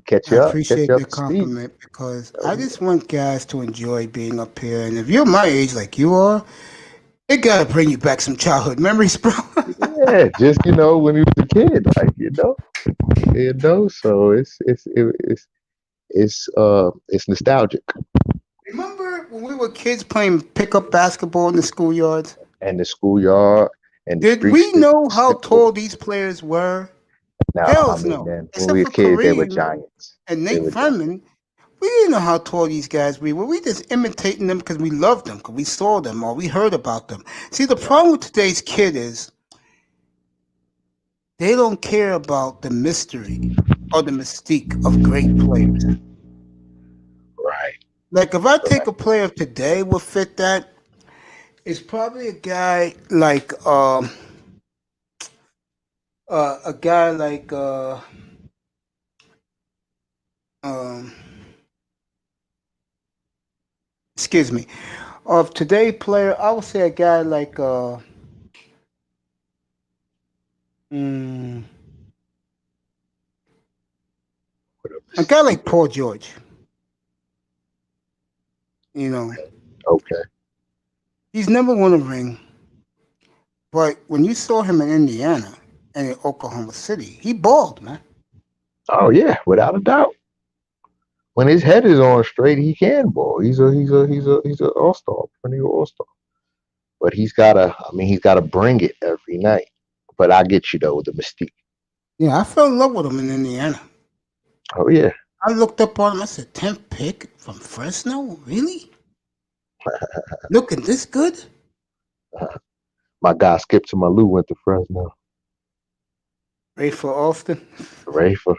Catch you I up. appreciate your compliment because I just want guys to enjoy being up here. And if you're my age like you are, it got to bring you back some childhood memories, bro. Yeah, just, when you was a kid, like, so it's nostalgic. Remember when we were kids playing pickup basketball in the schoolyards? And the schoolyard. And did we know how tall these players were? No, Hells no. Man, Except when we were for kids, they were Kareem giants. And Nate Furman, we didn't know how tall these guys were. We just imitating them because we loved them, because we saw them or we heard about them. See, the problem with today's kid is they don't care about the mystery or the mystique of great players. Right. Like if I take a player of today will fit that, it's probably a guy like excuse me, of today player, I would say a guy like a guy like Paul George. Okay. He's never won a ring, but when you saw him in Indiana and in Oklahoma City, he balled, man. Oh yeah, without a doubt. When his head is on straight, he can ball. He's an all-star, perennial all-star. But he's gotta bring it every night. But I get you though with the mystique. Yeah, I fell in love with him in Indiana. Oh yeah. I looked up on him. I said, 10th pick from Fresno? Really? Looking this good? My guy Skip to my Lou went to Fresno. Ray for Austin? Ray for.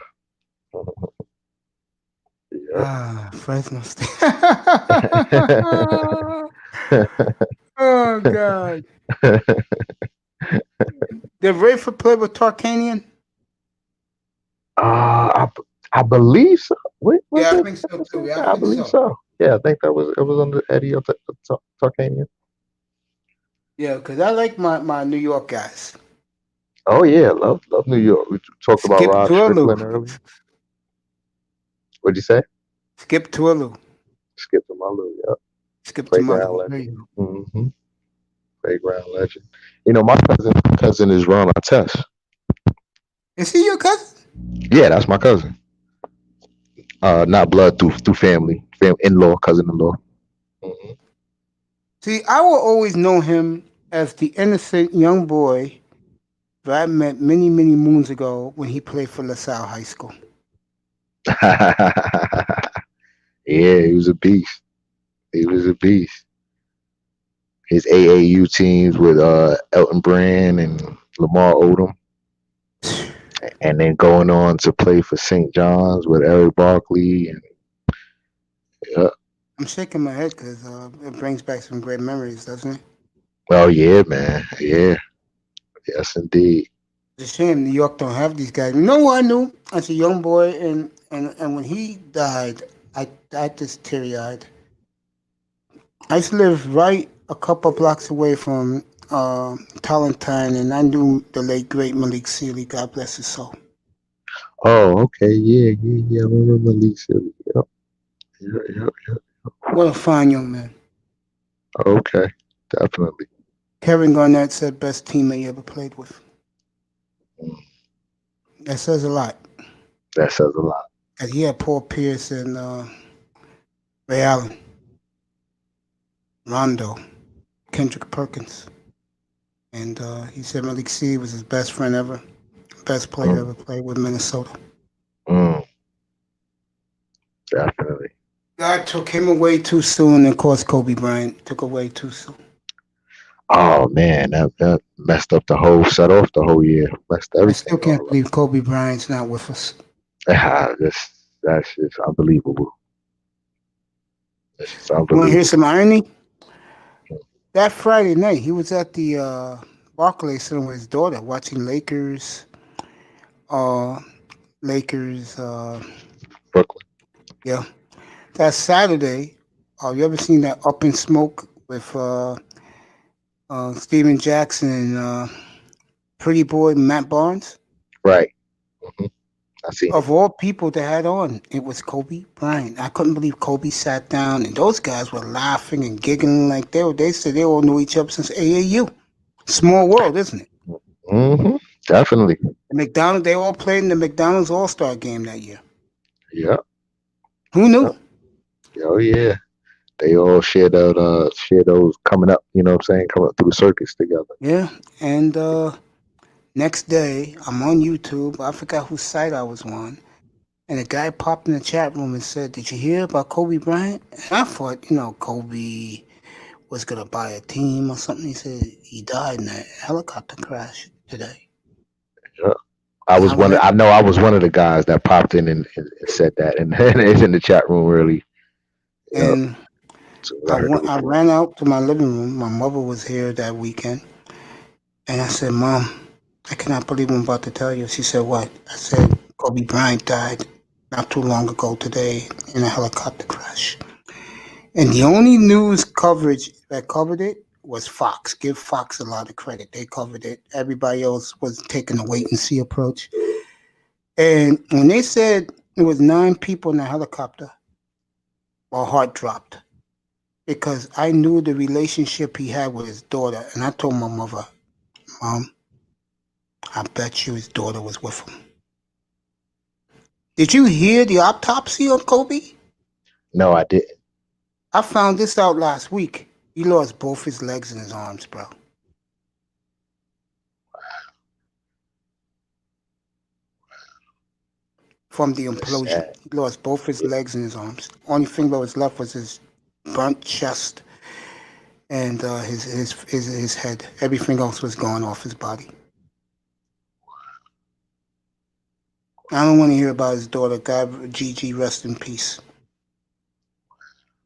Fresno State. Oh, God. Did Rayford play with Tarkanian? I believe so. I think so too. I believe so. Yeah, I think it was under Eddie Tarkanian. Yeah, because I like my New York guys. Oh yeah, love New York. We talked about Rod Strickland earlier. What'd you say? Skip Tuilu. Skip to my Lou, yeah. Skip to my Lou. Mm-hmm. Playground legend. My cousin is Ron Artest. Is he your cousin? Yeah, that's my cousin. Not blood through family, in-law, cousin-in-law. Mm-hmm. See, I will always know him as the innocent young boy that I met many, many moons ago when he played for LaSalle High School. Yeah, he was a beast. He was a beast. His AAU teams with Elton Brand and Lamar Odom, and then going on to play for St. John's with Eric Barkley. And yeah. I'm shaking my head because it brings back some great memories, doesn't it? Oh yeah, man. Yeah. Yes, indeed. It's a shame New York don't have these guys. You know who I knew as a young boy, and when he died, I just teary eyed. I used to live right a couple blocks away from Tarleton, and I knew the late great Malik Sealy. God bless his soul. Oh, okay. Yeah, yeah, yeah. I remember Malik Sealy. Yep. Yeah. What a fine young man. Okay. Definitely. Kevin Garnett said best teammate he ever played with. That says a lot. That says a lot. Cause he had Paul Pierce and Ray Allen, Rondo, Kendrick Perkins, and he said Malik Sealy was his best friend ever, best player ever played with Minnesota. Definitely. God took him away too soon, and of course Kobe Bryant took away too soon. Oh man, that messed up the whole, set off the whole year. Messed everything. I still can't believe Kobe Bryant's not with us. That's just unbelievable. That's just You want to unbelievable. hear some irony? That Friday night, he was at the Barclays Center with his daughter watching Lakers. Brooklyn. Yeah. That Saturday, you ever seen that Up in Smoke with Steven Jackson and Pretty Boy Matt Barnes? Right. Mm-hmm. I see. Of all people that had on, it was Kobe Bryant. I couldn't believe Kobe sat down, and those guys were laughing and giggling like they said they all knew each other since AAU. Small world, isn't it? Mm-hmm. Definitely. They all played in the McDonald's All-Star game that year. Yeah. Who knew? Oh yeah. They all share those coming up, you know what I'm saying, coming up through the circus together. Yeah. And next day, I'm on YouTube. I forgot whose site I was on. And a guy popped in the chat room and said, "Did you hear about Kobe Bryant?" And I thought, Kobe was going to buy a team or something. He said he died in a helicopter crash today. Yeah. I was one of the guys that popped in and said that, and it's in the chat room really. And I ran out to my living room. My mother was here that weekend. And I said, "Mom, I cannot believe I'm about to tell you." She said, "What?" I said, "Kobe Bryant died not too long ago today in a helicopter crash." And the only news coverage that covered it was Fox. Give Fox a lot of credit. They covered it. Everybody else was taking a wait-and-see approach. And when they said it was 9 people in the helicopter, my heart dropped. Because I knew the relationship he had with his daughter. And I told my mother, "Mom, I bet you his daughter was with him." Did you hear the autopsy on Kobe? No, I didn't. I found this out last week. He lost both his legs and his arms, bro. From the implosion. He lost both his legs and his arms. Only thing that was left was his burnt chest and his head. Everything else was gone off his body. I don't want to hear about his daughter. God, Gigi, rest in peace.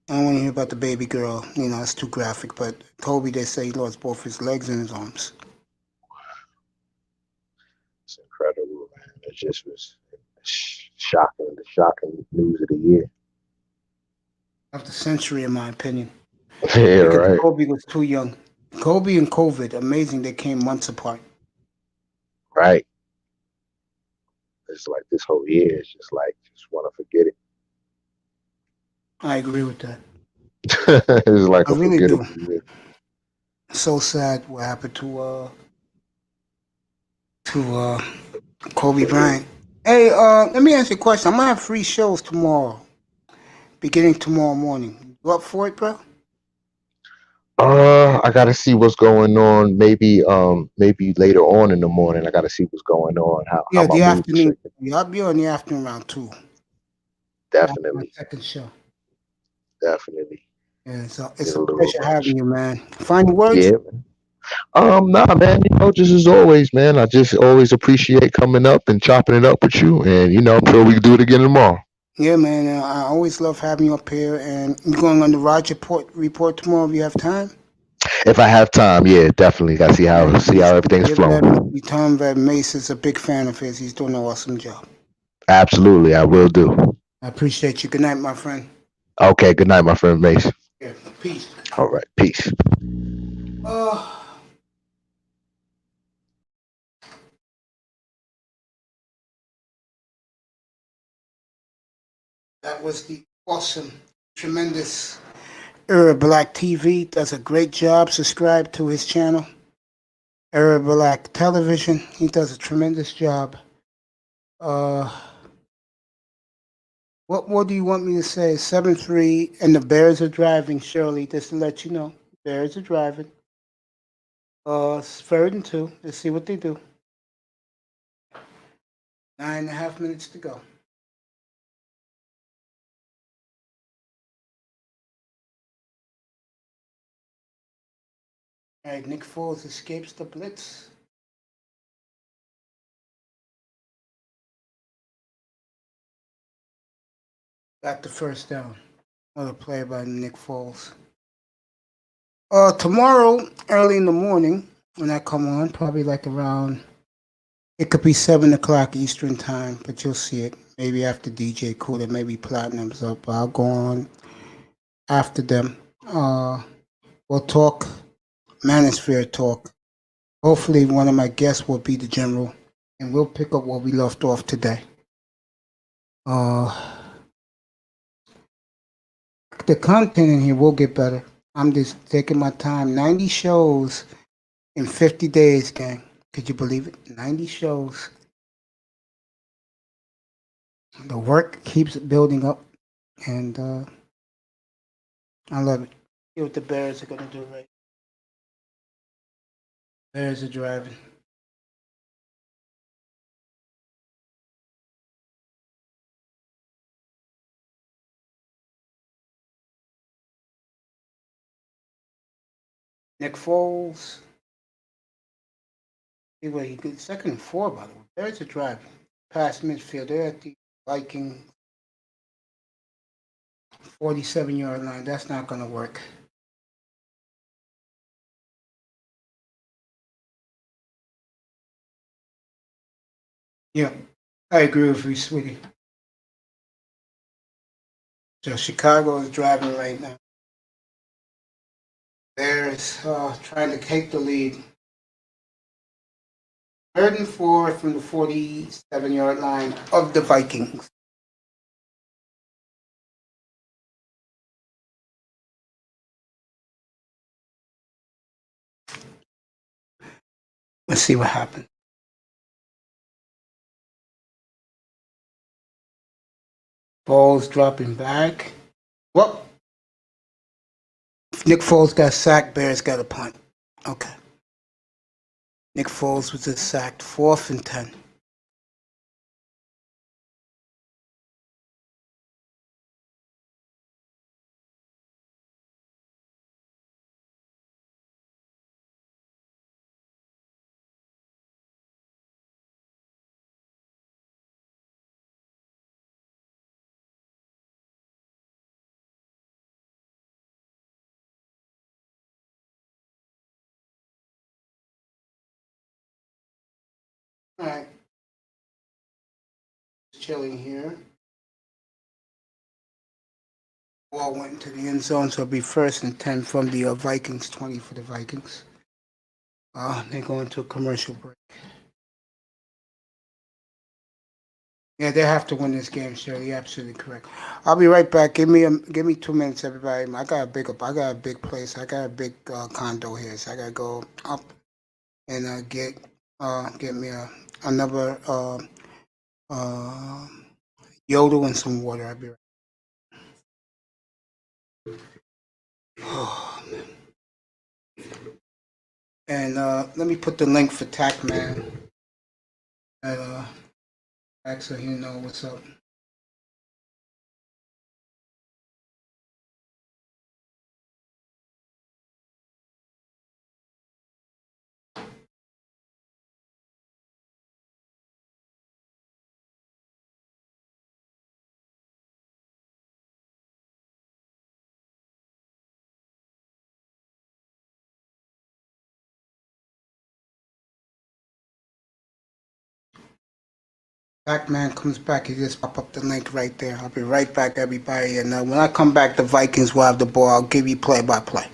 I don't want to hear about the baby girl. It's too graphic. But Kobe, they say he lost both his legs and his arms. It's incredible, man. It just was shocking. The shocking news of the year. Of the century, in my opinion. Yeah, right. Kobe was too young. Kobe and COVID, amazing. They came months apart. Right. It's like this whole year is just want to forget it. I agree with that. It's like I really do. Year. So sad what happened to Kobe Bryant. Hey, let me ask you a question. I'm gonna have 3 shows tomorrow, beginning tomorrow morning. You up for it, bro? I gotta see what's going on. Maybe later on in the morning. I gotta see what's going on. How Yeah, my the mood is afternoon. shaking. Yeah, I'll be on the afternoon around 2 after my Definitely, second show. definitely. Yeah, so Get it's a a little pleasure lunch. having you, man. Final words? Yeah. Nah, man. Just as always, man. I just always appreciate coming up and chopping it up with you. And I'm sure we can do it again tomorrow. Yeah, man. I always love having you up here. And you're going on the Roger report tomorrow if you have time. If I have time, yeah, definitely. Gotta see Yeah, how everything's flowing. you tell him that Mace is a big fan of his. He's doing an awesome job. Absolutely, I will do. I appreciate you. Good night, my friend. Okay. Good night, my friend Mace. Yeah, peace. All right. Peace. Oh, that was the awesome, tremendous Era Black TV. Does a great job. Subscribe to his channel, Era Black Television. He does a tremendous job. Uh, what more do you want me to say? 7-3, and the Bears are driving, Shirley, just to let you know. Bears are driving. It's 3rd and 2. Let's see what they do. 9.5 minutes to go. All right, Nick Foles escapes the blitz. Got the first down. What a play by Nick Foles. Tomorrow, early in the morning, when I come on, probably like around, it could be 7 o'clock Eastern time, but you'll see it. Maybe after DJ Cooler, maybe Platinum's up. I'll go on after them. We'll talk Manosphere talk. Hopefully, one of my guests will be the general, and we'll pick up where we left off today. The content in here will get better. I'm just taking my time. 90 shows in 50 days, gang. Could you believe it? 90 shows. The work keeps building up, and I love it. See what the Bears are going to do, right? Bears are driving. Nick Foles. Anyway, he did 2nd and 4, by the way. Bears are driving. Past midfield. They're at the Vikings 47-yard line. That's not going to work. Yeah, I agree with you, sweetie. So Chicago is driving right now. Bears trying to take the lead. 3rd and 4 from the 47-yard line of the Vikings. Let's see what happens. Foles dropping back. Well, Nick Foles got sacked. Bears got a punt. Okay. Nick Foles was just sacked. 4th and 10. All right. Chilling here. Ball went into the end zone, so it'll be 1st and 10 from the Vikings, 20 for the Vikings. They're going to a commercial break. Yeah, they have to win this game, Shirley. You're absolutely correct. I'll be right back. Give me 2 minutes, everybody. I got a big place. I got a big condo here, so I gotta go up and get me another uh, yodel and some water. I'll be right. Oh, man. And let me put the link for TACman. Actually, you know what's up. Pac-Man comes back, he just pop up the link right there. I'll be right back, everybody. And when I come back, the Vikings will have the ball. I'll give you play-by-play.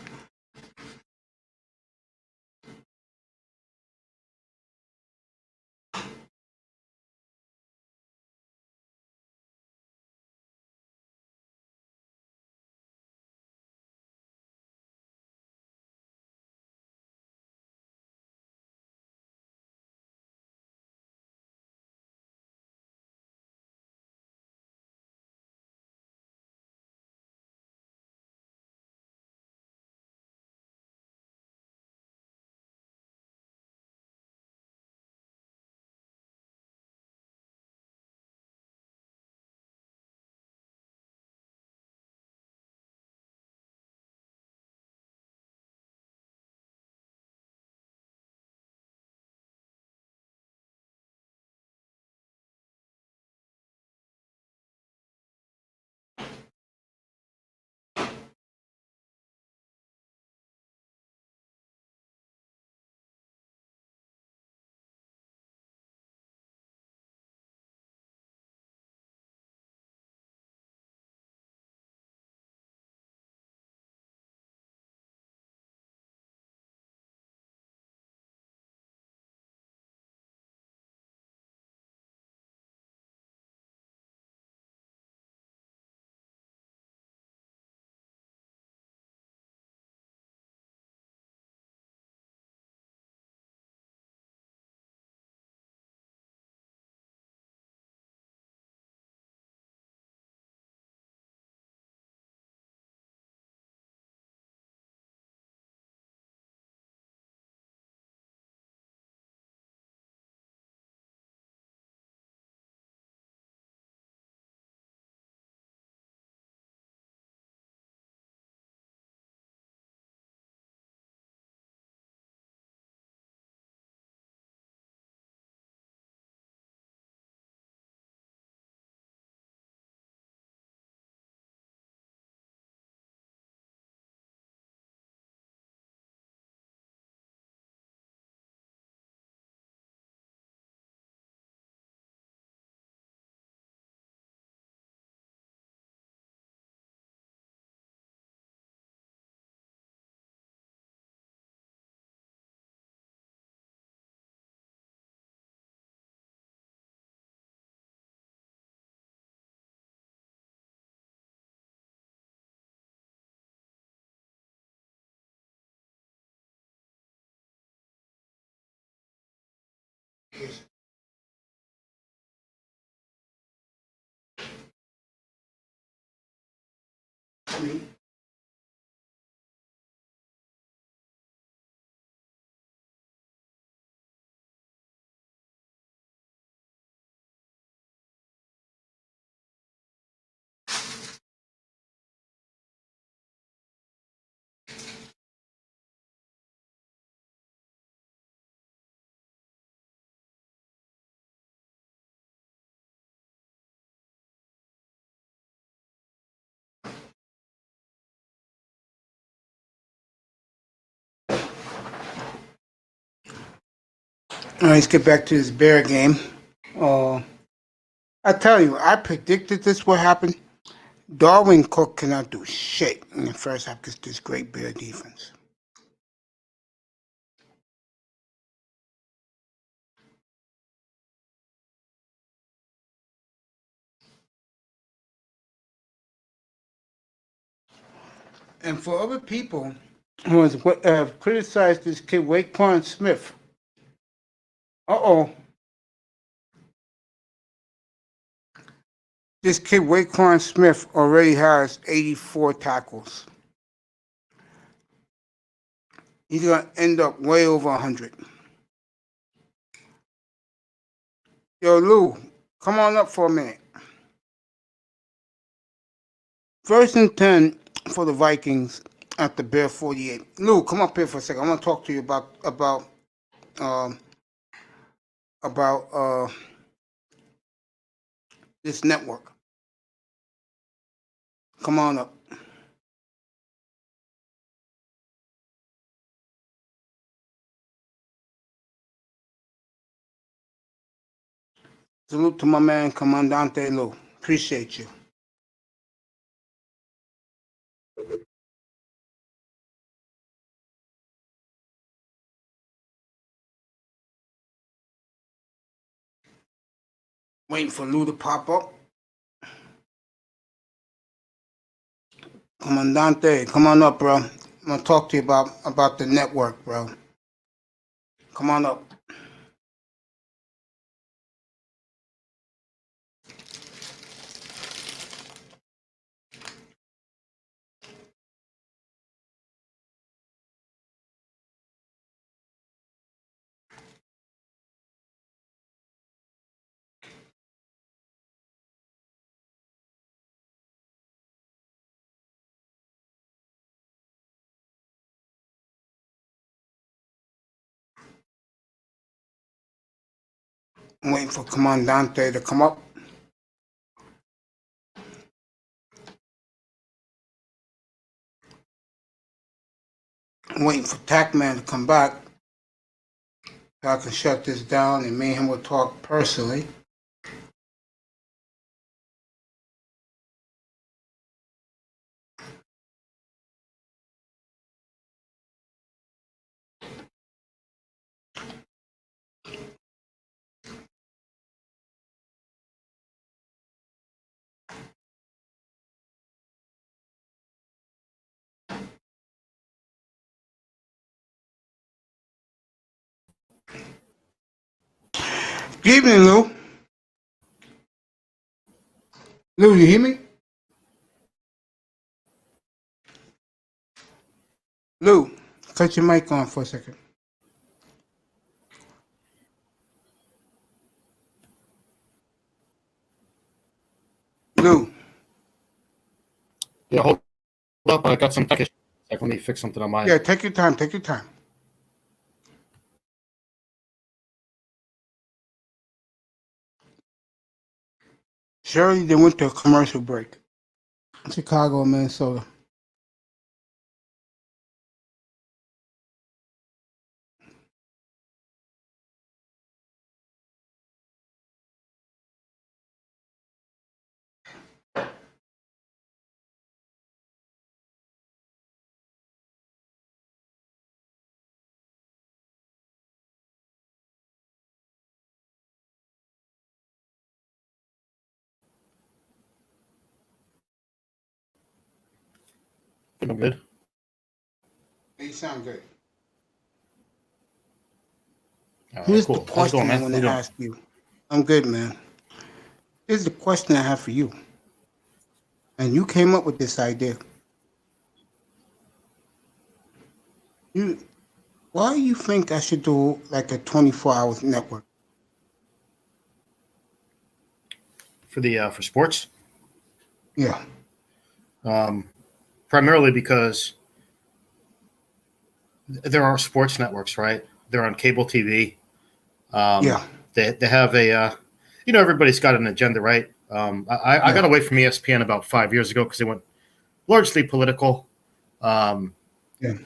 All right, let's get back to this Bear game. I tell you, I predicted this would happen. Darwin Cook cannot do shit in the first half against this great Bear defense. And for other people who have criticized this kid, Waquan Smith, this kid, Waquan Smith, already has 84 tackles. He's gonna end up way over 100. Yo, Lou, come on up for a minute. 1st and 10 for the Vikings at the Bear 48. Lou, come up here for a second. I want to talk to you um, about this network. Come on up. Salute to my man, Comandante Lou. Appreciate you. Waiting for Lou to pop up. Comandante, come on up, bro. I'm gonna talk to you about the network, bro. Come on up. I'm waiting for Comandante to come up. I'm waiting for Tackman to come back so I can shut this down and me and him will talk personally. Good evening, Lou. Lou, you hear me? Lou, cut your mic on for a second. Lou. Yeah, hold up. I got some tech issues. Like, let me fix something on my. Yeah, take your time. Take your time. Surely they went to a commercial break. Chicago, Minnesota. I'm good. You sound good. All right, Here's cool. the How's it question going, I man? want How you to doing? ask you. I'm good, man. Here's the question I have for you. And you came up with this idea. Why do you think I should do like a 24-hour network? For sports? Yeah. Primarily because there are sports networks, right? They're on cable TV. Yeah. They have a, everybody's got an agenda, right? I got away from ESPN about 5 years ago because they went largely political. Yeah. And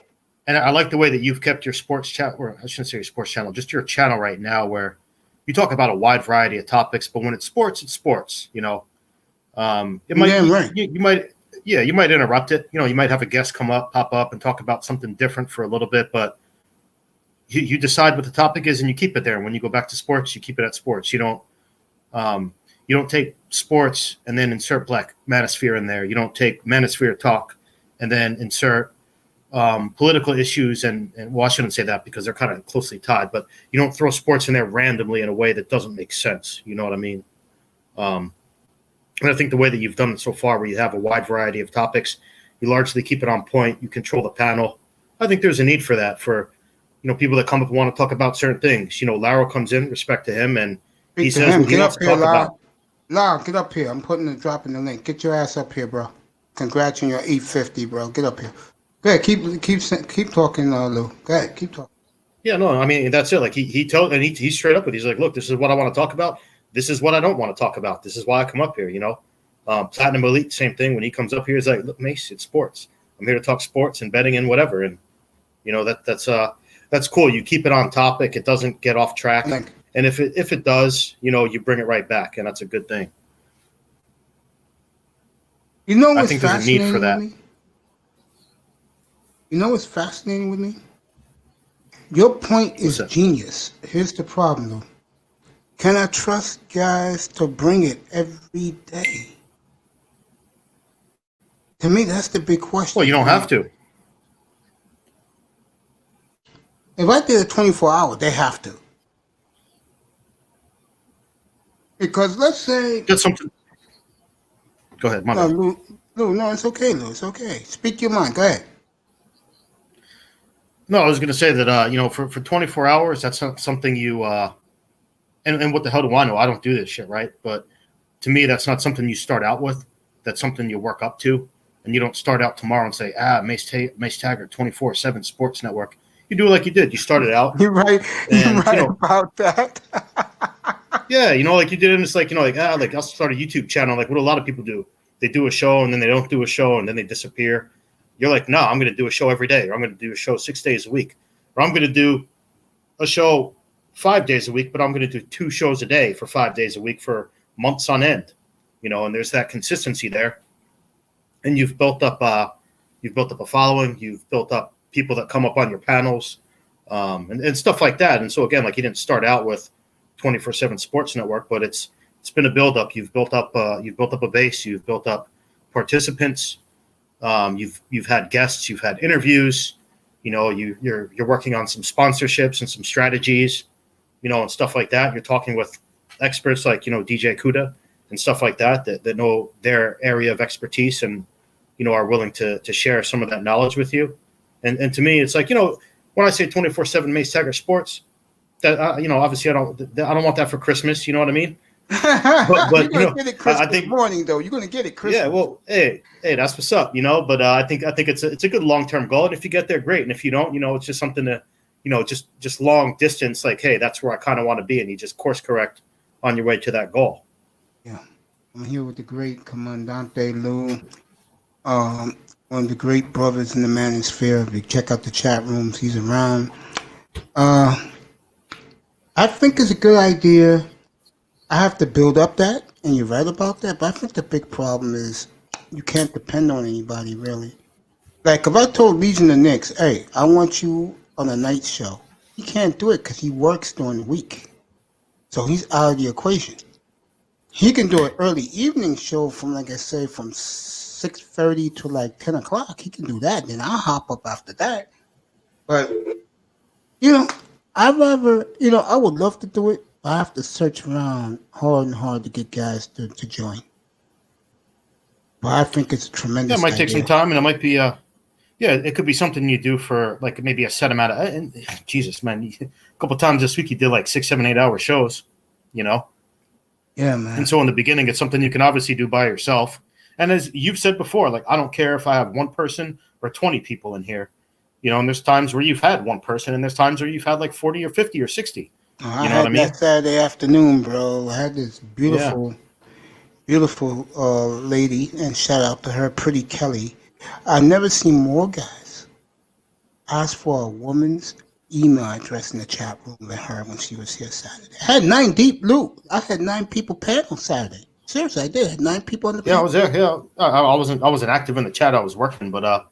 I like the way that you've kept your sports channel, or I shouldn't say your sports channel, just your channel right now, where you talk about a wide variety of topics. But when it's sports, it's sports. It might Damn right. you might interrupt it. You might have a guest pop up, and talk about something different for a little bit, but you decide what the topic is and you keep it there. And when you go back to sports, you keep it at sports. You don't take sports and then insert Black Manosphere in there. You don't take Manosphere talk and then insert political issues and well, I shouldn't say that because they're kind of closely tied, but you don't throw sports in there randomly in a way that doesn't make sense. You know what I mean? And I think the way that you've done it so far, where you have a wide variety of topics, you largely keep it on point. You control the panel. I think there's a need for that for, people that come up and want to talk about certain things. Laro comes in, respect to him, and he Speak to says him. what he Get wants up to here, talk Lau. about. Lau, get up here. I'm dropping the link. Get your ass up here, bro. Congrats on your 850, bro. Get up here. Go ahead. Keep talking, Lou. Go ahead. Keep talking. Yeah, no, I mean, that's it. Like he's straight up with it. He's like, look, this is what I want to talk about. This is what I don't want to talk about. This is why I come up here, Platinum Elite, same thing. When he comes up here, he's like, look, Mace, it's sports. I'm here to talk sports and betting and whatever. And, that's cool. You keep it on topic. It doesn't get off track. And if it does, you bring it right back. And that's a good thing. You know what's I think there's a fascinating need for that. with me? You know what's fascinating with me? Your point is genius. Here's the problem, though. Can I trust guys to bring it every day? To me, that's the big question. Well, you don't have to. If I did a 24-hour, they have to. Because let's say... Get something. Go ahead, my bad. Lou, no, it's okay, Lou. It's okay. Speak your mind. Go ahead. No, I was going to say that, for 24 hours, that's not something you and what the hell do I know? I don't do this shit, right? But to me, that's not something you start out with. That's something you work up to. And you don't start out tomorrow and say, Mace Taggart, 24/7 Sports Network. You do it like you did. You started out. You're right. And, You're right about that. Yeah, like you did. And it's like, I'll start a YouTube channel, like what a lot of people do. They do a show and then they don't do a show and then they disappear. You're like, no, I'm going to do a show every day, or I'm going to do a show 6 days a week, or I'm going to do a show 5 days a week, but I'm going to do 2 shows a day for 5 days a week for months on end, and there's that consistency there. And you've built up a following. You've built up people that come up on your panels, and stuff like that. And so again, like you didn't start out with 24/7 Sports Network, but it's been a build up. You've built up a base. You've built up participants. You've had guests. You've had interviews. You're working on some sponsorships and some strategies, and stuff like that. You're talking with experts like DJ Kuda and stuff like that know their area of expertise and are willing to share some of that knowledge with you. And to me, it's like when I say 24/7 Mace Taggart Sports, that obviously I don't want that for Christmas. You know what I mean? But you're gonna get it Christmas morning though. You're gonna get it Christmas. Yeah, well, hey, that's what's up, But I think it's a good long-term goal, and if you get there, great. And if you don't, it's just something to, just long distance. Like, hey, that's where I kind of want to be, and you just course correct on your way to that goal. Yeah, I'm here with the great Comandante Lou, one of the great brothers in the manosphere. If you check out the chat rooms, he's around. I think it's a good idea. I have to build up that, and you're right about that, but I think the big problem is you can't depend on anybody, really. Like, if I told Legion of Knicks, hey, I want you on a night show, he can't do it because he works during the week. So he's out of the equation. He can do an early evening show from, like I say, from 6:30 to like 10 o'clock. He can do that, then I'll hop up after that. But, I'd rather, I would love to do it. I have to search around hard and hard to get guys to join. But I think it's a tremendous Yeah, it might take idea. some time, and it might be it could be something you do for like maybe a set amount of. And Jesus, man, a couple times this week you did like 6, 7, 8 hour shows, Yeah, man. And so in the beginning, it's something you can obviously do by yourself. And as you've said before, like I don't care if I have one person or 20 people in here, and there's times where you've had one person, and there's times where you've had like 40 or 50 or 60. I had that Saturday afternoon, bro. I had this beautiful lady, and shout out to her, Pretty Kelly. I've never seen more guys ask for a woman's email address in the chat room than her when she was here Saturday. I had 9 deep loot. I had 9 people panel Saturday. Seriously, I did. I had 9 people on the panel. Yeah, I was there. Yeah, I wasn't active in the chat. I was working, but I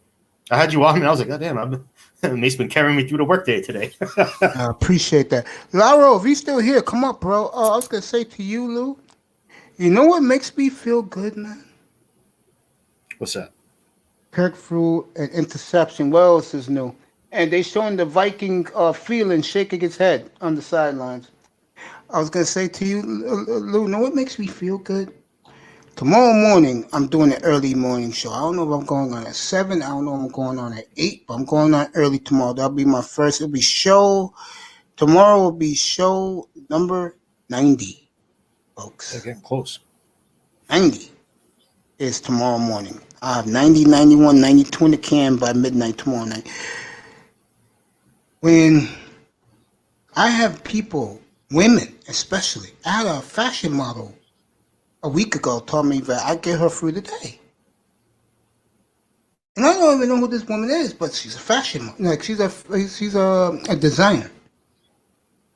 had you on, and I was like, God damn, Mace been carrying me through the workday today. I appreciate that. Lauro, if you're still here, come up, bro. I was going to say to you, Lou, you know what makes me feel good, man? What's that? Kirk threw an interception. What else is new? And they showing the Viking feeling shaking his head on the sidelines. I was going to say to you, Lou, know what makes me feel good? Tomorrow morning, I'm doing an early morning show. I don't know if I'm going on at 7. I don't know if I'm going on at 8, but I'm going on early tomorrow. That'll be my first. It'll be show. Tomorrow will be show number 90, folks. They're getting close. 90 is tomorrow morning. I have 90, 91, 92 in the can by midnight tomorrow night. When I have people, women especially, I had a fashion model a week ago told me that I get her through the day. And I don't even know who this woman is, but she's a fashion model. Like she's a designer,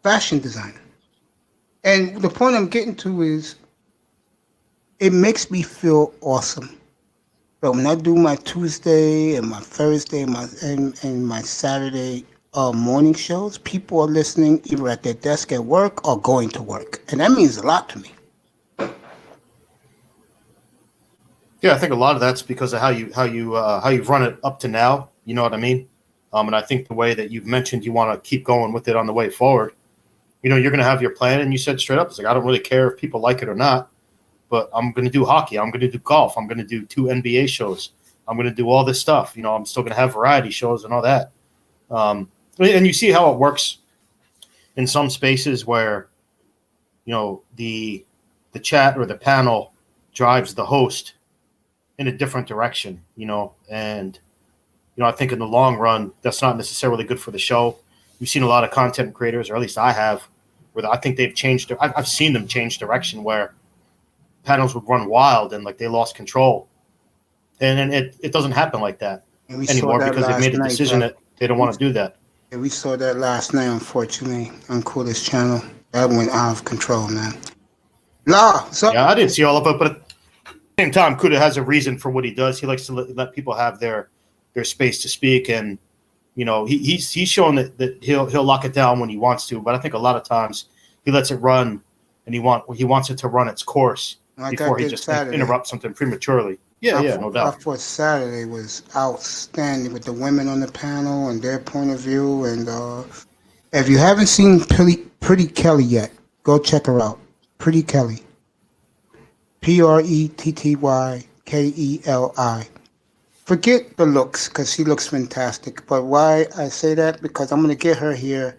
fashion designer. And the point I'm getting to is it makes me feel awesome. But when I do my Tuesday and my Thursday and my Saturday morning shows, people are listening either at their desk at work or going to work. And that means a lot to me. Yeah, I think a lot of that's because of how you've run it up to now. You know what I mean? And I think the way that you've mentioned you want to keep going with it on the way forward. You know, you're going to have your plan, and you said straight up, it's like I don't really care if people like it or not, but I'm going to do hockey. I'm going to do golf. I'm going to do 2 NBA shows. I'm going to do all this stuff. You know, I'm still going to have variety shows and all that. And you see how it works in some spaces where, you know, the chat or the panel drives the host in a different direction, you know, and, you know, I think in the long run, that's not necessarily good for the show. You've seen a lot of content creators, or at least I have, where I think they've changed. I've seen them change direction where panels would run wild and like they lost control. And it doesn't happen like that anymore because they've made a decision that they don't want to do that. Yeah, we saw that last night, unfortunately, on Coolest Channel. That went out of control, man. Yeah, I didn't see all of it, but at the same time, Kuda has a reason for what he does. He likes to let people have their space to speak, and you know he's shown that he'll lock it down when he wants to. But I think a lot of times he lets it run, and he wants it to run its course before he just interrupts something prematurely. Yeah, no doubt. I thought Saturday was outstanding with the women on the panel and their point of view. And if you haven't seen Pretty Kelly yet, go check her out. Pretty Kelly. PrettyKeli. Forget the looks, because she looks fantastic. But why I say that? Because I'm going to get her here,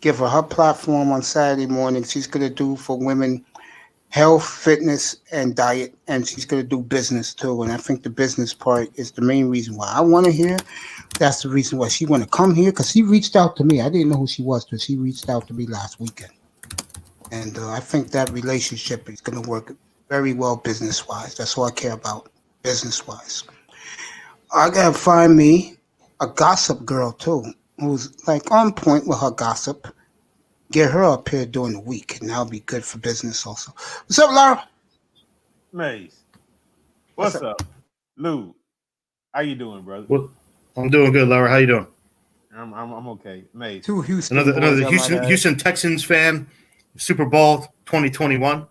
give her platform on Saturday morning. She's going to do for women health, fitness, and diet, and she's going to do business too. And I think the business part is the main reason why I want to hear. That's the reason why she want to come here, because she reached out to me. I didn't know who she was, but she reached out to me last weekend. And I think that relationship is going to work very well business-wise. That's all I care about, business-wise. I got to find me a gossip girl too, who's like on point with her gossip. Get her up here during the week, and that'll be good for business also. What's up, Laura? Maze. What's up? Lou. How you doing, brother? Well, I'm doing good, Laura. How you doing? I'm okay. Maze. Two Houston. Another Houston Texans fan. Super Bowl 2021.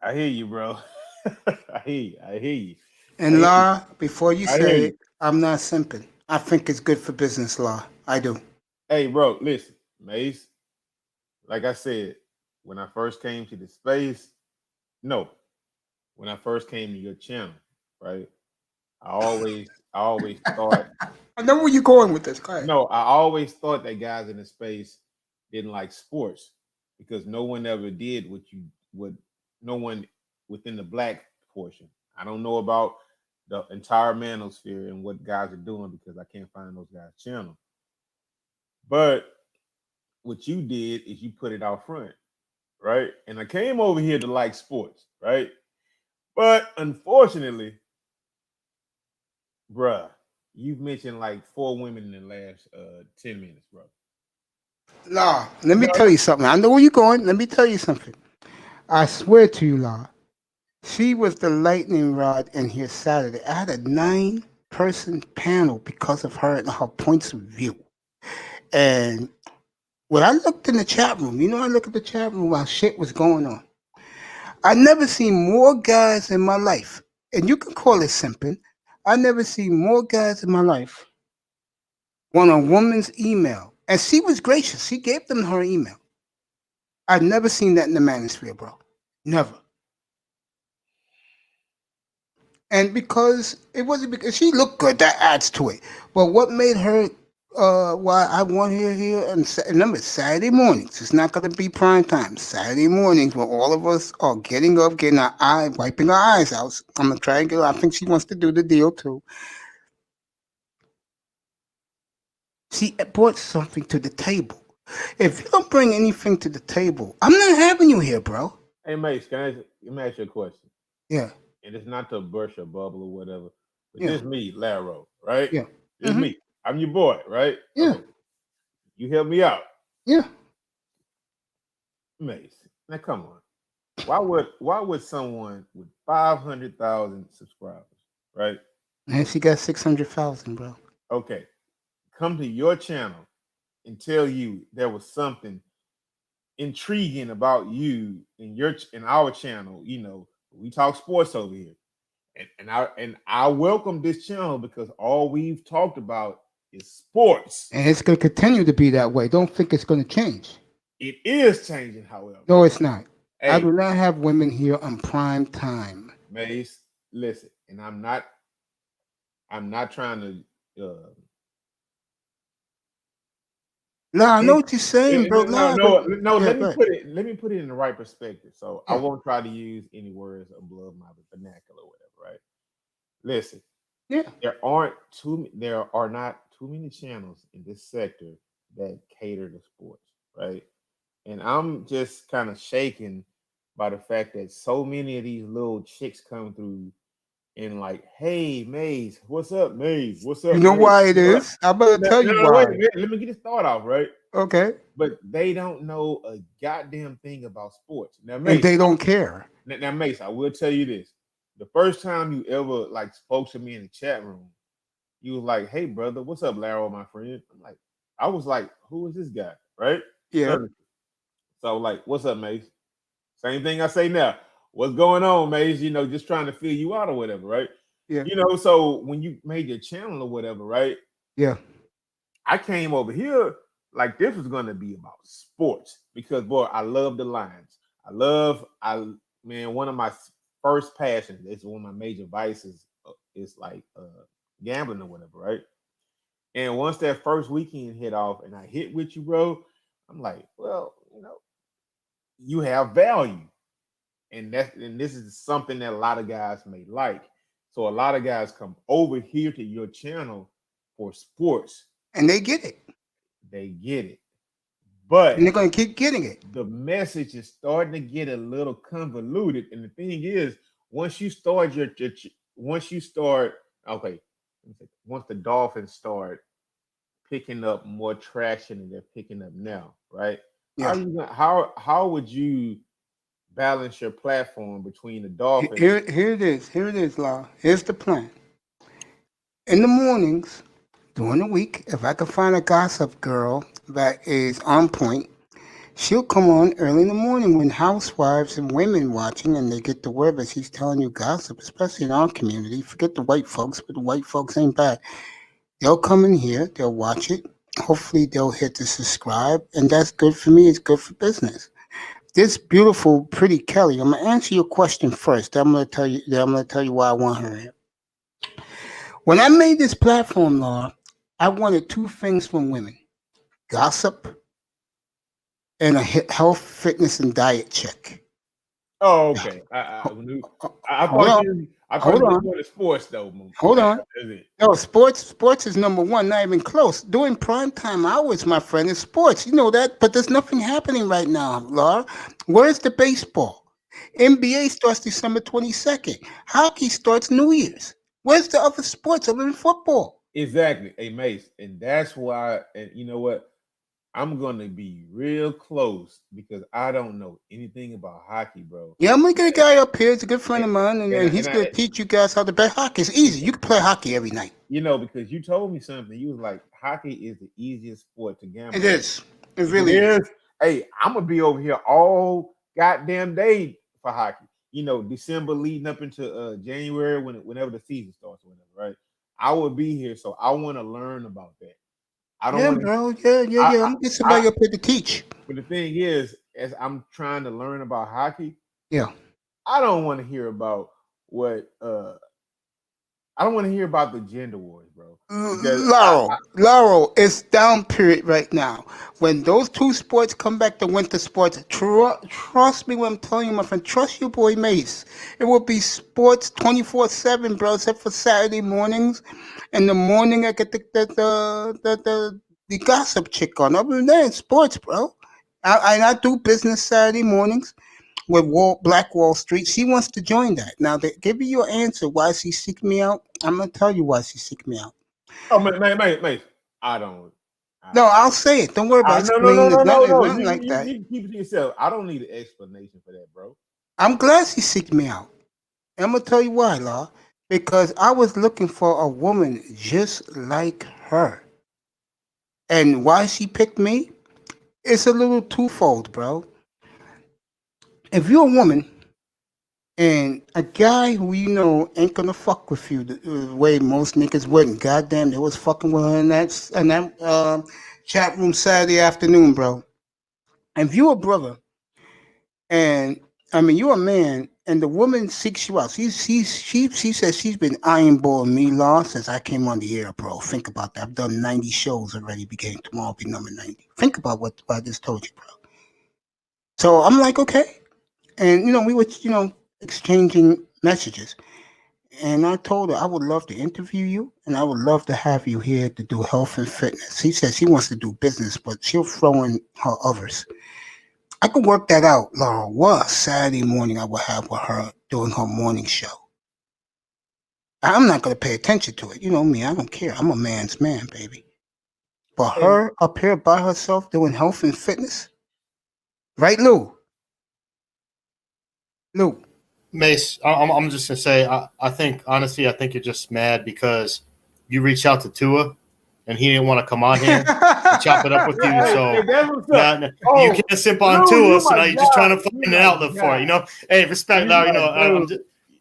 I hear you, bro. I hear you. And Laura, before you say it, I'm not simping. I think it's good for business, Laura. I do. Hey, bro, listen, Maze. Like I said, when I first came to the space, when I first came to your channel, right? I always thought. I know where you're going with this. Go ahead. No, I always thought that guys in the space didn't like sports because no one ever did what no one within the black portion. I don't know about the entire manosphere and what guys are doing because I can't find those guys' channel. But what you did is you put it out front, right? And I came over here to like sports, right? But unfortunately, bruh, you've mentioned like 4 women in the last 10 minutes, bro. Law, let me tell you something. I know where you're going. Let me tell you something. I swear to you, Law, she was the lightning rod in here Saturday. I had a 9-person panel because of her and her points of view. And when I looked in the chat room, I look at the chat room while shit was going on. I never seen more guys in my life, and you can call it simping. I never seen more guys in my life want a woman's email. And she was gracious. She gave them her email. I've never seen that in the manosphere, bro. Never. And because it wasn't because she looked good, that adds to it. But what made her why I want her here and remember Saturday mornings. It's not gonna be prime time. Saturday mornings when all of us are getting up, getting our eye, wiping our eyes out. I'm gonna try and get her. I think she wants to do the deal too. She brought something to the table. If you don't bring anything to the table, I'm not having you here, bro. Hey, Mace, let me ask you a question. Yeah, And it's not to burst your bubble or whatever, but yeah, this me, Laro, right? yeah. This me. I'm your boy, right? Yeah. Okay. You help me out. Yeah. Mace. Now come on. Why would someone with 500,000 subscribers, right? And she got 600,000, bro. Okay, come to your channel and tell you there was something intriguing about you in our channel. You know, we talk sports over here. And I welcome this channel because all we've talked about is sports. And it's going to continue to be that way. Don't think it's going to change. It is changing, however. No, it's not. Hey, I do not have women here on prime time. Mace, listen, and I'm not trying to. I know what you're saying, bro. No. Yeah, Let me put it in the right perspective. So I won't try to use any words above my vernacular or whatever, right? Listen, there are not too many channels in this sector that cater to sports, right? And I'm just kind of shaken by the fact that so many of these little chicks come through and like, hey, Maze, what's up, Maze? What's up? You know Maze? why it is? I'm going to tell you why. Wait, let me get this thought off, right? Okay. But they don't know a goddamn thing about sports. Now, And Mace, they don't care. Now, Mace, I will tell you this. The first time you ever like spoke to me in the chat room, you was like, hey, brother, what's up, Laro, my friend? I was like, who is this guy? Right? Yeah. So, like, what's up, Mace? Same thing I say now. What's going on, Mace? You know, just trying to fill you out or whatever, right? Yeah. You know, so when you made your channel or whatever, right? Yeah. I came over here like this was gonna be about sports because boy, I love the Lions. One of my first passions, it's one of my major vices is like gambling or whatever, right? And once that first weekend hit off and I hit with you, bro, I'm like, well, you know, you have value. And this is something that a lot of guys may like. So a lot of guys come over here to your channel for sports. And they get it. They get it. But and they're going to keep getting it. The message is starting to get a little convoluted. And the thing is, once you start once the Dolphins start picking up more traction than they're picking up now, right? Yeah. How would you balance your platform between the Dolphins? Here it is, La. Here's the plan. In the mornings, during the week, if I can find a gossip girl that is on point, she'll come on early in the morning when housewives and women watching and they get the word that she's telling you gossip, especially in our community. Forget the white folks, but the white folks ain't bad. They'll come in here, they'll watch it. Hopefully they'll hit the subscribe, and that's good for me. It's good for business. This beautiful, pretty Kelly, I'm gonna answer your question first. Then I'm gonna tell you why I want her here. When I made this platform, Law, I wanted two things from women: gossip and a health, fitness, and diet check. Oh, okay. I thought you wanted sports though. Hold on. No, sports is number one, not even close. During primetime hours, my friend, is sports. You know that, but there's nothing happening right now, Laura. Where's the baseball? NBA starts December 22nd. Hockey starts New Year's. Where's the other sports other than football? Exactly. Hey, Mace, and that's why, and you know what? I'm going to be real close because I don't know anything about hockey, bro. Yeah, I'm going to get a guy up here. He's a good friend of mine, and he's going to teach you guys how to play hockey. It's easy. You can play hockey every night. You know, because you told me something. You was like, hockey is the easiest sport to gamble. It is. It really is. Hey, I'm going to be over here all goddamn day for hockey. You know, December leading up into January, whenever the season starts, whatever, right? I will be here, so I want to learn about that. I don't want to, bro. Yeah. I'm gonna get somebody up here to teach. But the thing is, as I'm trying to learn about hockey, yeah, I don't want to hear about what I don't want to hear about the gender wars, bro. Because Laurel, it's down period right now. When those two sports come back to winter sports, trust me when I'm telling you, my friend, trust your boy Mace. It will be sports 24/7, bro, except for Saturday mornings. In the morning, I get the gossip chick on. Other than that, it's sports, bro. I do business Saturday mornings with Black Wall Street. She wants to join that. Now, to give you your answer, why she seek me out, I'm going to tell you why she seek me out. Oh, mate, I don't. No, I'll say it. Don't worry about explaining. It's nothing like that. You keep it to yourself. I don't need an explanation for that, bro. I'm glad she seeked me out. And I'm going to tell you why, Law. Because I was looking for a woman just like her. And why she picked me? It's a little twofold, bro. If you're a woman and a guy who you know ain't gonna fuck with you the way most niggas wouldn't, goddamn, they was fucking with her in that chat room Saturday afternoon, bro. If you a brother, and I mean you a man, and the woman seeks you out, she says she's been eyeballing me, Law, since I came on the air, bro. Think about that. I've done 90 shows already. Beginning tomorrow, be number 90. Think about what I just told you, bro. So I'm like, okay. And, we were, exchanging messages. And I told her I would love to interview you and I would love to have you here to do health and fitness. She says she wants to do business, but she'll throw in her others. I could work that out, Laura. What Saturday morning I will have with her doing her morning show. I'm not going to pay attention to it. You know me, I don't care. I'm a man's man, baby. But her up here by herself doing health and fitness, right, Lou? Lou. Mace, I'm just gonna say, I think honestly, I think you're just mad because you reached out to Tua and he didn't want to come on here and chop it up with you. So you can't simp on Tua, so now you're just trying to find an outlet for it. Hey, respect, now. I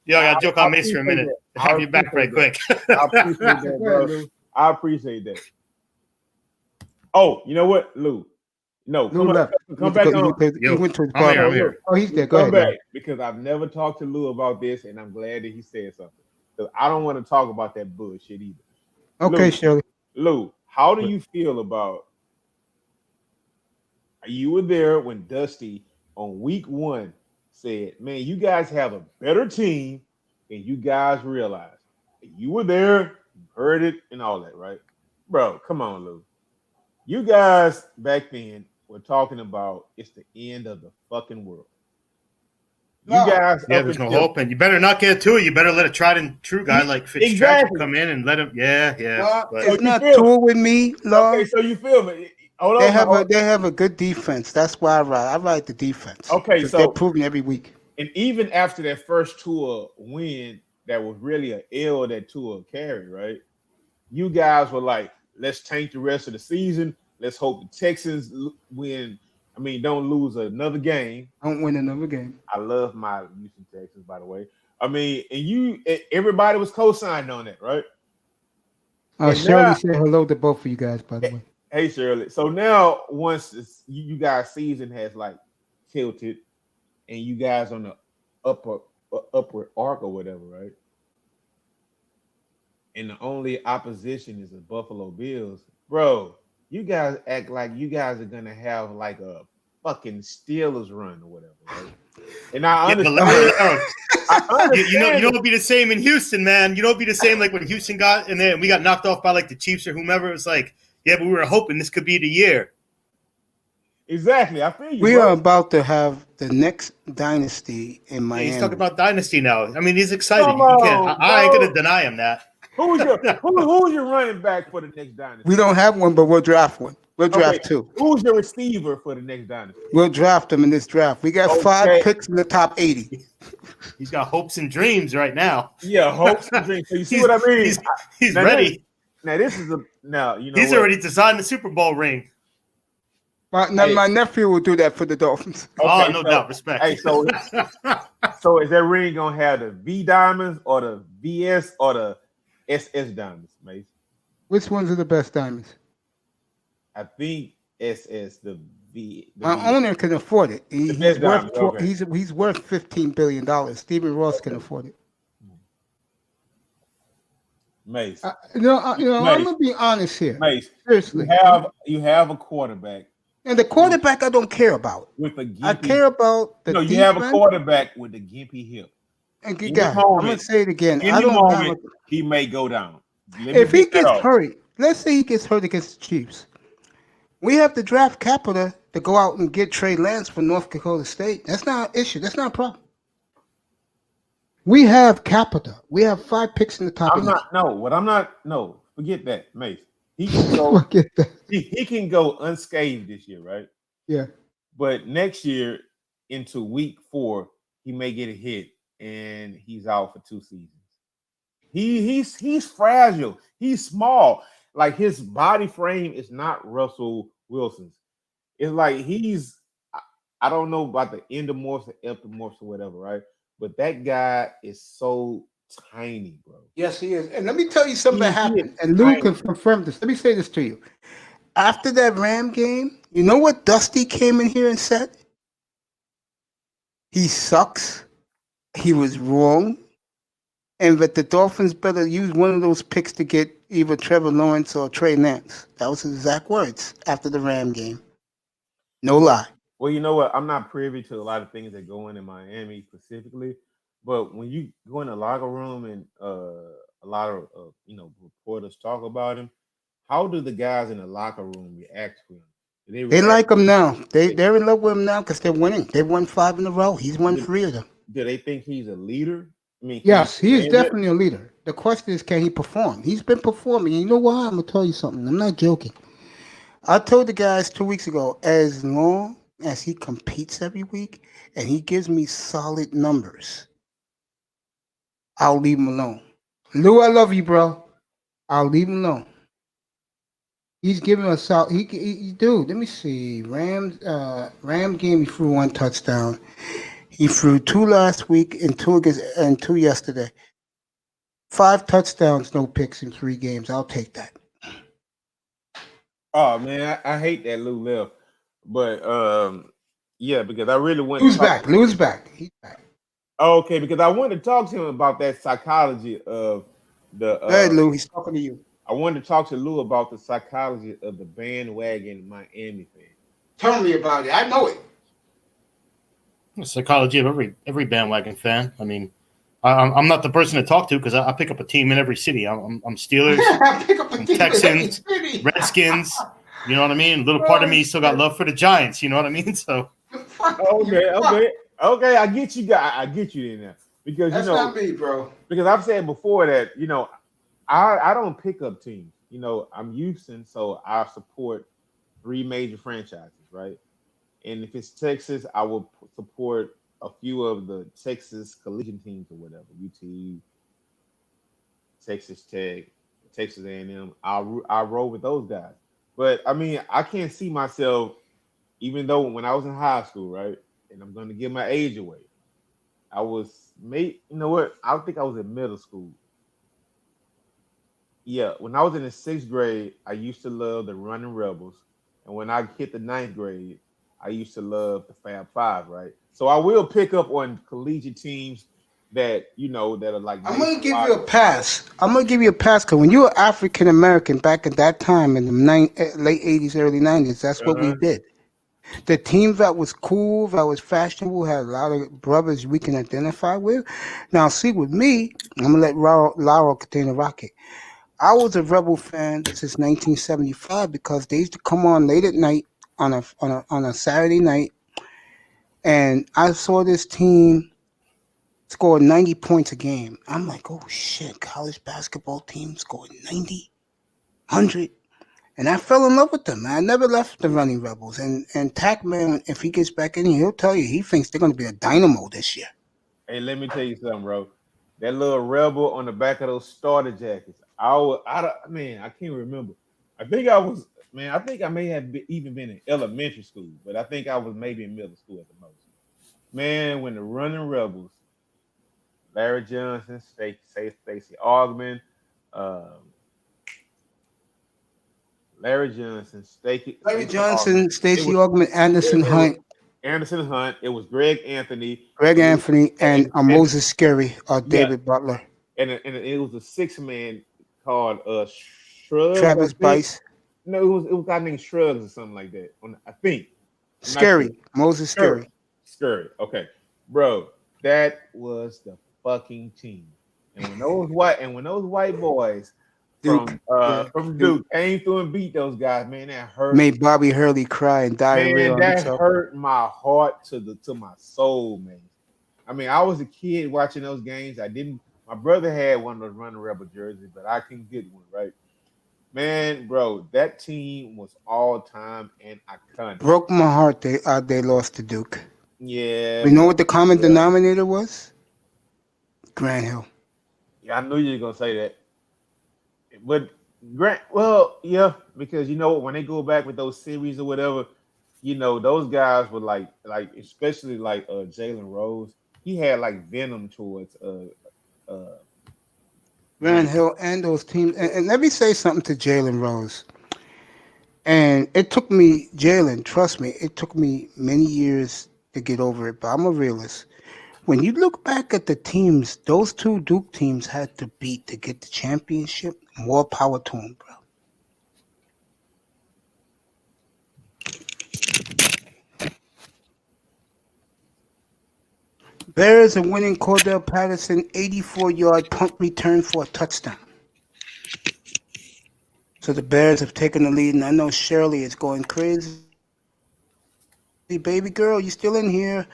got to joke on Mace for a minute. Have you back right quick. I appreciate that, bro. I appreciate that. Oh, you know what, Lou? No, come back on. He went to his bar. I'm here. Oh, he's there. Go Come ahead. back, because I've never talked to Lou about this, and I'm glad that he said something. Because I don't want to talk about that bullshit either. Okay, Lou, Shirley. Lou, how do you feel about? You were there when Dusty on week 1 said, "Man, you guys have a better team than you guys realize." You were there, you heard it, and all that, right, bro? Come on, Lou. You guys back then were talking about it's the end of the fucking world. You guys, there's no hope, and you better not get to it. You better let a tried and true guy like Fitzpatrick come in and let him. Yeah. It's not true with me, Law. Okay, so you feel me? They have a good defense. That's why I ride the defense. Okay, so they're proving every week. And even after that first Tua win, that was really an L that Tua carried, right? You guys were like, let's tank the rest of the season. Let's hope the Texans win. I mean, don't lose another game. Don't win another game. I love my Houston Texans, by the way. I mean, and everybody was co-signed on that, right? Shirley said hello to both of you guys, by the way. Hey, Shirley. So now, once you guys' season has like tilted, and you guys on the upward arc or whatever, right? And the only opposition is the Buffalo Bills, bro. You guys act like you guys are gonna have like a fucking Steelers run or whatever, right? And I understand. You don't be the same in Houston, man. You don't be the same like when Houston got in there and we got knocked off by like the Chiefs or whomever. It's like, yeah, but we were hoping this could be the year. Exactly, I feel you. We are about to have the next dynasty in Miami. Yeah, he's talking about dynasty now. I mean, he's excited. I ain't gonna deny him that. Who's your running back for the next dynasty? We don't have one, but we'll draft one. We'll draft two. Who's your receiver for the next dynasty? We'll draft them in this draft. We got 5 picks in the top 80. He's got hopes and dreams right now. Yeah, hopes and dreams. So you see what I mean? He's ready. He's already designed the Super Bowl ring. My nephew will do that for the Dolphins. Okay, no doubt, respect. Hey, so is that ring gonna have the V diamonds or the VS or the SS diamonds, Mace? Which ones are the best diamonds? I think SS, the V. My owner can afford it. He's worth $15 billion. Stephen Ross can afford it. Mace. I'm gonna be honest here. Mace, Seriously, you have a quarterback, and the quarterback I don't care about. with a gimpy. I care about the You have a defense. quarterback with a gimpy hip. And In guys, the I'm moment, gonna say it again. in I the don't have moment, he may go down. if he gets hurt, let's say he gets hurt against the Chiefs. We have the draft capital to go out and get Trey Lance from North Dakota State. That's not an issue. That's not a problem. We have capital. We have 5 picks in the top. No, forget that, Mace. He can go. Forget that. He can go unscathed this year, right? Yeah. But next year, into week 4, he may get a hit and he's out for 2 seasons. He's fragile. He's small. Like, his body frame is not Russell Wilson's. It's like I don't know about the endomorphs or ectomorphs or whatever, right? But that guy is so tiny, bro. Yes, he is. And let me tell you something that happened. And Lou can confirm this. Let me say this to you. After that Ram game, you know what Dusty came in here and said? He sucks. He was wrong. And that the Dolphins better use one of those picks to get either Trevor Lawrence or Trey Lance. That was his exact words after the Ram game. No lie. Well, you know what? I'm not privy to a lot of things that go on in Miami specifically, but when you go in the locker room and a lot of reporters talk about him, how do the guys in the locker room react to him? They like him now. They're in love with him now because they're winning. They've won 5 in a row. He's won 3 of them. Do they think he's a leader? I mean, yes, he is definitely a leader. The question is, can he perform? He's been performing. You know why? I'm gonna tell you something. I'm not joking. I told the guys 2 weeks ago, as long as he competes every week and he gives me solid numbers, I'll leave him alone. Lou, I love you, bro. I'll leave him alone. He's giving us solid. Dude, let me see. Ram game, he threw 1 touchdown. He threw 2 last week and 2 yesterday. 5 touchdowns, no picks in 3 games. I'll take that. Oh man, I hate that Lou left, but yeah, because I really want. Lou's back. Lou's back. He's back. Okay, because I wanted to talk to him about that psychology of the. Hey, Lou, he's talking to you. I wanted to talk to Lou about the psychology of the bandwagon Miami fan. Tell me about it. I know it. The psychology of every bandwagon fan. I mean, I'm not the person to talk to because I pick up a team in every city. I'm Steelers, I'm Texans, Redskins. You know what I mean? A little part of me still got love for the Giants. You know what I mean? So. Okay. I get you, guys. I get you in there because that's not me, bro. Because I've said before that I don't pick up teams. I'm Houston, so I support 3 major franchises, right? And if it's Texas, I will support a few of the Texas collegiate teams or whatever, UT, Texas Tech, Texas A&M. I roll with those guys. But I mean, I can't see myself, even though when I was in high school, right? And I'm going to give my age away. I was you know what? I think I was in middle school. Yeah, when I was in the 6th grade, I used to love the Running Rebels. And when I hit the 9th grade, I used to love the Fab Five, right? So I will pick up on collegiate teams that that are like. I'm gonna give you a pass. Because when you were African American back at that time in the late 80s, early 90s, that's what we did. The team that was cool, that was fashionable, had a lot of brothers we can identify with. Now, see, with me, I'm gonna let Laurel continue to rock it. I was a Rebel fan since 1975 because they used to come on late at night on a Saturday night, and I saw this team score 90 points a game. I'm like, oh shit, college basketball team scored 90, 100. And I fell in love with them. I never left the Running Rebels. And Tackman, if he gets back in here, he'll tell you he thinks they're going to be a dynamo this year. Hey, let me tell you something, bro. That little Rebel on the back of those starter jackets. I can't remember. I think I may have even been in elementary school, but I think I was maybe in middle school at the most. Man, when the Running Rebels, Larry Johnson, Stacey Augmon, Stacey Augmon, Anderson Hunt. It was Greg Anthony, and Moses Scary or David Butler. And it was a 6-man called Shrugs, I Travis think. Bice. No, it was a guy named Shrugs or something like that. I think. I'm not sure. Scary. Moses Scurry. Scary. Scurry. Okay. Bro, that was the fucking team. And when those white boys Duke. from Duke came through and beat those guys, man, that hurt. Made Bobby Hurley cry and diarrhea Man, on that himself. hurt my heart to my soul, man. I mean, I was a kid watching those games. My brother had one of those Running Rebel jerseys, but I couldn't get one, right? Man, bro, that team was all time and iconic. Broke my heart they lost to Duke. Yeah. You know what the common denominator was? Grant Hill. Yeah, I knew you were gonna say that. But well, yeah, because you know when they go back with those series or whatever, you know, those guys were like especially like Jalen Rose, he had like venom towards Grant Hill and those teams. And let me say something to Jalen Rose. And it took me, Jalen, trust me, it took me many years to get over it, but I'm a realist. When you look back at the teams, those two Duke teams had to beat to get the championship. More power to them, bro. Bears are winning. Cordell Patterson, 84-yard punt return for a touchdown. So the Bears have taken the lead, and I know Shirley is going crazy. Baby girl, you still in here?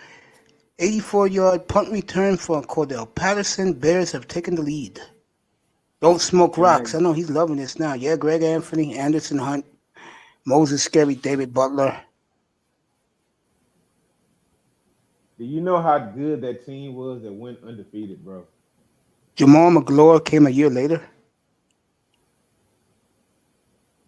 84-yard punt return for Cordell Patterson. Bears have taken the lead. Don't smoke rocks. I know he's loving this now. Yeah, Greg Anthony, Anderson Hunt, Moses Scary, David Butler. Do you know how good that team was that went undefeated, bro? Jamal McGlory came a year later.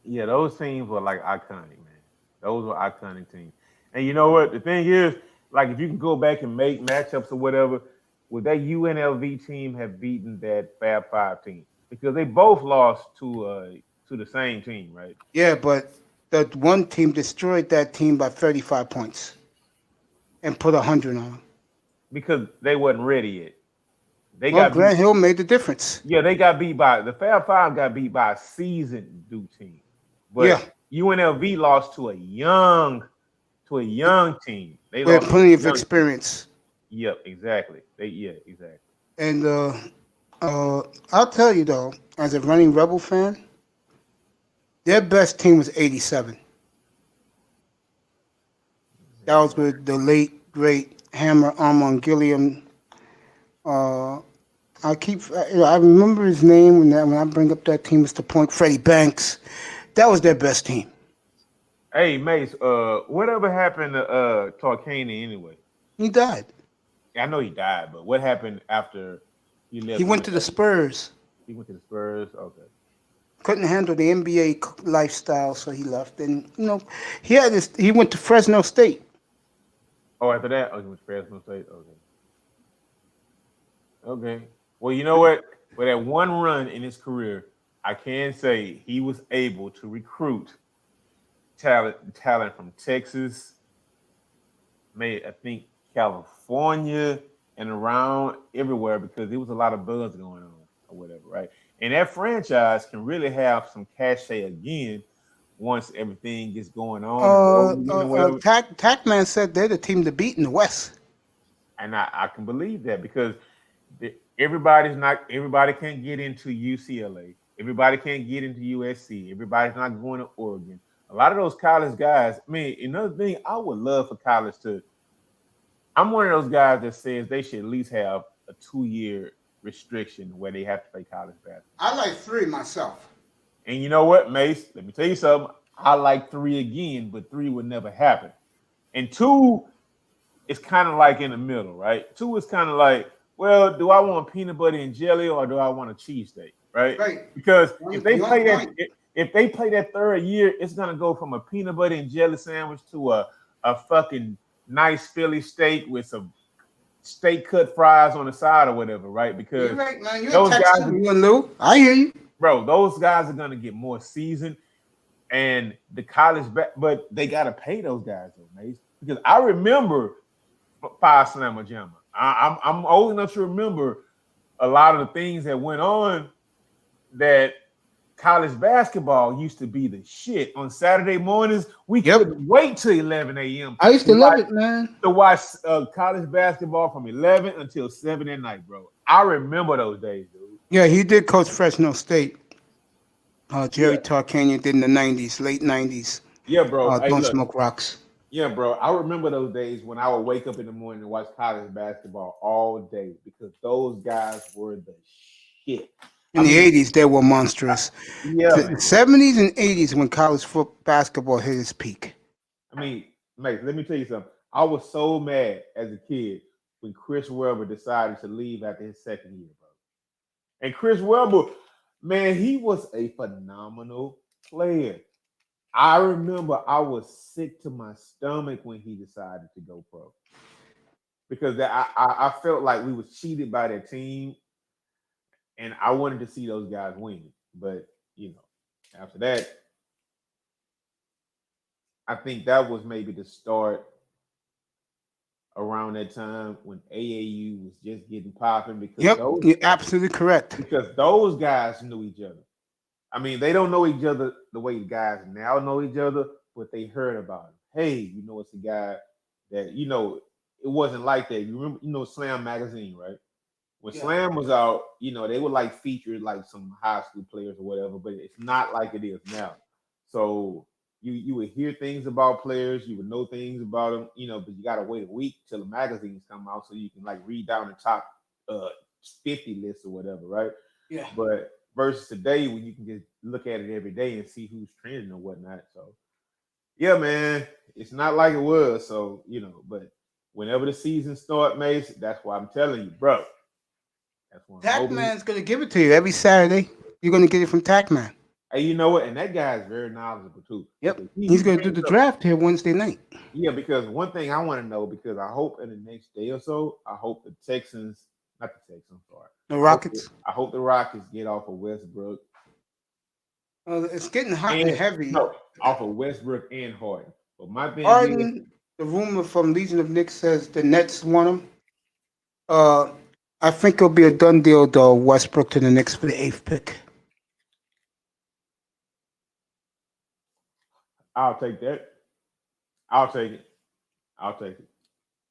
Yeah, those teams were like iconic, man. Those were iconic teams. And you know what? The thing is, like if you can go back and make matchups or whatever, would that UNLV team have beaten that Fab Five team? Because they both lost to the same team, right? Yeah, but the one team destroyed that team by 35 points and put 100 on them. Because they wasn't ready yet. Grant Hill made the difference. Yeah, they got beat by the Fab Five got beat by a seasoned Duke team. But UNLV lost to a young team. They had lost plenty of experience. Yep, exactly. Exactly. And I'll tell you though, as a running Rebel fan, their best team was 87. That was with the late great Hammer Armand Gilliam. I remember his name when I bring up that team, Mr. Point, Freddie Banks. That was their best team. Hey, Mace, whatever happened to Tarkanian anyway? He died. I know he died, but what happened after he left? He went to the Spurs. He went to the Spurs. Okay. Couldn't handle the NBA lifestyle, so he left. And you know, he went to Fresno State. Oh, after that, he went to Fresno State. Okay. Well, you know what? With that one run in his career, I can say he was able to recruit talent from Texas, I think California, and around everywhere because there was a lot of buzz going on or whatever, right? And that franchise can really have some cachet again once everything gets going on. Tackman said they're the team to beat in the West. And I can believe that because everybody can't get into UCLA. Everybody can't get into USC. Everybody's not going to Oregon. A lot of those college guys, I mean, another thing, I would love for college I'm one of those guys that says they should at least have a 2-year restriction where they have to play college basketball. I like 3 myself. And you know what, Mace? Let me tell you something. I like 3 again, but 3 would never happen. And 2 is kind of like in the middle, right? 2 is kind of like, well, do I want peanut butter and jelly or do I want a cheesesteak, right? Right. Because if they play that 3rd year, it's gonna go from a peanut butter and jelly sandwich to a fucking nice Philly steak with some steak cut fries on the side or whatever, right? Because you're right, man. those guys, Lou. I hear you, bro. Those guys are gonna get more seasoned, and the college but they gotta pay those guys though, Mace. Because I remember Five Slammer Jammer. I'm old enough to remember a lot of the things that went on that college basketball used to be the shit. On Saturday mornings, we Yep. couldn't wait till 11 a.m. I used to love it, man. to watch college basketball from 11 until 7 at night, bro. I remember those days, dude. Yeah, he did coach Fresno State. Jerry Yeah. Tarkanian did in the 90s, late 90s. Yeah, bro. Hey, Don't look. Smoke Rocks. Yeah, bro. I remember those days when I would wake up in the morning and watch college basketball all day because those guys were the shit. In the 80s, they were monstrous. Yeah, The man. 70s and 80s when college basketball hit its peak. I mean, mate, let me tell you something. I was so mad as a kid when Chris Webber decided to leave after his second year, bro. And Chris Webber, man, he was a phenomenal player. I remember I was sick to my stomach when he decided to go pro because I felt like we was cheated by that team, and I wanted to see those guys win. But you know, after that, I think that was maybe the start around that time when AAU was just getting popping because Yep, you're absolutely correct. because those guys knew each other. I mean, they don't know each other the way the guys now know each other, but they heard about him. Hey, you know, it's a guy that, you know, it wasn't like that. You remember, you know, Slam magazine, right? When Slam was out, you know, they would like feature like some high school players or whatever, but it's not like it is now. So you would hear things about players, you would know things about them, you know, but you gotta wait a week till the magazines come out so you can like read down the top 50 lists or whatever, right? Yeah. But versus today when you can just look at it every day and see who's trending or whatnot. So yeah, man, it's not like it was. So, you know, but whenever the season starts, Mace, that's why I'm telling you, bro. That's one. Tackman's going to give it to you every Saturday. You're going to get it from Tackman. Hey, you know what? And that guy is very knowledgeable too. Yep. He's going to do the draft here Wednesday night. Yeah, because one thing I want to know, because I hope in the next day or so, I hope the Texans, not the Texans, I'm sorry. The Rockets. I hope the Rockets get off of Westbrook. It's getting hot and heavy. No, off of Westbrook and Harden. But my thing is, Harden, the rumor from Legion of Knicks says the Nets want him. I think it'll be a done deal, though, Westbrook to the Knicks for the 8th pick. I'll take that. I'll take it. I'll take it.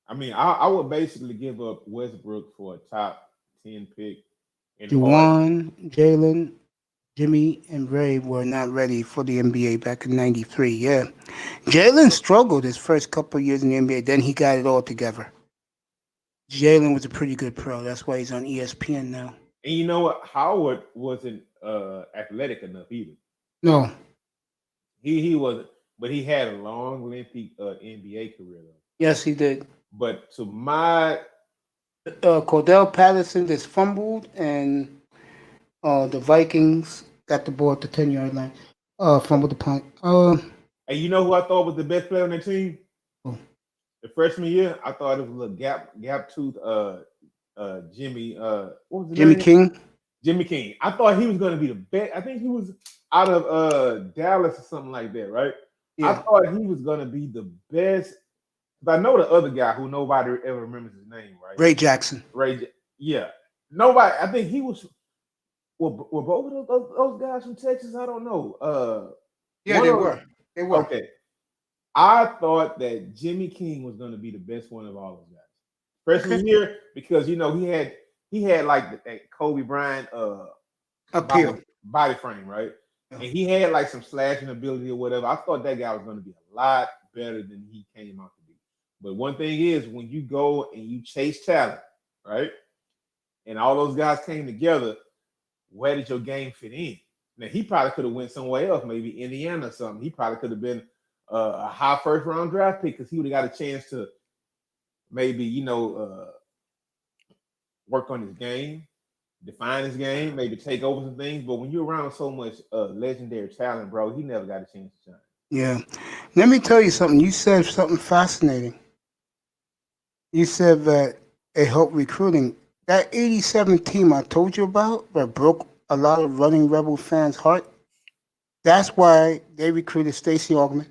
I mean, I would basically give up Westbrook for a top 10 pick. Juwan, Jalen, Jimmy, and Ray were not ready for the NBA back in '93. Yeah. Jalen struggled his first couple of years in the NBA. Then he got it all together. Jalen was a pretty good pro. That's why he's on ESPN now. And you know what? Howard wasn't athletic enough either. No. He wasn't, but he had a long, lengthy NBA career though. Yes, he did. But to my Cordell Patterson just fumbled, and the Vikings got the ball at the 10-yard line. Fumbled the punt. And you know who I thought was the best player on the team? Who? The freshman year, I thought it was a little gap tooth Jimmy what was his Jimmy name? King. Jimmy King. I thought he was going to be the best. I think he was out of Dallas or something like that, right? Yeah. I thought he was going to be the best. But I know the other guy who nobody ever remembers his name, right? Ray Jackson. Yeah. Nobody. I think he was. Were both of those guys from Texas? I don't know. Yeah, they were. They were. Okay. I thought that Jimmy King was going to be the best one of all those guys. Freshman year, because you know he had like that Kobe Bryant appeal body frame, right? Yeah. And he had like some slashing ability or whatever. I thought that guy was going to be a lot better than he came out to be. But one thing is, when you go and you chase talent, right? And all those guys came together, where did your game fit in? Now he probably could have went somewhere else, maybe Indiana or something. He probably could have been a high first round draft pick because he would have got a chance to maybe work on his game, define his game, maybe take over some things. But when you're around so much legendary talent, bro, he never got a chance to shine. Yeah. Let me tell you something. You said something fascinating. You said that it helped recruiting. That 87 team I told you about that broke a lot of Running Rebel fans' heart, that's why they recruited Stacey Augmon.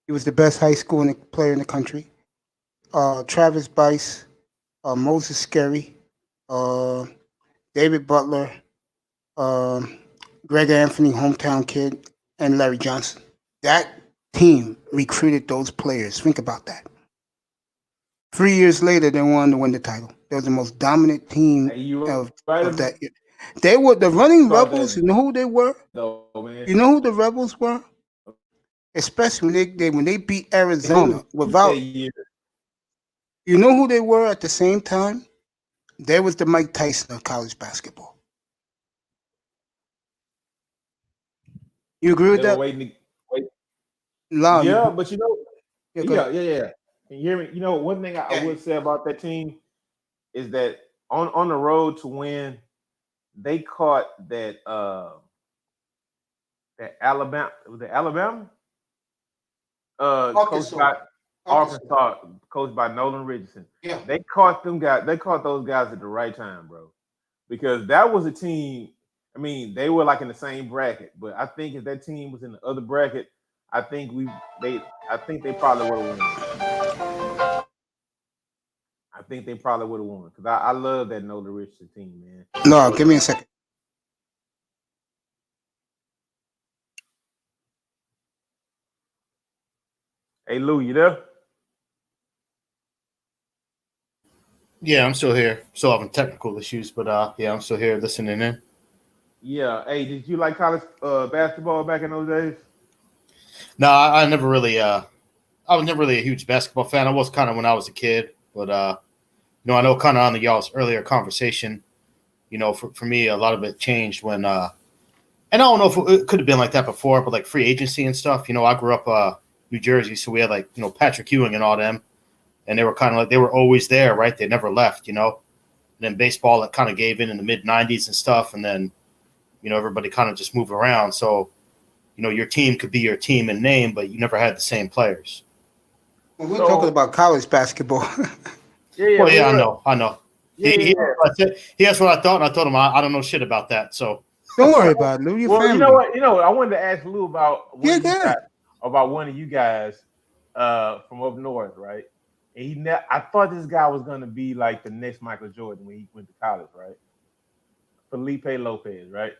He was the best high school player in the country. Travis Bice, Moses Scary, David Butler, Greg Anthony, hometown kid, and Larry Johnson. That team recruited those players. Think about that. 3 years later, they won to win the title. They were the most dominant team Hey, you of right that year. They were the running about rebels. that You know who they were? though, man. You know who the rebels were? Especially when they beat Who Arizona that without. year? You know who they were at the same time? They was the Mike Tyson of college basketball. You agree with They were that? waiting to wait. Lau, Yeah, but you know, yeah, go ahead. yeah. Can you hear me? You know, one thing I Yeah. would say about that team is that on the road to win, they caught that Alabama, was it Alabama? Coached by Arkansas, coached by Nolan Richardson. Yeah. They caught them guys. They caught those guys at the right time, bro. Because that was a team. I mean, they were like in the same bracket, but I think if that team was in the other bracket, I think they probably would have won. I think they probably would have won because I love that Nolan Richardson team, man. No, give me a second. Hey Lou, you there? Yeah, I'm still here. Still having technical issues, but yeah, I'm still here listening in. Yeah. Hey, did you like college basketball back in those days? No, I never really. I was never really a huge basketball fan. I was kind of when I was a kid, but I know kind of on the y'all's earlier conversation. For me, a lot of it changed when. And I don't know if it could have been like that before, but like free agency and stuff. I grew up New Jersey, so we had like Patrick Ewing and all them, and they were kind of like they were always there, right? They never left, And then baseball, it kind of gave in the mid '90s and stuff, and then everybody kind of just moved around. So your team could be your team in name, but you never had the same players. Well, we're talking about college basketball. Well, yeah, I know. Yeah. He asked what I thought, and I told him I don't know shit about that. So don't worry about it, Lou. Your family. You know what? I wanted to ask Lou about one of you guys from up north, right? And I thought this guy was gonna be like the next Michael Jordan when he went to college, right? Felipe Lopez, right?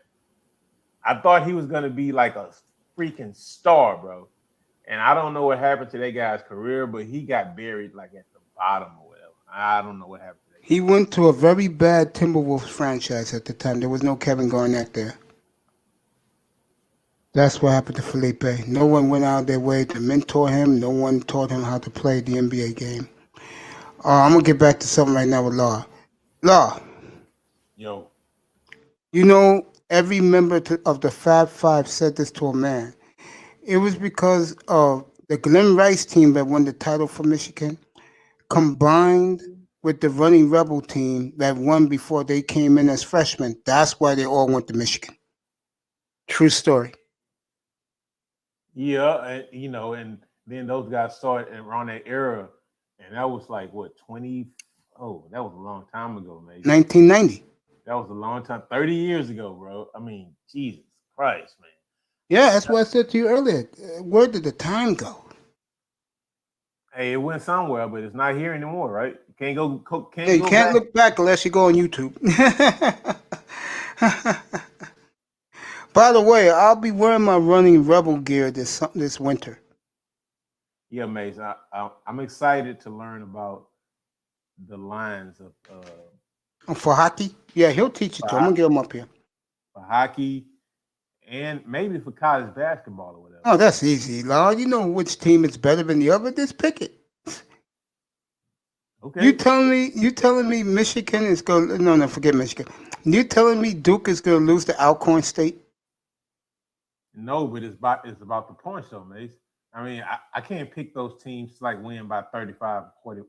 I thought he was gonna be like a freaking star, bro. And I don't know what happened to that guy's career, but he got buried like at the bottom or whatever. I don't know what happened to that guy. He went to a very bad Timberwolves franchise at the time. There was no Kevin Garnett there. That's what happened to Felipe. No one went out of their way to mentor him. No one taught him how to play the NBA game. I'm going to get back to something right now with Law. Law. Yo. Every member of the Fab Five said this to a man. It was because of the Glenn Rice team that won the title for Michigan combined with the running Rebel team that won before they came in as freshmen. That's why they all went to Michigan. True story. Yeah, and then those guys started around that era, and that was like what 20? Oh, that was a long time ago, man. 1990. That was a long time, 30 years ago, bro. I mean, Jesus Christ, man. Yeah, that's what I said to you earlier. Where did the time go? Hey, it went somewhere, but it's not here anymore, right? You can't go. You can't look back unless you go on YouTube. By the way, I'll be wearing my running Rebel gear this winter. Yeah, Mace. I'm excited to learn about the lines of for hockey. Yeah, he'll teach you. I'm gonna get him up here for hockey, and maybe for college basketball or whatever. Oh, that's easy, Lord. You know which team is better than the other. Just pick it. Okay. You telling me Michigan is going? No, forget Michigan. You telling me Duke is going to lose to Alcorn State? No, but it's about the points, though, Mace. I mean, I can't pick those teams to like win by 35, 40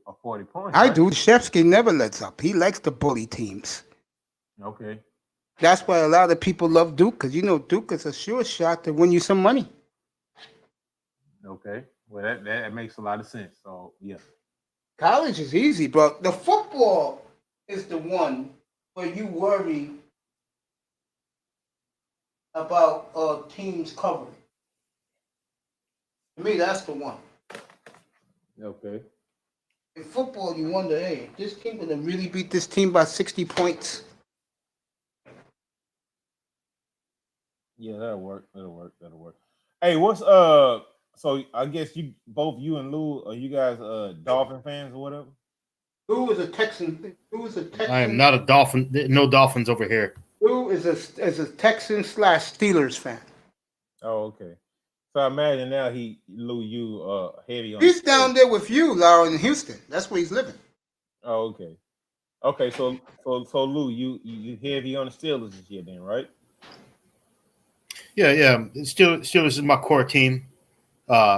points. I do. Shevsky never lets up. He likes to bully teams. Okay. That's why a lot of people love Duke, because Duke is a sure shot to win you some money. Okay. Well, that makes a lot of sense. So, yeah. College is easy, bro. The football is the one where you worry about teams covering. To me, that's the one. Okay. In football, you wonder, hey, this team going to really beat this team by 60 points? Yeah, that'll work. That'll work. That'll work. Hey, what's so I guess you and Lou, are you guys Dolphin fans or whatever? Lou is a Texan. Lou is a Texan. I am not a Dolphin. No Dolphins over here. Lou is a Texan / Steelers fan. Oh, okay. So I imagine now Lou, you heavy on. He's down there with you, Laura, in Houston. That's where he's living. Oh, okay. Okay, so Lou, you heavy on the Steelers this year then, right? Yeah. Steelers is my core team.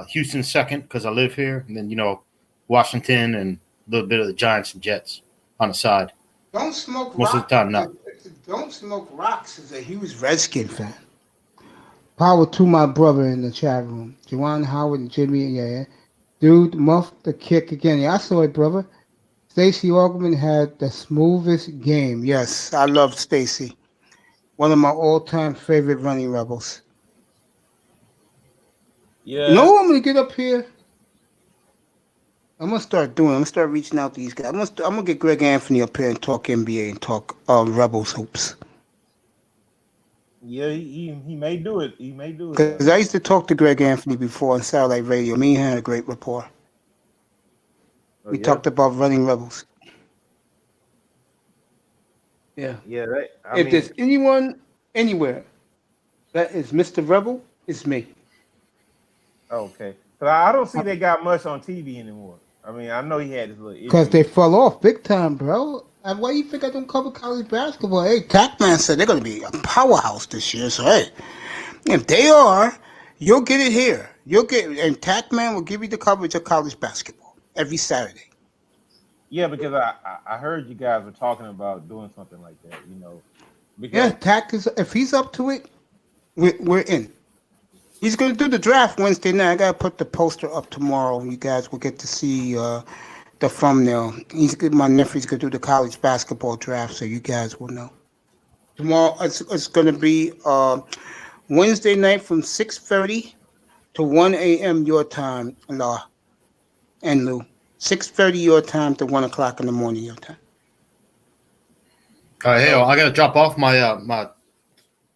Houston second because I live here, and then Washington and a little bit of the Giants and Jets on the side. Don't smoke most rocks. of the time. Not. Don't smoke rocks is a huge Redskin fan. Power to my brother in the chat room, Juwan Howard and Jimmy. Yeah, dude, muff the kick again. Yeah, I saw it, brother. Stacey Augman had the smoothest game. Yes, I love Stacey. One of my all-time favorite running rebels. Yeah. You know what I'm gonna get up here? I'm gonna start reaching out to these guys. I'm gonna get Greg Anthony up here and talk NBA and talk Rebels hoops. Yeah, he may do it. He may do it. Because I used to talk to Greg Anthony before on Satellite Radio. Me and him had a great rapport. Oh, We talked about running rebels. Yeah. Yeah. If there's anyone anywhere that is Mr. Rebel, it's me. Okay. But I don't see they got much on TV anymore. I mean, I know he had his little issue. Because they fell off big time, bro. And why you think I don't cover college basketball? Hey, Tackman said they're going to be a powerhouse this year. So, hey, if they are, you'll get it here. And Tackman will give you the coverage of college basketball every Saturday. Yeah, because I heard you guys were talking about doing something like that, Because, Yeah, Tack is, if he's up to it, we're in. He's going to do the draft Wednesday night. I got to put the poster up tomorrow. You guys will get to see the thumbnail. My nephew's going to do the college basketball draft, so you guys will know. Tomorrow, it's going to be Wednesday night from 6:30 to 1 a.m. your time, La and Lou. 6:30 your time to 1 o'clock in the morning your time. All right, hey, I got to drop off. My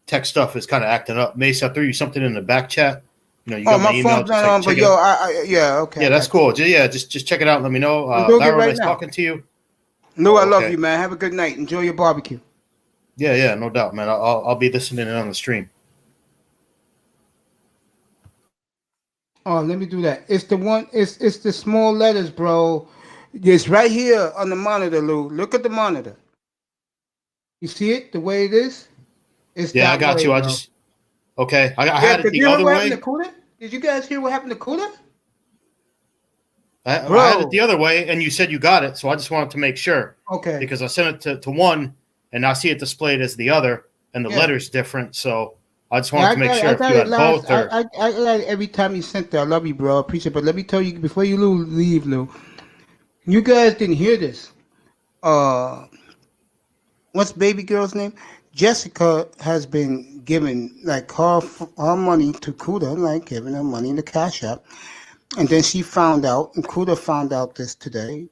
tech stuff is kind of acting up. Mace, I threw you something in the back chat. You got my email. Phone's not on, but yo, yeah, okay. Yeah, that's cool. Just check it out and let me know. Larry, nice talking to you. Lou, I love you, man. Have a good night. Enjoy your barbecue. Yeah, no doubt, man. I'll be listening in on the stream. Oh, let me do that. It's the one. It's the small letters, bro. It's right here on the monitor, Lou. Look at the monitor. You see it the way it is? It's I got way, you. bro. I had it the other way. Did you guys hear what happened to Kuda? I had it the other way, and you said you got it, so I just wanted to make sure. Okay. Because I sent it to one, and I see it displayed as the other, and the letter's different, so I just wanted to make sure if you had both. I got it every time you sent that. I love you, bro. I appreciate it. But let me tell you, before you leave, Lou, you guys didn't hear this. What's baby girl's name? Jessica has been giving like her money to Kuda, like giving her money in the Cash App. And then she found out, and Kuda found out this today,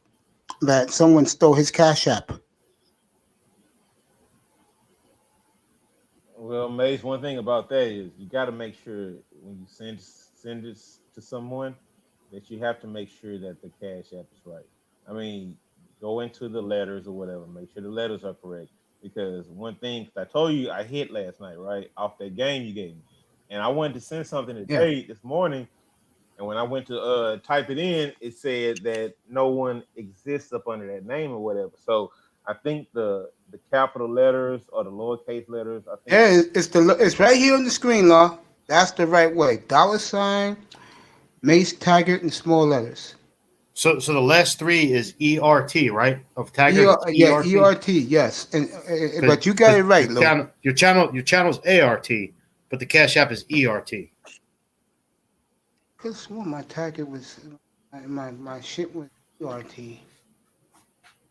that someone stole his Cash App. Well, Mace, one thing about that is you got to make sure when you send it to someone that you have to make sure that the Cash App is right. I mean, go into the letters or whatever, make sure the letters are correct. Because one thing, I told you I hit last night, right, off that game you gave me. And I wanted to send something to Tate this morning. And when I went to type it in, it said that no one exists up under that name or whatever. So I think the capital letters or the lowercase letters. I think It's right here on the screen, Law. That's the right way. $, Mace Taggart in small letters. So the last three is ERT, right? Of Taggart. Yeah, ERT, yes. But you got it right, Lou. Your channel's ART, but the Cash App is ERT. Could have sworn my Taggart was my shit was ERT.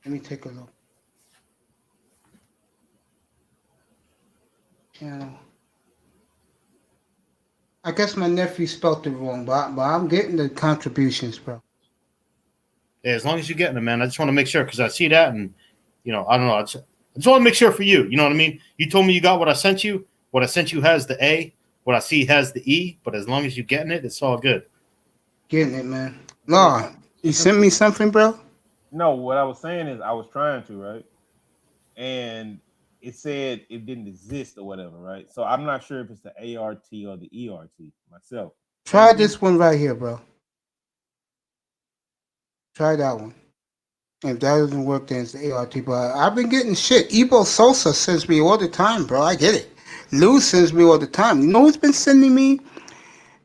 Let me take a look. Channel. I guess my nephew spelled it wrong, but I'm getting the contributions, bro. Yeah, as long as you're getting them, man. I just want to make sure because I see that, and I don't know. I just want to make sure for you. You know what I mean? You told me you got what I sent you, What I sent you has the A. What I see has the E. But as long as you're getting it, it's all good. Getting it, man. I mean, Law, you sent me something, bro? no, what I was saying is I was trying to, right? And it said it didn't exist or whatever, right? So I'm not sure if it's the ART or the ERT myself. Try this one right here, bro. Try that one. If that doesn't work, then it's the ART. But I've been getting shit. Ebo Sosa sends me all the time, bro. I get it. Lou sends me all the time. You know who's been sending me?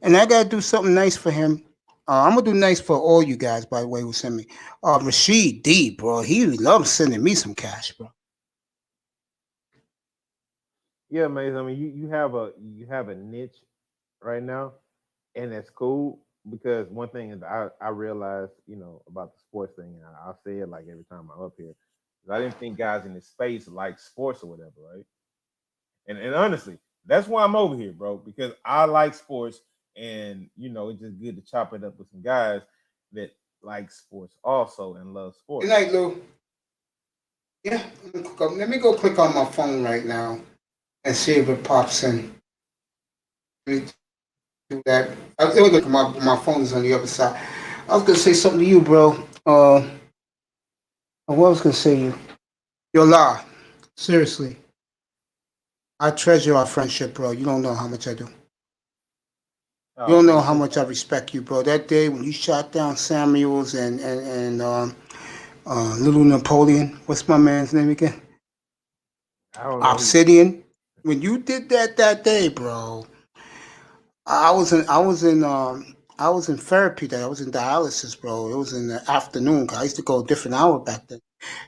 And I gotta do something nice for him. I'm gonna do nice for all you guys, by the way, who send me. Rashid D, bro. He loves sending me some cash, bro. Yeah, Maze. I mean, you have a niche right now, and that's cool because one thing is I realized about the sports thing, and I'll say it like every time I'm up here. I didn't think guys in this space like sports or whatever, right? And honestly, that's why I'm over here, bro, because I like sports, and it's just good to chop it up with some guys that like sports also and love sports. Good night, Lou. Yeah, let me go click on my phone right now and see if it pops in. Let me do that. Look, my phone is on the other side. I was gonna say something to you, bro. What I was gonna say to you? Yo, La, seriously, I treasure our friendship, bro. You don't know how much I do. You Oh, don't know thank how you. much I respect you, bro. That day when you shot down Samuels and Little Napoleon, what's my man's name again? I don't know. Obsidian. When you did that day, bro, I was in therapy that I was in dialysis, bro. It was in the afternoon. 'Cause I used to go a different hour back then.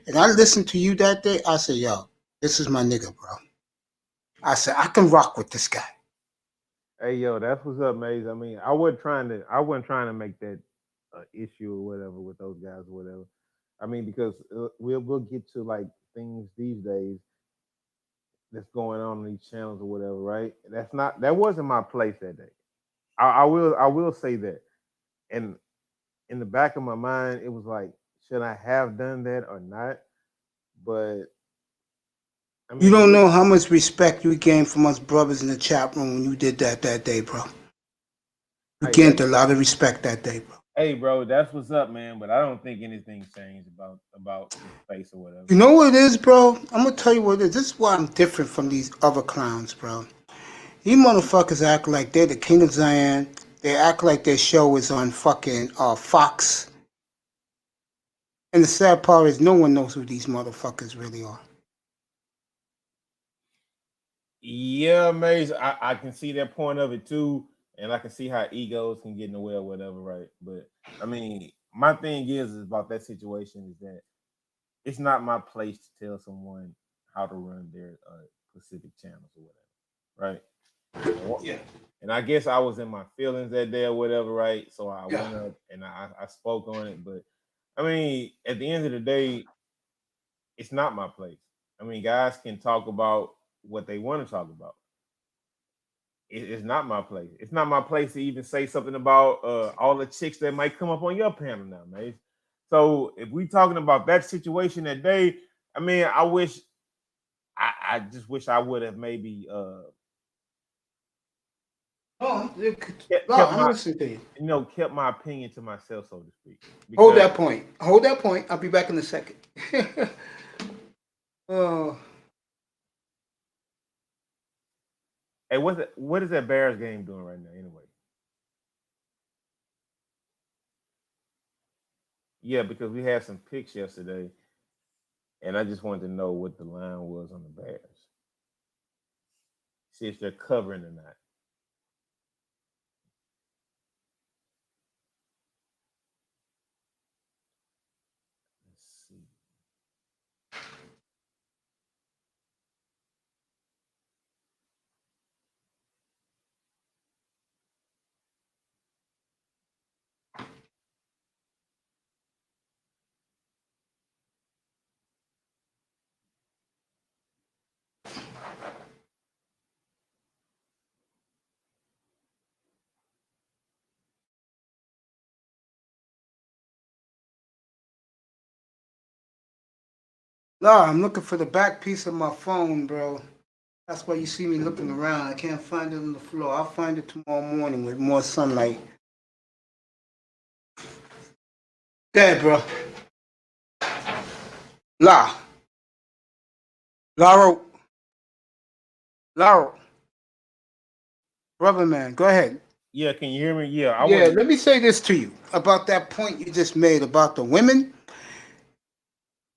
And I listened to you that day. I said, yo, this is my nigga, bro. I said, I can rock with this guy. Hey, yo, that's what's up, Maze. I mean, I wasn't trying to make that issue or whatever with those guys or whatever. I mean, because we'll get to like things these days that's going on these channels or whatever, right? That wasn't my place that day. I will say that. And in the back of my mind, it was like, should I have done that or not? But I You mean, don't know how much respect you gained from us brothers in the chat room when you did that day, bro. You hey, gained a lot of respect that day, bro. hey, bro, that's what's up, man. But I don't think anything changed about the space or whatever. You know what it is, bro? I'm gonna tell you what it is. This is why I'm different from these other clowns, bro. You motherfuckers act like they're the king of Zion. They act like their show is on fucking Fox. And the sad part is no one knows who these motherfuckers really are. Yeah, Maze, I can see that point of it too, and I can see how egos can get in the way or whatever, right? But I mean, my thing is about that situation is that it's not my place to tell someone how to run their specific channels or whatever, right? Yeah. And I guess I was in my feelings that day or whatever, right? So I Yeah. went up and I spoke on it, but I mean, at the end of the day, it's not my place. I mean, guys can talk about what they want to talk about. It's not my place. It's not my place to even say something about all the chicks that might come up on your panel now, man. So if we talking about that situation that day, I mean, I just wish I would have maybe Oh, kept I'm my listening to you. kept my opinion to myself, so to speak. Hold Because that point. Hold that point. I'll be back in a second. Oh, hey, what is that Bears game doing right now anyway? Yeah, because we had some picks yesterday, and I just wanted to know what the line was on the Bears. See if they're covering or not. Let's see. no, I'm looking for the back piece of my phone, bro. That's why you see me looking around. I can't find it on the floor. I'll find it tomorrow morning with more sunlight. There, bro. Laurel. Brother man, go ahead. Yeah, can you hear me? Yeah, Yeah, let me say this to you about that point you just made about the women.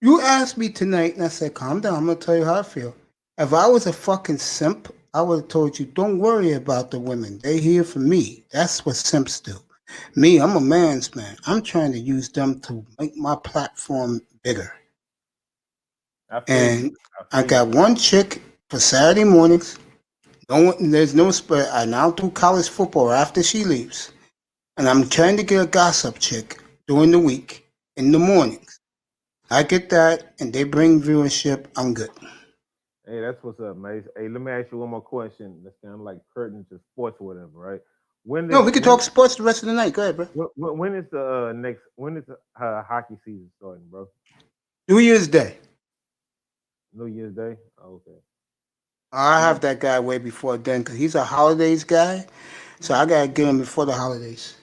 You asked me tonight, and I said, calm down. I'm going to tell you how I feel. If I was a fucking simp, I would have told you, don't worry about the women. They here for me. That's what simps do. Me, I'm a man's man. I'm trying to use them to make my platform bigger. And I got one chick for Saturday mornings. There's no spread. I now do college football after she leaves. And I'm trying to get a gossip chick during the week in the mornings. I get that, and they bring viewership. I'm good. Hey, that's what's up, mate. Hey, let me ask you one more question. That's kind of like pertinent to sports or whatever, right? No, we can talk sports the rest of the night. Go ahead, bro. When is the when is the hockey season starting, bro? New Year's Day. New Year's Day? Oh, okay. I have that guy way before then because he's a holidays guy. So I got to get him before the holidays.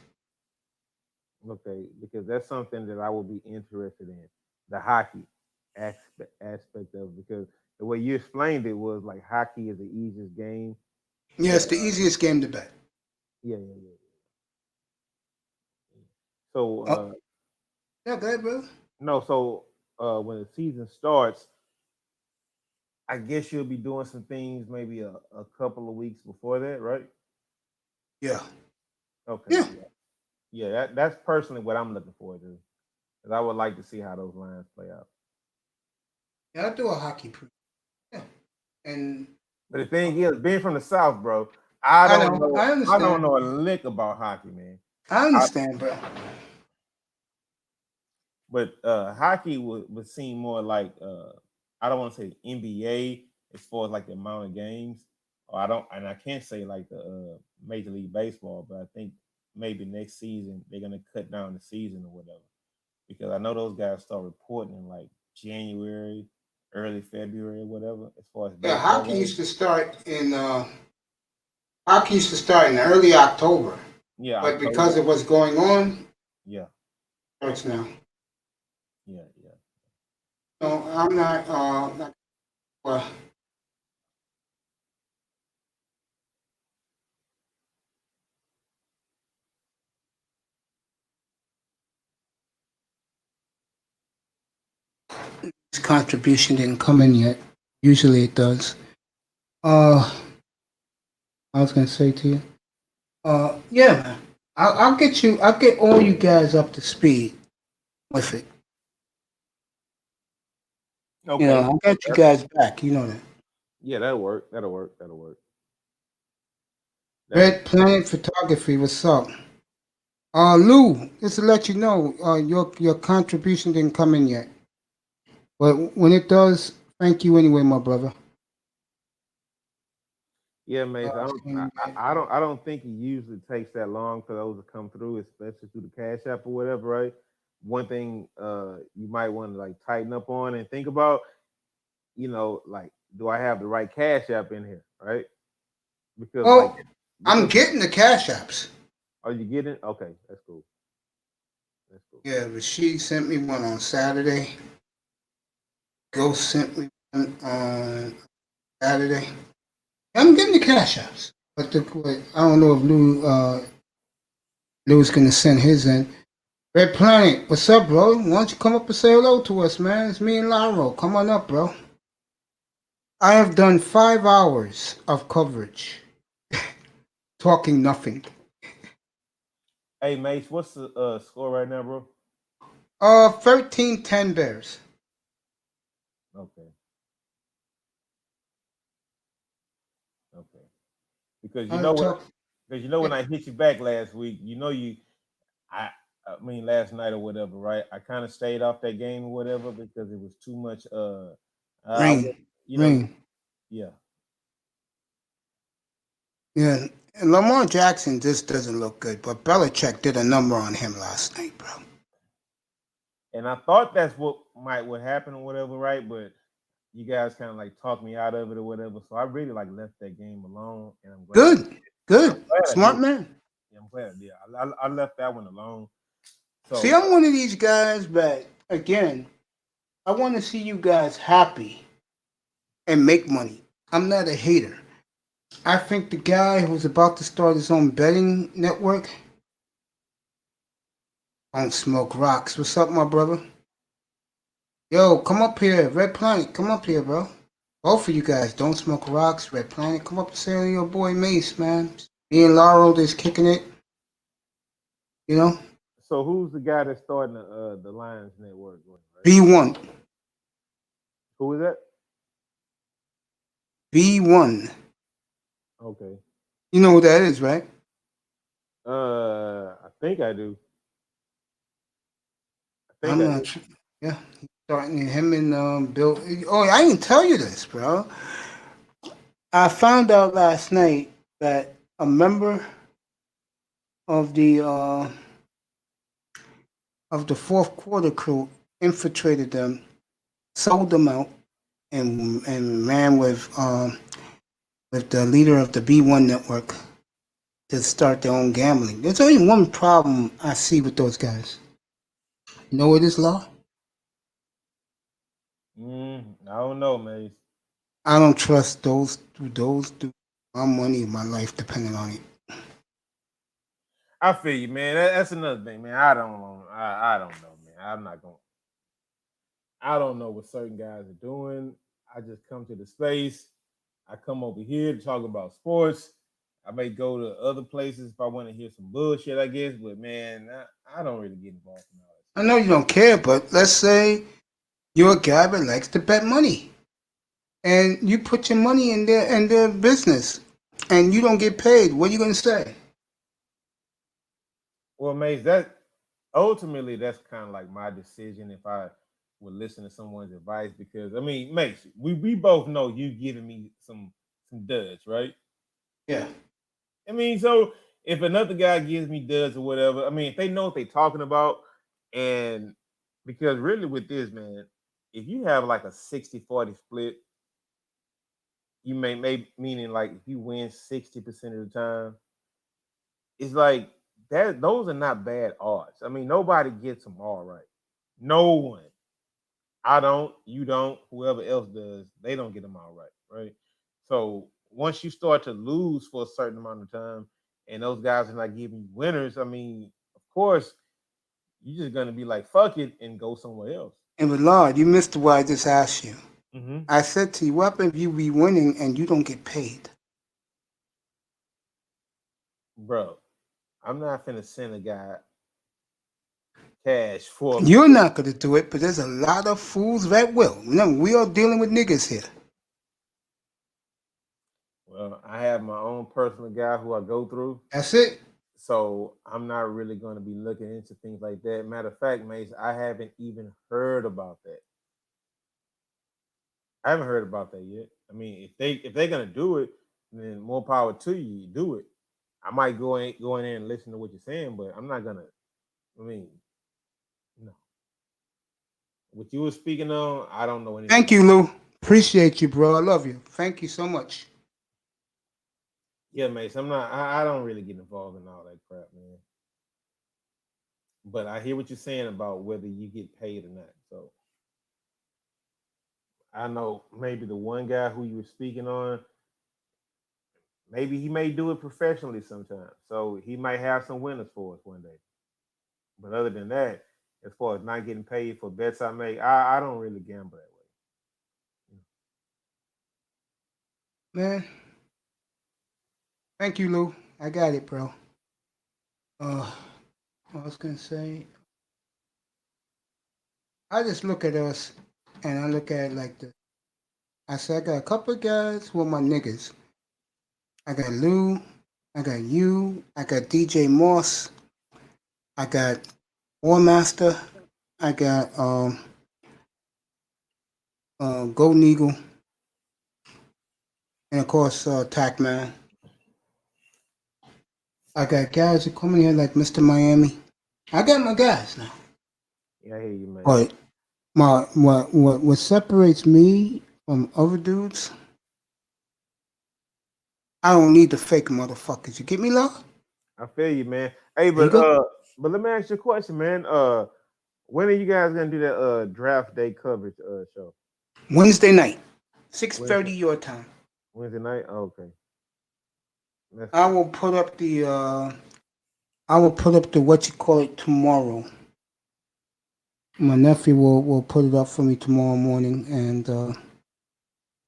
Okay, because that's something that I would be interested in. The hockey aspect of it, because the way you explained it was like hockey is the easiest game. Yeah, it's the easiest game to bet. Yeah. So yeah, go ahead, bro. No, so when the season starts, I guess you'll be doing some things maybe a couple of weeks before that, right? Yeah. Okay. Yeah, that's personally what I'm looking forward to. Because I would like to see how those lines play out. Yeah, I do a hockey pre. Yeah. And but the thing is, being from the South, bro, I don't know. I understand. I don't know a lick about hockey, man. I understand, bro. But hockey would seem more like I don't want to say NBA as far as like the amount of games. Or I can't say like the Major League Baseball, but I think maybe next season they're gonna cut down the season or whatever. Because I know those guys start reporting in like January, early February, or whatever. As far as yeah, hockey used to start in early October. Yeah, but October. Because of what's going on, yeah, starts now. Yeah. No, I'm not. Well. His contribution didn't come in yet. Usually it does. I was gonna say to you. Yeah, man. I'll get all you guys up to speed with it. Okay. You know, I'll get you guys back. You know that. Yeah, that'll work. Red Planet Photography, what's up? Lou, just to let you know, your contribution didn't come in yet. But when it does, thank you anyway, my brother. Yeah, mate. I don't think it usually takes that long for those to come through, especially through the Cash App or whatever, right? One thing you might want to like tighten up on and think about, like, do I have the right Cash App in here, right? Because I'm getting the Cash Apps. Are you getting it? Okay, that's cool. Yeah, Rashid sent me one on Saturday. Ghost sent me one on Saturday. I'm getting the Cash Apps. But I don't know if Lou's gonna send his in. Red Planet, what's up, bro? Why don't you come up and say hello to us, man? It's me and Laro. Come on up, bro. I have done 5 hours of coverage. Talking nothing. Hey, Mace, what's the score right now, bro? 13-10 Bears. Okay. Because when I hit you back last week, last night or whatever, right? I kind of stayed off that game or whatever because it was too much rain. Yeah. Yeah. And Lamar Jackson just doesn't look good, but Belichick did a number on him last night, bro. And I thought that's what might happen or whatever, right? But you guys kind of like talked me out of it or whatever. So I really like left that game alone, and I'm glad. Good, good, smart man. Yeah, I'm glad. Yeah, I left that one alone. So See, I'm one of these guys that, again, I want to see you guys happy and make money. I'm not a hater. I think the guy who's about to start his own betting network don't smoke rocks. What's up, my brother? Yo, come up here. Red Planet, come up here, bro. Both of you guys don't smoke rocks. Red Planet, come up and say to your boy Mace, man. Me and Laurel just kicking it. You know? So who's the guy that's starting the Lions Network? Right? B1. Who is that? B1. Okay. You know who that is, right? I think I do. I'm not sure. Yeah. Starting him and Bill. Oh, I didn't tell you this, bro. I found out last night that a member of the fourth quarter crew infiltrated them, sold them out, and ran with the leader of the B1 network to start their own gambling. There's only one problem I see with those guys. You know what is law? I don't know, man. I don't trust those do my money, my life depending on it. I feel you, man. That's another thing, man. I don't know. I don't know, man. I'm not going. I don't know what certain guys are doing. I just come to the space. I come over here to talk about sports. I may go to other places if I want to hear some bullshit, I guess. But man, I don't really get involved in all that. I know you don't care, but let's say you're a guy that likes to bet money, and you put your money in their business, and you don't get paid. What are you gonna say? Well, Mace, that ultimately that's kind of like my decision if I would listen to someone's advice, because I mean, Mace, we both know you giving me some duds, right? Yeah. I mean, so if another guy gives me duds or whatever, I mean, if they know what they're talking about, and because really with this, man, if you have like a 60-40 split, you may meaning like if you win 60% of the time, it's like that. Those are not bad odds. I mean, nobody gets them all right. No one. I don't. You don't. Whoever else does, they don't get them all right. Right. So once you start to lose for a certain amount of time, and those guys are not giving you winners, I mean, of course, you're just gonna be like, fuck it, and go somewhere else. And with Lord, you missed what I just asked you. Mm-hmm. I said to you, what happens if you be winning and you don't get paid? Bro, I'm not finna send a guy cash for. You're not gonna do it, but there's a lot of fools that will. Remember, we are dealing with niggas here. Well, I have my own personal guy who I go through. That's it. So I'm not really going to be looking into things like that. Matter of fact, Mace, I haven't even heard about that. I haven't heard about that yet. I mean, if they're gonna do it, then more power to you. Do it. I might go in there and listen to what you're saying, but I'm not gonna. I mean, no. What you were speaking on, I don't know anything. Thank you, Lou. Appreciate you, bro. I love you. Thank you so much. Yeah, Mace, I'm not. I don't really get involved in all that crap, man. But I hear what you're saying about whether you get paid or not. So I know maybe the one guy who you were speaking on, maybe he may do it professionally sometimes. So he might have some winners for us one day. But other than that, as far as not getting paid for bets I make, I don't really gamble that way. Man. Thank you, Lou. I got it, bro. I was gonna say, I just look at us and I look at it like this. I said, I got a couple of guys who are my niggas. I got Lou, I got you, I got DJ Moss, I got War Master, I got Golden Eagle, and of course Tac Man. I got guys who come in here like Mr. Miami. I got my guys now. Yeah, I hear you, man. But what separates me from other dudes. I don't need the fake motherfuckers. You get me, love? I feel you, man. Hey, There you go. but let me ask you a question, man. When are you guys gonna do that draft day coverage show? Wednesday night, Wednesday, 6:30 your time. Wednesday night? Oh, okay. That's I cool. will put up the what you call it tomorrow. My nephew will put it up for me tomorrow morning, and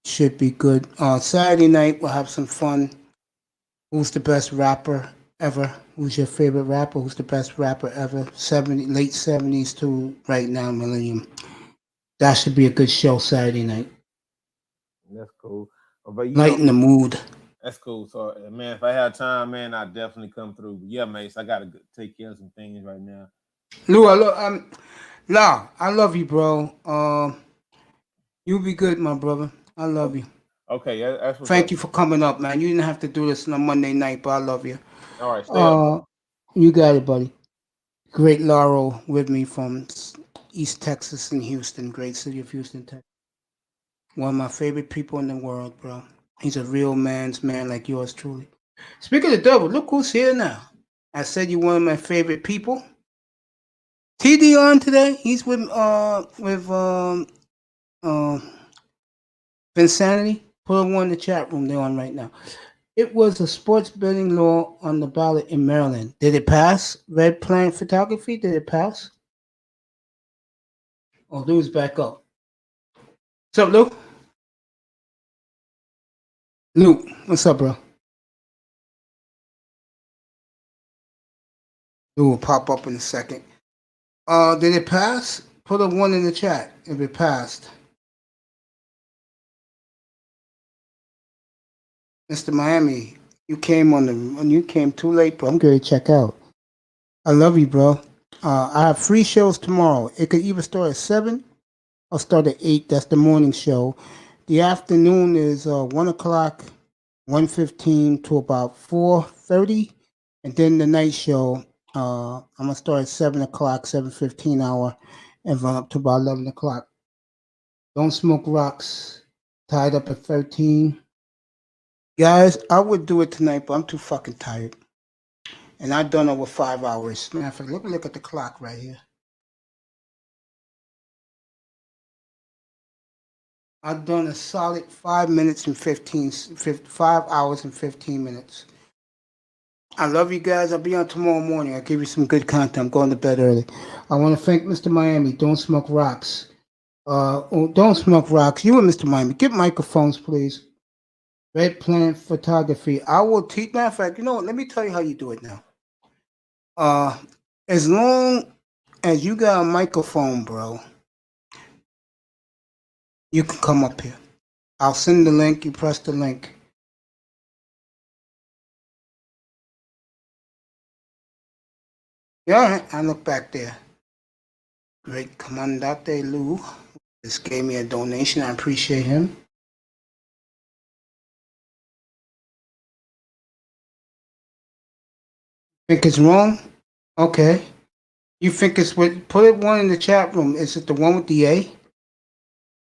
should be good. Saturday night we'll have some fun. Who's the best rapper ever? Who's your favorite rapper? Who's the best rapper ever? Late 70s to right now, millennium. That should be a good show Saturday night. That's cool. But Lighten the mood. that's cool. So, man, if I have time, man, I'll definitely come through. But yeah, Mace, I gotta take care of some things right now. Lou, I love you, bro. You be good, my brother. I love you. Okay, that's what's Thank up. you for coming up, man. You didn't have to do this on a Monday night, but I love you. All right, stay up. You got it, buddy. Great Laurel with me from East Texas and Houston, great city of Houston, Texas. One of my favorite people in the world, bro. He's a real man's man like yours truly. Speaking of the devil, look who's here now. I said you're one of my favorite people. TD on today. He's with Vinsanity. Put one in the chat room they're on right now. It was a sports betting law on the ballot in Maryland. Did it pass? Red Planet Photography, did it pass? Oh, Lou's back up. What's up, Lou? Lou, what's up, bro? Lou will pop up in a second. Did it pass? Put a one in the chat if it passed. Mr. Miami, you came too late, bro. I'm going to check out. I love you, bro. I have 3 shows tomorrow. It could either start at 7 or start at 8. That's the morning show. The afternoon is 1 o'clock, 1:15 to about 4:30. And then the night show, I'm going to start at 7 o'clock, 7:15 hour, and run up to about 11 o'clock. Don't Smoke Rocks, tied up at 13. Guys, I would do it tonight, but I'm too fucking tired. And I've done over 5 hours. Matter of fact, look at the clock right here. I've done a solid 5 minutes and 5 hours and 15 minutes. I love you guys. I'll be on tomorrow morning. I'll give you some good content. I'm going to bed early. I want to thank Mr. Miami. Don't Smoke Rocks. Don't Smoke Rocks. You and Mr. Miami. Get microphones, please. Red Planet Photography. I will teach. Matter of fact, you know what? Let me tell you how you do it now. As long as you got a microphone, bro, you can come up here. I'll send the link. You press the link. Yeah, all right. I look back there. Great Comandante Lou just gave me a donation. I appreciate him. Think it's wrong? Okay. You think it's with? Put it one in the chat room. Is it the one with the A?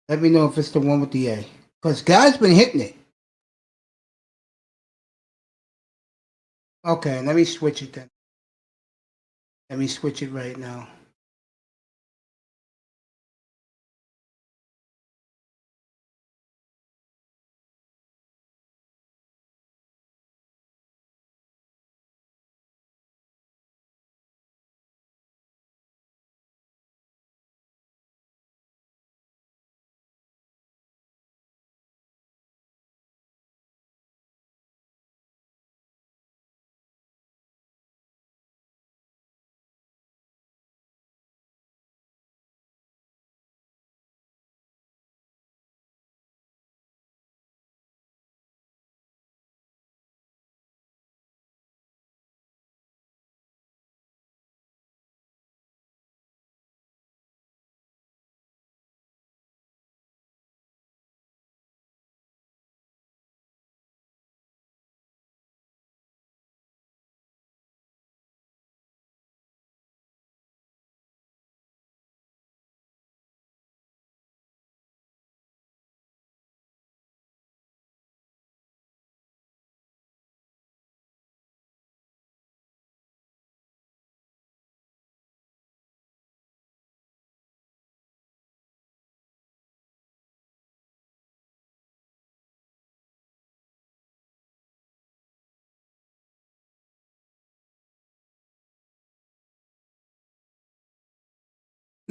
Let me know if it's the one with the A. Because guys been hitting it. Okay, let me switch it then. Let me switch it right now.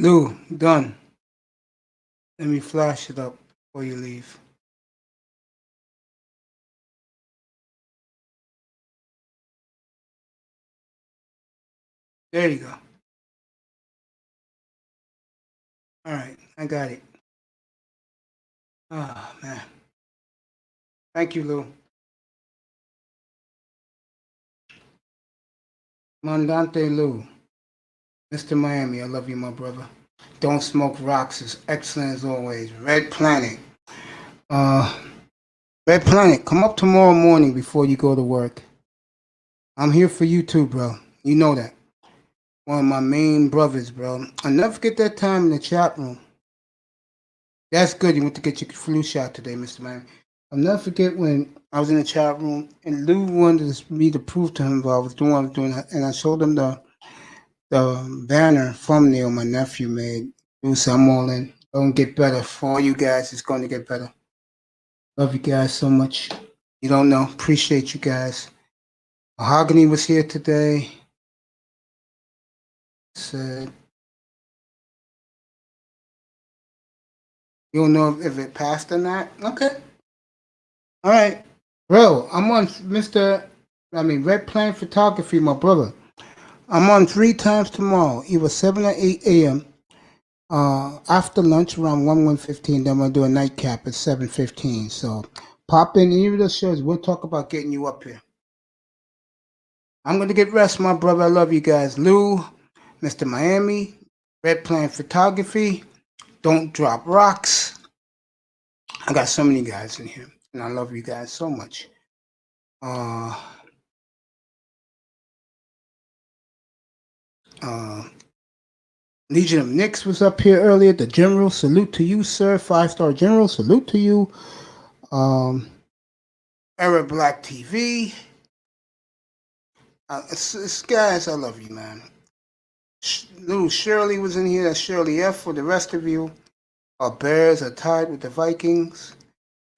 Lou, done. Let me flash it up before you leave. There you go. All right, I got it. Oh, man. Thank you, Lou. Mandante Lou. Mr. Miami, I love you, my brother. Don't Smoke Rocks is excellent as always. Red Planet. Red Planet, come up tomorrow morning before you go to work. I'm here for you too, bro. You know that. One of my main brothers, bro. I'll never forget that time in the chat room. That's good. You went to get your flu shot today, Mr. Miami. I'll never forget when I was in the chat room and Lou wanted me to prove to him what I was doing, and I showed him the banner thumbnail my nephew made. Lou said, I'm all in. Don't get better. For all you guys, it's going to get better. Love you guys so much. You don't know. Appreciate you guys. Mahogany was here today. Said, you don't know if it passed or not? Okay. All right. Bro, I'm on Red Planet Photography, my brother. I'm on 3 times tomorrow, either 7 or 8 a.m. After lunch around 1:15, then I'm going to do a nightcap at 7:15. So pop in any of those shows. We'll talk about getting you up here. I'm going to get rest, my brother. I love you guys. Lou, Mr. Miami, Red Planet Photography, Don't Drop Rocks. I got so many guys in here, and I love you guys so much. Legion of Knicks was up here earlier. The General, salute to you, sir. 5-star General, salute to you. Era Black TV. It's guys, I love you, man. Little Shirley was in here. That's Shirley F. For the rest of you, our Bears are tied with the Vikings.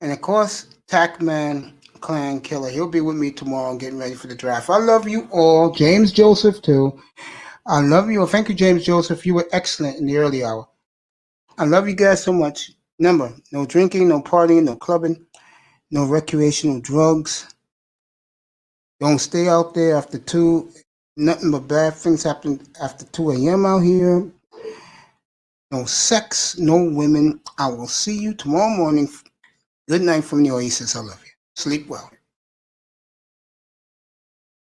And of course, Tackman Clan Killer. He'll be with me tomorrow getting ready for the draft. I love you all. James Joseph, too. I love you. Thank you, James Joseph. You were excellent in the early hour. I love you guys so much. Remember, no drinking, no partying, no clubbing, no recreational drugs. Don't stay out there after 2. Nothing but bad things happen after 2 a.m. out here. No sex, no women. I will see you tomorrow morning. Good night from the Oasis. I love you. Sleep well.